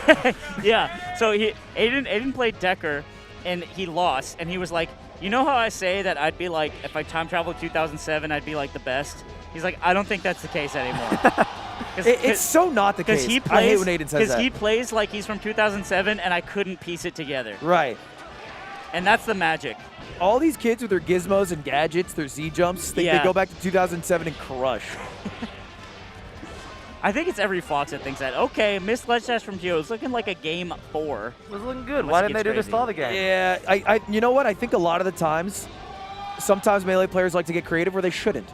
Yeah. So Aiden played Decker, and he lost, and he was like, you know how I say that I'd be like, if I time traveled 2007, I'd be like the best? He's like, I don't think that's the case anymore. It's so not the case. I hate when Aiden says that. Because he plays like he's from 2007, and I couldn't piece it together. Right. And that's the magic. All these kids with their gizmos and gadgets, their Z-jumps, think they go back to 2007 and crush. I think it's every Fox that thinks that. Okay, missed ledge dash from Gio. It's looking like a game 4. It was looking good. Why didn't they do this to all the game? Yeah, you know what? I think a lot of the times, sometimes Melee players like to get creative where they shouldn't.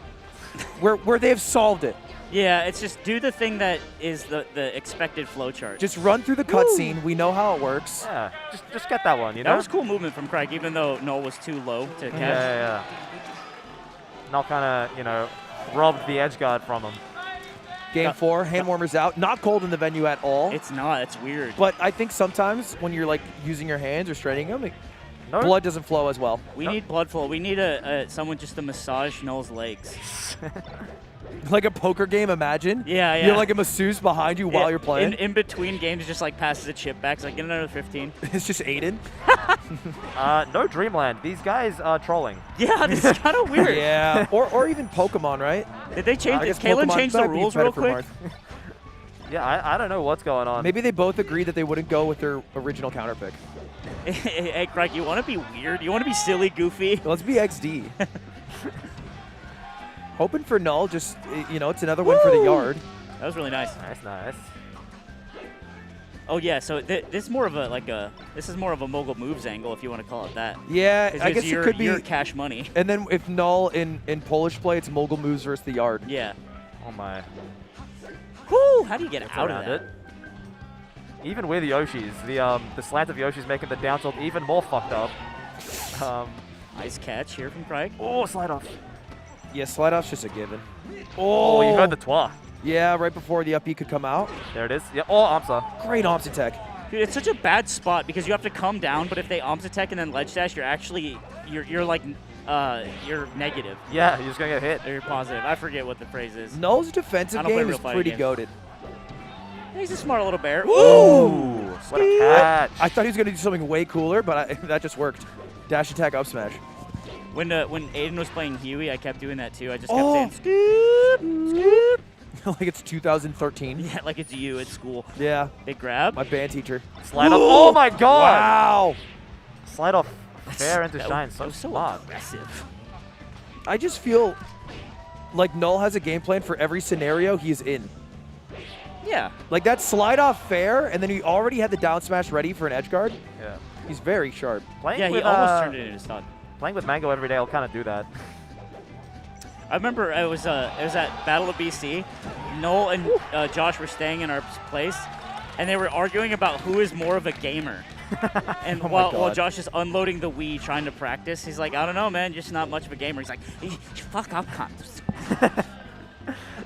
where they have solved it. Yeah, it's just do the thing that is the expected flowchart. Just run through the cutscene. We know how it works. Yeah, just get that one, you know? That was cool movement from Craig, even though Noel was too low to catch. Yeah. Not kind of, robbed the edge guard from him. Game 4, hand warmers out. Not cold in the venue at all. It's not. It's weird. But I think sometimes when you're using your hands or straining them, blood doesn't flow as well. We need blood flow. We need someone just to massage Noel's legs. Like a poker game, imagine. Yeah. You have a masseuse behind you while you're playing. In between games, it just passes a chip back. It's like, get another 15. It's just Aiden. No Dreamland. These guys are trolling. Yeah, this is kind of weird. Yeah. or even Pokemon, right? Did they change? Did Pokemon Kalen change the might be rules better real for quick? Marth. Yeah, I don't know what's going on. Maybe they both agreed that they wouldn't go with their original counter pick. Hey, Craig, you want to be weird? You want to be silly, goofy? Let's be XD. Hoping for null, just, it's another win for the yard. That was really nice. Nice. Oh yeah, so this is more of a mogul moves angle, if you want to call it that. Yeah, I guess it could be your cash money. And then if null in Polish play, it's mogul moves versus the yard. Yeah. Oh my. Whoo! How do you get out of that? Even with Yoshi's, the slant of Yoshi's making the down tilt even more fucked up. Nice catch here from Craig. Oh, slide off. Yeah, slide off's just a given. Oh, you heard the twa. Yeah, right before the up B could come out. There it is. Yeah. Oh, Amsa. Great Omps attack. Dude, it's such a bad spot because you have to come down, but if they Omps attack and then ledge dash, you're negative. Yeah, you're just gonna get hit. Or you're positive. I forget what the phrase is. Null's defensive game is pretty goated. He's a smart little bear. Ooh! What a catch. I thought he was gonna do something way cooler, but that just worked. Dash attack up smash. When Aiden was playing Huey, I kept doing that too. I just kept saying, scoop, scoop. Like it's 2013. Yeah, like it's you at school. Yeah. Big grab. My band teacher. Slide off. Oh my god! Wow! Slide off fair into shine. So smart. Aggressive. I just feel like Null has a game plan for every scenario he's in. Yeah. Like that slide off fair, and then he already had the down smash ready for an edge guard. Yeah. He's very sharp. Yeah, he almost turned it into stun. Playing with Mang0 every day, I'll kind of do that. I remember it was at Battle of BC. Noel and Josh were staying in our place, and they were arguing about who is more of a gamer. And while Josh is unloading the Wii trying to practice, he's like, I don't know, man, just not much of a gamer. He's like, fuck up, cunt.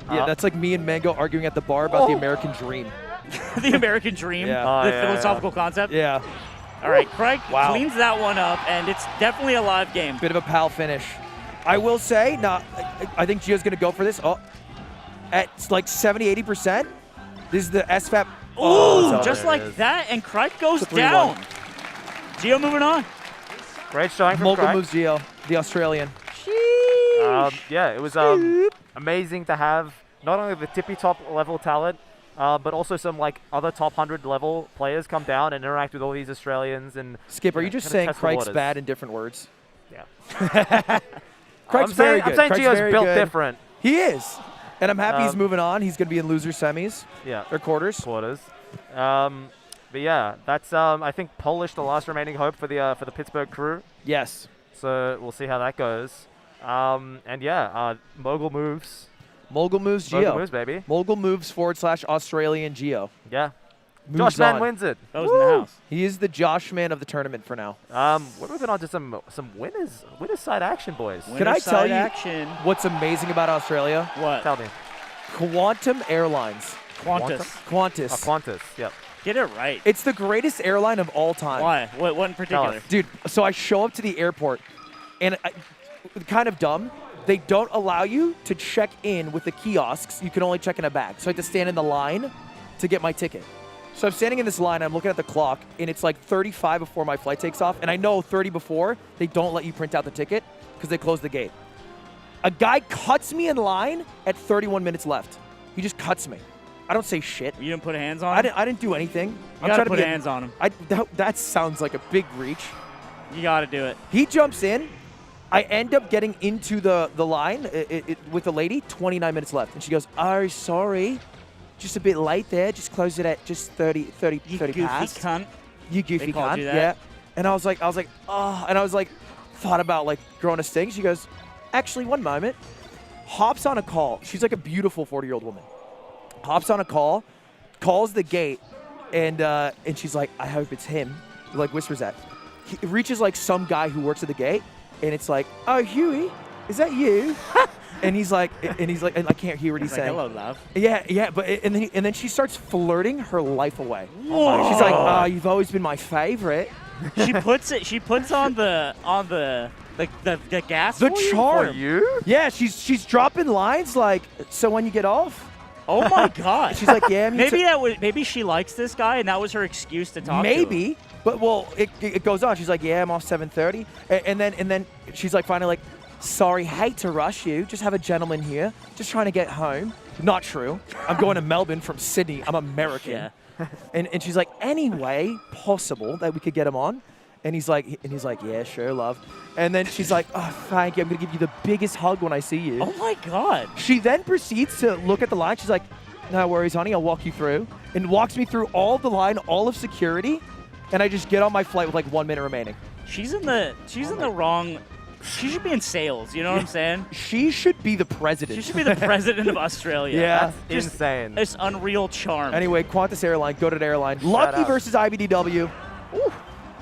Yeah, that's like me and Mang0 arguing at the bar about the American dream. The American dream, Yeah. the philosophical concept. Yeah. All right, Craig cleans that one up, and it's definitely a live game. Bit of a pal finish. I will say, I think Gio's going to go for this. Oh, at like 70, 80%. This is the SFAP. Ooh, just like that, and Craig goes down. Gio moving on. Great showing from Mogul Craig. moves Gio, the Australian. Yeah, it was amazing to have not only the tippy top level talent, but also some other top 100 level players come down and interact with all these Australians. And Skip, are you just saying Craig's bad in different words? Yeah. Craig's very good. I'm saying Craig's Gio's very built good. different. He is. And I'm happy he's moving on. He's going to be in loser semis. Yeah. Or quarters. But yeah, that's I think Polish the last remaining hope for the Pittsburgh crew. Yes. So we'll see how that goes. And yeah, Mogul moves. Mogul moves Gio. Mogul moves, baby. Mogul moves / Australian Gio. Yeah. moves Josh Man on. wins it. That was in the house. He is the Josh Man of the tournament for now. We're moving on to some winners side action, boys. Can I tell you action. what's amazing about Australia? What? Tell me. Quantum Airlines. Qantas. Qantas. Qantas. Yep. Get it right. It's the greatest airline of all time. Why? What in particular? us. Dude, so I show up to the airport, and kind of dumb, they don't allow you to check in with the kiosks. You can only check in a bag. So I have to stand in the line to get my ticket. So I'm standing in this line, I'm looking at the clock, and it's like 35 before my flight takes off. And I know 30 before, they don't let you print out the ticket because they close the gate. A guy cuts me in line at 31 minutes left. He just cuts me. I don't say shit. You didn't put hands on him? I didn't do anything. You gotta put hands on him. That sounds like a big reach. You gotta do it. He jumps in. I end up getting into the line with the lady, 29 minutes left. And she goes, "Oh, sorry. Just a bit late there. Just close it at just 30 You goofy past." cunt. You goofy They called cunt. you that? Yeah. And I was like, oh. And I was like, thought about like growing a sting. She goes, "Actually, one moment." Hops on a call. She's like a beautiful 40-year-old woman. Hops on a call, calls the gate, and she's like, "I hope it's him." Like whispers that. He reaches like some guy who works at the gate, and it's like, "Oh, Huey, is that you?" and he's like, and I can't hear what he's It's like, saying. hello, love. Yeah, but and then she starts flirting her life away. Whoa. She's like, "Oh, you've always been my favorite." She puts on the gas. The for you? charm. For you? Yeah, she's dropping lines like, "So when you get off?" Oh my god. She's like, "Yeah, maybe she likes this guy and that was her excuse to talk to him. maybe." But well, it goes on. She's like, "Yeah, I'm off 7:30," and then she's like, finally like, "Sorry, hate to rush you. Just have a gentleman here. Just trying to get home." Not true. I'm going to Melbourne from Sydney. I'm American. Yeah. And she's like, "Any way possible that we could get him on?" And he's like, "Yeah, sure, love." And then she's like, "Oh, thank you. I'm gonna give you the biggest hug when I see you." Oh my god. She then proceeds to look at the line. She's like, "No worries, honey. I'll walk you through." And walks me through all of the line, all of security, and I just get on my flight with like 1 minute remaining. She's in the wrong. She should be in sales. You know what I'm saying? She should be the president. She should be the president of Australia. Yeah. That's insane. This unreal charm. Anyway, Qantas Airline, goated airline. Lucky out. versus IBDW. Ooh.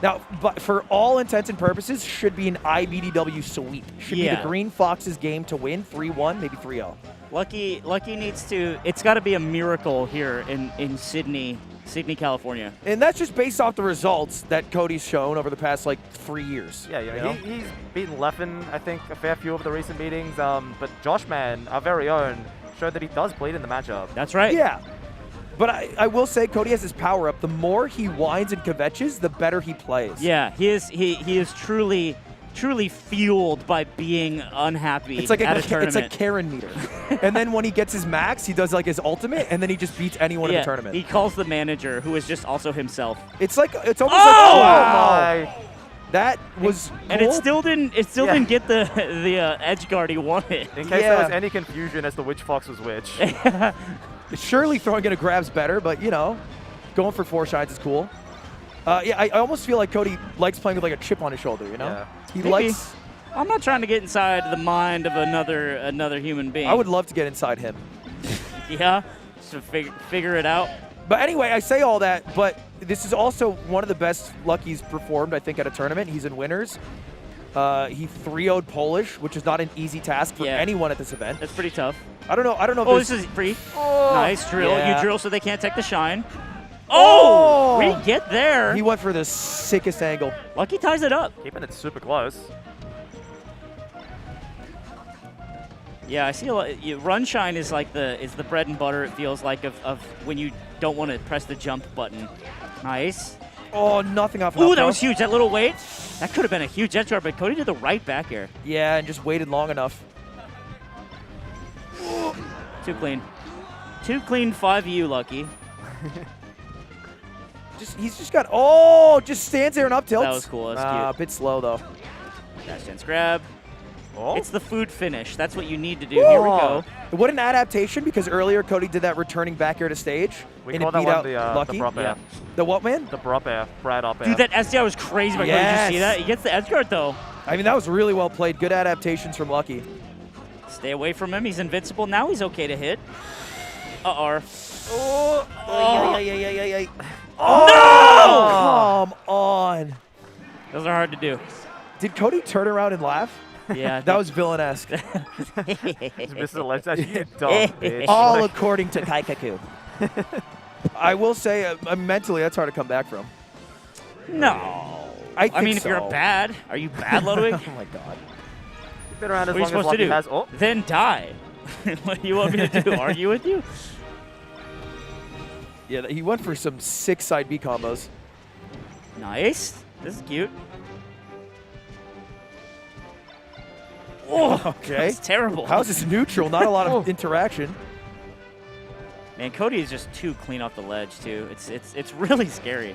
Now, but for all intents and purposes, should be an IBDW sweep. Should be Yeah. the Green Fox's game to win 3-1, maybe 3-0. Lucky needs to. It's got to be a miracle here in Sydney, California. And that's just based off the results that Cody's shown over the past like 3 years. Yeah, you know? he's beaten Leffen, I think, a fair few of the recent meetings. But Josh Man, our very own, showed that he does bleed in the matchup. That's right. Yeah. But I will say Cody has his power up. The more he whines and kvetches, the better he plays. Yeah, he is truly fueled by being unhappy It's like at a it's tournament. a Karen meter. And then when he gets his max, he does like his ultimate, and then he just beats anyone in yeah, the tournament. he calls the manager, who is just also himself. It's almost like, Oh! oh wow, that was And cool. it still didn't get the edge guard he wanted. In case Yeah. there was any confusion as to which Fox was which. Surely throwing in a grab's better, but you know, going for 4 shines is cool. Yeah, I almost feel like Cody likes playing with like a chip on his shoulder, you know? Yeah. He Maybe. likes. I'm not trying to get inside the mind of another human being. I would love to get inside him. Yeah, just to figure it out. But anyway, I say all that, but this is also one of the best Lucky's performed, I think, at a tournament. He's in winners. He 3-0'd Polish, which is not an easy task for Yeah. anyone at this event. That's pretty tough. I don't know. Oh, If this is free. Nice drill. Yeah. You drill so they can't take the shine. Oh! We get there. He went for the sickest angle. Lucky ties it up. Keeping it super close. Yeah, I see a lot. Run shine is like the bread and butter. It feels like of when you don't want to press the jump button. Nice. Oh, nothing off. Ooh, that was huge. That little weight. That could have been a huge edge guard, but Cody did the right back air. Yeah, and just waited long enough. Too clean. Too clean 5U, Lucky. He's just got. Oh, just stands there and up tilts. That was cool. That's A cute. bit slow though. Dash dance grab. Oh. It's the food finish. That's what you need to do. Here we go. What an adaptation, because earlier Cody did that returning back air to stage. We and call it that beat one out the Lucky. prop air. The what, man? The prop air. Brad up air. Dude, that SDI was crazy. By Cody. Did you see that? He gets the edge guard, though. I mean, that was really well played. Good adaptations from Lucky. Stay away from him. He's invincible. Now he's okay to hit. Uh-oh. Oh, come on. Those are hard to do. Did Cody turn around and laugh? Yeah. That was villanesque. Just missed the ledge dash. You dumb bitch. All according to Kaikaku. I will say, mentally, that's hard to come back from. No. I mean, think if you're so. bad, are you bad, Ludwig? Oh my god. You've been around as What are you long as supposed to Lucky do? has. Oh, Then die. What do you want me to do? Argue with you? Yeah, he went for some sick side B combos. Nice. This is cute. Oh, Okay. that's terrible. How's this neutral? Not a lot of interaction. Man, Cody is just too clean off the ledge too. It's really scary.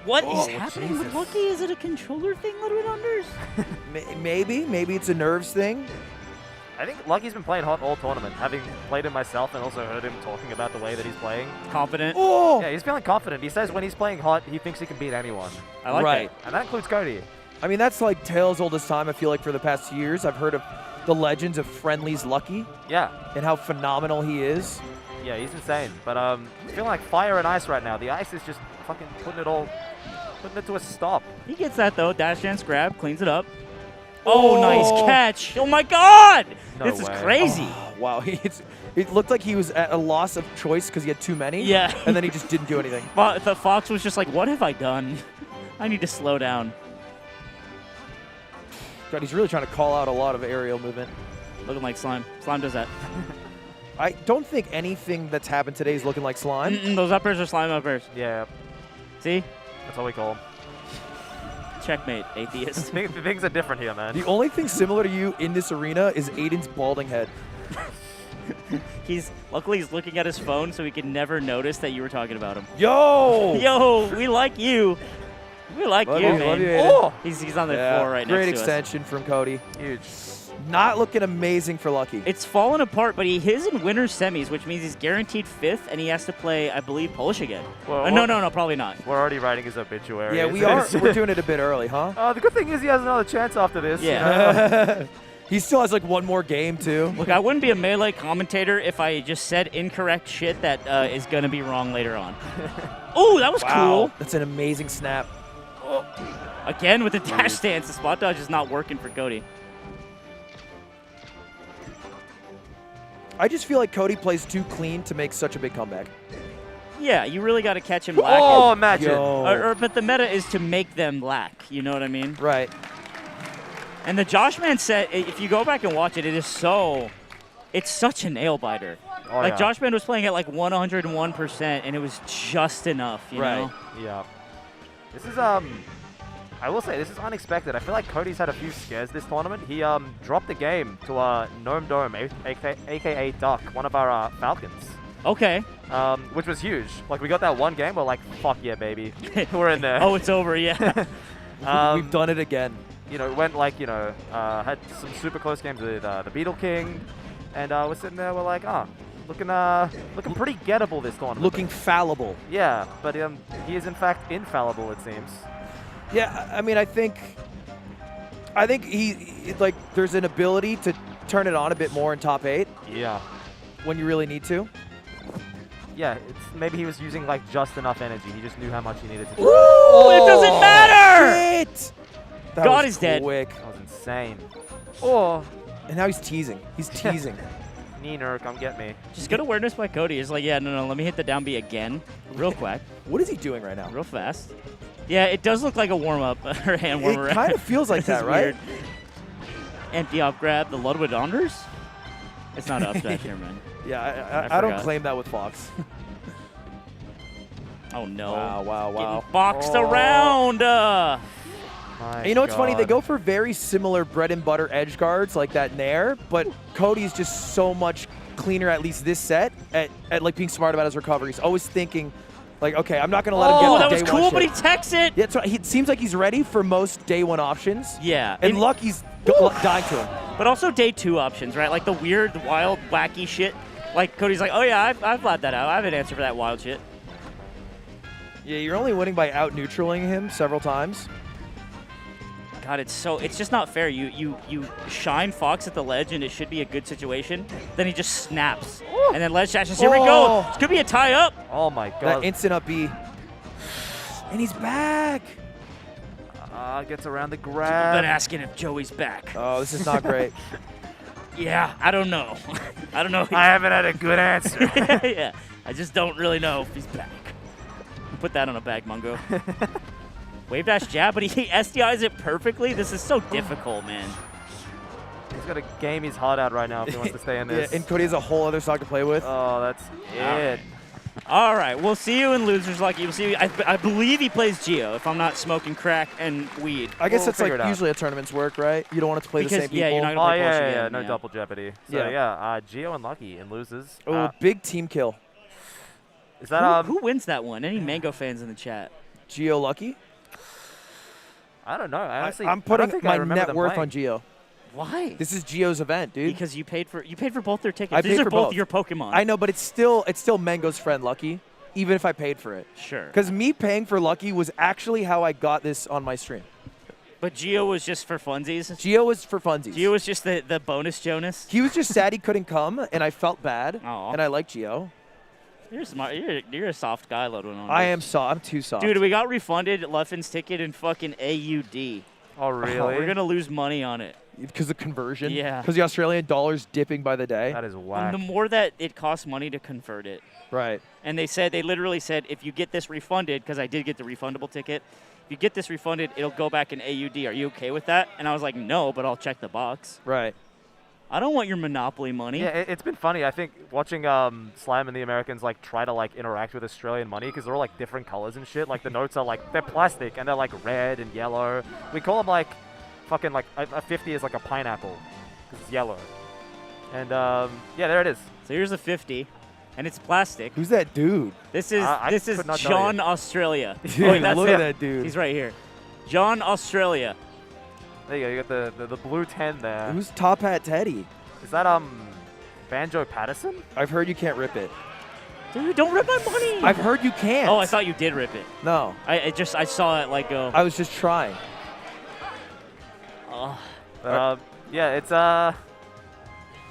What is happening with Lucky? Is it a controller thing, Ludwig Unders? Maybe it's a nerves thing. I think Lucky's been playing hot all tournament, having played him myself and also heard him talking about the way that he's playing. Confident. Oh, Yeah, he's feeling confident. He says when he's playing hot, he thinks he can beat anyone. I like right. that. And that includes Cody. I mean, that's like Tails' oldest time. I feel like for the past 2 years, I've heard of the legends of Friendly's Lucky Yeah. and how phenomenal he is. Yeah, he's insane. But he's feeling like fire and ice right now. The ice is just fucking putting it to a stop. He gets that though. Dash dance grab, cleans it up. Oh, nice catch. Oh my god! No This is way. crazy. Oh, wow, it looked like he was at a loss of choice because he had too many. Yeah. And then he just didn't do anything. The Fox was just like, what have I done? I need to slow down. God, he's really trying to call out a lot of aerial movement. Looking like Slime. Slime does that. I don't think anything that's happened today is looking like slime. Those uppers are Slime uppers. Yeah, See? that's what we call him. Checkmate, atheist. Things are different here, man. The only thing similar to you in this arena is Aiden's balding head. Luckily he's looking at his phone so he can never notice that you were talking about him. Yo! Yo, we like you. We like Love you, you, man. love you, Aiden. Oh! He's on the floor right great next to us. extension from Cody. Huge. Not looking amazing for Lucky. It's fallen apart, but he is in winner's semis, which means he's guaranteed 5th, and he has to play, I believe, Polish again. Well, No, probably not. We're already writing his obituary. Yeah, we are. We're doing it a bit early, huh? The good thing is he has another chance after this. Yeah. You know? He still has like one more game too. Look, I wouldn't be a Melee commentator if I just said incorrect shit that is going to be wrong later on. Ooh, that was cool. That's an amazing snap. Again with the dash stance. The spot dodge is not working for Cody. I just feel like Cody plays too clean to make such a big comeback. Yeah, you really got to catch him lacking. Oh, imagine. But the meta is to make them lack. You know what I mean? Right. And the Joshman set, if you go back and watch it, it's such a nail biter. Oh, like yeah. Joshman was playing at like 101%, and it was just enough. You know? Yeah. This is I will say this is unexpected. I feel like Cody's had a few scares this tournament. He dropped the game to Gnome Dome, aka Duck, one of our Falcons. Okay. Which was huge. Like we got that one game, we're like, fuck yeah, baby, we're in there. Oh, it's over. Yeah. We've done it again. You know, went like had some super close games with the Beetle King, and we're sitting there, we're like, looking pretty gettable this tournament. Looking fallible. Yeah, but he is in fact infallible, it seems. Yeah, I mean, I think there's an ability to turn it on a bit more in top 8 Yeah. when you really need to. Yeah, maybe he was using like just enough energy. He just knew how much he needed to do. Ooh, it doesn't matter. Shit! That God was is dead. quick. That was insane. Oh, And now he's teasing. He's teasing. Neener, come get me. Just good awareness by Cody. It's like, yeah, no, let me hit the down B again, real quick, What is he doing right now? real fast. Yeah, it does look like a warm-up, or hand warmer. It kind of feels like This that, is right? weird. Empty up grab, the Ludwig Anders? It's not up smash here, man. Yeah, I I don't forgot. claim that with Fox. Oh, no. Wow. Getting boxed around. And you know what's funny? They go for very similar bread and butter edge guards like that Nair, but Cody's just so much cleaner, at least this set, at like being smart about his recovery. He's always thinking, like, okay, I'm not going to let him get Oh, the that was day cool, one but he shit. techs it. Yeah, it seems like he's ready for most day 1 options. Yeah. And Lucky's dying to him. But also day 2 options, right? Like the weird, wild, wacky shit. Like Cody's like, oh yeah, I've flat that out. I have an answer for that wild shit. Yeah, you're only winning by out-neutraling him several times. God, it's just not fair. You shine Fox at the ledge and it should be a good situation. Then he just snaps. And then ledge dashes. Here we go. This could be a tie up. Oh my That god. instant up B. And he's back. Gets around the Been grab. asking if Joey's back. Oh, this is not great. Yeah, I don't know. I don't know. I haven't had a good answer. Yeah, I just don't really know if he's back. Put that on a bag, Mang0. Wave dash jab, but he SDIs it perfectly. This is so difficult, man. He's got to game his heart out right now if he wants to stay in this. Yeah, and Cody has a whole other stock to play with. Oh, that's it. All right, we'll see you in Losers Lucky. We'll see you. I believe he plays Geo, if I'm not smoking crack and weed. I guess We'll that's like figure it out. usually how tournaments work, right? You don't want it to play the Because, same people. yeah, you're not Oh, gonna play Pulse yeah, again, no double jeopardy. So, Yeah. yeah, Geo and Lucky in losers. Oh, big team kill. Is that, Who wins that one? Any Mang0 fans in the chat? Geo Lucky? I don't know. I honestly, I'm I putting don't think my I remember net them worth playing. on Geo. Why? This is Geo's event, dude. Because you paid for both their tickets. I These paid are for both both. your Pokemon. I know, but it's still Mango's friend Lucky, even if I paid for it. Sure. Because me paying for Lucky was actually how I got this on my stream. But Geo was just for funsies. Geo was for funsies. Geo was just the bonus Jonas. He was just sad he couldn't come, and I felt bad. Aw. And I like Geo. You're smart. You're a soft guy, Ludwig. I am soft. I'm too soft. Dude, we got refunded Leffen's ticket in fucking AUD. Oh, really? We're gonna lose money on it. Because of conversion? Yeah. Because the Australian dollar's dipping by the day? That is And whack. the more that it costs money to convert it. Right. And they literally said, if you get this refunded, because I did get the refundable ticket, if you get this refunded, it'll go back in AUD. Are you okay with that? And I was like, no, but I'll check the box. Right. I don't want your Monopoly money. Yeah, it's been funny. I think watching Slam and the Americans like try to like interact with Australian money because they're all like different colors and shit. Like the notes are like they're plastic and they're like red and yellow. We call them like fucking like a 50 is like a pineapple because it's yellow. And yeah, there it is. So here's a 50, and it's plastic. Who's that dude? This is I could not tell John you. Australia. Dude, Wait, that's look him. at that dude. He's right here. John Australia. There you go. You got the blue 10 there. Who's Top Hat Teddy? Is that Banjo Patterson? I've heard you can't rip it. Dude, don't rip my money. I've heard you can't. Oh, I thought you did rip it. No. I saw it like go. I was just trying. Yeah, it's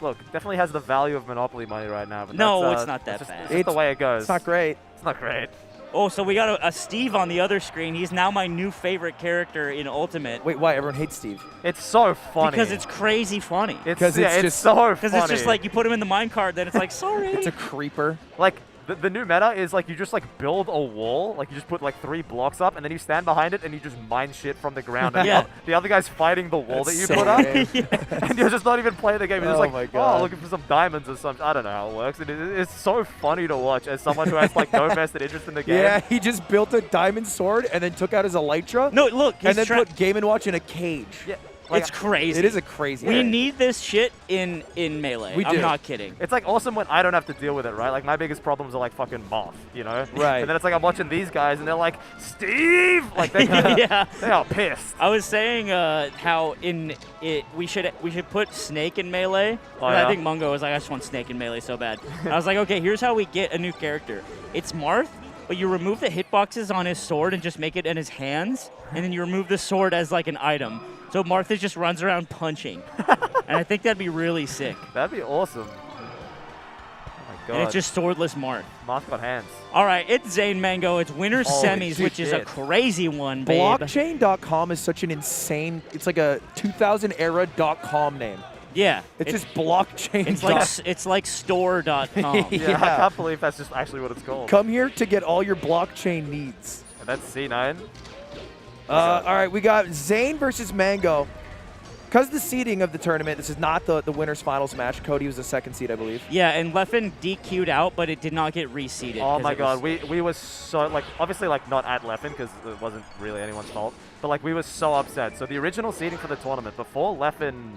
look, it definitely has the value of Monopoly money right now. But No, that's, it's not that it's just, bad. It's just the way it goes. It's not great. It's not great. Oh, so we got a Steve on the other screen. He's now my new favorite character in Ultimate. Wait, why? Everyone hates Steve. It's so funny. Because it's crazy funny. It's 'cause yeah, it's it's just- so funny. Because it's just like you put him in the minecart, then it's like, sorry. It's a creeper. like the new meta is like you just like build a wall, like you just put like 3 blocks up, and then you stand behind it and you just mine shit from the ground. And Yeah. the other guy's fighting the wall That's that you so put up, lame. and you're just not even playing the game. You're just Oh like, my God. oh, looking for some diamonds or something. I don't know how it works. It's so funny to watch as someone who has like no vested interest in the game. Yeah, he just built a diamond sword and then took out his Elytra. No, look. and then He's put Game & Watch in a cage. Yeah, like, it's crazy. It is a crazy We thing. need this shit in Melee. We I'm do. not kidding. It's like awesome when I don't have to deal with it, right? Like my biggest problems are like fucking Moth, you know? Right. And then it's like I'm watching these guys and they're like, Steve! Like they Yeah. they are pissed. I was saying how we should put Snake in Melee. Oh, And yeah? I think Mang0 was like, I just want Snake in Melee so bad. And I was like, okay, here's how we get a new character. It's Marth, but you remove the hitboxes on his sword and just make it in his hands, and then you remove the sword as like an item. So Martha just runs around punching. And I think that'd be really sick. That'd be awesome. Oh my god. And it's just swordless Marth. Moth got hands. All right, it's Zain Mang0. It's winner's Holy semis, which is a shit. crazy one, babe. Blockchain.com is such an insane, it's like a 2000 era .com name. Yeah. It's just blockchain. It's like store.com. Yeah, Yeah. I can't believe that's just actually what it's called. Come here to get all your blockchain needs. And that's C9. All right, we got Zain versus Mang0. Because the seeding of the tournament, this is not the winner's finals match. Cody was the 2nd seed, I believe. Yeah, and Leffen DQ'd out, but it did not get reseeded. Oh 'cause my it god, was- we were so, like, obviously, like, not at Leffen because it wasn't really anyone's fault, but, like, we were so upset. So the original seeding for the tournament, before Leffen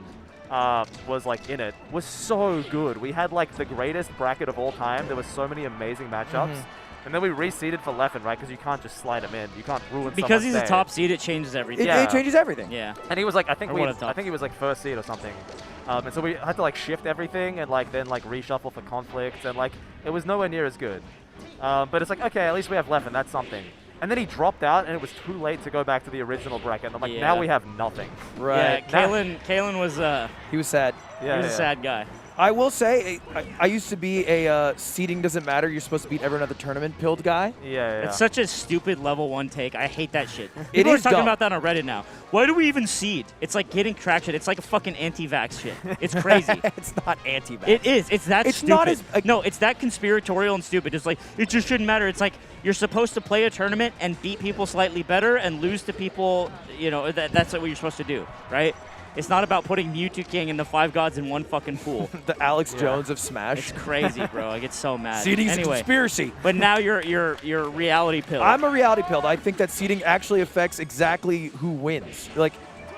was, like, in it, was so good. We had, like, the greatest bracket of all time. There were so many amazing matchups. And then we reseeded for Leffen, right? Because you can't just slide him in. You can't ruin Because he's someone's a day. top seed, it changes everything. It changes everything. Yeah. And he was like, I think Or one of the top. he was like 1st seed or something. And so we had to like shift everything and like then like reshuffle for conflicts and like it was nowhere near as good. But it's like, okay, at least we have Leffen, that's something. And then he dropped out, and it was too late to go back to the original bracket. And I'm like, now we have nothing. Right. Yeah, Kalen was He was sad. he was a sad guy. I will say, I used to be a seeding doesn't matter. You're supposed to beat everyone at the tournament pilled guy. Yeah. It's such a stupid level 1 take. I hate that shit. It People are is talking dumb. about that on Reddit now. Why do we even seed? It's like getting traction. It's like a fucking anti-vax shit. It's crazy. It's not anti-vax. It is. It's that It's stupid. not as- no, it's that conspiratorial and stupid. It's like, it just shouldn't matter. It's like, you're supposed to play a tournament and beat people slightly better and lose to people, you know, that's what you're supposed to do, right? It's not about putting Mewtwo King and the 5 gods in one fucking pool. The Alex Jones of Smash. It's crazy, bro. I get so mad. Seeding's a anyway, conspiracy. but now you're reality pilled. I'm a reality pilled. I think that seeding actually affects exactly who wins. Like,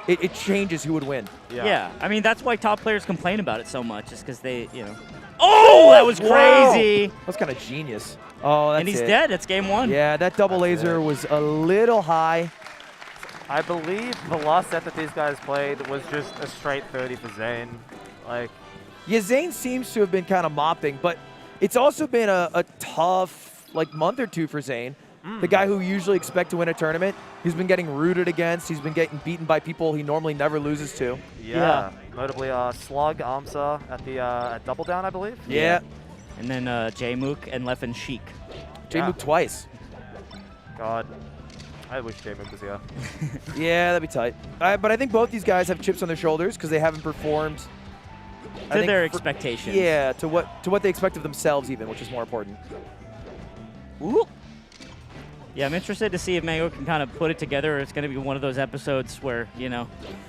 it changes who would win. Yeah. I mean, that's why top players complain about it so much, is because they, you know. Oh, that was Wow. crazy. That's kind of genius. Oh, that's And he's it. dead. It's game 1. Yeah, that double laser was a little high. I believe the last set that these guys played was just a straight 30 for Zain. Like, Yeah, Zain seems to have been kind of mopping, but it's also been a tough month or two for Zain. The guy who usually expect to win a tournament, he's been getting rooted against. He's been getting beaten by people he normally never loses to. yeah. Notably, Slug, Amsa at the at Double Down, I believe. Yeah. And then J-Mook and Leffen Sheik. J-Mook twice. God. I wish J-Mook was here. Yeah, that'd be tight. But I think both these guys have chips on their shoulders because they haven't performed To their expectations. Yeah, to what they expect of themselves even, which is more important. Ooh. Yeah, I'm interested to see if Mang0 can kind of put it together, or it's going to be one of those episodes where, you know,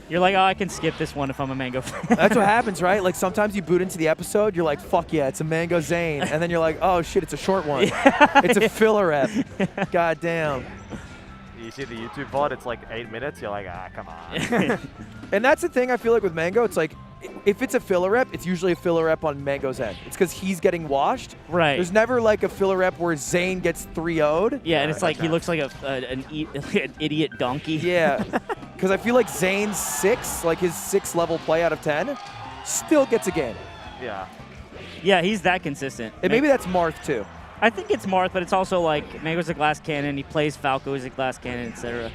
you're like, oh, I can skip this one if I'm a Mang0 fan. That's what happens, right? Like sometimes you boot into the episode, you're like, fuck yeah, it's a Mang0 Zain. And then you're like, oh shit, it's a short one. It's a filler ep. God damn. You see the YouTube VOD, it's like 8 minutes. You're like, come on. And that's the thing I feel like with Mang0, it's like, if it's a filler rep, it's usually a filler rep on Mang0's end. It's because he's getting washed. Right. There's never like a filler rep where Zain gets 3-0'd. Yeah, and it's like he looks like an idiot donkey. Yeah. Because I feel like Zane's 6, like his 6th level play out of 10, still gets a game. Yeah. Yeah, he's that consistent. And maybe that's Marth too. I think it's Marth, but it's also like Mang0's a glass cannon. He plays Falco as a glass cannon, etc.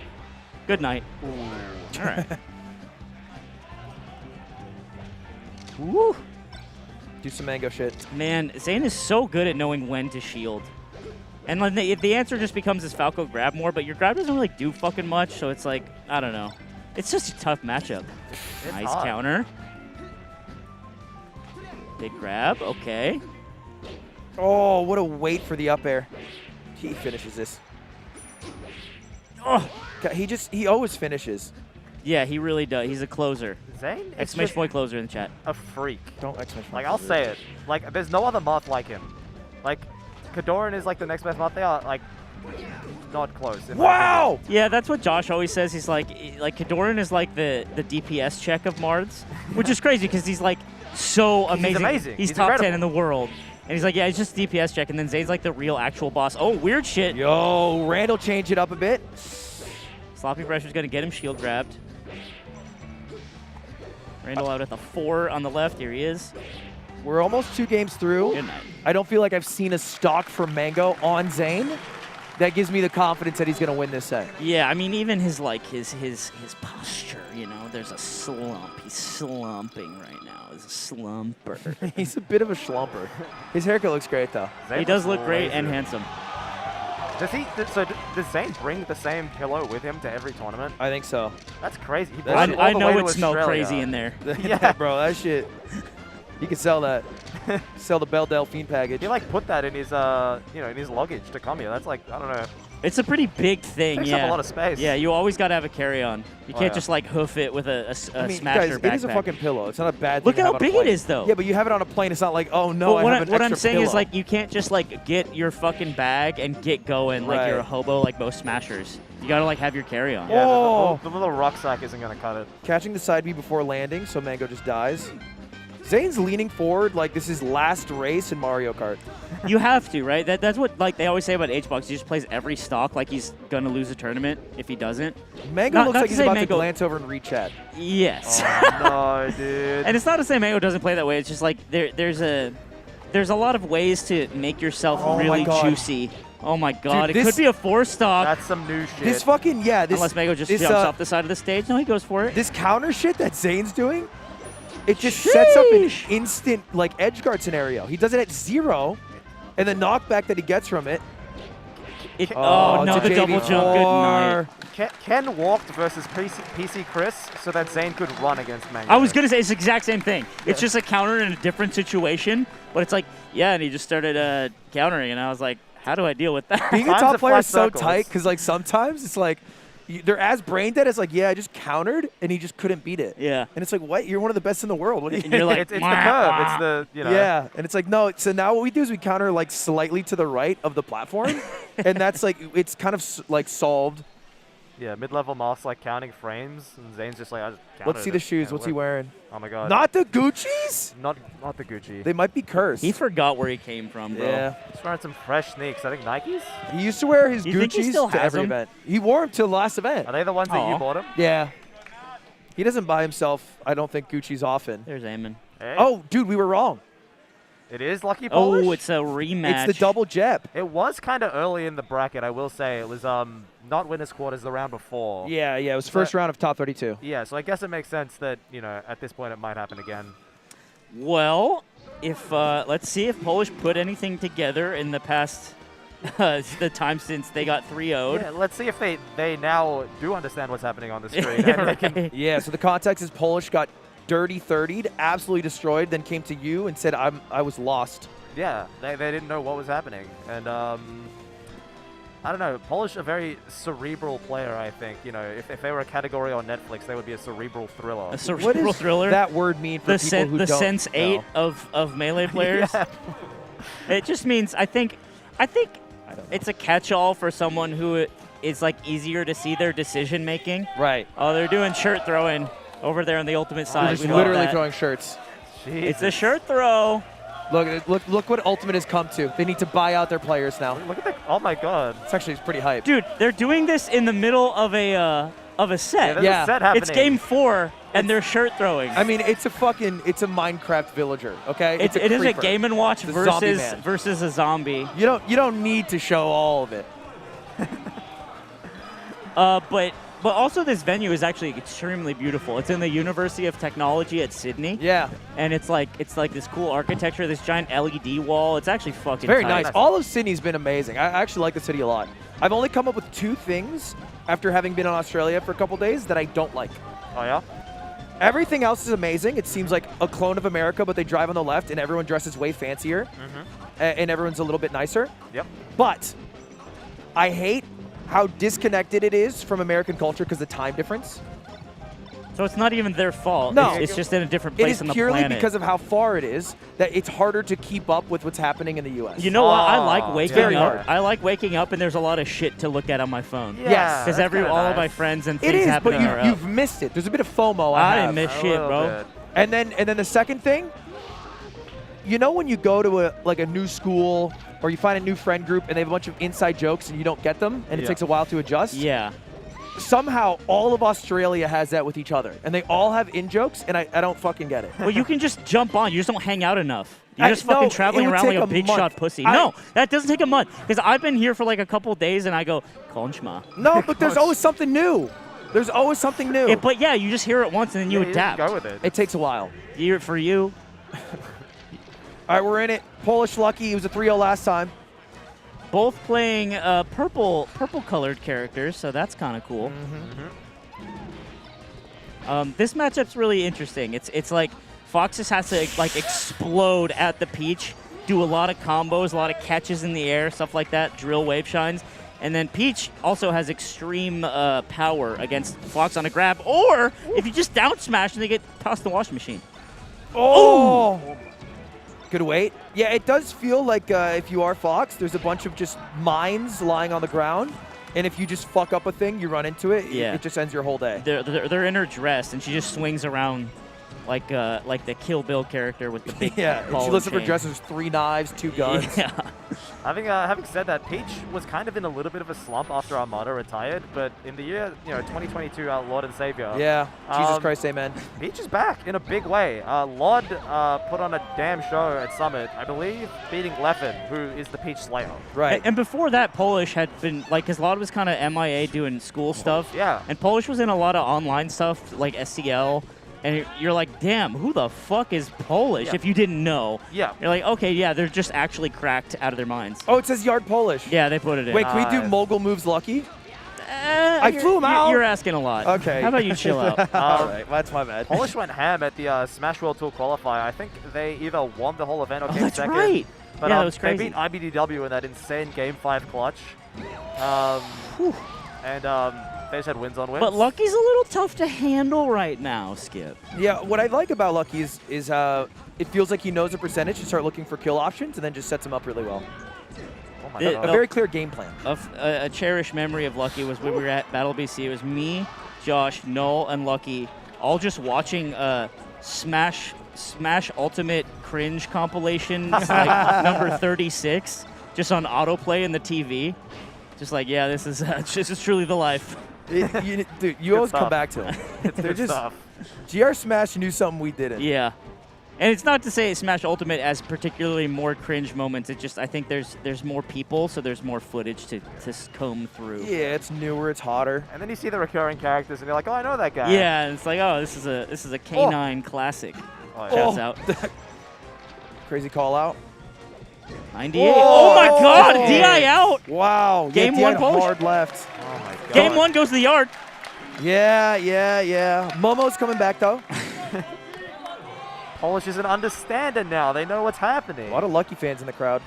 Good night. All right. Woo. Do some Mang0 shit. Man, Zain is so good at knowing when to shield. And like, the answer just becomes his Falco grab more, but your grab doesn't really do fucking much, so it's like, I don't know. It's just a tough matchup. Nice hard. counter. Big grab, okay. Oh, what a wait for the up air. He finishes this. Oh. He always finishes. Yeah, he really does. He's a closer. Zain? Exclamation point closer in the chat. A freak. Don't exclamation Like, I'll say it. Like, there's no other Moth like him. Like, Kadoran is like the next best Moth. They are, like, not close. in my Wow! Yeah, that's what Josh always says. He's like Kadoran is like the DPS check of Marths, which is crazy because he's like so amazing. He's amazing. He's He's top 10 incredible. in the world. And he's like, yeah, it's just DPS check. And then Zane's like the real actual boss. Oh, weird shit. Yo, Randall changed it up a bit. Sloppy pressure's going to get him shield grabbed. Randall out at the 4 on the left. Here he is. We're almost 2 games through. Good night. I don't feel like I've seen a stock from Mang0 on Zain. That gives me the confidence that he's going to win this set. Yeah, I mean, even his posture, you know, there's a slump. He's slumping right now. He's a slumper. He's a bit of a schlumper. His haircut looks great, though. Zain He does looks look great and lazy. handsome. Does Zain bring the same pillow with him to every tournament? I think so. That's crazy. He brought it all I the know way it to smelled Australia. crazy in there. Yeah, bro, that shit. You can sell that. Sell the Belle Delphine package. He like put that in his in his luggage to come here. That's like, I don't know. It's a pretty big thing, Takes yeah. up a lot of space. Yeah, you always got to have a carry-on. You Oh, can't yeah. just like hoof it with a I mean, smasher guys, backpack. it is a fucking pillow. It's not a bad thing Look to at have how on a big it plane. is, though. Yeah, but you have it on a plane. It's not like, oh no, But I what, have an what I'm extra saying is pillow. like you can't just like get your fucking bag and get going like you're a Right. hobo like most smashers. You gotta like have your carry-on. Yeah, Oh. the little rucksack isn't gonna cut it. Catching the side B before landing, so Mang0 just dies. Zane's leaning forward like this is his last race in Mario Kart. You have to, right? That's what like they always say about HBox. He just plays every stock like he's gonna lose a tournament if he doesn't. Mang0 Not looks to like he's say about to Mang0 glance over and reach chat. Yes. Oh, no, dude. And it's not to say Mang0 doesn't play that way. It's just like there's a lot of ways to make yourself Oh my really God. juicy Oh my god, Dude, it this- could be a 4-stock. That's some new shit. This fucking, yeah. This, Unless Mang0 just this, jumps off the side of the stage. No, he goes for it. This counter shit that Zane's doing, it just sets up an Sheesh. instant like edge guard scenario. He does it at 0, and the knockback that he gets from it. Oh, no, it's a the double jump. Good night. Ken walked versus PC Chris so that Zayn could run against Mang0. I was going to say it's the exact same thing. It's just a counter in a different situation, but it's like, yeah, and he just started countering, and I was like, how do I deal with that? Being a Times top of player flat is so circles. tight because like sometimes it's like they're as brain dead as like, yeah, I just countered and he just couldn't beat it. Yeah. And it's like, what? You're one of the best in the world. What do you? And you're like, It's the curve. It's the, you know. Yeah, and it's like, no. So now what we do is we counter like slightly to the right of the platform, and that's like it's kind of like solved. Yeah, mid-level mouse like counting frames, and Zayn's just like, I just counted Let's see it. the shoes. Yeah, What's he wearing? Oh my god. Not the Gucci's. Not the Gucci. They might be cursed. He forgot where he came from, bro. Yeah. He's wearing some fresh sneaks. I think Nikes? He used to wear his You think he Gucci's still to has every them? event. He wore them to the last event. Are they the ones that you Aw. bought him? Yeah. He doesn't buy himself, I don't think, Gucci's often. There's Eamon. Hey, Oh, dude, we were wrong. it is Lucky Polish? Oh, it's a rematch. It's the double jeb. It was kind of early in the bracket, I will say. It was not winners quarters the round before. Yeah, it was first round of top 32. Yeah, so I guess it makes sense that, you know, at this point it might happen again. Well, if let's see if Polish put anything together in the past the time since they got 3-0'd. Yeah, let's see if they now do understand what's happening on the screen. Yeah, and they can- right. Yeah, so the context is Polish got dirty 30'd, absolutely destroyed, then came to you and said, I was lost. yeah, they didn't know what was happening. And I don't know, Polish a very cerebral player, I think. You know, if they were a category on Netflix, they would be a cerebral thriller. A What cerebral does thriller. that word mean for the people who the don't Sense know? 8 of Melee players. Yeah. It just means I think it's a catch-all for someone who is like easier to see their decision making. Right. Oh, they're doing shirt throwing over there on the ultimate They're side. just We love literally that. throwing shirts. It's a shirt throw. Look what Ultimate has come to. They need to buy out their players now. Look at that. Oh my god. It's actually pretty hype. Dude, they're doing this in the middle of a set. There's Yeah. a set happening. It's game 4, and they're shirt throwing. I mean, it's a Minecraft villager, okay? it is a creeper. Game & Watch It's a zombie man. versus a zombie. You don't need to show all of it. But also this venue is actually extremely beautiful. It's in the University of Technology at Sydney. Yeah. And it's like this cool architecture, this giant LED wall. It's actually fucking Very tight. nice. All of Sydney's been amazing. I actually like the city a lot. I've only come up with 2 things after having been in Australia for a couple days that I don't like. Oh yeah? Everything else is amazing. It seems like a clone of America, but they drive on the left and everyone dresses way fancier and everyone's a little bit nicer. Yep. But I hate how disconnected it is from American culture because of the time difference. So it's not even their fault. No. It's just in a different It place is on the purely planet. because of how far it is that it's harder to keep up with what's happening in the U.S. You know what? I Oh, like it's waking very up. hard. I like waking up and there's a lot of shit to look at on my phone. Yeah, Yes. Because that's kinda all of my nice. friends and It things is, happen but in a row. you've missed it. There's a bit of FOMO. I have. didn't miss A shit, little bro. bit. And then the second thing, you know when you go to a new school or you find a new friend group and they have a bunch of inside jokes and you don't get them and it Yeah. takes a while to adjust? Yeah. Somehow all of Australia has that with each other. And they all have in-jokes and I don't fucking get it. Well, you can just jump on. You just don't hang out enough. You're I- just fucking no, traveling it would around like take a a big month. shot pussy. I- No, that doesn't take a month. Because I've been here for like a couple days and I go, Konchma. No, but there's always something new. There's always something new. But yeah, you just hear it once and then you Yeah, just adapt. go with it. It takes a while. Year for you. All right, we're in it. Polish Lucky. It was a 3-0 last time. Both playing purple colored characters, so that's kind of cool. This matchup's really interesting. It's like Foxes has to like explode at the Peach, do a lot of combos, a lot of catches in the air, stuff like that, drill wave shines. And then Peach also has extreme power against Fox on a grab, or if you just down smash, they get tossed in the washing machine. Oh! Good wait. Yeah, it does feel like if you are Fox, there's a bunch of just mines lying on the ground. And if you just fuck up a thing, you run into it, Yeah. it just ends your whole day. They're in her dress, and she just swings around like the Kill Bill character with the big Yeah, and ball she and looks at her chain. dress, there's 3 knives, 2 guns. Yeah. Having said that, Peach was kind of in a little bit of a slump after Armada retired, but in the year 2022, our Lord and Savior. Yeah, Jesus Christ, amen. Peach is back in a big way. Lord put on a damn show at Summit, I believe, beating Leffen, who is the Peach Slayer. Right. And before that, Polish had been, like, because Lord was kind of MIA doing school stuff. Yeah. And Polish was in a lot of online stuff, like SCL. And you're like, damn, who the fuck is Polish? Yeah. If you didn't know. Yeah. You're like, okay, yeah, they're just actually cracked out of their minds. Oh, it says Yard Polish. Yeah, they put it in. Wait, can we do Mogul moves Lucky? I flew him out. You're asking a lot. Okay. How about you chill out? All right, well, that's my bad. Polish went ham at the Smash World Tour qualifier. I think they either won the whole event or came That's second. right. But Yeah, that was they crazy. beat IBDW in that insane Game 5 clutch. And they just had wins on wins. But Lucky's a little tough to handle right now, Skip. Yeah, what I like about Lucky is it feels like he knows the percentage to start looking for kill options and then just sets him up really well. Oh my It- God. A very clear game plan. A cherished memory of Lucky was when we were at Battle BC. It was me, Josh, Null, and Lucky all just watching Smash Ultimate Cringe compilation, like number 36, just on autoplay in the TV. Just like, yeah, this is truly the life. Dude, you always come stuff. back to them. They're Good just stuff. GR Smash knew something we didn't. Yeah. And it's not to say Smash Ultimate has particularly more cringe moments. It's just I think there's more people, so there's more footage to comb through. Yeah, it's newer, it's hotter. And then you see the recurring characters, and you're like, oh, I know that guy. Yeah, and it's like, oh, this is a K9 classic. Oh, yeah. Shouts out. Crazy call out. 98. Oh my God! DI out. Wow. Game yeah, one DI Polish. hard left. Oh my God. Game 1 goes to the yard. Yeah. Momo's coming back though. Polish is an understander now. They know what's happening. A lot of Lucky fans in the crowd.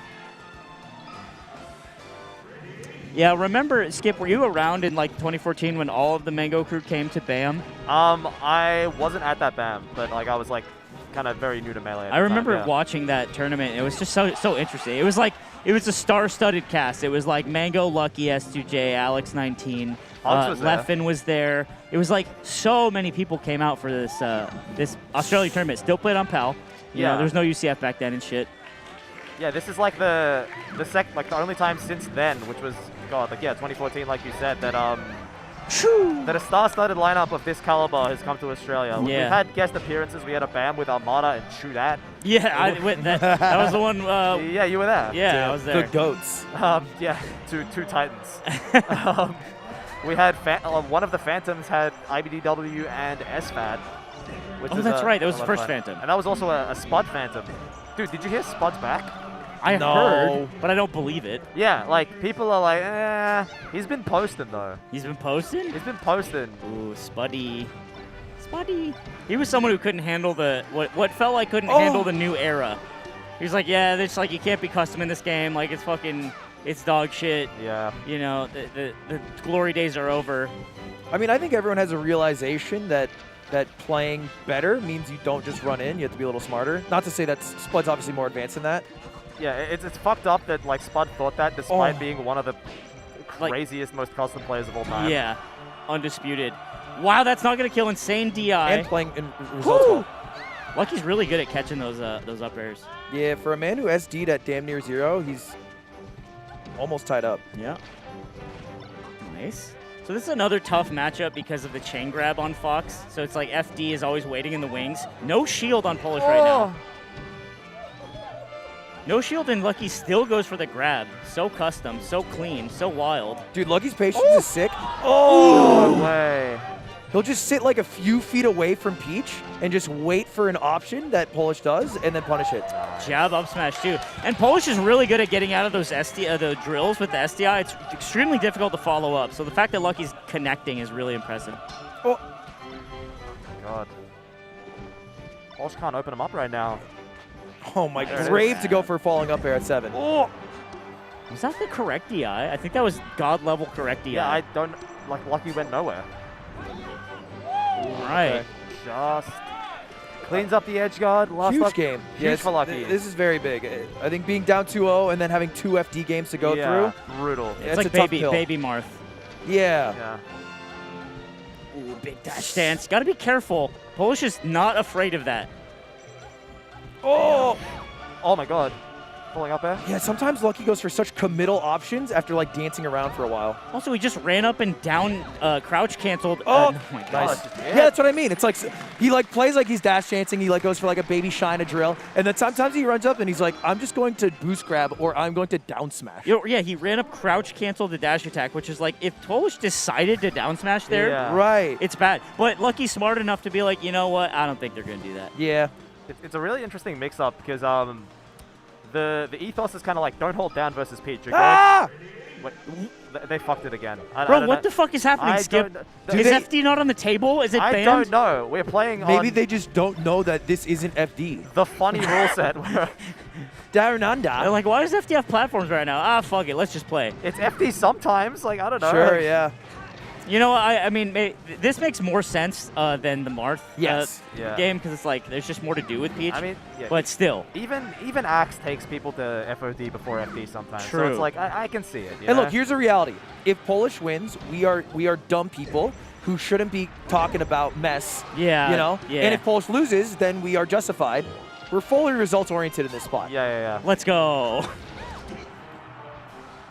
Yeah, remember, Skip, were you around in like 2014 when all of the Mang0 crew came to BAM? I wasn't at that BAM, but like I was like kind of very new to Melee at I the remember time, yeah. watching that tournament. It was just so interesting. It was a star-studded cast. It was like Mang0, Lucky, S2J, Alex 19, Hogs was there. Leffen was there. It was like so many people came out for this this Australia tournament. Still played on PAL. You know, there was no UCF back then and shit. Yeah, this is like the only time since then, which was 2014, like you said, that that a star-studded lineup of this caliber has come to Australia. Yeah. We've had guest appearances. We had a BAM with Armada and True Dat. Yeah, that was the one. Yeah, you were there. Yeah, I was there. The goats. Yeah, two Titans. We had one of the Phantoms had IBDW and SFAD. Which Oh, is that's right. That was a the lot of first fun. Phantom. And that was also a Spud Phantom. Dude, did you hear Spud's back? I No. heard, but I don't believe it. Yeah, like people are like, he's been posting though. He's been posting? He's been posting. Ooh, Spuddy. He was someone who couldn't handle what felt like couldn't handle the new era. He was like, yeah, it's like you can't be custom in this game. Like it's dog shit. Yeah. You know, the glory days are over. I mean, I think everyone has a realization that playing better means you don't just run in. You have to be a little smarter. Not to say that Spud's obviously more advanced than that. Yeah, it's fucked up that like Spud thought that despite being one of the craziest, most custom players of all time. Yeah, undisputed. Wow, that's not gonna kill Insane DI. And playing in results well. Lucky's really good at catching those up airs. Yeah, for a man who SD'd at damn near 0, he's almost tied up. Yeah. Nice. So this is another tough matchup because of the chain grab on Fox. So it's like FD is always waiting in the wings. No shield on Polish right now. No shield, and Lucky still goes for the grab. So custom, so clean, so wild. Dude, Lucky's patience is sick. Oh! No way. He'll just sit like a few feet away from Peach and just wait for an option that Polish does and then punish it. Jab up smash too. And Polish is really good at getting out of those the drills with the SDI. It's extremely difficult to follow up. So the fact that Lucky's connecting is really impressive. Oh. God. Polish can't open him up right now. Oh my, There it brave is. to go for a falling up air at 7. Oh! Was that the correct DI? I think that was God level correct DI. Yeah, I don't like Lucky went nowhere. Right. Just cleans up the edge guard. Last Huge up. game. Huge Yes, for Lucky. This is very big. I think being down 2-0 and then having 2 FD games to go yeah, through. brutal. It's That's like a tough pill. baby Marth. Yeah. Yeah. Ooh, big dash stance. Got to be careful. Polish is not afraid of that. Oh! Oh my God. Pulling up there. Yeah, sometimes Lucky goes for such committal options after like dancing around for a while. Also, he just ran up and down, crouch canceled. Oh, my God. nice. Yeah, that's what I mean. It's like he like plays like he's dash dancing. He like goes for like a baby shine, a drill, and then sometimes he runs up and he's like, I'm just going to boost grab or I'm going to down smash. Yeah, he ran up, crouch canceled the dash attack, which is like, if Polish decided to down smash there, Right. it's bad. But Lucky's smart enough to be like, you know what? I don't think they're going to do that. Yeah. It's a really interesting mix-up because the ethos is kind of like don't hold down versus Peach. You're Ah! Wait, they fucked it again. I Bro, don't what know. the fuck is happening, I Skip? don't- Is FD not on the table? Is it I banned? don't know. We're playing Maybe on they just don't know that this isn't FD. the funny rule set where They're Darunanda. like, why does FD have platforms right now? Ah, fuck it. Let's just play. it's FD sometimes. Like, I don't know. Sure, yeah. You know, I mean, this makes more sense than the Marth Yes. Yeah. game because it's like there's just more to do with Peach. I mean, yeah. but still. Even Axe takes people to FOD before FD sometimes. So True. it's like I can see it. You And know? look, here's the reality. If Polish wins, we are dumb people who shouldn't be talking about mess. Yeah. You know? Yeah. And if Polish loses, then we are justified. We're fully results oriented in this spot. Yeah. Let's go.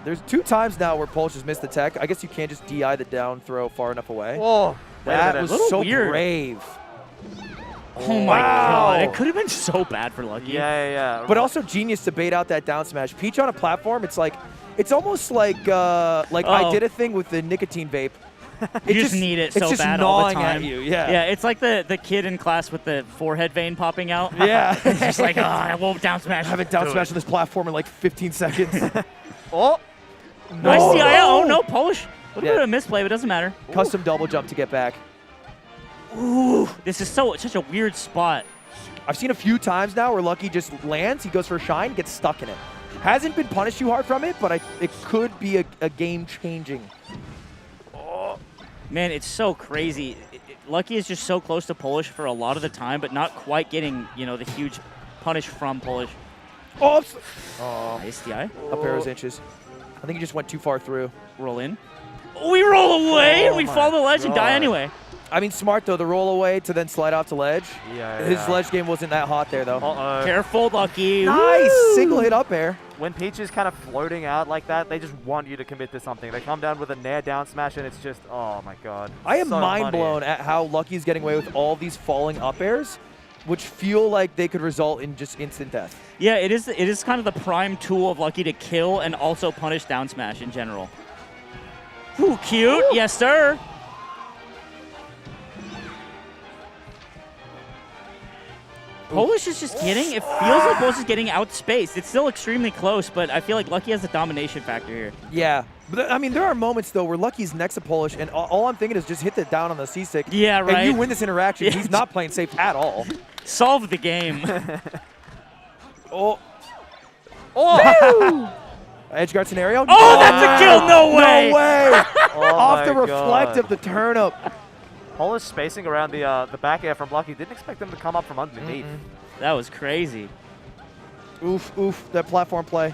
There's 2 times now where Polish has missed the tech. I guess you can't just DI the down throw far enough away. Oh, That wait a was minute. so weird. brave. Oh my Wow. God. It could have been so bad for Lucky. Yeah. But also genius to bait out that down smash. Peach on a platform, it's almost like I did a thing with the nicotine vape. You just need it so it's just bad all the gnawing time. at you. Yeah. Yeah, it's like the kid in class with the forehead vein popping out. Yeah. It's just like, I won't down smash. I haven't down smashed on this platform in like 15 seconds. Oh, Nice No. DI. Oh, no, Polish. A little Yeah. bit of a misplay, but it doesn't matter. Custom double jump to get back. Ooh, this is such a weird spot. I've seen a few times now where Lucky just lands, he goes for a shine, gets stuck in it. Hasn't been punished too hard from it, but it could be a game-changing. Man, it's so crazy. Lucky is just so close to Polish for a lot of the time, but not quite getting, the huge punish from Polish. Oh, Nice DI. up arrows inches. I think he just went too far through. Roll in. We roll away, and we my fall the ledge and die God. anyway. I mean, smart though, the roll away to then slide off to ledge. Yeah. His ledge game wasn't that hot there though. Uh-oh. Careful, Lucky. Nice! Woo! Single hit up air. When Peach is kind of floating out like that, they just want you to commit to something. They come down with a nair down smash, and it's just, oh my God. I am So mind funny. blown at how Lucky's getting away with all these falling up airs, which feel like they could result in just instant death. Yeah, it is kind of the prime tool of Lucky to kill and also punish down smash in general. Ooh, cute. Ooh. Yes, sir. Polish is just getting, it feels like Polish is getting outspaced. It's still extremely close, but I feel like Lucky has a domination factor here. Yeah. But I mean, there are moments, though, where Lucky's next to Polish, and all I'm thinking is just hit the down on the C-stick. Yeah, right. And you win this interaction. Yeah. He's not playing safe at all. Solve the game. Oh. Oh! Edge guard scenario. Oh, that's a kill. No way. No way. Oh Off my the reflect God. of the turnip. Polish spacing around the back air from Lucky. Didn't expect them to come up from underneath. That was crazy. Oof, that platform play.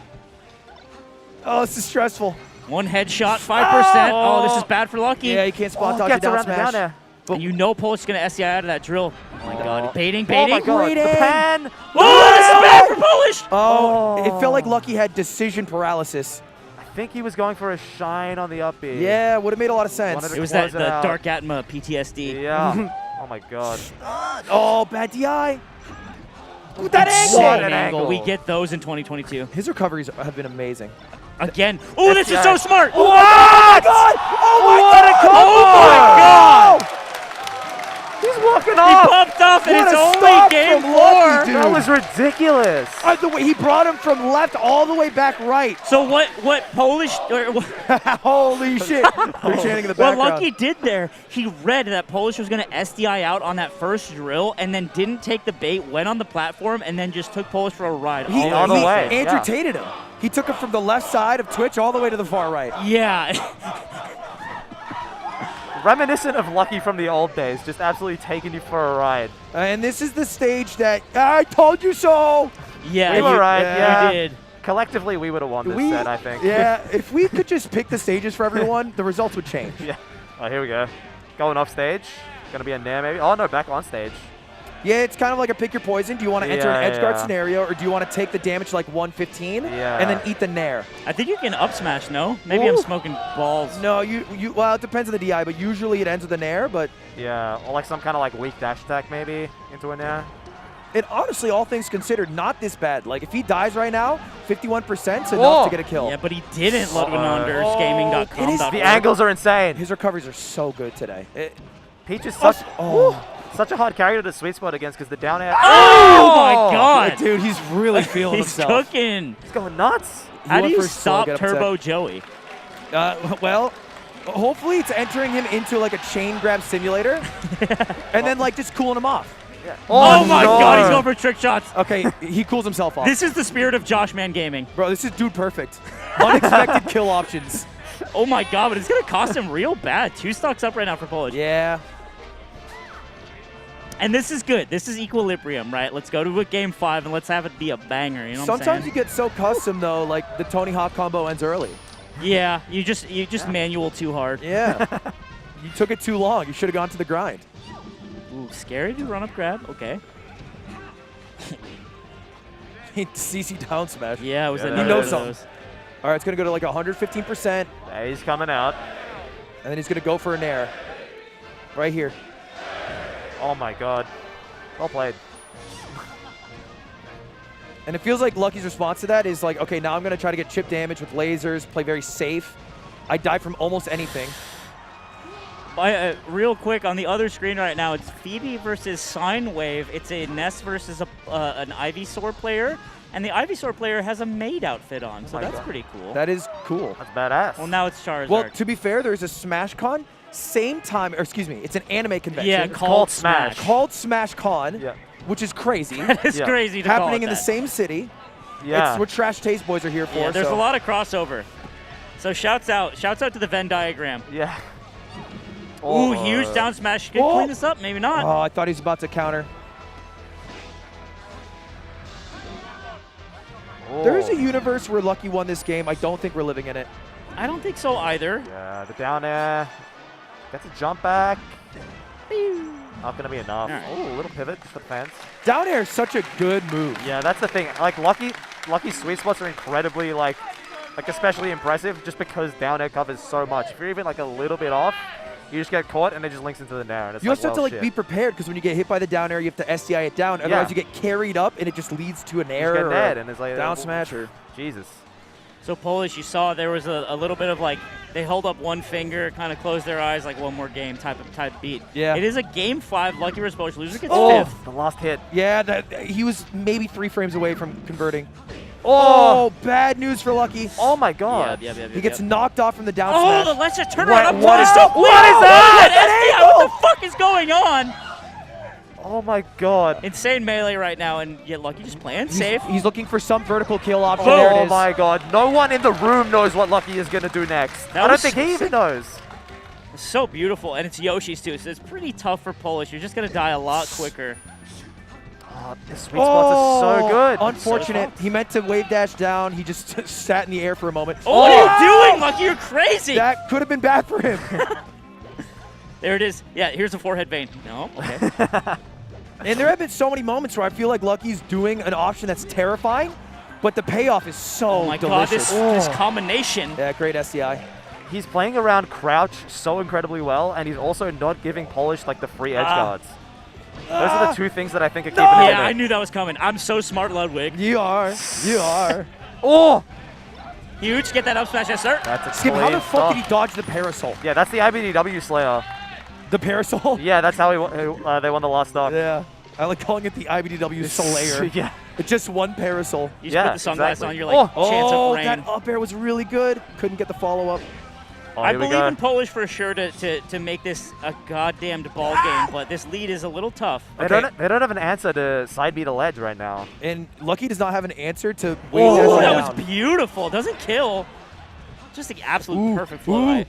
Oh, this is stressful. One headshot, 5%. Oh, this is bad for Lucky. Yeah, you can't spot dodge a Gets down around the down smash. air. And you know Polish is going to SCI out of that drill. Oh my God. Baiting. Oh my God. Great The aim. pan. Oh, this is bad for Polish. Oh, it felt like Lucky had decision paralysis. I think he was going for a shine on the up B. Yeah, would have made a lot of sense. Wanted to It was close the it out. Dark Atma PTSD. Yeah. Oh my God. Oh, bad DI. With that Insane angle. What an angle. angle. We get those in 2022. His recoveries have been amazing. Again. Oh, this is SCI. so smart. Oh my God! Oh my God! Oh my God! He's walking He off. pumped up, and What it's a only stop game from Lucky, 4. dude. That was ridiculous. The way he brought him from left all the way back right. So what Polish or what Holy shit! They're chanting in the background. Lucky did there, he read that Polish was going to SDI out on that first drill and then didn't take the bait, went on the platform, and then just took Polish for a ride. He, all the he way, Andrew yeah. Tated him. He took him from the left side of Twitch all the way to the far right. Yeah. Reminiscent of Lucky from the old days, just absolutely taking you for a ride. And this is the stage that I told you so. Yeah, We were right, yeah. You did. Collectively, we would have won this set, I think. Yeah, if we could just pick the stages for everyone, the results would change. Yeah. Oh, here we go. Going off stage. Gonna be a nair maybe. Oh no, back on stage. Yeah, it's kind of like a pick your poison. Do you want to enter an edge guard scenario, or do you want to take the damage like 115 and then eat the nair? I think you can up smash, no? Maybe I'm smoking balls. No, well, it depends on the DI, but usually it ends with a nair, but... Yeah, or like some kind of like weak dash attack maybe into a nair. And honestly, all things considered, not this bad. Like, if he dies right now, 51% is enough to get a kill. Yeah, but he didn't, Ludwig on gaming.com. The angles are insane. His recoveries are so good today. Peach is such a hard carry to the sweet spot against because the down air. Oh my god! Dude, he's really feeling He's himself. cooking. He's going nuts. How do you stop Turbo Joey? Well, hopefully it's entering him into like a chain grab simulator and then like just cooling him off. Yeah. Oh my god, he's going for trick shots. Okay, he cools himself off. This is the spirit of Joshman Gaming. Bro, this is dude perfect. Unexpected kill options. Oh my god, but it's going to cost him real bad. 2 stocks up right now for Polish. Yeah. And this is good. This is equilibrium, right? Let's go to a game 5 and let's have it be a banger. You know what I'm saying? Sometimes you get so custom though, like the Tony Hawk combo ends early. Yeah, you just manual too hard. Yeah. You took it too long. You should have gone to the grind. Ooh, scary to run up grab. Okay. CC down smash. Yeah, it was Yeah, another he knows of something. those. All right, it's going to go to like 115%, Yeah, he's coming out. and then he's going to go for a nair. Right here. Oh my god. Well played. And it feels like Lucky's response to that is like, okay, now I'm going to try to get chip damage with lasers, play very safe. I die from almost anything. Real quick, on the other screen right now, it's Phoebe versus Sine Wave. It's a Ness versus an Ivysaur player, and the Ivysaur player has a maid outfit on, so that's pretty cool. That is cool. That's badass. Well, now it's Charizard. Well, to be fair, there's a Smash Con, same time, or excuse me, it's an anime convention. yeah, called Smash. Called Smash Con, Yeah. which is crazy. That is crazy to call Happening it in the that. same city. Yeah. It's what Trash Taste Boys are here for. Yeah, there's so. a lot of crossover. So shouts out to the Venn diagram. Yeah. Ooh, huge down smash. Could clean this up, maybe not. Oh, I thought he was about to counter. There is a universe where Lucky won this game. I don't think we're living in it. I don't think so either. Yeah, the down air. Gets a jump back. Not going to be enough. All right. Oh, a little pivot just for the fans. Down air is such a good move. Yeah, that's the thing. Like, Lucky's sweet spots are incredibly, like especially impressive just because down air covers so much. If you're even, like, a little bit off, you just get caught and it just links into the nair. And it's You also have to well, like be prepared because when you get hit by the down air, you have to SDI it down. Otherwise, you get carried up and it just leads to an air or and it's like down smash or Jesus. So Polish, you saw there was a little bit of like they held up one finger, kind of closed their eyes, like one more game type beat. Yeah. It is a game 5. Lucky versus Polish. Loser gets Oh! 5th. The last hit. Yeah, he was maybe 3 frames away from converting. Oh, bad news for Lucky. Oh my god. Yep, He gets knocked off from the down Oh, smash. the let's just turnaround up What is so that? What is that? What the fuck is going on? Oh my god. Insane melee right now, and yet Lucky just playing safe. He's looking for some vertical kill option. There it Oh is. my god. No one in the room knows what Lucky is going to do next. That I don't was think he even knows. So beautiful, and it's Yoshi's too, so it's pretty tough for Polish. You're just gonna die a lot quicker. Oh, the sweet spots are so good. Unfortunate. He meant to wave dash down. He just sat in the air for a moment. Oh, what are you doing, Lucky? You're crazy. That could have been bad for him. There it is. Yeah, here's a forehead vein. No, okay. And there have been so many moments where I feel like Lucky's doing an option that's terrifying, but the payoff is so Oh my god, delicious. this combination. Yeah, great SDI. He's playing around crouch so incredibly well, and he's also not giving Polish like the free edge guards. Those are the two things that I think are keeping him in Yeah, it. I knew that was coming. I'm so smart, Ludwig. You are. You are. Oh! Huge. Get that up smash, yes, sir. That's a Skip, how the clean fuck did he stop. dodge the parasol? Yeah, that's the IBDW Slayer. The parasol? Yeah, that's how they won the last stock. Yeah. I like calling it the IBDW Slayer. Yeah. It's just one parasol. You just put the sunglasses exactly. on, you're like, chance of rain. That up air was really good. Couldn't get the follow-up. Oh, I here we believe go. in Polish for sure to make this a goddamned ball game, but this lead is a little tough. They don't have an answer to side B the ledge right now. And Lucky does not have an answer to Oh, wave dash that down. was beautiful. Doesn't kill. Just the absolute Ooh, perfect flow. ooh. Right?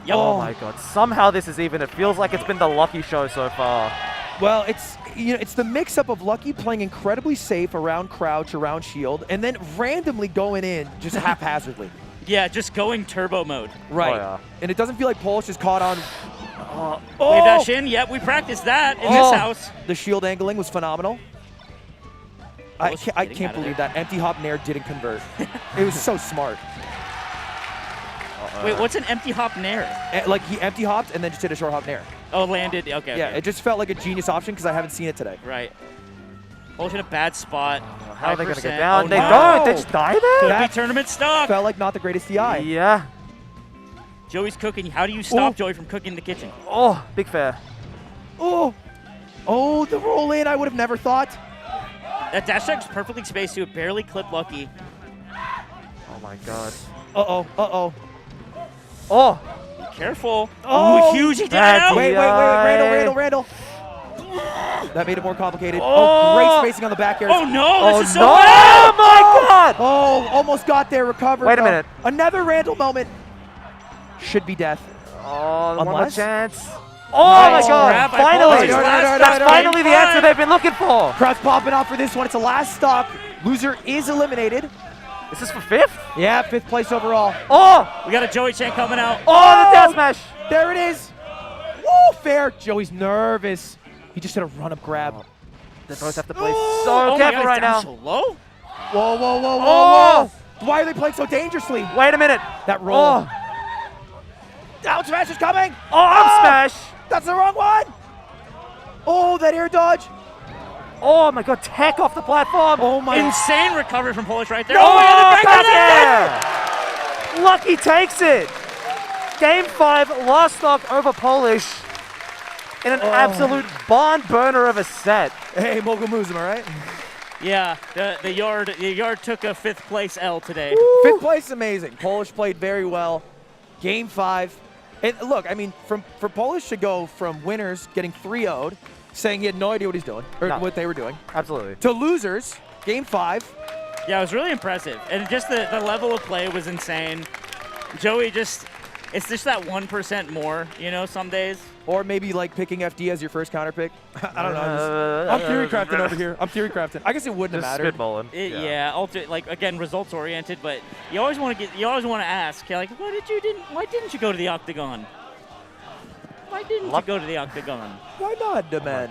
Yep. Oh my god. Somehow this is even. It feels like it's been the Lucky show so far. Well, it's the mix-up of Lucky playing incredibly safe around crouch, around shield, and then randomly going in just haphazardly. Yeah, just going turbo mode. Right. Oh, yeah. And it doesn't feel like Polish is caught on. Wave dash in. Yep, we practiced that in this house. The shield angling was phenomenal. I can't believe that empty hop nair didn't convert. It was so smart. Wait, what's an empty hop nair? Like he empty hopped and then just did a short hop nair. Oh, landed. Okay. Yeah, okay. it just felt like a genius option because I haven't seen it today. Right. Polish in a bad spot. How are they going to 5%. get down? Oh, They no. don't. They just die there? Could be That tournament stuck. felt like not the greatest DI. Yeah. Joey's cooking. How do you stop Ooh. Joey from cooking in the kitchen? Oh, big fair. Oh, the roll in. I would have never thought. That dash attack's perfectly spaced too. Barely clip lucky. Oh my god. Uh-oh. Oh. Be careful. Oh. Ooh, huge he Bad out. Wait, Randall. That made it more complicated. Oh, great spacing on the back air. Oh no, this is so no. bad. Oh my god. Oh, almost got there, recovered. Wait a though. minute. Another Randall moment. Should be death. Oh, one more Unless- chance. Oh Nice my god. grab by Finally. Polish. That's finally the answer they've been looking for. Crowd's popping off for this one. It's the last stock. Loser is eliminated. Is this for 5th? Yeah, 5th place overall. Oh. We got a Joey Chan coming out. Oh, the down smash. There it is. Woo, fair. Joey's nervous. He just did a run-up grab. They both have to play Oh. so Oh my careful God, right down now. so low. Whoa. Why are they playing so dangerously? Wait a minute. That roll. Oh, Down smash is coming. arm smash. That's the wrong one. Oh, that air dodge. Oh my god, tech off the platform. Oh my. Insane recovery from Polish right there. No, Oh my God, the back back air. Lucky takes it. Game 5, last stock over Polish in an absolute barn burner of a set. Hey, Mogul moves, am I right? Yeah, the yard took a 5th place L today. 5th place, amazing. Polish played very well. Game 5. And look, I mean, for Polish to go from winners getting 3-0'd, saying he had no idea what he's doing, or No. what they were doing, Absolutely. to losers, Game 5. Yeah, it was really impressive. And just the level of play was insane. Joey it's just that 1% more, some days. Or maybe like picking FD as your first counter pick. I don't know. I'm theory crafting over here. I guess it wouldn't have Just mattered. spitballing. Again, results oriented, but you always want to ask, like, why didn't you go to the octagon? Why didn't you go to the octagon? Why not, the man?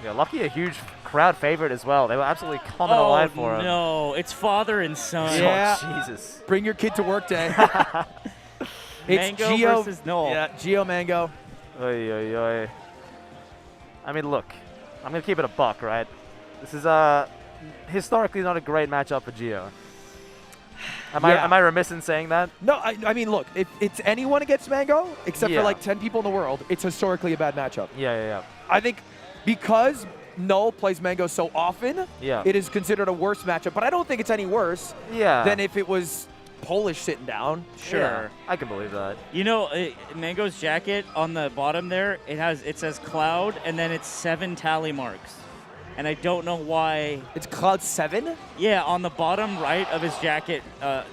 Yeah, Lucky a huge crowd favorite as well. They were absolutely coming alive for him. No, it's father and son. Yeah. Oh, Jesus. Bring your kid to work day. It's Mang0 Gio versus Noel. Yeah, Gio Mang0. Oy, oy, oy. I mean, look, I'm going to keep it a buck, right? This is historically not a great matchup for Gio. Am I remiss in saying that? No, I mean, look, if it's anyone against Mang0, except Yeah. for like 10 people in the world, it's historically a bad matchup. Yeah. I think because Noel plays Mang0 so often, Yeah. it is considered a worse matchup. But I don't think it's any worse Yeah. than if it was Polish sitting down. Sure. Yeah, I can believe that. Mang0's jacket on the bottom there, it says Cloud, and then it's 7 tally marks. And I don't know why. It's Cloud 7? Yeah, on the bottom right of his jacket,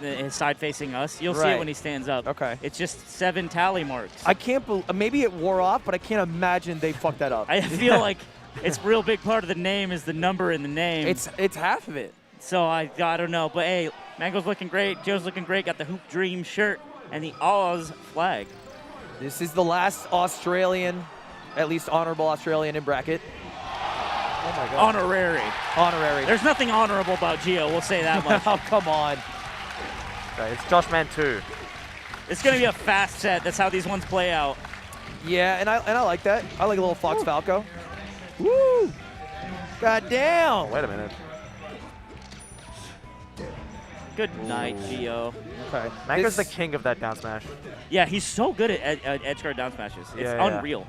his side facing us. You'll see Right. it when he stands up. Okay. It's just 7 tally marks. I can't believe, maybe it wore off, but I can't imagine they fucked that up. I feel like it's real big part of the name is the number in the name. It's half of it. So I don't know. But hey, Mang0's looking great. Joe's looking great. Got the Hoop Dream shirt and the Oz flag. This is the last Australian, at least honorable Australian in bracket. Oh my god. Honorary. There's nothing honorable about Gio. We'll say that much. Oh, come on. Okay, it's Josh Man 2. It's going to be a fast set. That's how these ones play out. Yeah, and I like that. I like a little Fox Falco. Woo! God damn. Wait a minute. Good night, Gio. Okay. Mang0's the king of that down smash. Yeah, he's so good at edge guard down smashes. It's Yeah. unreal.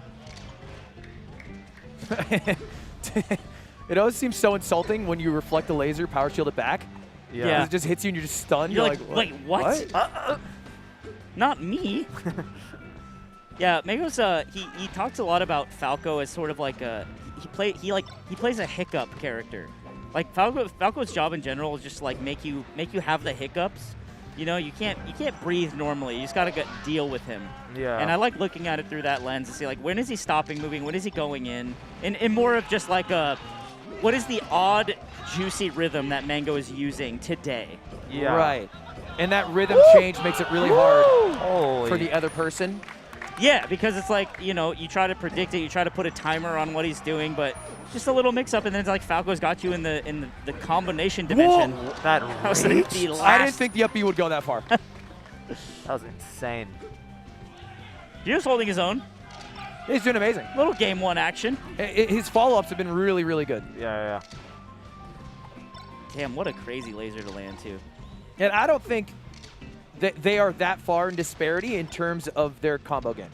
It always seems so insulting when you reflect the laser, power shield it back. Yeah. It just hits you and you're just stunned. You're You're like, what? Not me. Yeah, Mang0's he talks a lot about Falco as sort of like he plays a hiccup character. Like Falco's job in general is just like make you have the hiccups. You can't breathe normally. You just gotta deal with him. Yeah. And I like looking at it through that lens to see like when is he stopping moving, when is he going in more of just like what is the odd juicy rhythm that Mang0 is using today. Yeah. Right. And that rhythm change makes it really hard Holy. for the other person. Yeah, because it's like, you know, you try to predict it, you try to put a timer on what he's doing, but just a little mix-up, and then it's like Falco's got you in the combination dimension. That was reach. the last. I didn't think the up B would go that far. That was insane. Gio's holding his own. He's doing amazing. Little game one action. His follow-ups have been really, really good. Yeah. Damn, what a crazy laser to land, too. And I don't think that they are that far in disparity in terms of their combo game.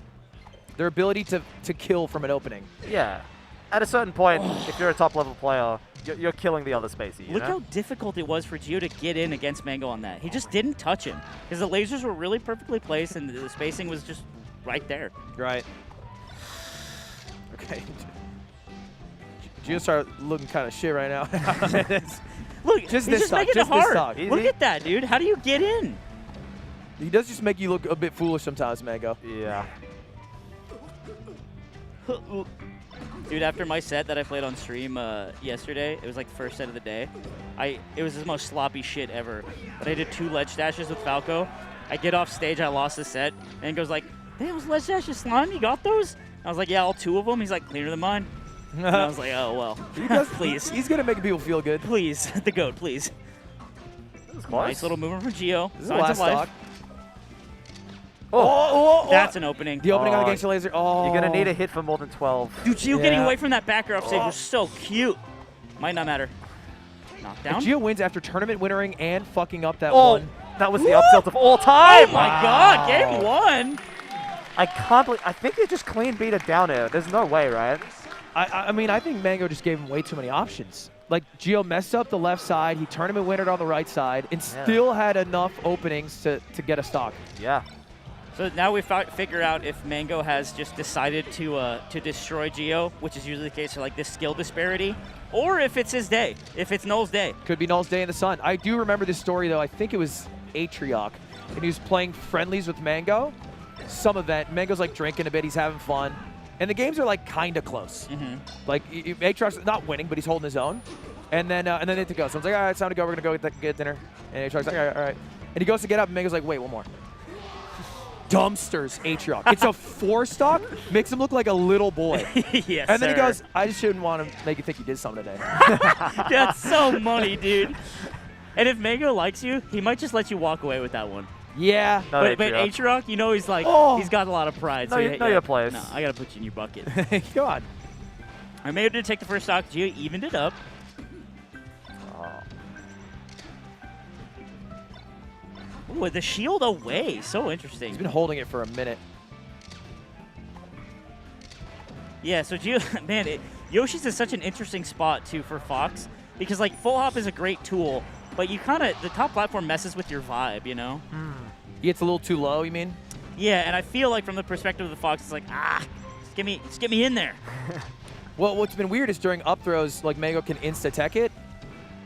Their ability to kill from an opening. Yeah. At a certain point, if you're a top-level player, you're killing the other spacey, you Look know? how difficult it was for Gio to get in against Mang0 on that. He just didn't touch him because the lasers were really perfectly placed and the spacing was just right there. Right. Okay. Gio started looking kind of shit right now. Look, Just he's this just stock, making just it this hard. stock. Look at that, dude. How do you get in? He does just make you look a bit foolish sometimes, Mang0. Yeah. Dude, after my set that I played on stream yesterday, it was like the first set of the day. It was the most sloppy shit ever. But I did 2 ledge dashes with Falco. I get off stage, I lost the set, and he goes like, "Damn, those ledge dashes, Slime, you got those?" I was like, "Yeah, all 2 of them." He's like, "Cleaner than mine." And I was like, "Oh well." Please, He's good at making people feel good. please, the goat, please. Nice little movement from Gio. This is the Signs last of life. stock. Oh. That's an opening. The opening on the Oh. gangster laser. Oh. You're going to need a hit for more than 12. Dude, Gio getting Yeah. away from that back air off stage was so cute. Might not matter. Knockdown. Gio wins after tournament winnering and fucking up that Oh, one. that was the up tilt of all time. Oh my God, game 1. I can't believe. I think they just clean beat it down air. There's no way, right? I mean, I think Mang0 just gave him way too many options. Like, Gio messed up the left side, he tournament winnered on the right side, and still had enough openings to get a stock. Yeah. So now we figure out if Mang0 has just decided to destroy Gio, which is usually the case for like this skill disparity, or if it's his day, if it's Null's day. Could be Null's day in the sun. I do remember this story, though. I think it was Atrioc, and he was playing friendlies with Mang0. Some event. Mango's like drinking a bit, he's having fun. And the games are like kind of close. Like, Atroc's not winning, but he's holding his own. And then they have to go. So I was like, all right, it's time to go. We're going to go get dinner. And Atroc's like, all right. And he goes to get up, and Mango's like, wait, one more. Dumpsters Atrioc. It's a 4-stock, makes him look like a little boy. Yes, And then he sir. goes, I just shouldn't want to make you think you did something today. That's so money, dude. And if Mang0 likes you, he might just let you walk away with that one. Yeah. But Atrioc, you know, he's like, he's got a lot of pride. No, So you know your place. No, I got to put you in your bucket. Come on. I made him to take the first stock. Gio evened it up. Ooh, with the shield away. So interesting. He's been holding it for a minute. Yeah, so Gio, man, Yoshi's in such an interesting spot, too, for Fox. Because, like, full hop is a great tool, but you kind of, the top platform messes with your vibe, you know? He gets a little too low, you mean? Yeah, and I feel like from the perspective of the Fox, it's like, just get me in there. Well, what's been weird is during up throws, like, Mang0 can insta-tech it,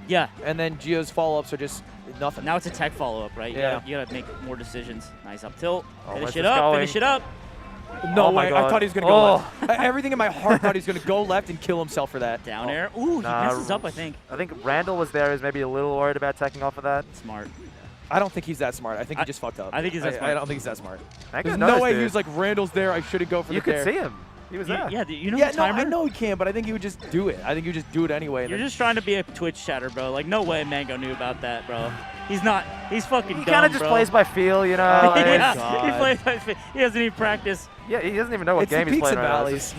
Yeah. and then Gio's follow-ups are just nothing. Now it's a tech follow-up, right? Yeah. You gotta make more decisions. Nice up tilt. where's Finish it this up. going? Finish it up. No Oh my way. I God. thought he was going to go left. Everything in my heart thought he was going to go left and kill himself for that. Down air. Ooh, he messes up, I think. I think Randall was there. He's maybe a little worried about teching off of that. Smart. I don't think he's that smart. I think he just fucked up. I think he's that smart. I don't think he's that smart. Mango There's noticed no way it. he was like, Randall's there, I shouldn't go for You the could dare. see him. He was there. Yeah, you know Yeah, the no, timer? I know he can, but I think he would just do it. I think he would just do it anyway. and You're then- just trying to be a Twitch chatter, bro. Like, no way Mang0 knew about that, bro. He's not. He's fucking He dumb, kind of just bro. plays by feel, you know. like- Yeah, God. he plays by feel. He doesn't even practice. Yeah, he doesn't even know what It's the game he's peaks playing and right now. valleys.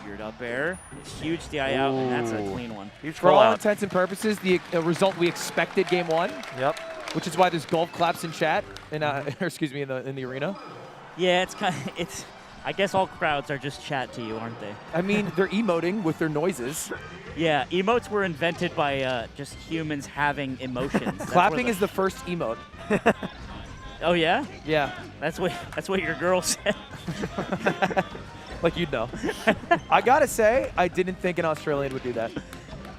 Weird up air. Huge DI out, and that's a Ooh. clean one. Huge For all full out. intents and purposes, the result we expected game 1, Yep. which is why there's golf claps in chat, or excuse me, in the arena. Yeah, it's kind of, it's. I guess all crowds are just chat to you, aren't they? I mean, they're emoting with their noises. Yeah, emotes were invented by just humans having emotions. That's Clapping where is the first emote. Oh yeah, Yeah, that's what your girl said. like you'd know. I gotta say, I didn't think an Australian would do that.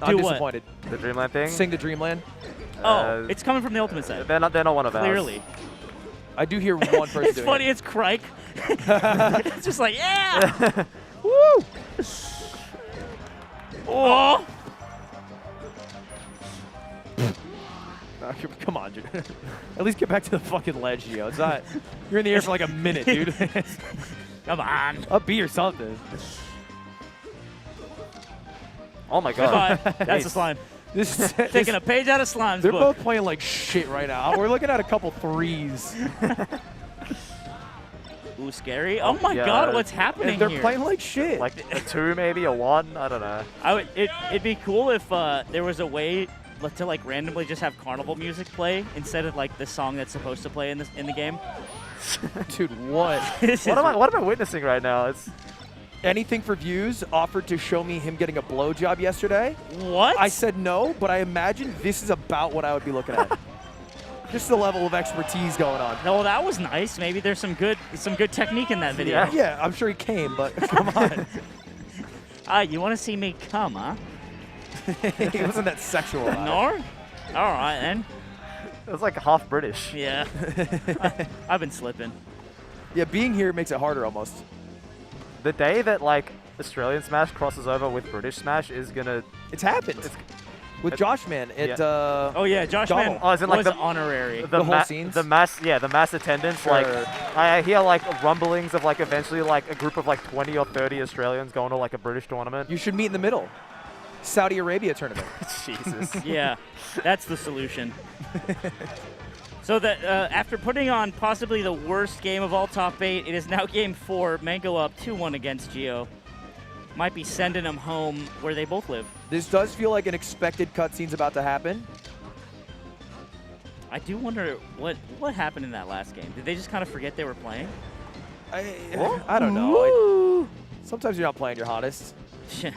I'm Do what? disappointed. The Dreamland thing. Sing the Dreamland. Oh, it's coming from the Ultimate side. They're not one of ours. Clearly. I do hear one person It's doing funny, it. it's Crike. It's just like, yeah! Woo! Oh! Come on, dude. At least get back to the fucking ledge, Gio. It's not. You're in the air for like a minute, dude. Come on. Up B or something. Oh my god. Goodbye. That's a slime. Taking a page out of Slime's They're book. both playing like shit right now. We're looking at a couple threes. Ooh, scary. Oh my Yeah. god, what's happening They're here? playing like shit. Like a 2 maybe, a 1, I don't know. It'd be cool if there was a way to like randomly just have carnival music play instead of like the song that's supposed to play in the game. Dude, what? What am I witnessing right now? It's Anything for views offered to show me him getting a blowjob yesterday. What? I said no, but I imagine this is about what I would be looking at. Just the level of expertise going on. No, that was nice. Maybe there's some good technique in that video. Yeah, I'm sure he came, but come on. You want to see me come, huh? He wasn't that sexual. about it. No? All right, then. it was like half British. Yeah. I've been slipping. Yeah, being here makes it harder almost. The day that like Australian Smash crosses over with British Smash is gonna. It's happened. With Josh Man, Oh, yeah, Josh Donald. Man Oh, is it like was the- honorary. The whole scenes? The mass attendance. Sure. Like, I hear like rumblings of like eventually like a group of like 20 or 30 Australians going to like a British tournament. You should meet in the middle. Saudi Arabia tournament. Jesus. Yeah, that's the solution. So that after putting on possibly the worst game of all top 8, it is now game 4. Mang0 up 2-1 against Gio. Might be sending them home where they both live. This does feel like an expected cutscene's about to happen. I do wonder what happened in that last game. Did they just kind of forget they were playing? I don't know. Sometimes you're not playing your hottest. Shit.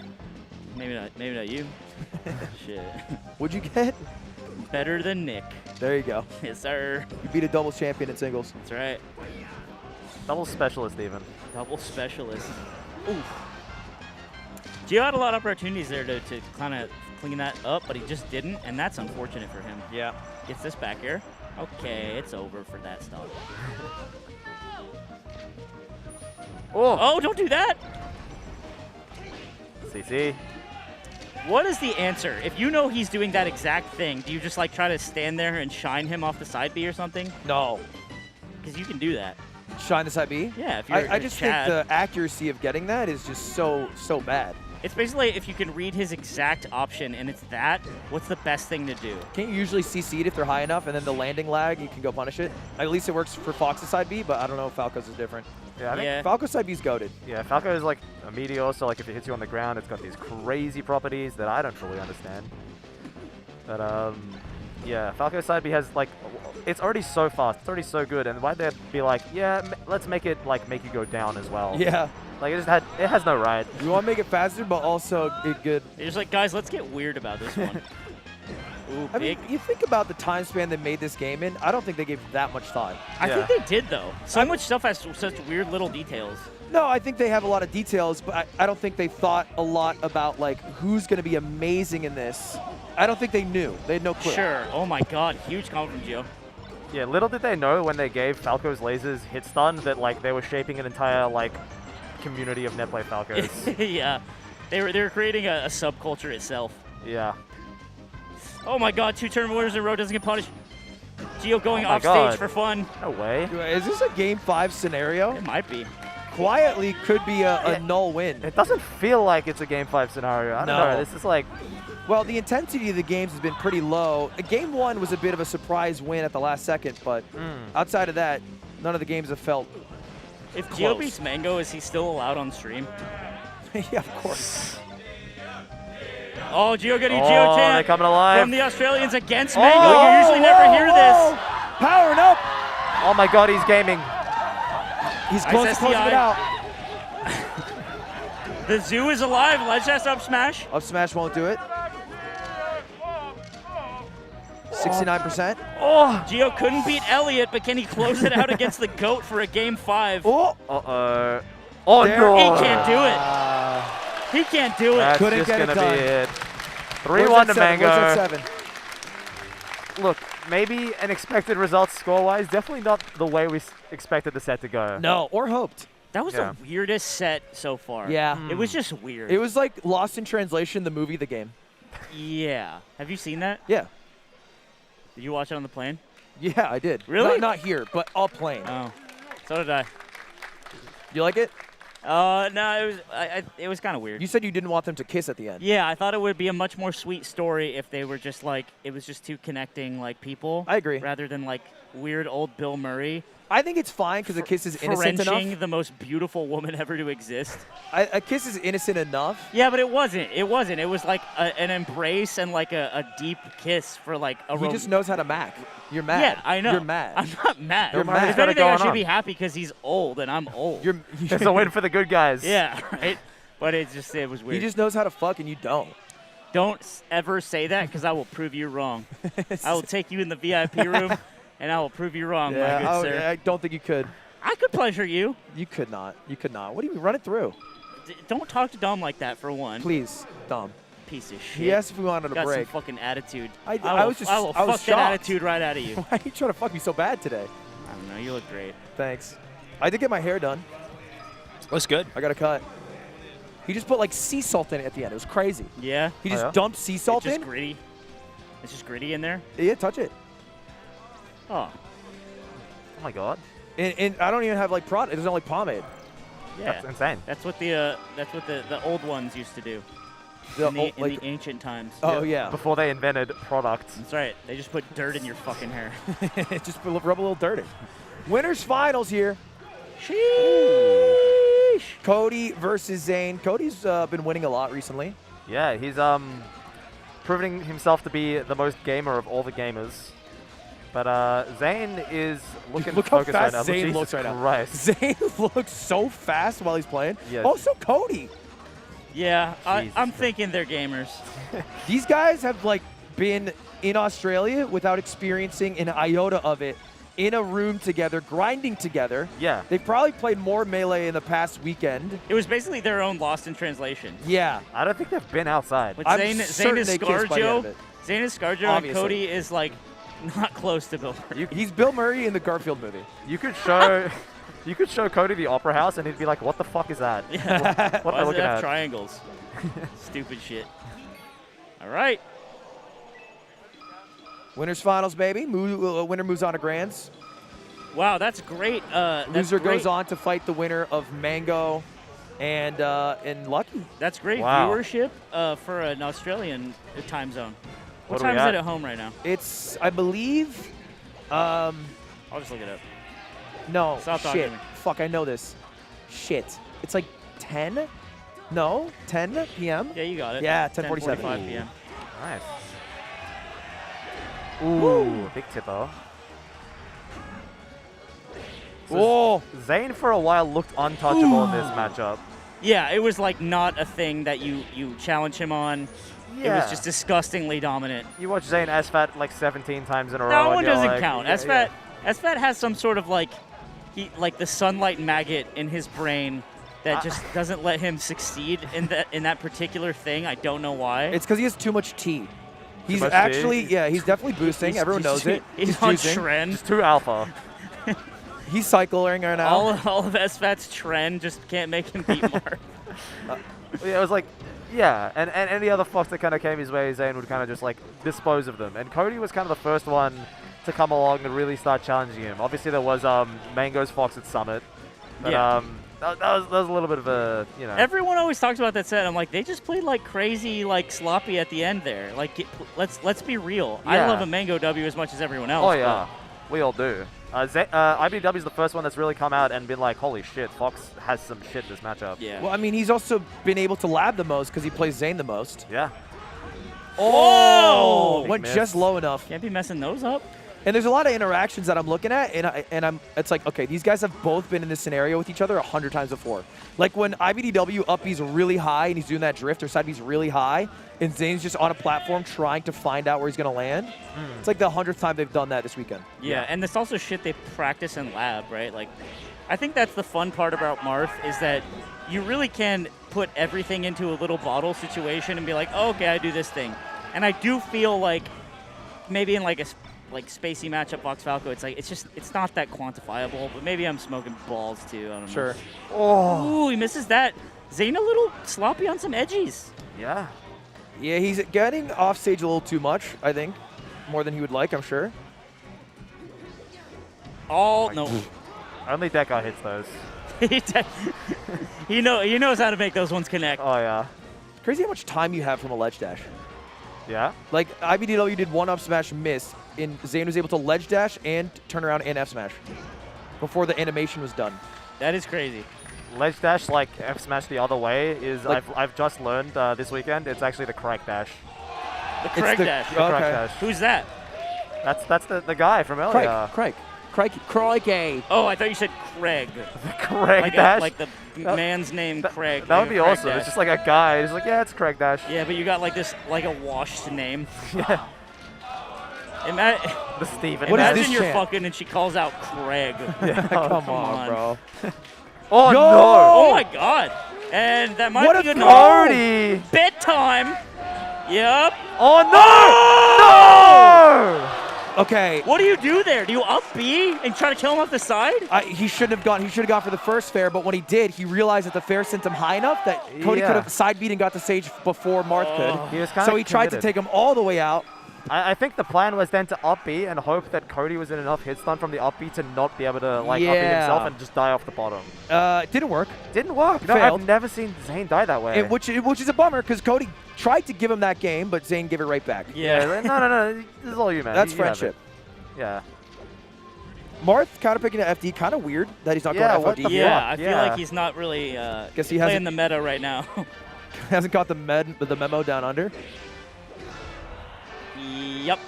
Maybe not you. Shit. What'd you get? Better than Nick. There you go. Yes, sir. You beat a double champion in singles. That's right. Double specialist even. Double specialist. Oof. Gio had a lot of opportunities there to kind of clean that up, but he just didn't, and that's unfortunate for him. Yeah. Gets this back here. Okay, it's over for that stuff. Oh, don't do that! CC. What is the answer? If you know he's doing that exact thing, do you just like try to stand there and shine him off the side B or something? No. Because you can do that. Shine the side B? Yeah, if you're I just think Chad. the accuracy of getting that is just so bad. It's basically if you can read his exact option and it's that, what's the best thing to do? Can't you usually CC it if they're high enough, and then the landing lag, you can go punish it? At least it works for Fox's side B, but I don't know if Falco's is different. Yeah, I think Yeah. Falco's side B's goated. Yeah, Falco is like a meteor, so like if it hits you on the ground, it's got these crazy properties that I don't fully understand. But yeah, Falco side B has like, it's already so fast, it's already so good, and why'd they be like, yeah, let's make it like make you go down as well? Yeah. Like it has no right. You want to make it faster, but also get good. They're just like, guys, let's get weird about this one. Ooh, I mean, big. you think about the time span they made this game in, I don't think they gave that much thought. I Yeah. think they did, though. So much stuff has such weird little details. No, I think they have a lot of details, but I don't think they thought a lot about, like, who's going to be amazing in this. I don't think they knew. They had no clue. Sure. Oh, my God. Huge comment from Gio. Yeah, little did they know when they gave Falco's lasers hit stun that like they were shaping an entire like community of netplay Falcos. Yeah. They were creating a subculture itself. Yeah. Oh, my God. 2 turn winners in a row doesn't get punished. Gio going Oh my off God. stage for fun. No way. Is this a Game 5 scenario? It might be. Quietly could be a null win. It doesn't feel like it's a Game 5 scenario. I don't No. know. This is like, Well, the intensity of the games has been pretty low. Game 1 was a bit of a surprise win at the last second, but outside of that, none of the games have felt. If Close. Gio beats Mang0, is he still allowed on stream? Yeah, of course. Oh, Gio getting oh, Gio they're chant coming alive. from the Australians against Mang0. You usually never hear this. Powering up. Oh my God, he's gaming. He's Nice close to closing SDI. it out. The zoo is alive. Let's just up smash. Up smash won't do it. 69%. Oh. Gio couldn't beat Elliott, but can he close it out against the GOAT for a game 5? Oh, Uh-oh. Oh There- no. He can't do it. He can't do it. That's Couldn't just get it gonna done. be it. where's 3-1 that to seven? Where's that Mang0. 7? Look, maybe an expected result score-wise, definitely not the way we expected the set to go. No, or hoped. That was Yeah. the weirdest set so far. Yeah. It was just weird. It was like Lost in Translation, the movie, the game. Yeah. Have you seen that? Yeah. Did you watch it on the plane? Yeah, I did. Really? Not here, but a plane. Oh, so did I. You like it? No, it was kind of weird. You said you didn't want them to kiss at the end. Yeah, I thought it would be a much more sweet story if they were just like, it was just two connecting like people. I agree. Rather than like weird old Bill Murray. I think it's fine because a kiss is innocent Frenching enough. the most beautiful woman ever to exist. A kiss is innocent enough. Yeah, but it wasn't. It wasn't. It was like an embrace and like a deep kiss for like a. He just knows how to mac. You're mad. Yeah, I know. You're mad. I'm not mad. You're mad. If anything, I going should on. be happy because he's old and I'm old. It's a win for the good guys. Yeah, right. But it was weird. He just knows how to fuck and you don't. Don't ever say that because I will prove you wrong. I will take you in the VIP room and I will prove you wrong, my good sir. I don't think you could. I could pleasure you. You could not. You could not. What do you mean? Run it through. Don't talk to Dom like that, for one. Please, Dom. Piece of shit. He asked if we wanted a Got break. some fucking attitude. I will was fuck that shocked. attitude right out of you. Why are you trying to fuck me so bad today? I don't know. You look great. Thanks. I did get my hair done. Looks good. I got a cut. He just put like sea salt in it at the end. It was crazy. Yeah. He just yeah? dumped sea salt It's in. just gritty. It's just gritty in there. Yeah, touch it. Oh. Oh my god. And I don't even have like product. There's only pomade. Yeah. That's insane. That's what the old ones used to do The in, the, old, in like, the ancient times. oh yeah. Before they invented products. That's right. They just put dirt in your fucking hair. Just rub a little dirt in. Winners finals here. Sheesh. Cody versus Zain. Cody's been winning a lot recently. Yeah, he's proving himself to be the most gamer of all the gamers. But Zain is looking Look how focused right fast now. Zain Jesus looks right now. Christ. Zain looks so fast while he's playing. Yeah. Also, Cody. Yeah, I'm Jesus. thinking they're gamers. These guys have like been in Australia without experiencing an iota of it, in a room together, grinding together. Yeah. They've probably played more Melee in the past weekend. It was basically their own Lost in Translation. Yeah. I don't think they've been outside. But I'm Zain certain is they kissed by the end of ScarJo. it. Zain is ScarJo, and Obviously. Cody is like not close to Bill Murray. He's Bill Murray in the Garfield movie. You could show you could show Cody the Opera House and he'd be like, what the fuck is that? Yeah. What Why am I does it looking have at? triangles? Stupid shit. All right. Winners finals, baby. Winner moves on to Grands. Wow, that's great. That's Loser great. goes on to fight the winner of Mang0 and Lucky. That's great Wow. viewership for an Australian time zone. What What are we time is it at? at home right now? It's, I believe, I'll just look it up. no, Stop talking shit. to me. Fuck, I know this. Shit. It's like 10? No, 10 p.m.? Yeah, you got it. Yeah, 10:45 10:47. p.m. Nice. Ooh, big tipper. Oh, Zain for a while looked untouchable in this matchup. Yeah, it was like not a thing that you challenge him on. It was just disgustingly dominant. You watch Zain SFAT like 17 times in a row. That and one you're doesn't like, count. yeah, SFAT has some sort of like the sunlight maggot in his brain that just doesn't let him succeed in that particular thing. I don't know why. it's because he has too much tea. He's much actually, tea? yeah, he's definitely boosting. Everyone knows it. He's on juicing. trend. Just too alpha. He's cycling right now. All of SFAT's trend just can't make him beat Mark. Yeah, it was like, yeah, and any other fox that kind of came his way, Zain would kind of just like dispose of them. And Cody was kind of the first one to come along and really start challenging him. Obviously, there was Mang0's Fox at Summit, but Yeah. that was a little bit of a, you know. Everyone always talks about that set. I'm like, they just played like crazy, like sloppy at the end there. Like, let's be real. I Yeah. love a Mang0W as much as everyone else. Oh yeah, we all do. IBDW is the first one that's really come out and been like, holy shit, Fox has some shit this matchup. Yeah. Well, I mean, he's also been able to lab the most because he plays Zain the most. Yeah. Oh, Big went miss. just low enough. Can't be messing those up. And there's a lot of interactions that I'm looking at, and it's like, okay, these guys have both been in this scenario with each other 100 times before. Like when IBDW up B's really high and he's doing that drift, or side B's really high, and Zane's just on a platform trying to find out where he's going to land. It's like the 100th time they've done that this weekend. Yeah, and it's also shit they practice in lab, right? Like, I think that's the fun part about Marth is that you really can put everything into a little bottle situation and be like, oh, okay, I do this thing. And I do feel like maybe in like a spacey matchup Fox Falco, it's not that quantifiable, but maybe I'm smoking balls too. I don't know. Sure. Oh, he misses that. Zayn a little sloppy on some edgies. Yeah. Yeah, he's getting off stage a little too much, I think. more than he would like, I'm sure. Oh, no. Only Deca hits those. he knows how to make those ones connect. Oh, yeah. Crazy how much time you have from a ledge dash. Yeah? Like, IBDW did one up smash miss, and Zain was able to ledge dash and turn around and F smash before the animation was done. That is crazy. Ledge dash, like F smash the other way, is Like- I've just learned this weekend. It's actually the correct dash. The correct dash. The correct Okay. dash. Who's that? That's the guy from earlier. Crikey. Oh, I thought you said Craig. The correct Like, dash. like the man's name, Craig. That would like be a Craig awesome. dash. It's just like a guy. He's like, yeah, it's Craig dash. Yeah, but you got like this, like a washed name. Yeah. The Steven. What is Imagine this you're chant? fucking and she calls out Craig. Yeah, come on, bro. Oh, Yo! no. Oh my god. And that might What be a good. Cody. Bedtime. Yep. Oh, no. Okay. What do you do there? Do you up B and try to kill him off the side? He shouldn't have gone. He should have gone for the first fair, but when he did, he realized that the fair sent him high enough that Cody Yeah. could have side beat and got the stage before Marth could. He was kinda So he tried to committed. take him all the way out. I think the plan was then to up B and hope that Cody was in enough hit stun from the up B to not be able to like up B Yeah. himself and just die off the bottom. It didn't work. Didn't work. No, Failed. I've never seen Zain die that way. Which is a bummer because Cody tried to give him that game, but Zain gave it right back. yeah. No. This is all you, man. That's You have friendship. it. Yeah. Marth counterpicking to FD, kind of weird that he's not Yeah, going what FOD. the Yeah, fuck? I feel Yeah. like he's not really Guess he playing hasn't the meta right now. hasn't got the memo down under. Yep.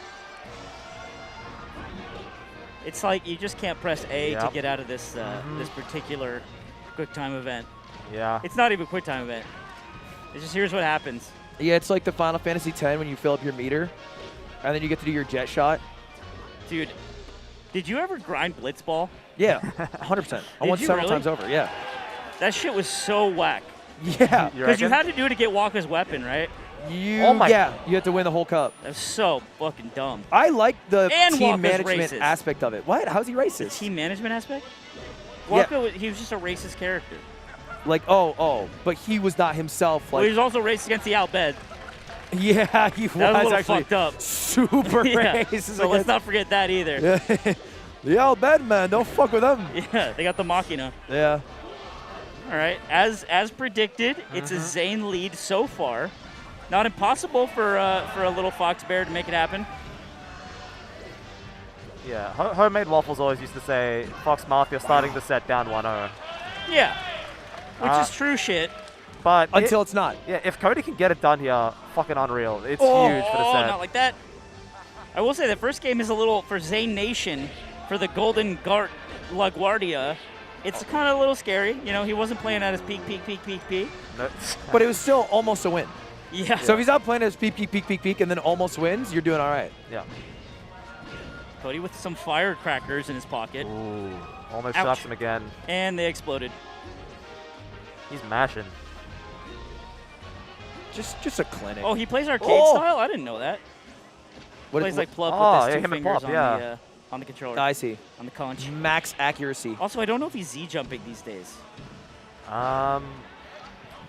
It's like you just can't press A to Yep. get out of this this particular quick time event. Yeah. It's not even a quick time event. It's just here's what happens. Yeah, it's like the Final Fantasy X when you fill up your meter, and then you get to do your jet shot. Dude, did you ever grind Blitzball? Yeah, 100%. I won you several really? times over. Yeah. That shit was so whack. Yeah. Because you had to do it to get Waka's weapon, right? You have to win the whole cup. That was so fucking dumb. I like the And team Waka's management racist. aspect of it. What? How's he The racist? team management aspect? Yeah. Waka, he was just a racist character. Like, but he was not himself. Well, he Like, was also racist against the Outbed. yeah, he That was a little actually fucked up. super Yeah, racist. so let's not forget that either. Yeah. The old bad man, don't fuck with them. Yeah, they got the Machina. Yeah. All right, as predicted, it's a Zain lead so far. Not impossible for a little Fox Bear to make it happen. Yeah. Homemade Waffles always used to say, Fox Marth, you're starting the set down 1-0. Yeah, which is true shit. But Until it's not. yeah, if Cody can get it done here, fucking unreal. It's Oh, huge for the Oh, set. not like that. I will say the first game is a little, for Zain Nation, for the Golden LaGuardia, it's kind of a little scary. You know, he wasn't playing at his peak. No. But it was still almost a win. Yeah. So if he's not playing at his peak, and then almost wins, you're doing all right. Yeah. Cody with some firecrackers in his pocket, Ooh. Almost Ouch. shocks him again. and they exploded. He's mashing. Just a clinic. Oh, he plays arcade Oh. style? I didn't know that. What- Plays like Plub Oh, with his yeah, two him and fingers Plub, yeah. on the controller, I see. on the conch. Max accuracy. Also, I don't know if he's Z-jumping these days.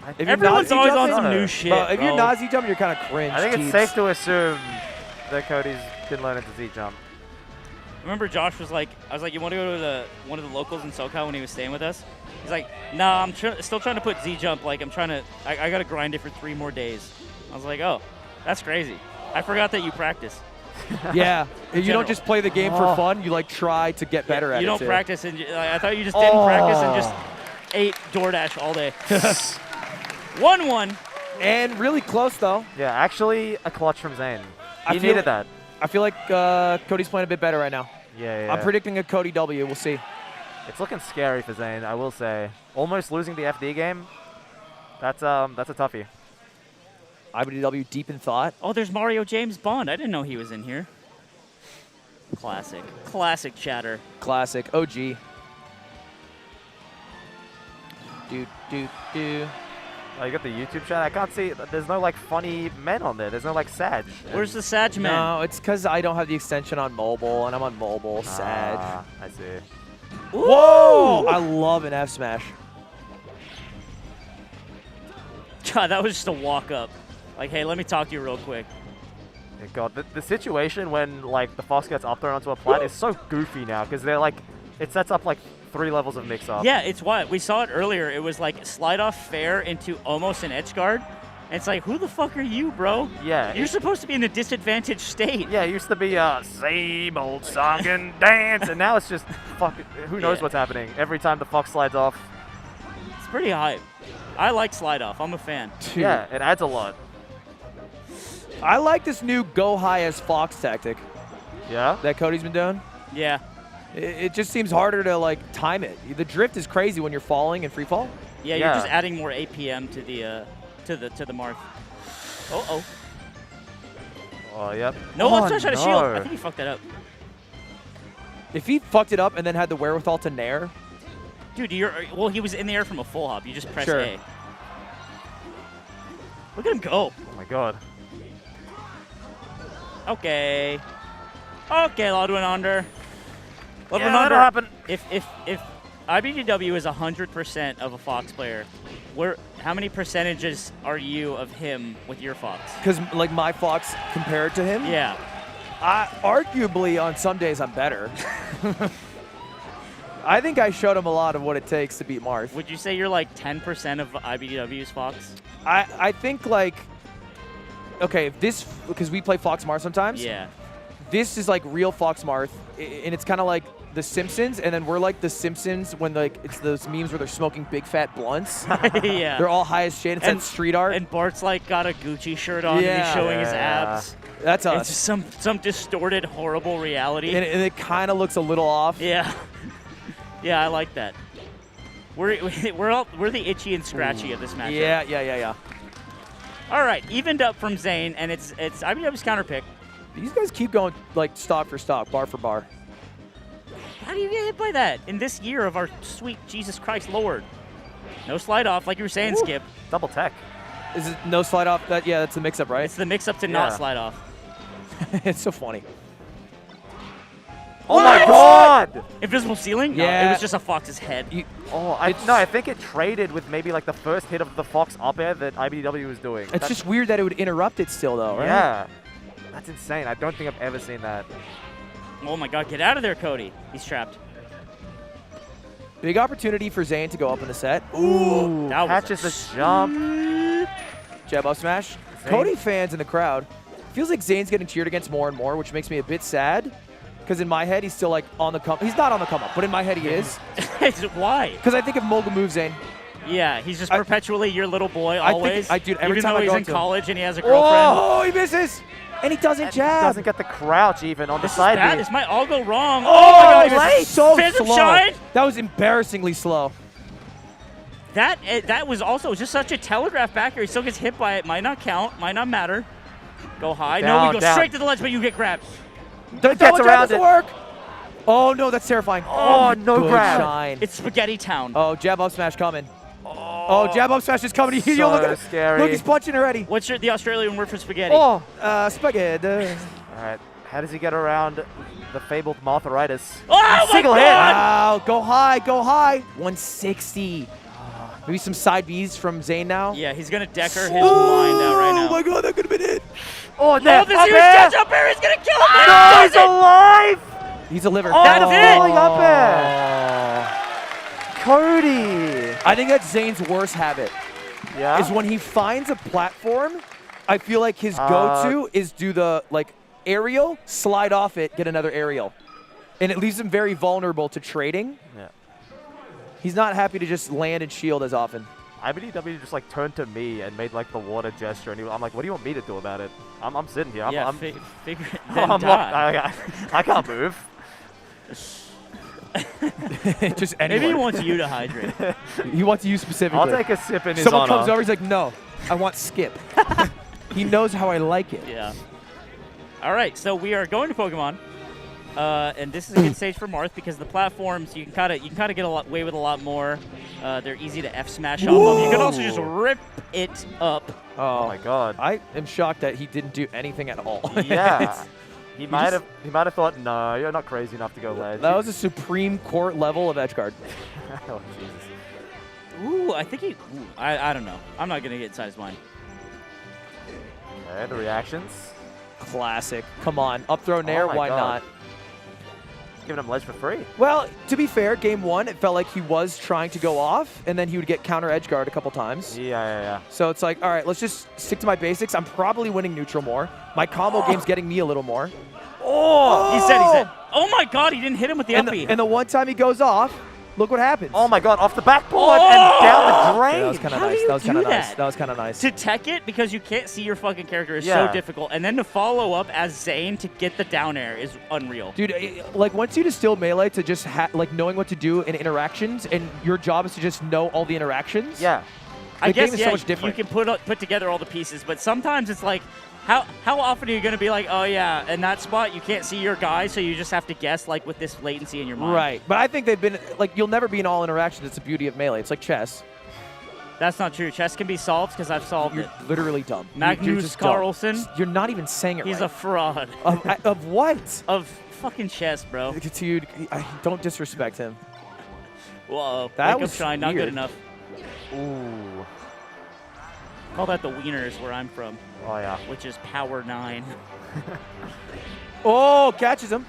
If you're Everyone's not always on Z-jumping- some new shit, Bro, if you're bro. not Z-jumping, you're kind of cringe. I think it's Teebs. safe to assume that Cody's been learning to Z-jump. Remember Josh was like, I was like, you want to go to one of the locals in SoCal when he was staying with us? He's like, nah, I'm still trying to put Z-jump. Like, I got to grind it for 3 more days. I was like, oh, that's crazy. I forgot that you practice. Yeah. If you General. don't just play the game for fun, you like try to get better at it. You don't too. practice, and I thought you just didn't practice and just ate DoorDash all day. 1-1. And really close though. Yeah, actually a clutch from Zain. I He feel- needed that. I feel like Cody's playing a bit better right now. Yeah. I'm predicting a Cody W. We'll see. It's looking scary for Zain, I will say. Almost losing the FD game. That's a toughie. IBDW deep in thought. Oh, there's Mario James Bond. I didn't know he was in here. Classic. Classic chatter. Classic. OG. Do. Oh, you got the YouTube chat? I can't see. There's no like funny men on there. There's no like Sag. Where's the Sag man? No, it's because I don't have the extension on mobile, and I'm on mobile. Sad. Ah, I see. Whoa! I love an F smash. God, that was just a walk up. Like, hey, let me talk to you real quick. God, the situation when like the Fox gets up thrown onto a plat is so goofy now because they're like, it sets up like 3 levels of mix-up. Yeah, it's what we saw it earlier. It was like slide off fair into almost an edge guard. And it's like, who the fuck are you, bro? Yeah. You're supposed to be in a disadvantaged state. Yeah, it used to be same old song and dance, and now it's just who knows what's happening every time the Fox slides off. It's pretty hype. I like slide off. I'm a fan. Yeah, it adds a lot. I like this new go high as Fox tactic Yeah. that Cody's been doing. Yeah. It just seems harder to like time it. The drift is crazy when you're falling in free fall. Yeah, you're just adding more APM to the to the mark. Oh. Oh, yep. No up smash out of shield. no. I think he fucked that up. If he fucked it up and then had the wherewithal to nair, Dude, well, he was in the air from a full hop. You just press Sure. A. Look at him go. Oh my God. Okay. Okay, Ludwig under. Ludwig Yeah, under. that'll happen. If IBDW is 100% of a Fox player, how many percentages are you of him with your Fox? because like my Fox compared to him, Yeah. arguably on some days I'm better. I think I showed him a lot of what it takes to beat Marth. Would you say you're like 10% of IBDW's Fox? I think like, okay, if this, because we play Fox Marth sometimes. Yeah. This is like real Fox Marth, and it's kind of like The Simpsons, and then we're like The Simpsons when like it's those memes where they're smoking big fat blunts. Yeah. They're all high as shit. It's that street art. And Bart's like got a Gucci shirt on and Yeah. he's showing his Yeah. abs. That's us. It's just some distorted, horrible reality. and it kind of looks a little off. Yeah. Yeah, I like that. We're the itchy and scratchy of this matchup. Yeah. All right, evened up from Zain, and it's IBW's counter pick. These guys keep going like stock for stock, bar for bar. How do you get hit by that in this year of our sweet Jesus Christ Lord? No slide off, like you were saying, Ooh. Skip. Double tech. Is it no slide off? Yeah, that's the mix up, right? It's the mix-up to not Yeah. slide off. It's so funny. Oh my God! Invisible ceiling? No, Yeah. it was just a Fox's head. I think it traded with maybe like the first hit of the Fox up air that IBDW was doing. It's just weird that it would interrupt it still, though, right? Yeah. That's insane. I don't think I've ever seen that. Oh my God, get out of there, Cody. He's trapped. Big opportunity for Zain to go up in the set. Ooh, That was catches the jump. Jab up smash. Zain. Cody fans in the crowd. Feels like Zayn's getting cheered against more and more, which makes me a bit sad. Because in my head, he's still like on the come. He's not on the come up, but in my head, he is. Why? Because I think if Mogul moves Zayn. Yeah, he's just perpetually your little boy, I think- always. dude, every even time though I he's go in up to him. college and he has a girlfriend. Oh, he misses! And he doesn't jab. Doesn't get the crouch even on the This is side bad. B. This might all go wrong. Oh, my God, he late. was So Phantom slow. Shine. That was embarrassingly slow. That was also just such a telegraph back here. He still gets hit by it. Might not count. Might not matter. Go high. No, Down, we go down. straight to the ledge, but you get grabbed. The gets double jab around doesn't it. work. Oh, no, that's terrifying. Oh, no Good grab. shine. It's Spaghetti Town. Oh, jab up smash coming. Oh, jab up smash is coming. So Yo, look at it. scary. Look, he's punching already. What's the Australian word for spaghetti? Oh, spaghetti. All right. How does he get around the fabled Martharitis? Oh my Single hit. God! Wow, go high, go high. 160. Maybe some side Bs from Zayn now. Yeah, he's going to decker his mind out right now. Oh my God, that could have been it. Oh, Oh, no. this huge catch up air is going to kill him! No, Does he's it? alive! He's a liver. Oh, That's the it. falling up air. Cody. I think that's Zayn's worst habit. Yeah. Is when he finds a platform, I feel like his go-to is do the like aerial, slide off it, get another aerial. And it leaves him very vulnerable to trading. Yeah. He's not happy to just land and shield as often. IBDW just like turned to me and made like the water gesture, and I'm like, "What do you want me to do about it? I'm sitting here. Yeah, I'm figure it then I'm die. locked. I can't move." Just Maybe he anyone. wants you to hydrate. He wants you specifically. I'll take a sip in his Someone honor. comes over, he's like, no, I want Skip. He knows how I like it. Yeah. All right, so we are going to Pokemon, and this is a good stage for Marth because the platforms you can kind of get away with a lot more. They're easy to F smash off of. You can also just rip it up. Oh my God. I am shocked that he didn't do anything at all. Yeah. He might have thought, no, you're not crazy enough to go ledge. That was a Supreme Court level of edge guard. Oh, Jesus. Ooh, I think he. Ooh, I don't know. I'm not gonna get inside his mind. Okay, the reactions. Classic. Come on. Up throw nair, my why God. not? Giving him ledge for free. Well, to be fair, game one, it felt like he was trying to go off, and then he would get counter edge guard a couple times. Yeah. So it's like, all right, let's just stick to my basics. I'm probably winning neutral more. My combo game's getting me a little more. Oh! He said. Oh my God, he didn't hit him with the And uppy. the one time he goes off, look what happens. Oh my God, off the backboard and down the drain. Yeah, that was kind of How do nice. you That was kind of do nice. that? That was kind of nice. To tech it because you can't see your fucking character is Yeah. so difficult, and then to follow up as Zain to get the down air is unreal. Dude, like once you distill Melee to just like knowing what to do in interactions, and your job is to just know all the interactions. Yeah. I the guess game is yeah, so much different. you can put together all the pieces, but sometimes it's like, how often are you going to be like, oh yeah, in that spot you can't see your guy, so you just have to guess like with this latency in your mind. Right. But I think they've been like you'll never be in all interactions. It's the beauty of Melee. It's like chess. That's not true. Chess can be solved because I've solved You're it. literally dumb. Magnus You're just dumb. Carlsen? You're not even saying it He's right. a fraud. Of what? Of fucking chess, bro. Dude, don't disrespect him. Whoa. That Wake up was shine, not good weird. enough. Ooh. Call that the wieners where I'm from, Oh yeah. which is power 9. Oh, catches him.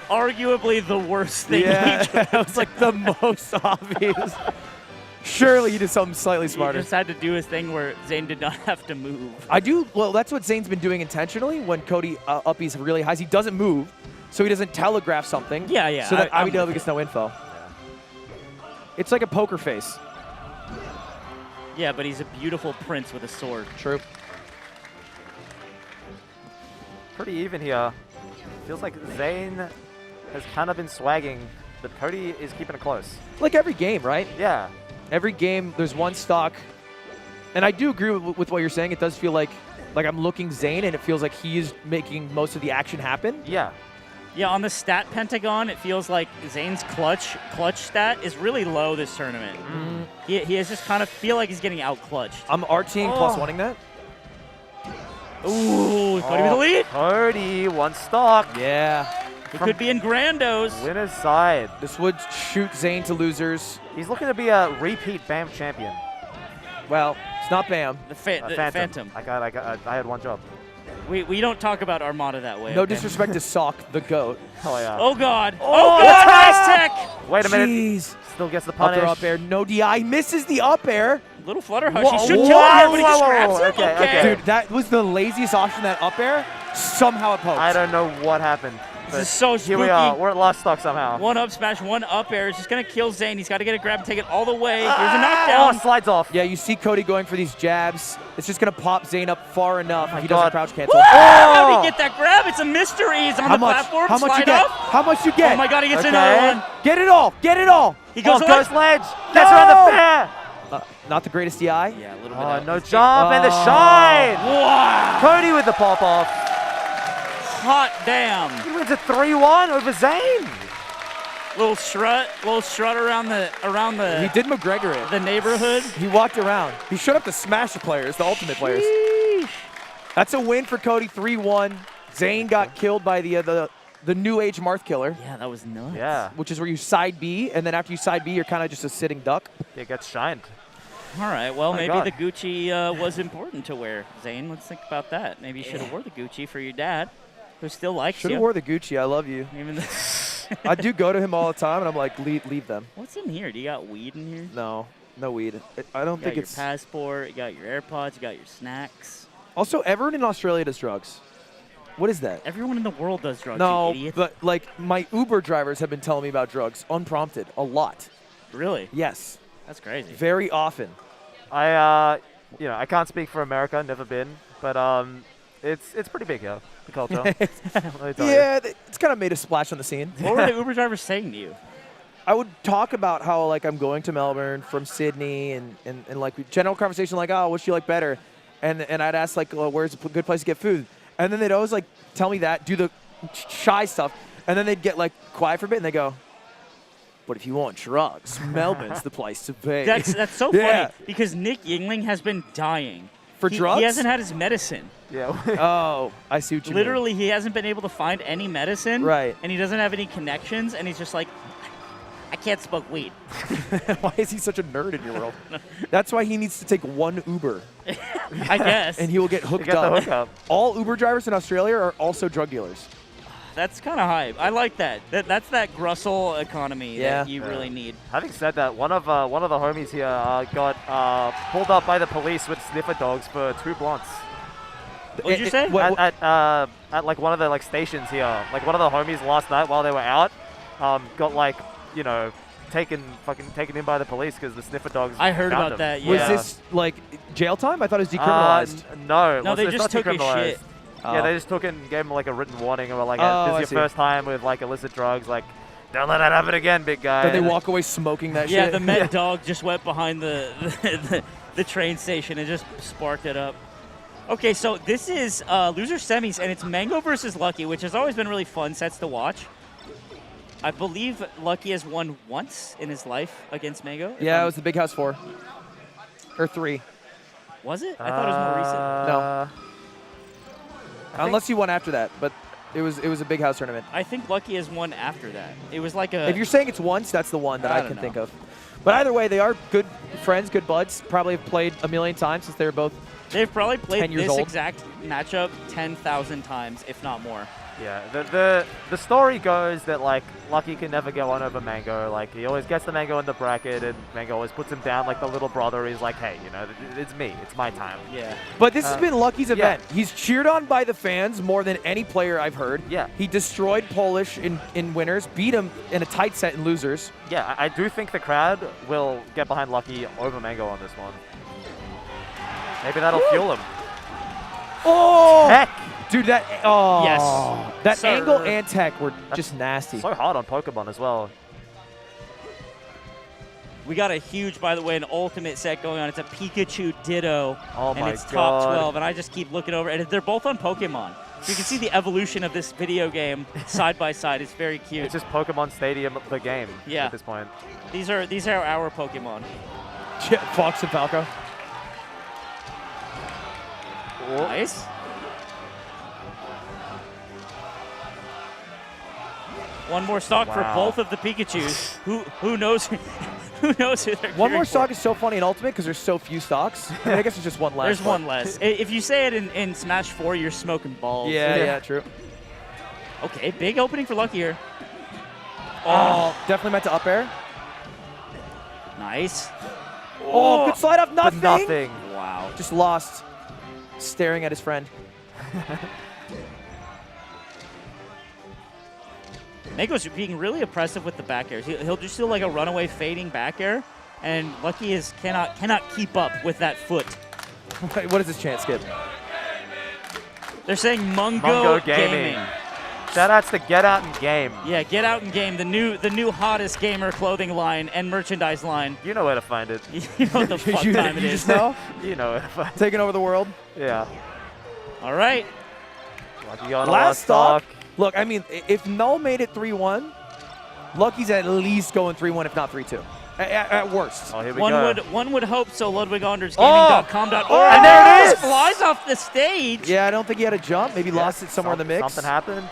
Arguably the worst thing Yeah, he could that was like the most obvious. Surely he did something slightly He smarter. just had to do his thing where Zain did not have to move. Well, that's what Zane's been doing intentionally when Cody uppies really high. He doesn't move, so he doesn't telegraph something. Yeah. So that I'm IBDW with gets no info. It's like a poker face. Yeah, but he's a beautiful prince with a sword. True. Pretty even here. Feels like Zain has kind of been swagging, but Cody is keeping it close. Like every game, right? Yeah. Every game, there's one stock. And I do agree with what you're saying. It does feel like I'm looking Zain, and it feels like he is making most of the action happen. Yeah. Yeah, on the stat pentagon, it feels like Zane's clutch stat is really low this tournament. He has just kind of feel like he's getting out clutched. I'm RTing plus wanting that. Ooh, Cody with the lead. Cody, one stock. Yeah. He could be in Grandos. Winner's side. This would shoot Zain to losers. He's looking to be a repeat BAM champion. Well, it's not BAM. The Phantom. I had one job. We don't talk about Armada that way. No okay? disrespect to Sock, the GOAT. Oh yeah. Oh God. Oh, Oh God, nice tech. Wait a minute. Jeez. Still gets the Up punish. air, up air. No DI. Misses the up air. Little flutter hush. Whoa, He should whoa, kill him here, but he just whoa, grabs whoa, him. okay, Okay. okay. Dude, that was the laziest option, that up air. Somehow it poked. I don't know what happened. This is so Here we spooky. are. We're at last stock somehow. One up smash, one up air is just going to kill Zain. He's got to get a grab and take it all the way. Here's a knockdown. Oh, slides off. Yeah, you see Cody going for these jabs. It's just going to pop Zain up far enough. He God. doesn't crouch cancel. How did he get that grab? It's a mystery. He's on the platform. How much you slide get? up. How much you get? Oh my God, he gets Okay. another one. Get it all. Get it all. He goes Oh, away. ghost ledge. Gets around the fair. Not the greatest DI. Yeah, a little bit Oh, out. no jump and the shine. Wow. Cody with the pop off. Hot damn. He wins a 3-1 over Zain. Little strut around the He did McGregor it. the neighborhood. He walked around. He showed up to smash the players, the ultimate players. That's a win for Cody, 3-1. Zain got killed by the new age Marth killer, Yeah, that was nuts. Yeah. which is where you side B, and then after you side B, you're kind of just a sitting duck. It gets shined. All right, well, My maybe God. the Gucci was important to wear. Zain, let's think about that. Maybe you should have wore the Gucci for your dad, who still likes Should you. have wore the Gucci. I love you. Even I do go to him all the time, and I'm like, leave them. What's in here? Do you got weed in here? No weed. I don't You got think your it's. passport, you got your AirPods, you got your snacks. Also, everyone in Australia does drugs. What is that? Everyone in the world does drugs, No, you idiot. but like my Uber drivers have been telling me about drugs unprompted a lot. Really? Yes, That's crazy. very often. I can't speak for America, never been, but it's pretty big here, the culture. Let me tell you. Yeah, it's kind of made a splash on the scene. What were the Uber drivers saying to you? I would talk about how like I'm going to Melbourne from Sydney and like general conversation like, oh, what's you like better? And I'd ask like, well, where's a good place to get food? And then they'd always like tell me that, do the shy stuff, and then they'd get like quiet for a bit and they go, but if you want drugs, Melbourne's the place to be. That's so Yeah. funny because Nick Yingling has been dying. For drugs? He hasn't had his medicine. Yeah. Oh, I see what you Literally, he hasn't been able to find any medicine. Right. And he doesn't have any connections, and he's just like, I can't smoke weed. Why is he such a nerd in your world? That's why he needs to take one Uber. I guess. And he will get hooked Get up. the hookup. All Uber drivers in Australia are also drug dealers. That's kind of hype. I like that. That's that Grussel economy that you really need. Having said that, one of the homies here got pulled up by the police with sniffer dogs for 2 blunts. What did you say? At like one of the like stations here. Like one of the homies last night while they were out, got like, you know, taken in by the police because the sniffer dogs. I heard found about him. that. Yeah. Was this like jail time? I thought it was decriminalized. No, they it's just not took his decriminalized. shit. Yeah, they just took it and gave him like a written warning, or like, Oh, this I is see. your first time with like illicit drugs. Like, don't let that happen again, big guy. Did they walk away smoking that Yeah, shit? the Met dog just went behind the train station and just sparked it up. Okay, so this is loser semis, and it's Mang0 versus Lucky, which has always been really fun sets to watch. I believe Lucky has won once in his life against Mang0. Yeah, it was the Big House 4. Or 3. Was it? I thought it was more recent. No. Unless you won after that, but it was a Big House tournament. I think Lucky has won after that. It was like a... If you're saying it's once, that's the one that I I don't can know. think of. But either way, they are good friends, good buds. Probably have played a million times since they were both. They've probably 10 played years this old. exact matchup 10,000 times, if not more. Yeah, the story goes that like Lucky can never go on over Mang0. Like he always gets the Mang0 in the bracket, and Mang0 always puts him down like the little brother. He's like, hey, you know, it's me, it's my time. Yeah. But this has been Lucky's yeah. event. He's cheered on by the fans more than any player I've heard. Yeah. He destroyed Polish in winners, beat him in a tight set in losers. Yeah, I do think the crowd will get behind Lucky over Mang0 on this one. Maybe that'll fuel him. Oh! Heck! Dude, that Yes. that Sir. angle and tech were just nasty. So hard on Pokemon as well. We got a huge, by the way, an ultimate set going on. It's a Pikachu Ditto, Oh and my it's top God. 12. And I just keep looking over, and they're both on Pokemon. So you can see the evolution of this video game side by side. It's very cute. It's just Pokemon Stadium, the game. Yeah. At this point. These are our Pokemon. Fox and Falco. Nice. One more stock for Wow. both of the Pikachus. Who knows? Who knows who they're One cheering more for. stock is so funny in Ultimate because there's so few stocks. I mean, I guess there's just one less. There's but- one less. If you say it in Smash 4, you're smoking balls. Yeah, true. Okay, big opening for Lucky here. Oh, definitely meant to up air. Nice. Oh, good slide up, But nothing. nothing. Wow. Just lost, staring at his friend. Mang0's being really impressive with the back air. He'll just do like a runaway fading back air, and Lucky cannot keep up with that foot. What is this chant, Skip? They're saying Mang0 Mang0 Gaming. Gaming. Shoutouts to Get Out and Game. Yeah, Get Out and Game, the new hottest gamer clothing line and merchandise line. You know where to find it. You know what the fuck time it you is. just know? You know where to find it. Taking over the world. Yeah. All right. Lucky on Last stock. Look, I mean, if Null made it 3-1, Lucky's at least going 3-1, if not 3-2. At worst. Oh, here we go. One would hope so. Oh! LudwigAndersGaming.com.org. Oh, And there there it it is! flies off the stage. Yeah, I don't think he had a jump. Maybe lost it somewhere in the mix. Something happened.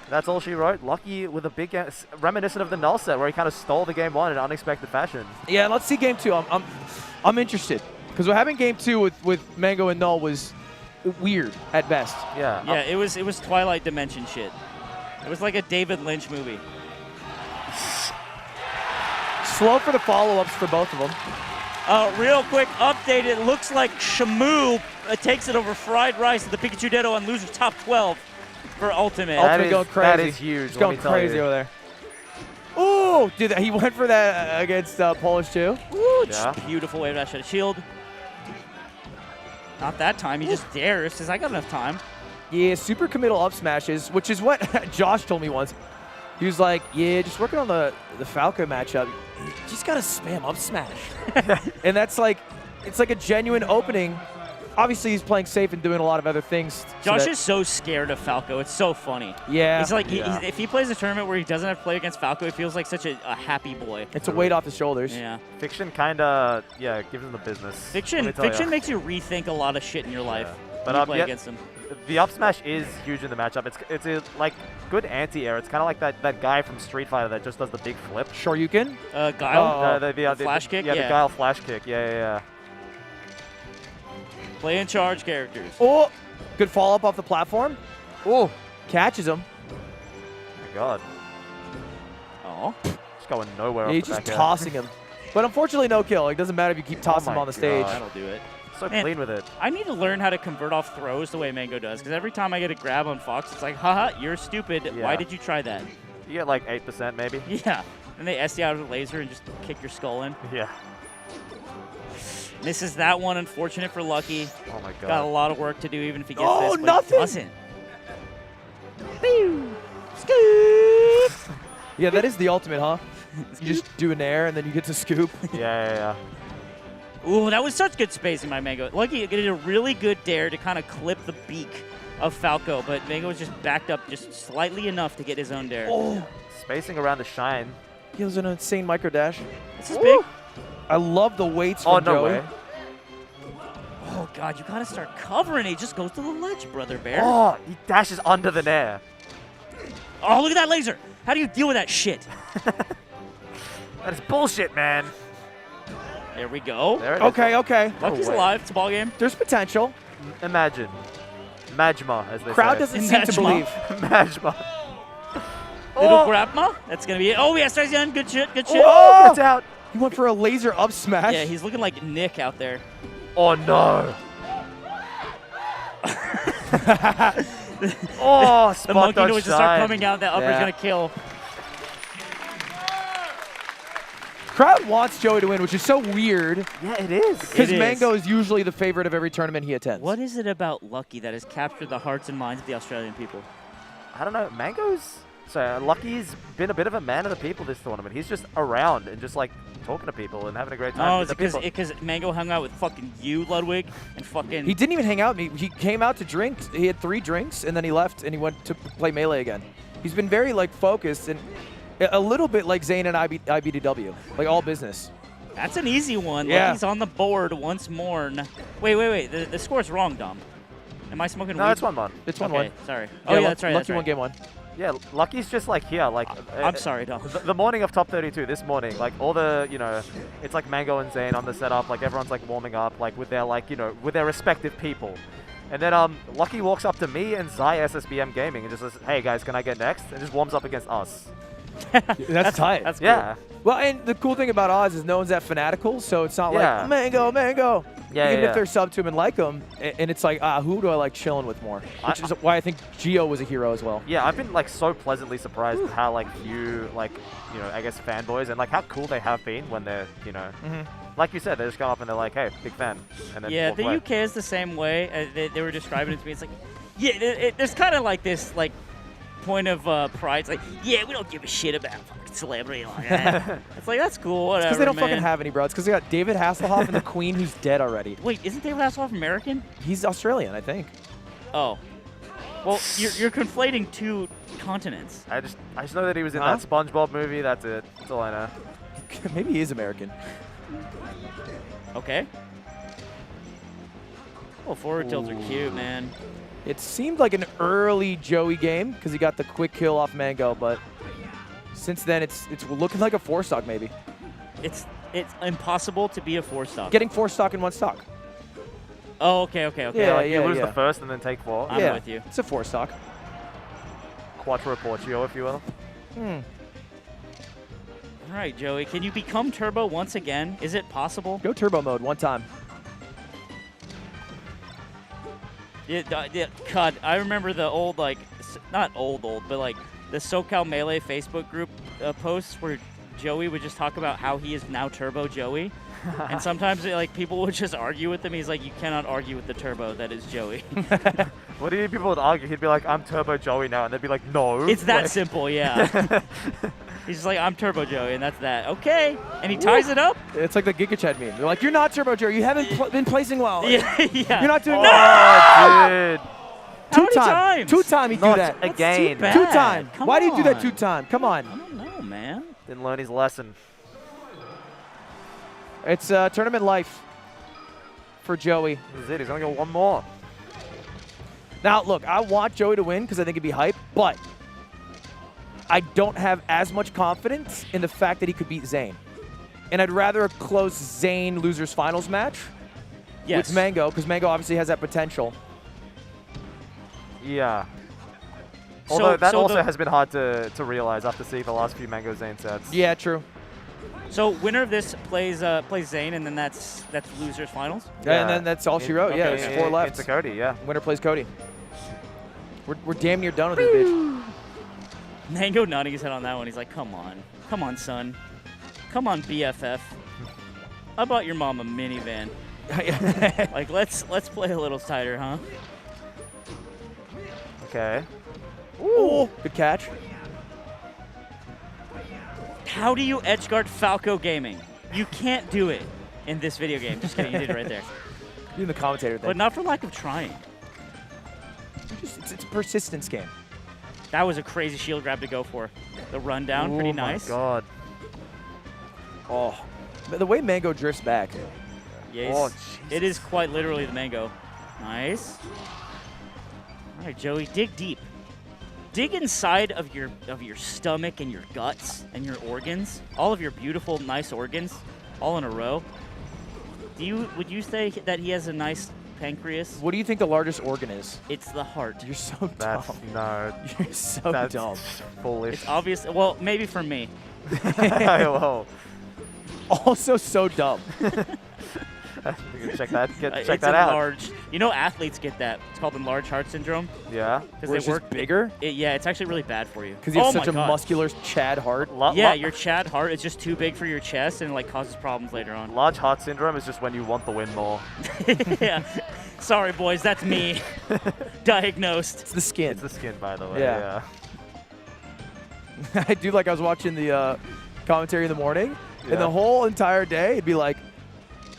That's all she wrote. Lucky with a big reminiscent of the Null set where he kind of stole the game one in an unexpected fashion. Yeah, let's see game 2. I'm interested because what happened game 2 with Mang0 and Null was weird at best. Yeah. Yeah, it was Twilight Dimension shit. It was like a David Lynch movie. Slow for the follow-ups for both of them. Real quick update. It looks like Shamu takes it over Fried Rice at the Pikachu Ditto and loses top 12 for Ultimate. That Ultimate is- going crazy. that is huge, He's let going me tell crazy you. over there. Ooh, dude, he went for that against Polish too. Ooh, Yeah. Beautiful wave dash at a shield. Not that time. He just dares. Says, I got enough time. Yeah, super committal up smashes, which is what Josh told me once. He was like, yeah, just working on the Falco matchup. You just got to spam up smash. And that's like, it's like a genuine opening. Obviously, he's playing safe and doing a lot of other things. so Josh that- is so scared of Falco. It's so funny. Yeah. He's like, Yeah. if he plays a tournament where he doesn't have to play against Falco, he feels like such a happy boy. It's a weight off his shoulders. Yeah. Fiction kind of, gives him the business. Fiction let me tell ya. makes you rethink a lot of shit in your life But, when you play yeah, against him. the up smash is huge in the matchup. It's a like good anti-air. It's kind of like that guy from Street Fighter that just does the big flip. Shoryuken? Guile? The flash kick? Yeah, the Guile flash kick. Yeah. Play in charge characters. Oh, good follow-up off the platform. Oh, catches him. Oh my God. Oh. Just going nowhere. Yeah, off he's the just back air. tossing him. But unfortunately, no kill. It doesn't matter if you keep tossing him my on the stage. God. That'll do it. So Man, clean with it. I need to learn how to convert off throws the way Mang0 does, because every time I get a grab on Fox, it's like, haha, you're stupid. Yeah. Why did you try that? You get like 8% maybe. Yeah. And they SD out with a laser and just kick your skull in. Yeah. Misses that one. Unfortunate for Lucky. Oh my God. Got a lot of work to do even if he gets Oh, this, but nothing? he doesn't. Pew! Scoop! Yeah, that is the ultimate, huh? You just do an air and then you get to scoop. Yeah. Ooh, that was such good spacing by Mang0. Lucky did a really good dare to kind of clip the beak of Falco, but Mang0 was just backed up just slightly enough to get his own dare. Oh, Spacing around the shine. he was an insane micro dash. This is big. I love the weights Oh, from no Joey. way. Oh, God, you got to start covering it. He just goes to the ledge, Brother Bear. Oh, he dashes under the nair. Oh, look at that laser. How do you deal with that shit? That is bullshit, man. There we go. There it is. Okay. Lucky's way. alive. It's a ball game. There's potential. Imagine. Magma, as they Crowd say. doesn't seem to Magma. believe. Magma. Little grabma. That's going to be it. Oh, yeah, Zain. Good shit. Good shit. Oh, Gets out. he went for a laser up smash. Yeah, he's looking like Nick out there. Oh, no. Oh, The spot monkey dodge noise just start shine. coming out. That upper's Yeah. going to kill. Crowd wants Joey to win, which is so weird Yeah, it is. because It is. Mang0 is usually the favorite of every tournament he attends. What is it about Lucky that has captured the hearts and minds of the Australian people? I don't know. Lucky's been a bit of a man of the people this tournament. He's just around and just like talking to people and having a great time. Oh, with it's the because people. Mang0 hung out with fucking you, Ludwig, and fucking... He didn't even hang out. He came out to drink. He had 3 drinks, and then he left, and he went to play Melee again. He's been very like focused and a little bit like Zain and IBDW, like all business. That's an easy one. Yeah. Lucky's on the board once more. Wait. The score's wrong, Dom. Am I smoking weed? No, it's 1-1. It's Okay, 1-1. sorry. Oh, yeah, that's right. Lucky That's right. won game 1. Yeah, Lucky's just like here, like I'm sorry, Dom. the morning of top 32 this morning, like all the, it's like Mang0 and Zain on the setup, like everyone's like warming up, like with their with their respective people. And then Lucky walks up to me and Zai SSBM Gaming and just says, "Hey guys, can I get next?" And just warms up against us. That's tight. That's cool. Yeah. Well, and the cool thing about Oz is no one's that fanatical, so it's not Yeah. like Mang0. Yeah, Even yeah. if they're sub to him and like him, and it's like, who do I like chilling with more? Which is why I think Gio was a hero as well. Yeah, I've been like so pleasantly surprised at how like few I guess fanboys and like how cool they have been when they're like you said, they just come up and they're like, "Hey, big fan," and then Yeah, walk the away. UK is the same way. They were describing it to me. It's like, yeah, there's kind of like this like point of pride. It's like, yeah, we don't give a shit about fucking celebrity like that. It's like, that's cool, whatever, Because they don't man. fucking have any, bro. It's because they got David Hasselhoff and the Queen, who's dead already. Wait, isn't David Hasselhoff American? He's Australian, I think. Oh. Well, you're conflating 2 continents. I just know that he was in Huh? that SpongeBob movie. That's it. That's all I know. Maybe he is American. Okay. Well, forward tilts are cute, man. It seemed like an early Joey game because he got the quick kill off Mang0, but since then it's looking like a 4-stock maybe. It's impossible to be a 4-stock. Getting 4-stock in 1 stock. Oh, okay. Yeah, Like, you lose yeah. the first and then take 4. I'm yeah, with you. It's a 4-stock. Quattro Portio, if you will. All right, Joey, can you become Turbo once again? Is it possible? Go turbo mode 1 time. Yeah, God, I remember the old, like, not old, but like the SoCal Melee Facebook group posts where Joey would just talk about how he is now Turbo Joey. And sometimes like people would just argue with him. He's like, you cannot argue with the Turbo that is Joey. What do you people would argue? He'd be like, "I'm Turbo Joey now," and they'd be like, "No." It's that Like- simple, yeah. He's just like, I'm Turbo Joey, and that's that. Okay. And he ties it up. It's like the Giga Chat meme. They're like, you're not Turbo Joey. You haven't been placing well. Yeah. You're not doing Oh, that. dude. How many times? 2-time he do Not that. That's again. too bad. 2-time. Come Why do you do that on. 2-time? Come on. I don't know, man. Didn't learn his lesson. It's tournament life for Joey. This is it. He's gonna go 1 more. Now, look, I want Joey to win because I think it'd be hype, but I don't have as much confidence in the fact that he could beat Zain. And I'd rather a close Zain losers finals match with Mang0, because Mang0 obviously has that potential. Yeah. Although that also has been hard to realize after seeing the last few Mang0 Zain sets. Yeah, true. So winner of this plays Zain, and then that's losers finals. Yeah, and then that's all she wrote. Yeah, there's 4 left. Into Cody, yeah. Winner plays Cody. We're damn near done with this bitch. Mang0 nodding his head on that one. He's like, come on, son, come on, BFF. I bought your mom a minivan. Like, let's play a little tighter, huh? Okay. Ooh, good catch. How do you edgeguard Falco Gaming? You can't do it in this video game. Just kidding, you did it right there. Doing the commentator thing. But not for lack of trying. It's a persistence game. That was a crazy shield grab to go for. The rundown, pretty nice. Oh my god. Oh, the way Mang0 drifts back. Yes. Oh, it is quite literally the Mang0. Nice. All right, Joey, dig deep. Dig inside of your stomach and your guts and your organs. All of your beautiful, nice organs, all in a row. Would you say that he has a nice pancreas? What do you think the largest organ is? It's the heart. You're so dumb. No. You're so dumb. Foolish. It's obvious. Well, maybe for me. Whoa. Also so dumb. Check that. Check It's that out. Enlarged. You know, athletes get that. It's called enlarged heart syndrome. Yeah. Because Where they it's work just bigger? Yeah, it's actually really bad for you. Because you have Oh such my a God. muscular Chad heart. Yeah, your Chad heart is just too big for your chest, and it like causes problems later on. Large heart syndrome is just when you want the win more. Yeah. Sorry, boys, that's me. Diagnosed. It's the skin. It's the skin, by the way. Yeah. I do like I was watching the commentary in the morning, and the whole entire day it'd be like,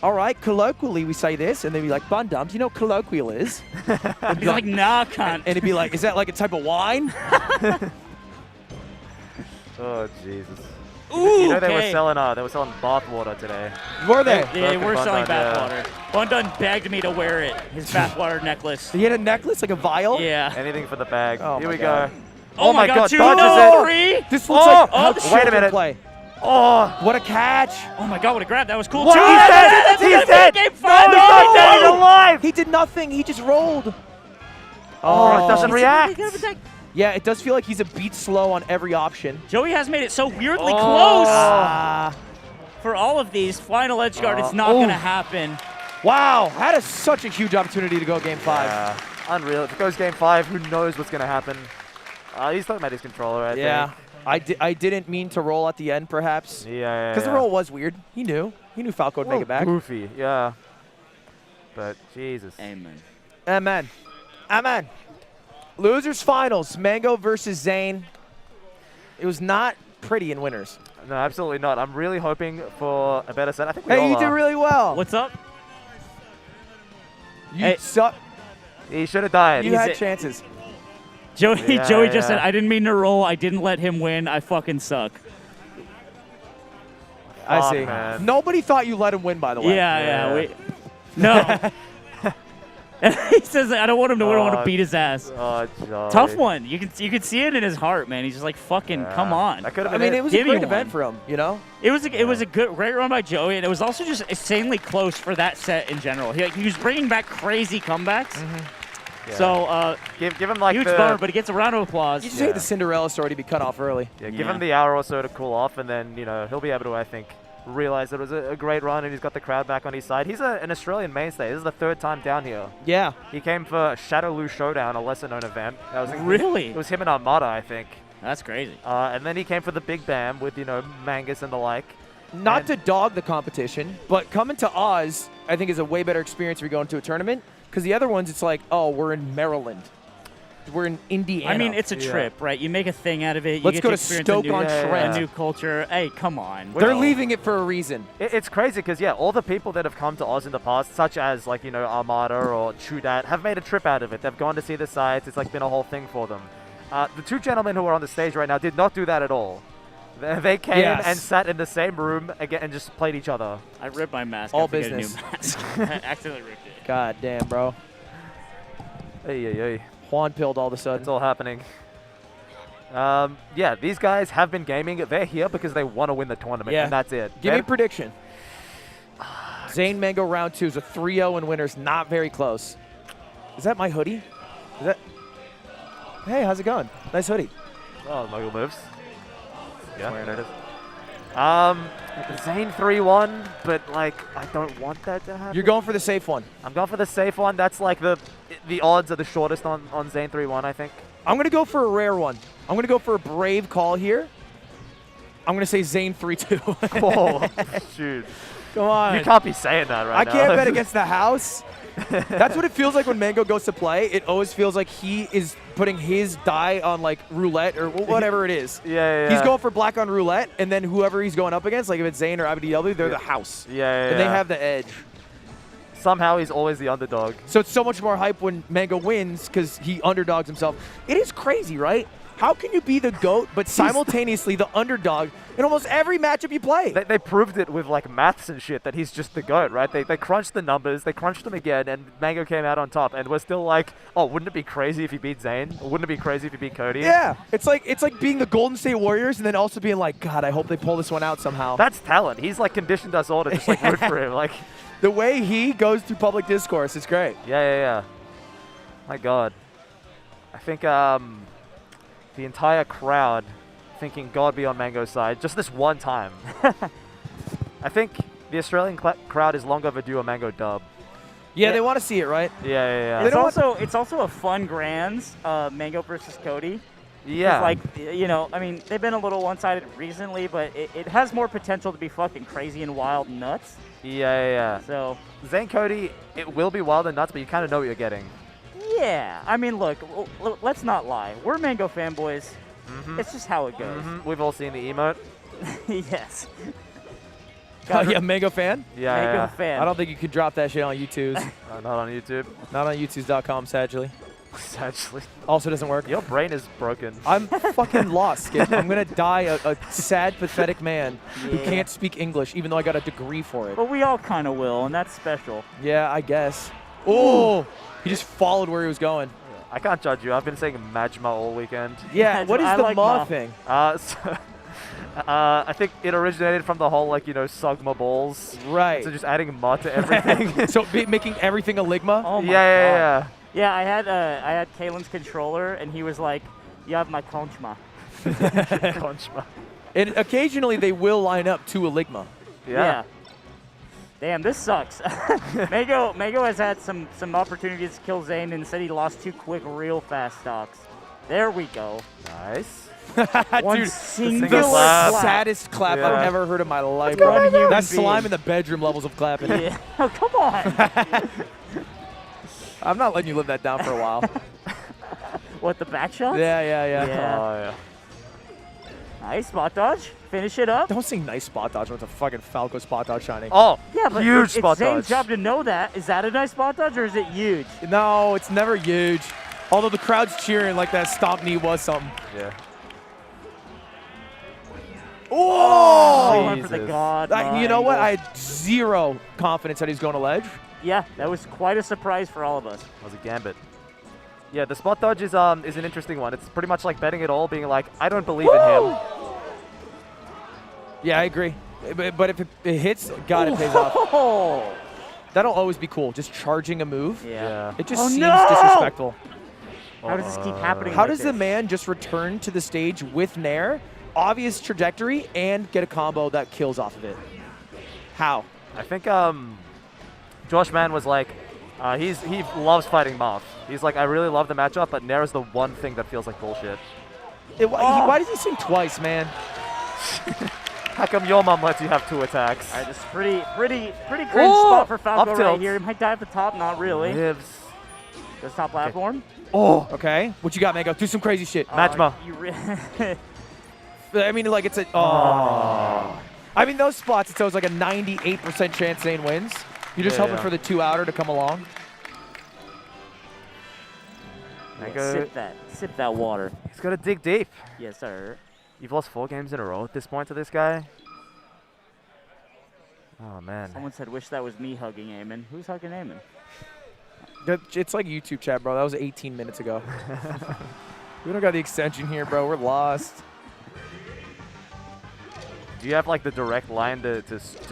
all right, colloquially we say this, and they'd be like, Bun Dum, do you know what colloquial is? He's like, nah, cunt. And it'd be like, is that like a type of wine? Oh Jesus. Ooh, you know they were selling bath water today. Were they? Yeah, we're selling Bundun, bathwater. Bundun begged me to wear it, his bathwater necklace. He had a necklace, like a vial? Yeah. Anything for the bag. Oh Here my we God. go. Oh my God, 2, dodges it. 3. This looks like how wait a children minute. play. Oh, What a catch. Oh my God, what a grab. That was cool. What? Two. He's dead. He's dead. Game No, 5. he's not dead. He's alive. He did nothing. He just rolled. Oh, it doesn't react. Yeah, it does feel like he's a beat slow on every option. Joey has made it so weirdly close. Ah. For all of these, final edge guard, it's not going to happen. Wow, that is such a huge opportunity to go game 5. Yeah, unreal. If it goes game 5, who knows what's going to happen? He's talking about his controller, I think. I didn't mean to roll at the end, perhaps. Yeah. Because the roll was weird. He knew Falco would make it back. Goofy, yeah. But Jesus. Amen. Amen. Amen. Losers finals, Mang0 versus Zain. It was not pretty in winners. No, absolutely not. I'm really hoping for a better set. I think we all Hey, you did are. really well. What's up? You suck. He should have died. You had chances. Joey Yeah, just yeah. said, I didn't mean to roll. I didn't let him win. I fucking suck. I see. Man. Nobody thought you let him win, by the way. Yeah. No. He says, I don't want him to win. I want to beat his ass. Oh, Joey. Tough one. You can see it in his heart, man. He's just like, fucking, come on. That could have I been mean, it was Give a me great event one. for him, you know? It was a great run by Joey, and it was also just insanely close for that set in general. He was bringing back crazy comebacks. Yeah. So give him like huge the bummer, but he gets a round of applause. You just hate the Cinderella story to be cut off early. give him the hour or so to cool off, and then he'll be able to, I think, realize that it was a great run, and he's got the crowd back on his side. He's an Australian mainstay. This is the 3rd time down here. Yeah. He came for Shadowloo Showdown, a lesser-known event. That was Really? It was him and Armada, I think. That's crazy. And then he came for the Big Bam with Mangus and the like. Not to dog the competition, but coming to Oz, I think, is a way better experience if you're going to a tournament. Because the other ones, it's like, oh, we're in Maryland. We're in Indiana. I mean, it's a trip, right? You make a thing out of it. You Let's get go to experience Stoke-on-Trent. a new culture. Hey, come on. They're leaving it for a reason. It's crazy because, all the people that have come to Oz in the past, such as, Armada or Chudat, have made a trip out of it. They've gone to see the sites. It's, been a whole thing for them. The 2 gentlemen who are on the stage right now did not do that at all. They came and sat in the same room again and just played each other. I ripped my mask. All I forget business. a new mask. I accidentally ripped it. God damn, bro. Hey. Juan pilled all of a sudden. It's all happening. Yeah, these guys have been gaming. They're here because they want to win the tournament, Yeah. and that's it. Give me a prediction. Zain Mang0 round 2 is a 3-0 and winners, not very close. Is that my hoodie? Is that? Hey, how's it going? Nice hoodie. Oh, Muggle moves. Yeah. Wearing it. Zain 3-1, but like I don't want that to happen. You're going for the safe one. I'm going for the safe one. That's like the odds are the shortest on Zain 3-1, I think. I'm going to go for a rare one. I'm going to go for a brave call here. I'm going to say Zain 3-2. Oh, shoot. Come on. You can't be saying that right now. I can't bet against the house. That's what it feels like when Mang0 goes to play. It always feels like he is putting his die on like roulette or whatever it is. Yeah. He's going for black on roulette, and then whoever he's going up against, like if it's Zain or IBDW, they're the house. Yeah. And they have the edge. Somehow he's always the underdog. So it's so much more hype when Mang0 wins because he underdogs himself. It is crazy, right? How can you be the GOAT but simultaneously the underdog in almost every matchup you play? They proved it with like maths and shit that he's just the GOAT, right? They crunched the numbers, they crunched them again, and Mang0 came out on top. And we're still like, oh, wouldn't it be crazy if he beat Zain? Or wouldn't it be crazy if he beat Cody? Yeah, it's like being the Golden State Warriors and then also being like, God, I hope they pull this one out somehow. That's talent. He's like conditioned us all to just like root for him. Like the way he goes through public discourse is great. Yeah. My God. I think the entire crowd thinking God be on Mang0's side just this one time. I think the Australian crowd is long overdue a Mang0 dub. Yeah, they want to see it, right? Yeah. It's also a fun grands, Mang0 versus Cody. Yeah. Like, you know, I mean, they've been a little one-sided recently, but it has more potential to be fucking crazy and wild and nuts. Yeah. So Zain Cody, it will be wild and nuts, but you kind of know what you're getting. yeah, I mean, look, let's not lie. We're Mang0 fanboys. It's just how it goes. We've all seen the emote. Yes. Oh, yeah, Mang0 fan? Yeah. Mang0 fan. I don't think you could drop that shit on YouTube's. Not on YouTube. Not on YouTube's.com, sadly. Actually. Also doesn't work. Your brain is broken. I'm fucking lost, Skip. I'm going to die a sad, pathetic man who can't speak English, even though I got a degree for it. But we all kind of will, and that's special. Yeah, I guess. Oh, he just followed where he was going. I can't judge you. I've been saying Majma all weekend. Yeah, what is I the like Ma Ma. thing? I think it originated from the whole, like, you know, Sugma balls. Right. So just adding Ma to everything. So making everything a ligma? Oh my yeah. God. Yeah, I had Kalen's controller, and he was like, "You have my conchma." Conchma. And occasionally they will line up to a ligma. Yeah. Damn, this sucks. Mang0 has had some opportunities to kill Zain, and said he lost 2 quick, real fast stocks. There we go. Nice. One Dude, singular the clap. saddest clap Yeah. I've ever heard in my life. go, bro. human That's being. slime in the bedroom levels of clapping. Yeah. Oh, come on. I'm not letting you live that down for a while. What, the back shot? Yeah. Yeah. Oh, yeah. Nice spot dodge. Finish it up. Don't say nice spot dodge when it's a fucking Falco spot dodge shining. Oh, Yeah, but huge it's spot Zane's dodge. job to know that. Is that a nice spot dodge, or is it huge? No, it's never huge. Although the crowd's cheering like that stomp knee was something. Yeah. Oh! He went for the Jesus. god. You know what? angle. I had zero confidence that he's going to ledge. Yeah, that was quite a surprise for all of us. That was a gambit. Yeah, the spot dodge is an interesting one. It's pretty much like betting it all, being like, I don't believe in him. Yeah, I agree. But if it hits, God, it pays off. Oh! That'll always be cool. Just charging a move. Yeah. It just Oh, seems no! disrespectful. How does this keep happening? How like does the this? man just return to the stage with Nair, obvious trajectory, and get a combo that kills off of it? How? I think Josh Mann was like, he loves fighting Moth. He's like, I really love the matchup, but Nair is the one thing that feels like bullshit. Why does he sing twice, man? How come your mom lets you have 2 attacks? All right, this is pretty cringe Oh! spot for Falco Up right tilt. here. He might die at the top, not really. Lives. This top platform. Oh, Okay, what you got, Mango? Do some crazy shit. Matchma. I mean, like, it's a... Oh. I mean, those spots, it's always like a 98% chance Zain wins. You're just Yeah, hoping yeah. for the 2-outer to come along. Sip that water. He's got to dig deep. Yes, sir. You've lost 4 games in a row at this point to this guy. Oh, man. Someone said, wish that was me hugging Eamon. Who's hugging Eamon? It's like YouTube chat, bro. That was 18 minutes ago. We don't got the extension here, bro. We're lost. Do you have like the direct line to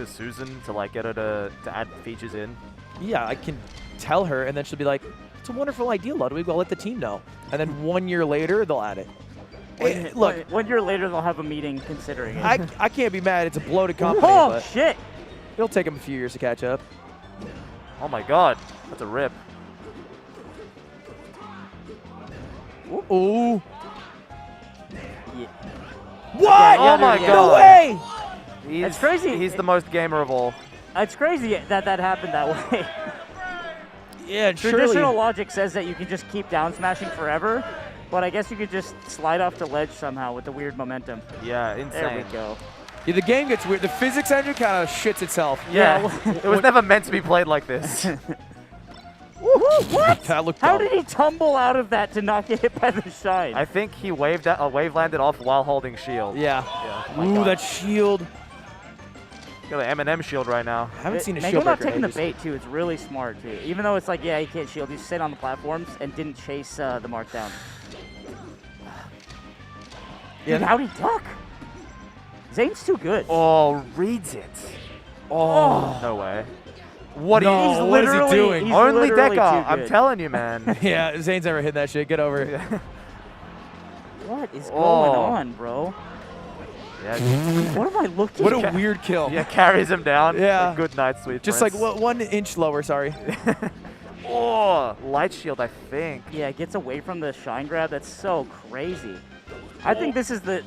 Susan to like get her to add features in? Yeah, I can tell her, and then she'll be like, "It's a wonderful idea, Ludwig. I'll let the team know." And then 1 year later, they'll add it. Hey, look, 1 year later, they'll have a meeting considering it. I can't be mad. It's a bloated company, Oh, but shit. it'll take them a few years to catch up. Oh my god, that's a rip. Ooh. Yeah. What? Oh my yeah. god. No way! It's crazy. He's the most gamer of all. It's crazy that happened that way. Yeah, Traditional surely. logic says that you can just keep down smashing forever, but I guess you could just slide off the ledge somehow with the weird momentum. Yeah, insane. There we go. Yeah, the game gets weird. The physics engine kind of shits itself. Yeah, it was never meant to be played like this. What? That looked How dumb. did he tumble out of that to not get hit by the shine? I think he wave landed off while holding shield. Yeah. Yeah. Ooh, that shield. Got an M&M shield right now. I haven't seen a Mango shield not breaker in taking the ages. bait, too. It's really smart, too. Even though it's like, yeah, he can't shield. He just stayed on the platforms and didn't chase the mark down. Yeah. Dude, how'd he duck? Zane's too good. Oh, reads it. Oh, no way. What No, are He's you? what is he literally- doing? he's Only literally Deca. too I'm good. telling you, man. Yeah, Zane's never hit that shit. Get over it. What is going Oh. on, bro? Yeah, What am I looking What at? a weird kill. yeah, carries him down. Yeah. Good night, sweet Just prince. like 1 inch lower, sorry. Oh, light shield, I think. Yeah, gets away from the shine grab. That's so crazy. I think this is the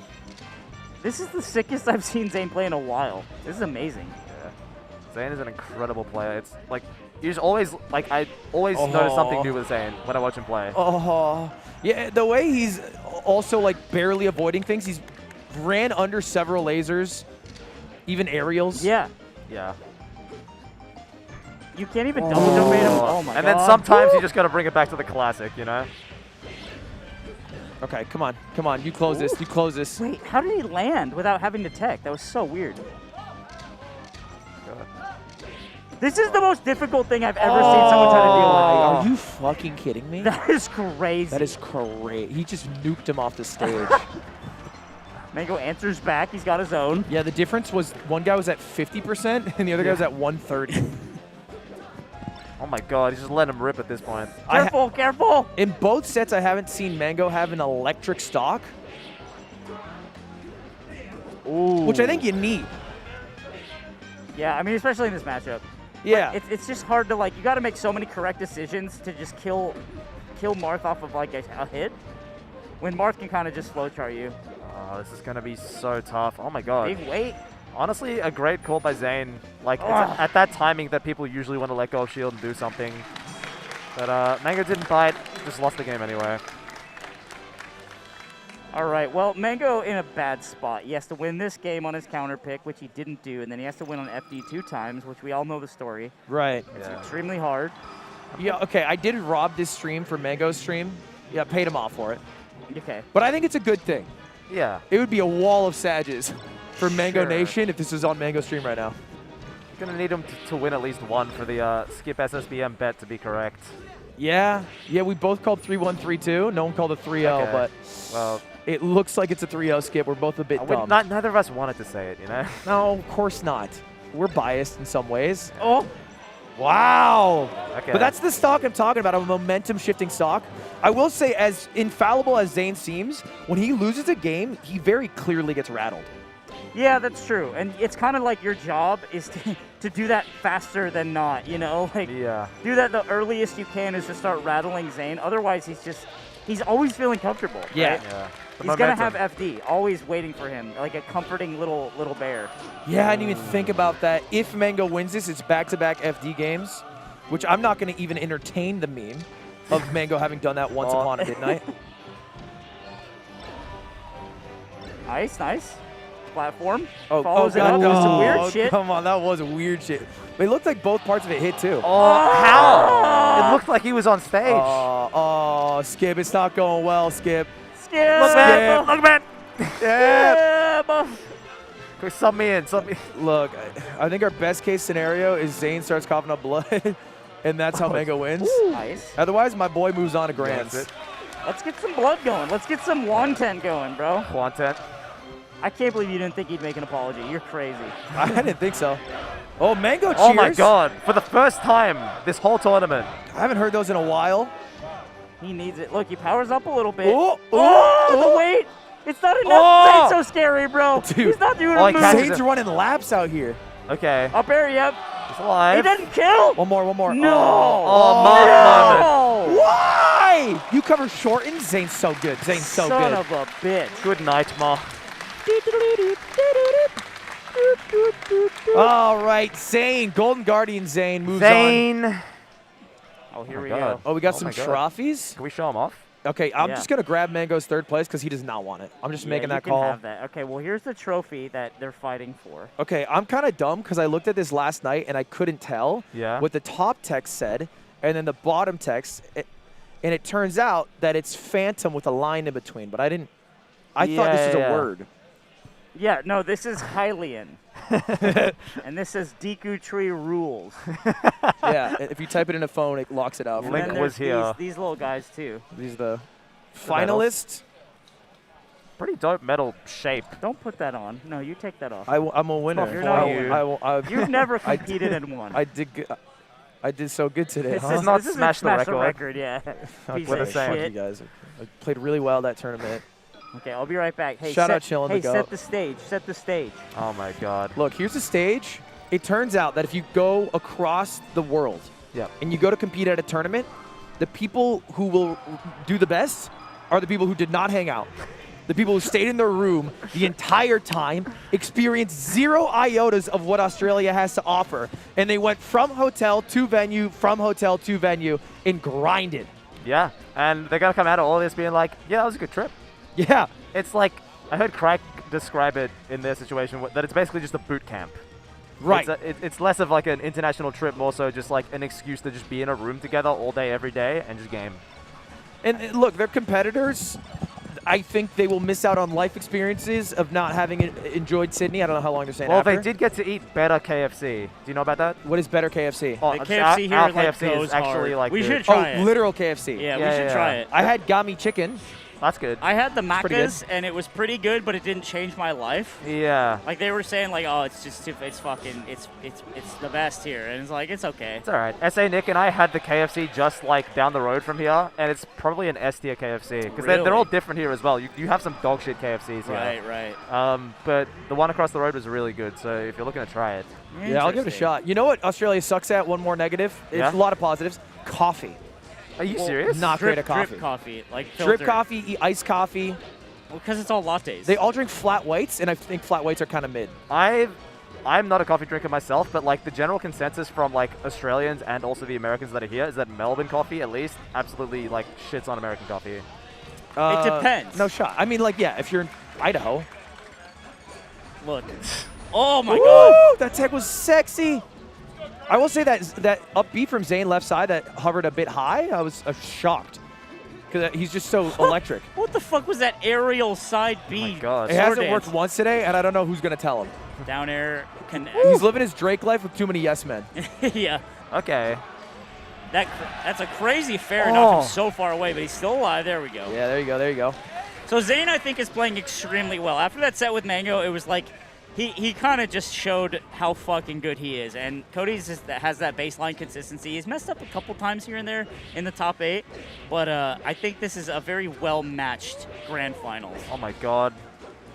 sickest I've seen Zain play in a while. This is amazing. Zain is an incredible player. It's like you just always like I always notice something new with Zain when I watch him play. Oh, yeah. The way he's also like barely avoiding things. He's ran under several lasers, even aerials. Yeah. Yeah. You can't even double jump bait him. Oh my god. And then sometimes you just got to bring it back to the classic, you know? Okay, come on, come on. You close this. You close this. Wait, how did he land without having to tech? That was so weird. This is the most difficult thing I've ever seen someone try to deal with. Are you fucking kidding me? That is crazy. That is crazy. He just nuked him off the stage. Mango answers back. He's got his own. Yeah, the difference was one guy was at 50% and the other guy was at 130. Oh my god, he's just letting him rip at this point. Careful, careful. In both sets, I haven't seen Mang0 have an electric stock, Ooh. which I think you need. Yeah, I mean, especially in this matchup. Yeah. It's just hard to, like, you got to make so many correct decisions to just kill Marth off of, like, a hit. When Marth can kind of just flowchart you. Oh, this is going to be so tough. Oh my god. Big weight. Honestly, a great call by Zain. Like, it's Ugh. at that timing that people usually want to let go of shield and do something. But Mang0 didn't bite, just lost the game anyway. All right, well, Mang0 in a bad spot. He has to win this game on his counter pick, which he didn't do, and then he has to win on FD 2 times, which we all know the story. Right. It's Yeah. extremely hard. Yeah, okay, I did rob this stream for Mang0's stream. Yeah, paid him off for it. Okay. But I think it's a good thing. Yeah. It would be a wall of Sages for Mang0 Sure. Nation if this was on Mang0's stream right now. Gonna need him to win at least one for the skip SSBM bet to be correct. Yeah, we both called 3-1-3-2. No one called a 3-0, Okay. but Well, it looks like it's a 3-0 skip. We're both a bit dumb. neither of us wanted to say it, you know? No, of course not. We're biased in some ways. Oh, Wow. Okay. But that's the stock I'm talking about, a momentum-shifting stock. I will say, as infallible as Zain seems, when he loses a game, he very clearly gets rattled. yeah, that's true. And it's kind of like your job is to do that faster than not, you know? Like, Yeah. do that the earliest you can is just start rattling Zain. Otherwise, he's always feeling comfortable. Yeah. Right? Yeah. The He's going to momentum. have FD, always waiting for him, like a comforting little bear. Yeah, I didn't even think about that. If Mang0 wins this, it's back-to-back FD games, which I'm not going to even entertain the meme of Mang0 having done that once upon a midnight. Nice, nice. Platform. Oh, Follows it God, up no. with some weird shit. Come on, that was a weird shit. But it looked like both parts of it hit, too. Oh, how? It looked like he was on stage. Oh, Skip, it's not going well, Skip. Skip. Look, man. Look, man. Yeah. Quick, sub me in. Look, I think our best case scenario is Zain starts coughing up blood. and that's how Mang0 wins. Nice. Otherwise, my boy moves on to grands. Let's get some blood going. Let's get some Wanten going, bro. Quantet. I can't believe you didn't think he'd make an apology. You're crazy. I didn't think so. Oh, Mang0 cheers. Oh my God! For the first time this whole tournament. I haven't heard those in a while. He needs it. Look, he powers up a little bit. Oh, the weight! It's not enough. Oh! Zane's so scary, bro. Dude. He's not doing Oh, a he move. catches Zane's running laps out here. Okay. Up air, yep. He's alive. He doesn't kill. One more. No. Oh, Mark moment. Why? You cover shorten? Zane's so good. Zane's so Son good. of a bitch. Good night, Ma. All right, Zain, Golden Guardian Zain moves Zain. on. Oh, here my we God. go. Oh, we got Oh some my God. trophies. Can we show him off? Okay, I'm Yeah. just going to grab Mang0's third place because he does not want it. I'm just making that you call. Can have that. Okay, well, here's the trophy that they're fighting for. Okay, I'm kind of dumb because I looked at this last night and I couldn't tell Yeah. what the top text said and then the bottom text. And it turns out that it's Phantom with a line in between, but I didn't. I thought this was Yeah. a word. Yeah, no, this is Hylian. And this says Deku Tree Rules. Yeah, if you type it in a phone, it locks it out. And Link then was there's here. These little guys, too. These are the medals. finalists. Pretty dope metal shape. Don't put that on. No, you take that off. I'm a winner. You're not a winner. I You've never competed in one. I did so good today. This huh? is, not this isn't smash the record. yeah. Okay, Piece We're the of same. fuck shit. you guys. I played really well that tournament. Okay, I'll be right back. Hey, Shout set, out Chillin' Hey, the Goat. set the stage. Set the stage. Oh my God. Look, here's the stage. It turns out that if you go across the world Yep. and you go to compete at a tournament, the people who will do the best are the people who did not hang out. The people who stayed in their room the entire time, experienced 0 iotas of what Australia has to offer, and they went from hotel to venue, from hotel to venue, and grinded. Yeah. And they're gonna come out of all this being like, yeah, that was a good trip. Yeah. It's like I heard Craig describe it in their situation that it's basically just a boot camp. Right. It's less of like an international trip, more so just like an excuse to just be in a room together all day, every day, and just game. And look, they're competitors. I think they will miss out on life experiences of not having enjoyed Sydney. I don't know how long they're saying Well, after. they did get to eat better KFC. Do you know about that? What is better KFC? Oh, The KFC here our like, KFC goes is actually hard. like We good. should try it. literal KFC. Yeah, Yeah, we should yeah, try yeah. it. I had Gami chicken. That's good. I had the pretty good. macas, and it was pretty good, but it didn't change my life. Yeah. Like they were saying, like, oh, it's just it's fucking it's the best here, and it's like it's okay. It's all right. SA Nick and I had the KFC just like down the road from here, and it's probably an S tier KFC because they're all Really? different here as well. You have some dog shit KFCs here. Right. But the one across the road was really good. So if you're looking to try it, Yeah, I'll give it a Interesting. shot. You know what Australia sucks at? One more negative. It's Yeah? a lot of positives. Coffee. are you Well, serious? Not Drip, great at coffee. Drip coffee, like Drip filtered. coffee, iced coffee. Well, because it's all lattes. They all drink flat whites, and I think flat whites are kind of mid. I'm not a coffee drinker myself, but like the general consensus from like Australians and also the Americans that are here is that Melbourne coffee, at least, absolutely like shits on American coffee. It depends. No shot. I mean, like, yeah, if you're in Idaho. Look. Oh my Woo! god. That tech was sexy. I will say that up B from Zain left side that hovered a bit high, I was shocked. Because he's just so electric. What the fuck was that aerial side B? Oh my God. It sword hasn't worked dance? once today, and I don't know who's going to tell him. Down air. He's living his Drake life with too many yes men. Yeah. Okay. That's a crazy fair knock from so far away, but he's still alive. There we go. Yeah, there you go, there you go. So Zain, I think, is playing extremely well. After that set with Mang0, it was like he kind of just showed how fucking good he is. And Cody's has that baseline consistency. He's messed up a couple times here and there in the top 8, but I think this is a very well-matched grand finals. Oh my God.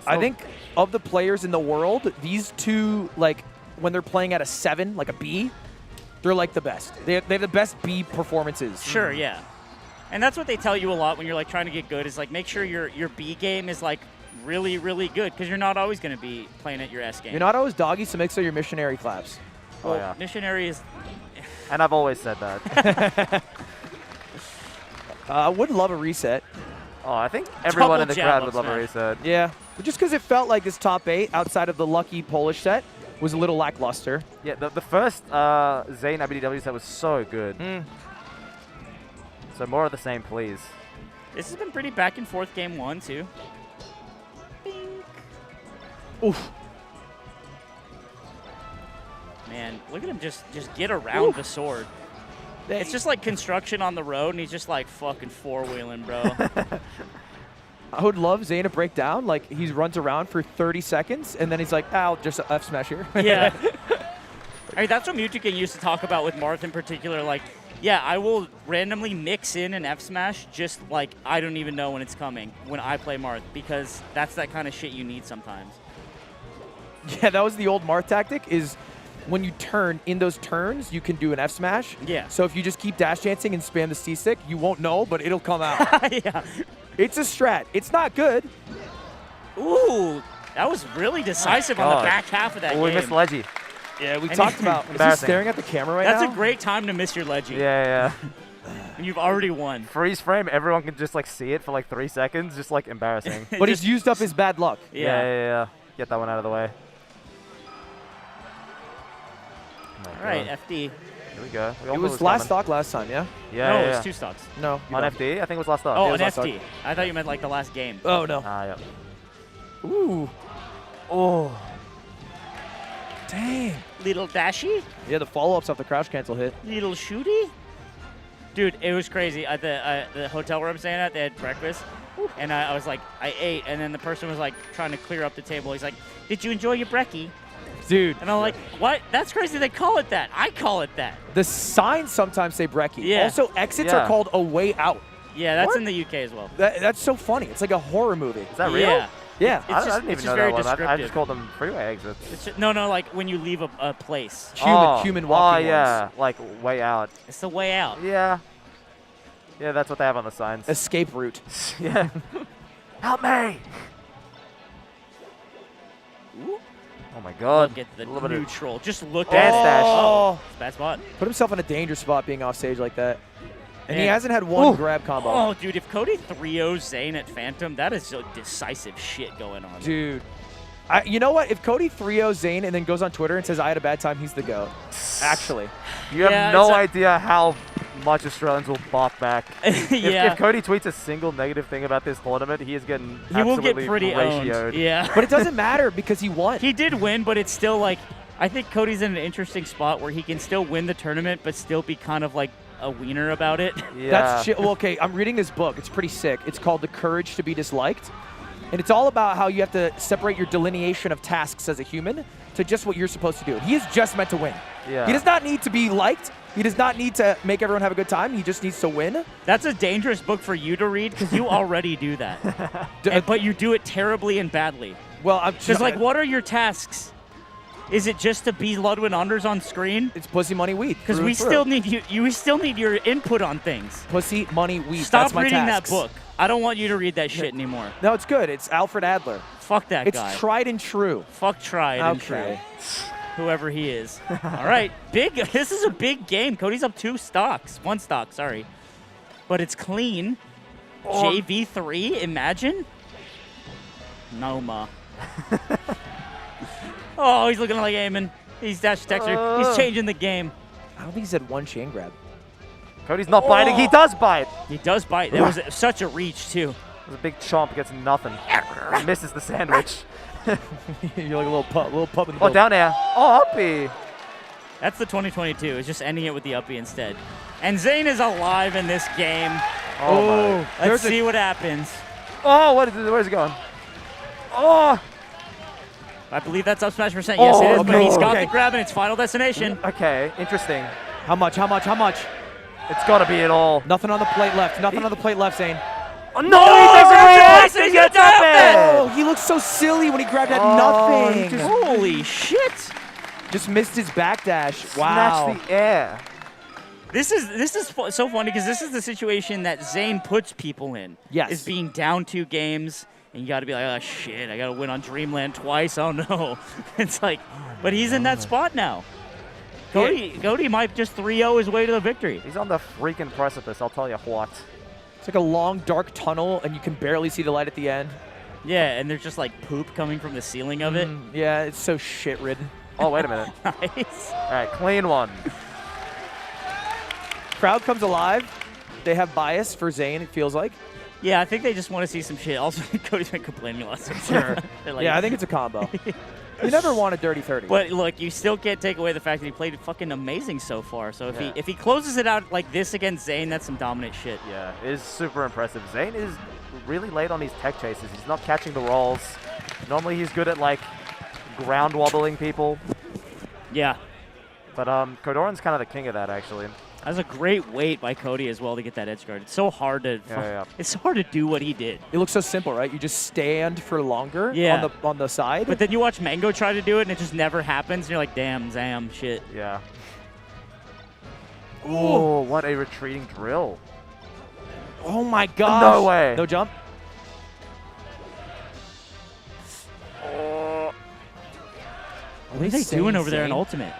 I think of the players in the world, these two, like, when they're playing at a 7, like a B, they're like the best. They have the best B performances. Sure, yeah. And that's what they tell you a lot when you're like trying to get good is like make sure your B game is like really, really good because you're not always going to be playing at your S game. You're not always doggy, so make sure your missionary claps. Well, yeah. Missionary is... And I've always said that. I would love a reset. Oh, I think everyone in the Double crowd jab would love a up reset. Yeah, but just because it felt like this top 8 outside of the lucky Polish set was a little lackluster. Yeah, the first Zain IBDW set was so good. So more of the same, please. This has been pretty back and forth game 1, too. Oof. Man, look at him just get around the sword. It's just like construction on the road, and he's just like fucking four-wheeling, bro. I would love Zain to break down. Like, he runs around for 30 seconds, and then he's like, I'll just F smash here. Yeah. I mean, that's what Mewtwo used to talk about with Marth in particular. Like, yeah, I will randomly mix in an F smash just like I don't even know when it's coming when I play Marth, because that's that kind of shit you need sometimes. Yeah, that was the old Marth tactic, is when you turn, in those turns, you can do an F smash. Yeah. So if you just keep dash dancing and spam the C stick, you won't know, but it'll come out. Yeah. It's a strat. It's not good. Ooh, that was really decisive on the back half of that game. We missed Leggy. Yeah, we talked about. Is he Embarrassing. staring at the camera right now? That's a great time to miss your Leggy. Yeah. And you've already won. Freeze frame, everyone can just like see it for like 3 seconds, just like embarrassing. But he's used up his bad luck. Yeah. Get that one out of the way. All right, FD. Here we go. It was last stock last time, yeah? Yeah, No, yeah, it was yeah. 2 stocks. No. On FD? I think it was last stock. Oh, it an was last FD. I thought you meant like the last game. Oh, no. Yeah. Ooh. Oh. Dang. Little dashy, Yeah, the follow-ups off the crouch cancel hit. little shooty. Dude, it was crazy. At the hotel where I'm staying at, they had breakfast. And I was like, I ate. And then the person was like trying to clear up the table. He's like, did you enjoy your brekkie? Dude, And I'm like, what? That's crazy. They call it that. I call it that. the signs sometimes say brekkie. Yeah. Also, exits Yeah. are called a way out. Yeah, that's What? in the UK as well. That's so funny. It's like a horror movie. Is that real? Yeah. Yeah. It's I just- didn't it's even just know very that one. I descriptive. just called them freeway exits. It's just, no, like when you leave a place. Human walking Oh, yeah. Like way out. It's the way out. Yeah. Yeah, that's what they have on the signs. Escape route. Yeah. Help me! Oh my god. Get to the A little bit of neutral. Just look Dance at it. dash. Oh. Bad spot. Put himself in a danger spot being off stage like that. And he Yeah. hasn't had one grab combo. Oh, dude, if Cody 3-0 Zain at Phantom, that is so decisive shit going on. Dude. You know what? If Cody 3-0 Zain and then goes on Twitter and says, I had a bad time, he's the GOAT. Actually. You have Yeah, no it's a- idea how much Australians will bop back. Yeah. If Cody tweets a single negative thing about this tournament, he is getting He will absolutely get pretty ratioed. owned. Yeah. But it doesn't matter because he won. He did win, but it's still like, I think Cody's in an interesting spot where he can still win the tournament, but still be kind of like a wiener about it. Yeah. That's shit. Well, okay, I'm reading this book. It's pretty sick. It's called The Courage to be Disliked. And it's all about how you have to separate your delineation of tasks as a human to just what you're supposed to do. He is just meant to win. Yeah. He does not need to be liked. He does not need to make everyone have a good time. He just needs to win. That's a dangerous book for you to read because you already do that. But you do it terribly and badly. Well, I'm Because, like, what are your tasks? Is it just to be Ludwig unders on screen? It's pussy, money, weed. Because through we and through. still need you still need your input on things. Pussy, money, weed. Stop That's my reading tasks. that book. I don't want you to read that shit anymore. No, it's good. It's Alfred Adler. Fuck that It's guy. tried and true. Fuck tried and true. Okay. Whoever he is. All right, big. This is a big game. Cody's up 2 stocks. 1 stock, sorry. But it's clean. JV3, imagine. Noma. Oh, he's looking like Eamon. He's dash texture. He's changing the game. I don't think he's had one chain grab. Cody's not biting. He does bite. He does bite. That was such a reach, too. There's a big chomp, gets nothing. Misses the sandwich. You're like a little pup in the Oh, down air. Oh, uppy. That's the 2022. It's just ending it with the uppy instead. And Zain is alive in this game. Oh, my. Let's see what happens. Oh, where's it going? Oh. I believe that's up smash percent. Yes, it is, but he's got okay. the grab in its final destination. Okay, interesting. How much? How much? How much? It's got to be it all. Nothing on the plate left. Nothing on the plate left, Zain. Oh, no, he doesn't react. He's He gonna gets die up off there. Oh, he looked so silly when he grabbed at Oh, he nothing. just- Holy shit! Just missed his backdash. Wow. Snatch the air. This is so funny because this is the situation that Zain puts people in. Yes. Is being down 2 games and you got to be like, oh shit, I got to win on Dreamland twice. Oh no. It's like, but he's in that spot now. Cody might just 3-0 his way to the victory. He's on the freaking precipice, I'll tell you what. It's like a long, dark tunnel, and you can barely see the light at the end. Yeah, and there's just like poop coming from the ceiling of it. Yeah, it's so shit-ridden. Oh, wait a minute. Nice. All right, clean one. Crowd comes alive. They have bias for Zain, it feels like. Yeah, I think they just want to see some shit. Also, Cody's been complaining a lot. So Sure. They're like, Yeah, I think it's a combo. You never want a dirty 30. But look, you still can't take away the fact that he played fucking amazing so far. So if he closes it out like this against Zain, that's some dominant shit. Yeah, it is super impressive. Zain is really late on these tech chases. He's not catching the rolls. Normally he's good at like ground wobbling people. Yeah. But Kodoran's kind of the king of that actually. That's a great weight by Cody as well to get that edge guard. It's so hard to it's so hard to do what he did. It looks so simple, right? You just stand for longer on the side. But then you watch Mang0 try to do it and it just never happens and you're like, damn, Zam, shit. Yeah. Oh, what a retreating drill. Oh my gosh. No way. No jump. What are they doing over there in Ultimate?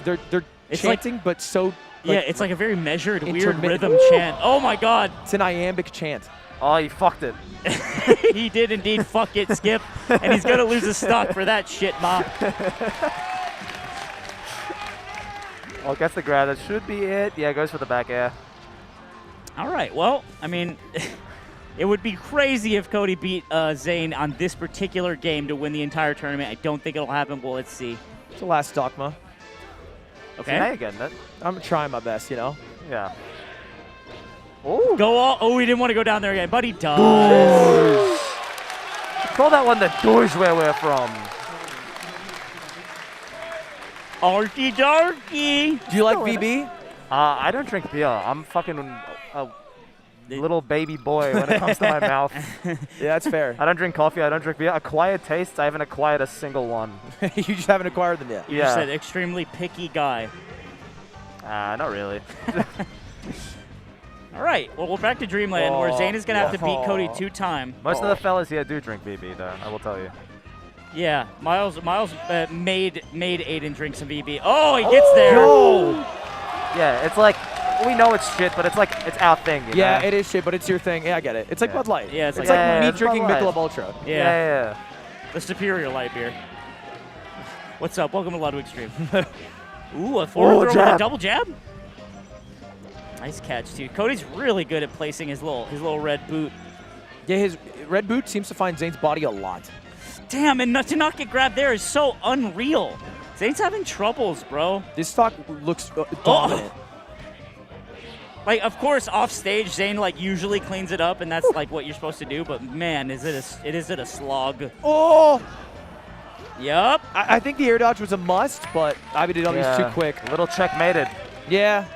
They're It's chanting, but so... yeah, it's like a very measured, weird intermittent. rhythm chant. Oh my god. It's an iambic chant. Oh, he fucked it. He did indeed fuck it, Skip. And he's going to lose his stock for that shit, Ma. Oh, gets the grab. That should be it. Yeah, goes for the back air. All right, well, I mean, it would be crazy if Cody beat Zain on this particular game to win the entire tournament. I don't think it'll happen. Well, let's see. It's the last Dogma. Okay. Now you're getting it. I'm trying my best, you know? Yeah. Oh. Go all. Oh, he didn't want to go down there again, but he does. Call that one the doors where we're from. Arky darky. Do you like VB? I don't drink beer. I'm fucking a little baby boy when it comes to my mouth. Yeah, that's fair. I don't drink coffee. I don't drink beer. Acquired tastes. I haven't acquired a single one. You just haven't acquired them yet. You just said extremely picky guy. Not really. All right, well, we're back to Dreamland, where Zain is going to have to beat Cody 2-time. Most of the fellas here do drink BB, though, I will tell you. Yeah, Miles made Aiden drink some BB. Oh, he gets there. Yeah, it's like, we know it's shit, but it's like, it's our thing, you Yeah, know? it is shit, but it's your thing. Yeah, I get it. It's like Bud Light. Yeah, it's like me it's drinking Bud Light. Michelob Ultra. Yeah. The superior light beer. What's up? Welcome to Ludwig stream. Ooh, a forward throw with a double jab. Nice catch, too. Cody's really good at placing his little red boot. Yeah, his red boot seems to find Zain's body a lot. Damn, and to not get grabbed there is so unreal. Zain's having troubles, bro. This stock looks dominant. Like, of course, off stage, Zain like usually cleans it up, and that's like what you're supposed to do. But man, is it a slog? Oh! Yup. I think the air dodge was a must, but IBDW is too quick. A little checkmated. Yeah.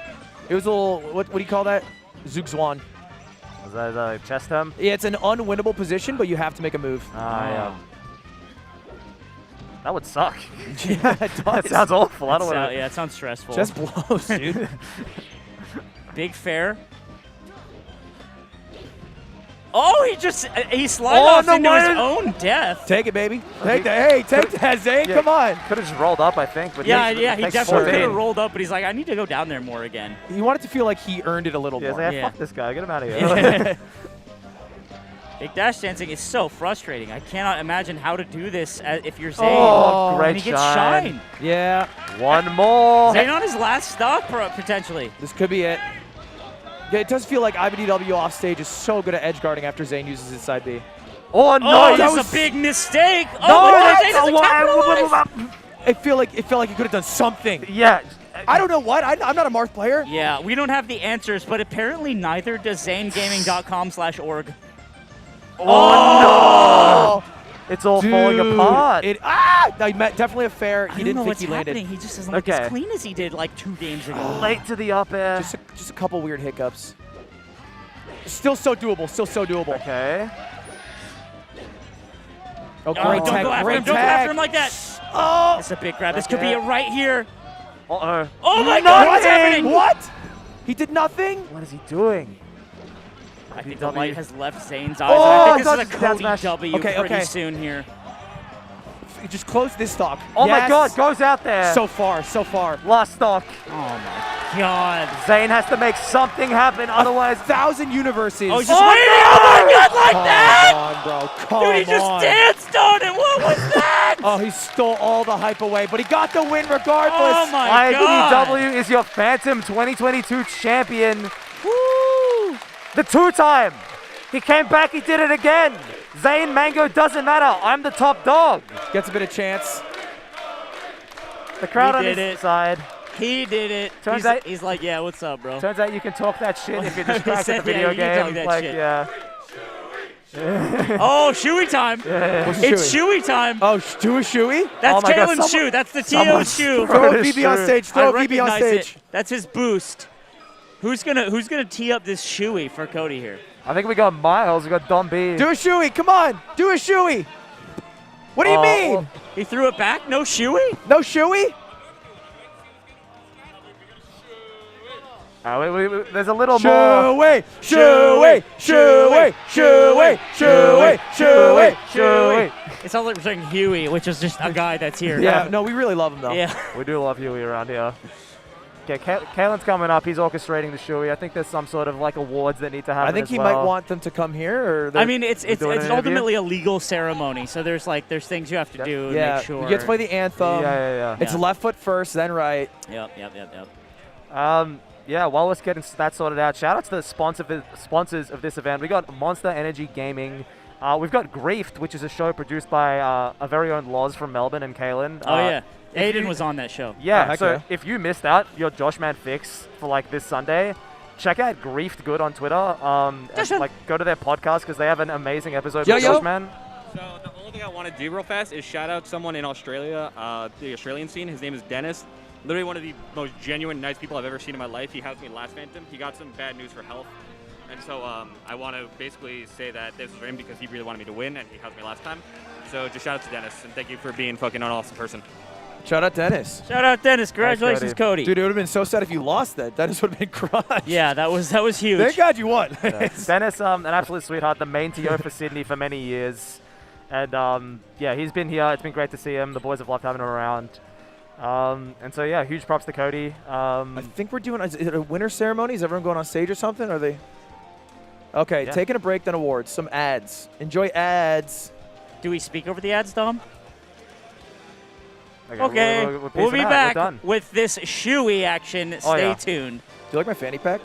It was a little, what do you call that? Zugzwan. Was that a chest him? Yeah, it's an unwinnable position, but you have to make a move. Yeah. That would suck. Yeah, it does. That sounds awful. I don't want to. Yeah, it sounds stressful. Just blows, dude. Big fair. Oh, he slid off into his own death. Take it, baby. Take that. Hey, take that, Zain. Come on. Could have just rolled up, I think. But He definitely could have rolled. rolled up, but he's like, I need to go down there more again. You want it to feel like he earned it a little more. Like, fuck this guy. Get him out of here. Big dash dancing is so frustrating. I cannot imagine how to do this if you're Zain. Oh, great and he gets shine. Yeah. One more. Zain on his last stock, potentially. This could be it. Yeah, it does feel like IBDW off stage is so good at edge guarding after Zain uses his side B. Oh no, that was a big mistake. It felt like he could have done something. Yeah. I don't know what. I'm not a Marth player. Yeah, we don't have the answers, but apparently neither does ZainGaming.com/org. Oh no! It's all falling apart. Definitely a fair. He didn't think he landed. He just doesn't look as clean as he did like 2 games ago. Late to the up air. Just a couple weird hiccups. Still so doable. Still so doable. Okay. Oh, great tag. Don't go after him like that. Oh! It's a big grab. This could be it right here. Uh-oh. Oh my God, what's happening? What? He did nothing? What is he doing? I think the light has left Zain's eyes. Oh, I think this is a Cody W pretty soon here. Just close this stock. Oh my God, goes out there. So far, so far. Last stock. Oh my God. Zain has to make something happen, otherwise 1,000 universes. Oh, he's just waiting. Oh my God, like that! Come on, bro. Come Dude, he just danced on it. What was that? Oh, he stole all the hype away, but he got the win regardless. Oh my God. IBDW is your Phantom 2022 champion. Woo! The 2-time. He came back, he did it again. Zain, Mang0, doesn't matter. I'm the top dog. Gets a bit of chance. The crowd on did his it. side. He did it. Turns out- He's like, yeah, what's up, bro? Turns out you can talk that shit if you're distracted at the Yeah, video you can talk game. that Like, shit. yeah. Oh, shoey time. What's It's shoey? shoey time. Oh, do a shoey? That's Oh my God, Kalen's someone- shoe. That's the TO someone shoe. Throw a his VB on shoe. stage. I Throw a VB on recognize stage. it. That's his boost. Who's gonna tee up this shoey for Cody here? I think we got Miles. We got Dom B. Do a shoey. Come on. Do a shoey. What do you mean? He threw it back. No shoey. No shoey? There's a little more. Shoey. Shoey. Shoey. Shoey. Shoey. Shoey. Shoey. It sounds like we're saying Huey, which is just a guy that's here. Yeah, no, we really love him, though. Yeah. We do love Huey around here. Okay, Kalen's coming up. He's orchestrating the shoey. I think there's some sort of like awards that need to happen. I think as he well. might want them to come here. Or I mean, it's doing an interview? ultimately a legal ceremony, so there's things you have to do to yeah, make sure. you get to play the anthem. Yeah. It's Yeah. left foot first, then right. Yep. Yeah, while we're getting that sorted out, shout out to the sponsors of this event. We got Monster Energy Gaming. We've got Griefed, which is a show produced by our very own Loz from Melbourne and Kalen. Oh yeah, Aiden was on that show. Yeah, heck so yeah. if you missed out your Joshman fix for like this Sunday, check out Griefed Good on Twitter. And, like go to their podcast because they have an amazing episode with Joshman. So the only thing I want to do real fast is shout out someone in Australia, the Australian scene. His name is Dennis. Literally one of the most genuine, nice people I've ever seen in my life. He housed me last Phantom. He got some bad news for health. And so I want to basically say that this was for him because he really wanted me to win and he housed me last time. So just shout out to Dennis and thank you for being fucking an awesome person. Shout out Dennis. Shout out Dennis. Congratulations, Cody. Dude, it would have been so sad if you lost that. Dennis would have been crushed. Yeah, that was huge. Thank God you won. Dennis, an absolute sweetheart, the main TO for Sydney for many years. And yeah, he's been here. It's been great to see him. The boys have loved having him around. And so yeah, huge props to Cody. I think we're doing, is it a winter ceremony? Is everyone going on stage or something? Are they? Okay, Yeah. taking a break, then awards. Some ads. Enjoy ads. Do we speak over the ads, Dom? Okay, Okay, we're we'll be peacing out. We're back done. with this shoey action. Oh, Stay yeah. tuned. Do you like my fanny pack?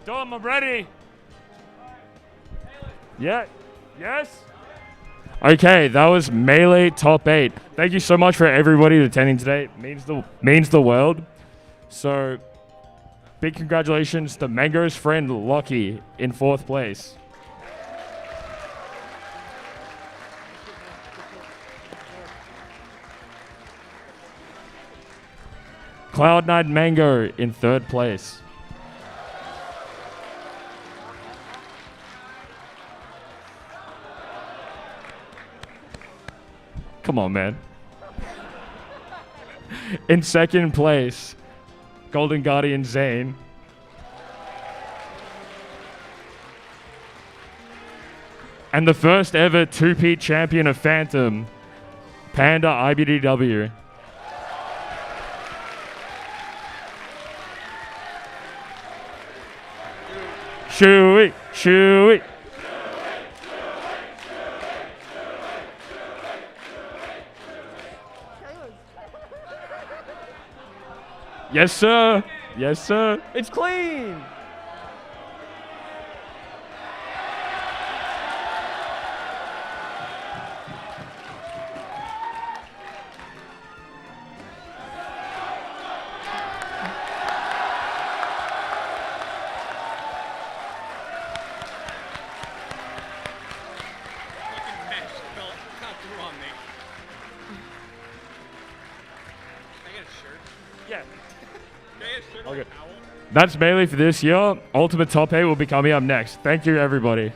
Dom, I'm ready. Yeah. Yes. Okay, that was Melee Top 8. Thank you so much for everybody attending today. It means the world. So, big congratulations to Mang0's friend Lockie in 4th place. Cloud9 Mang0 in 3rd place. Come on, man. In 2nd place, Golden Guardian Zain. And the first ever 2P champion of Phantom, Panda IBDW. Shoo-wee, shoo-wee. Yes, sir. Yes, sir. It's clean. That's Melee for this year. Ultimate Top 8 will be coming up next. Thank you, everybody.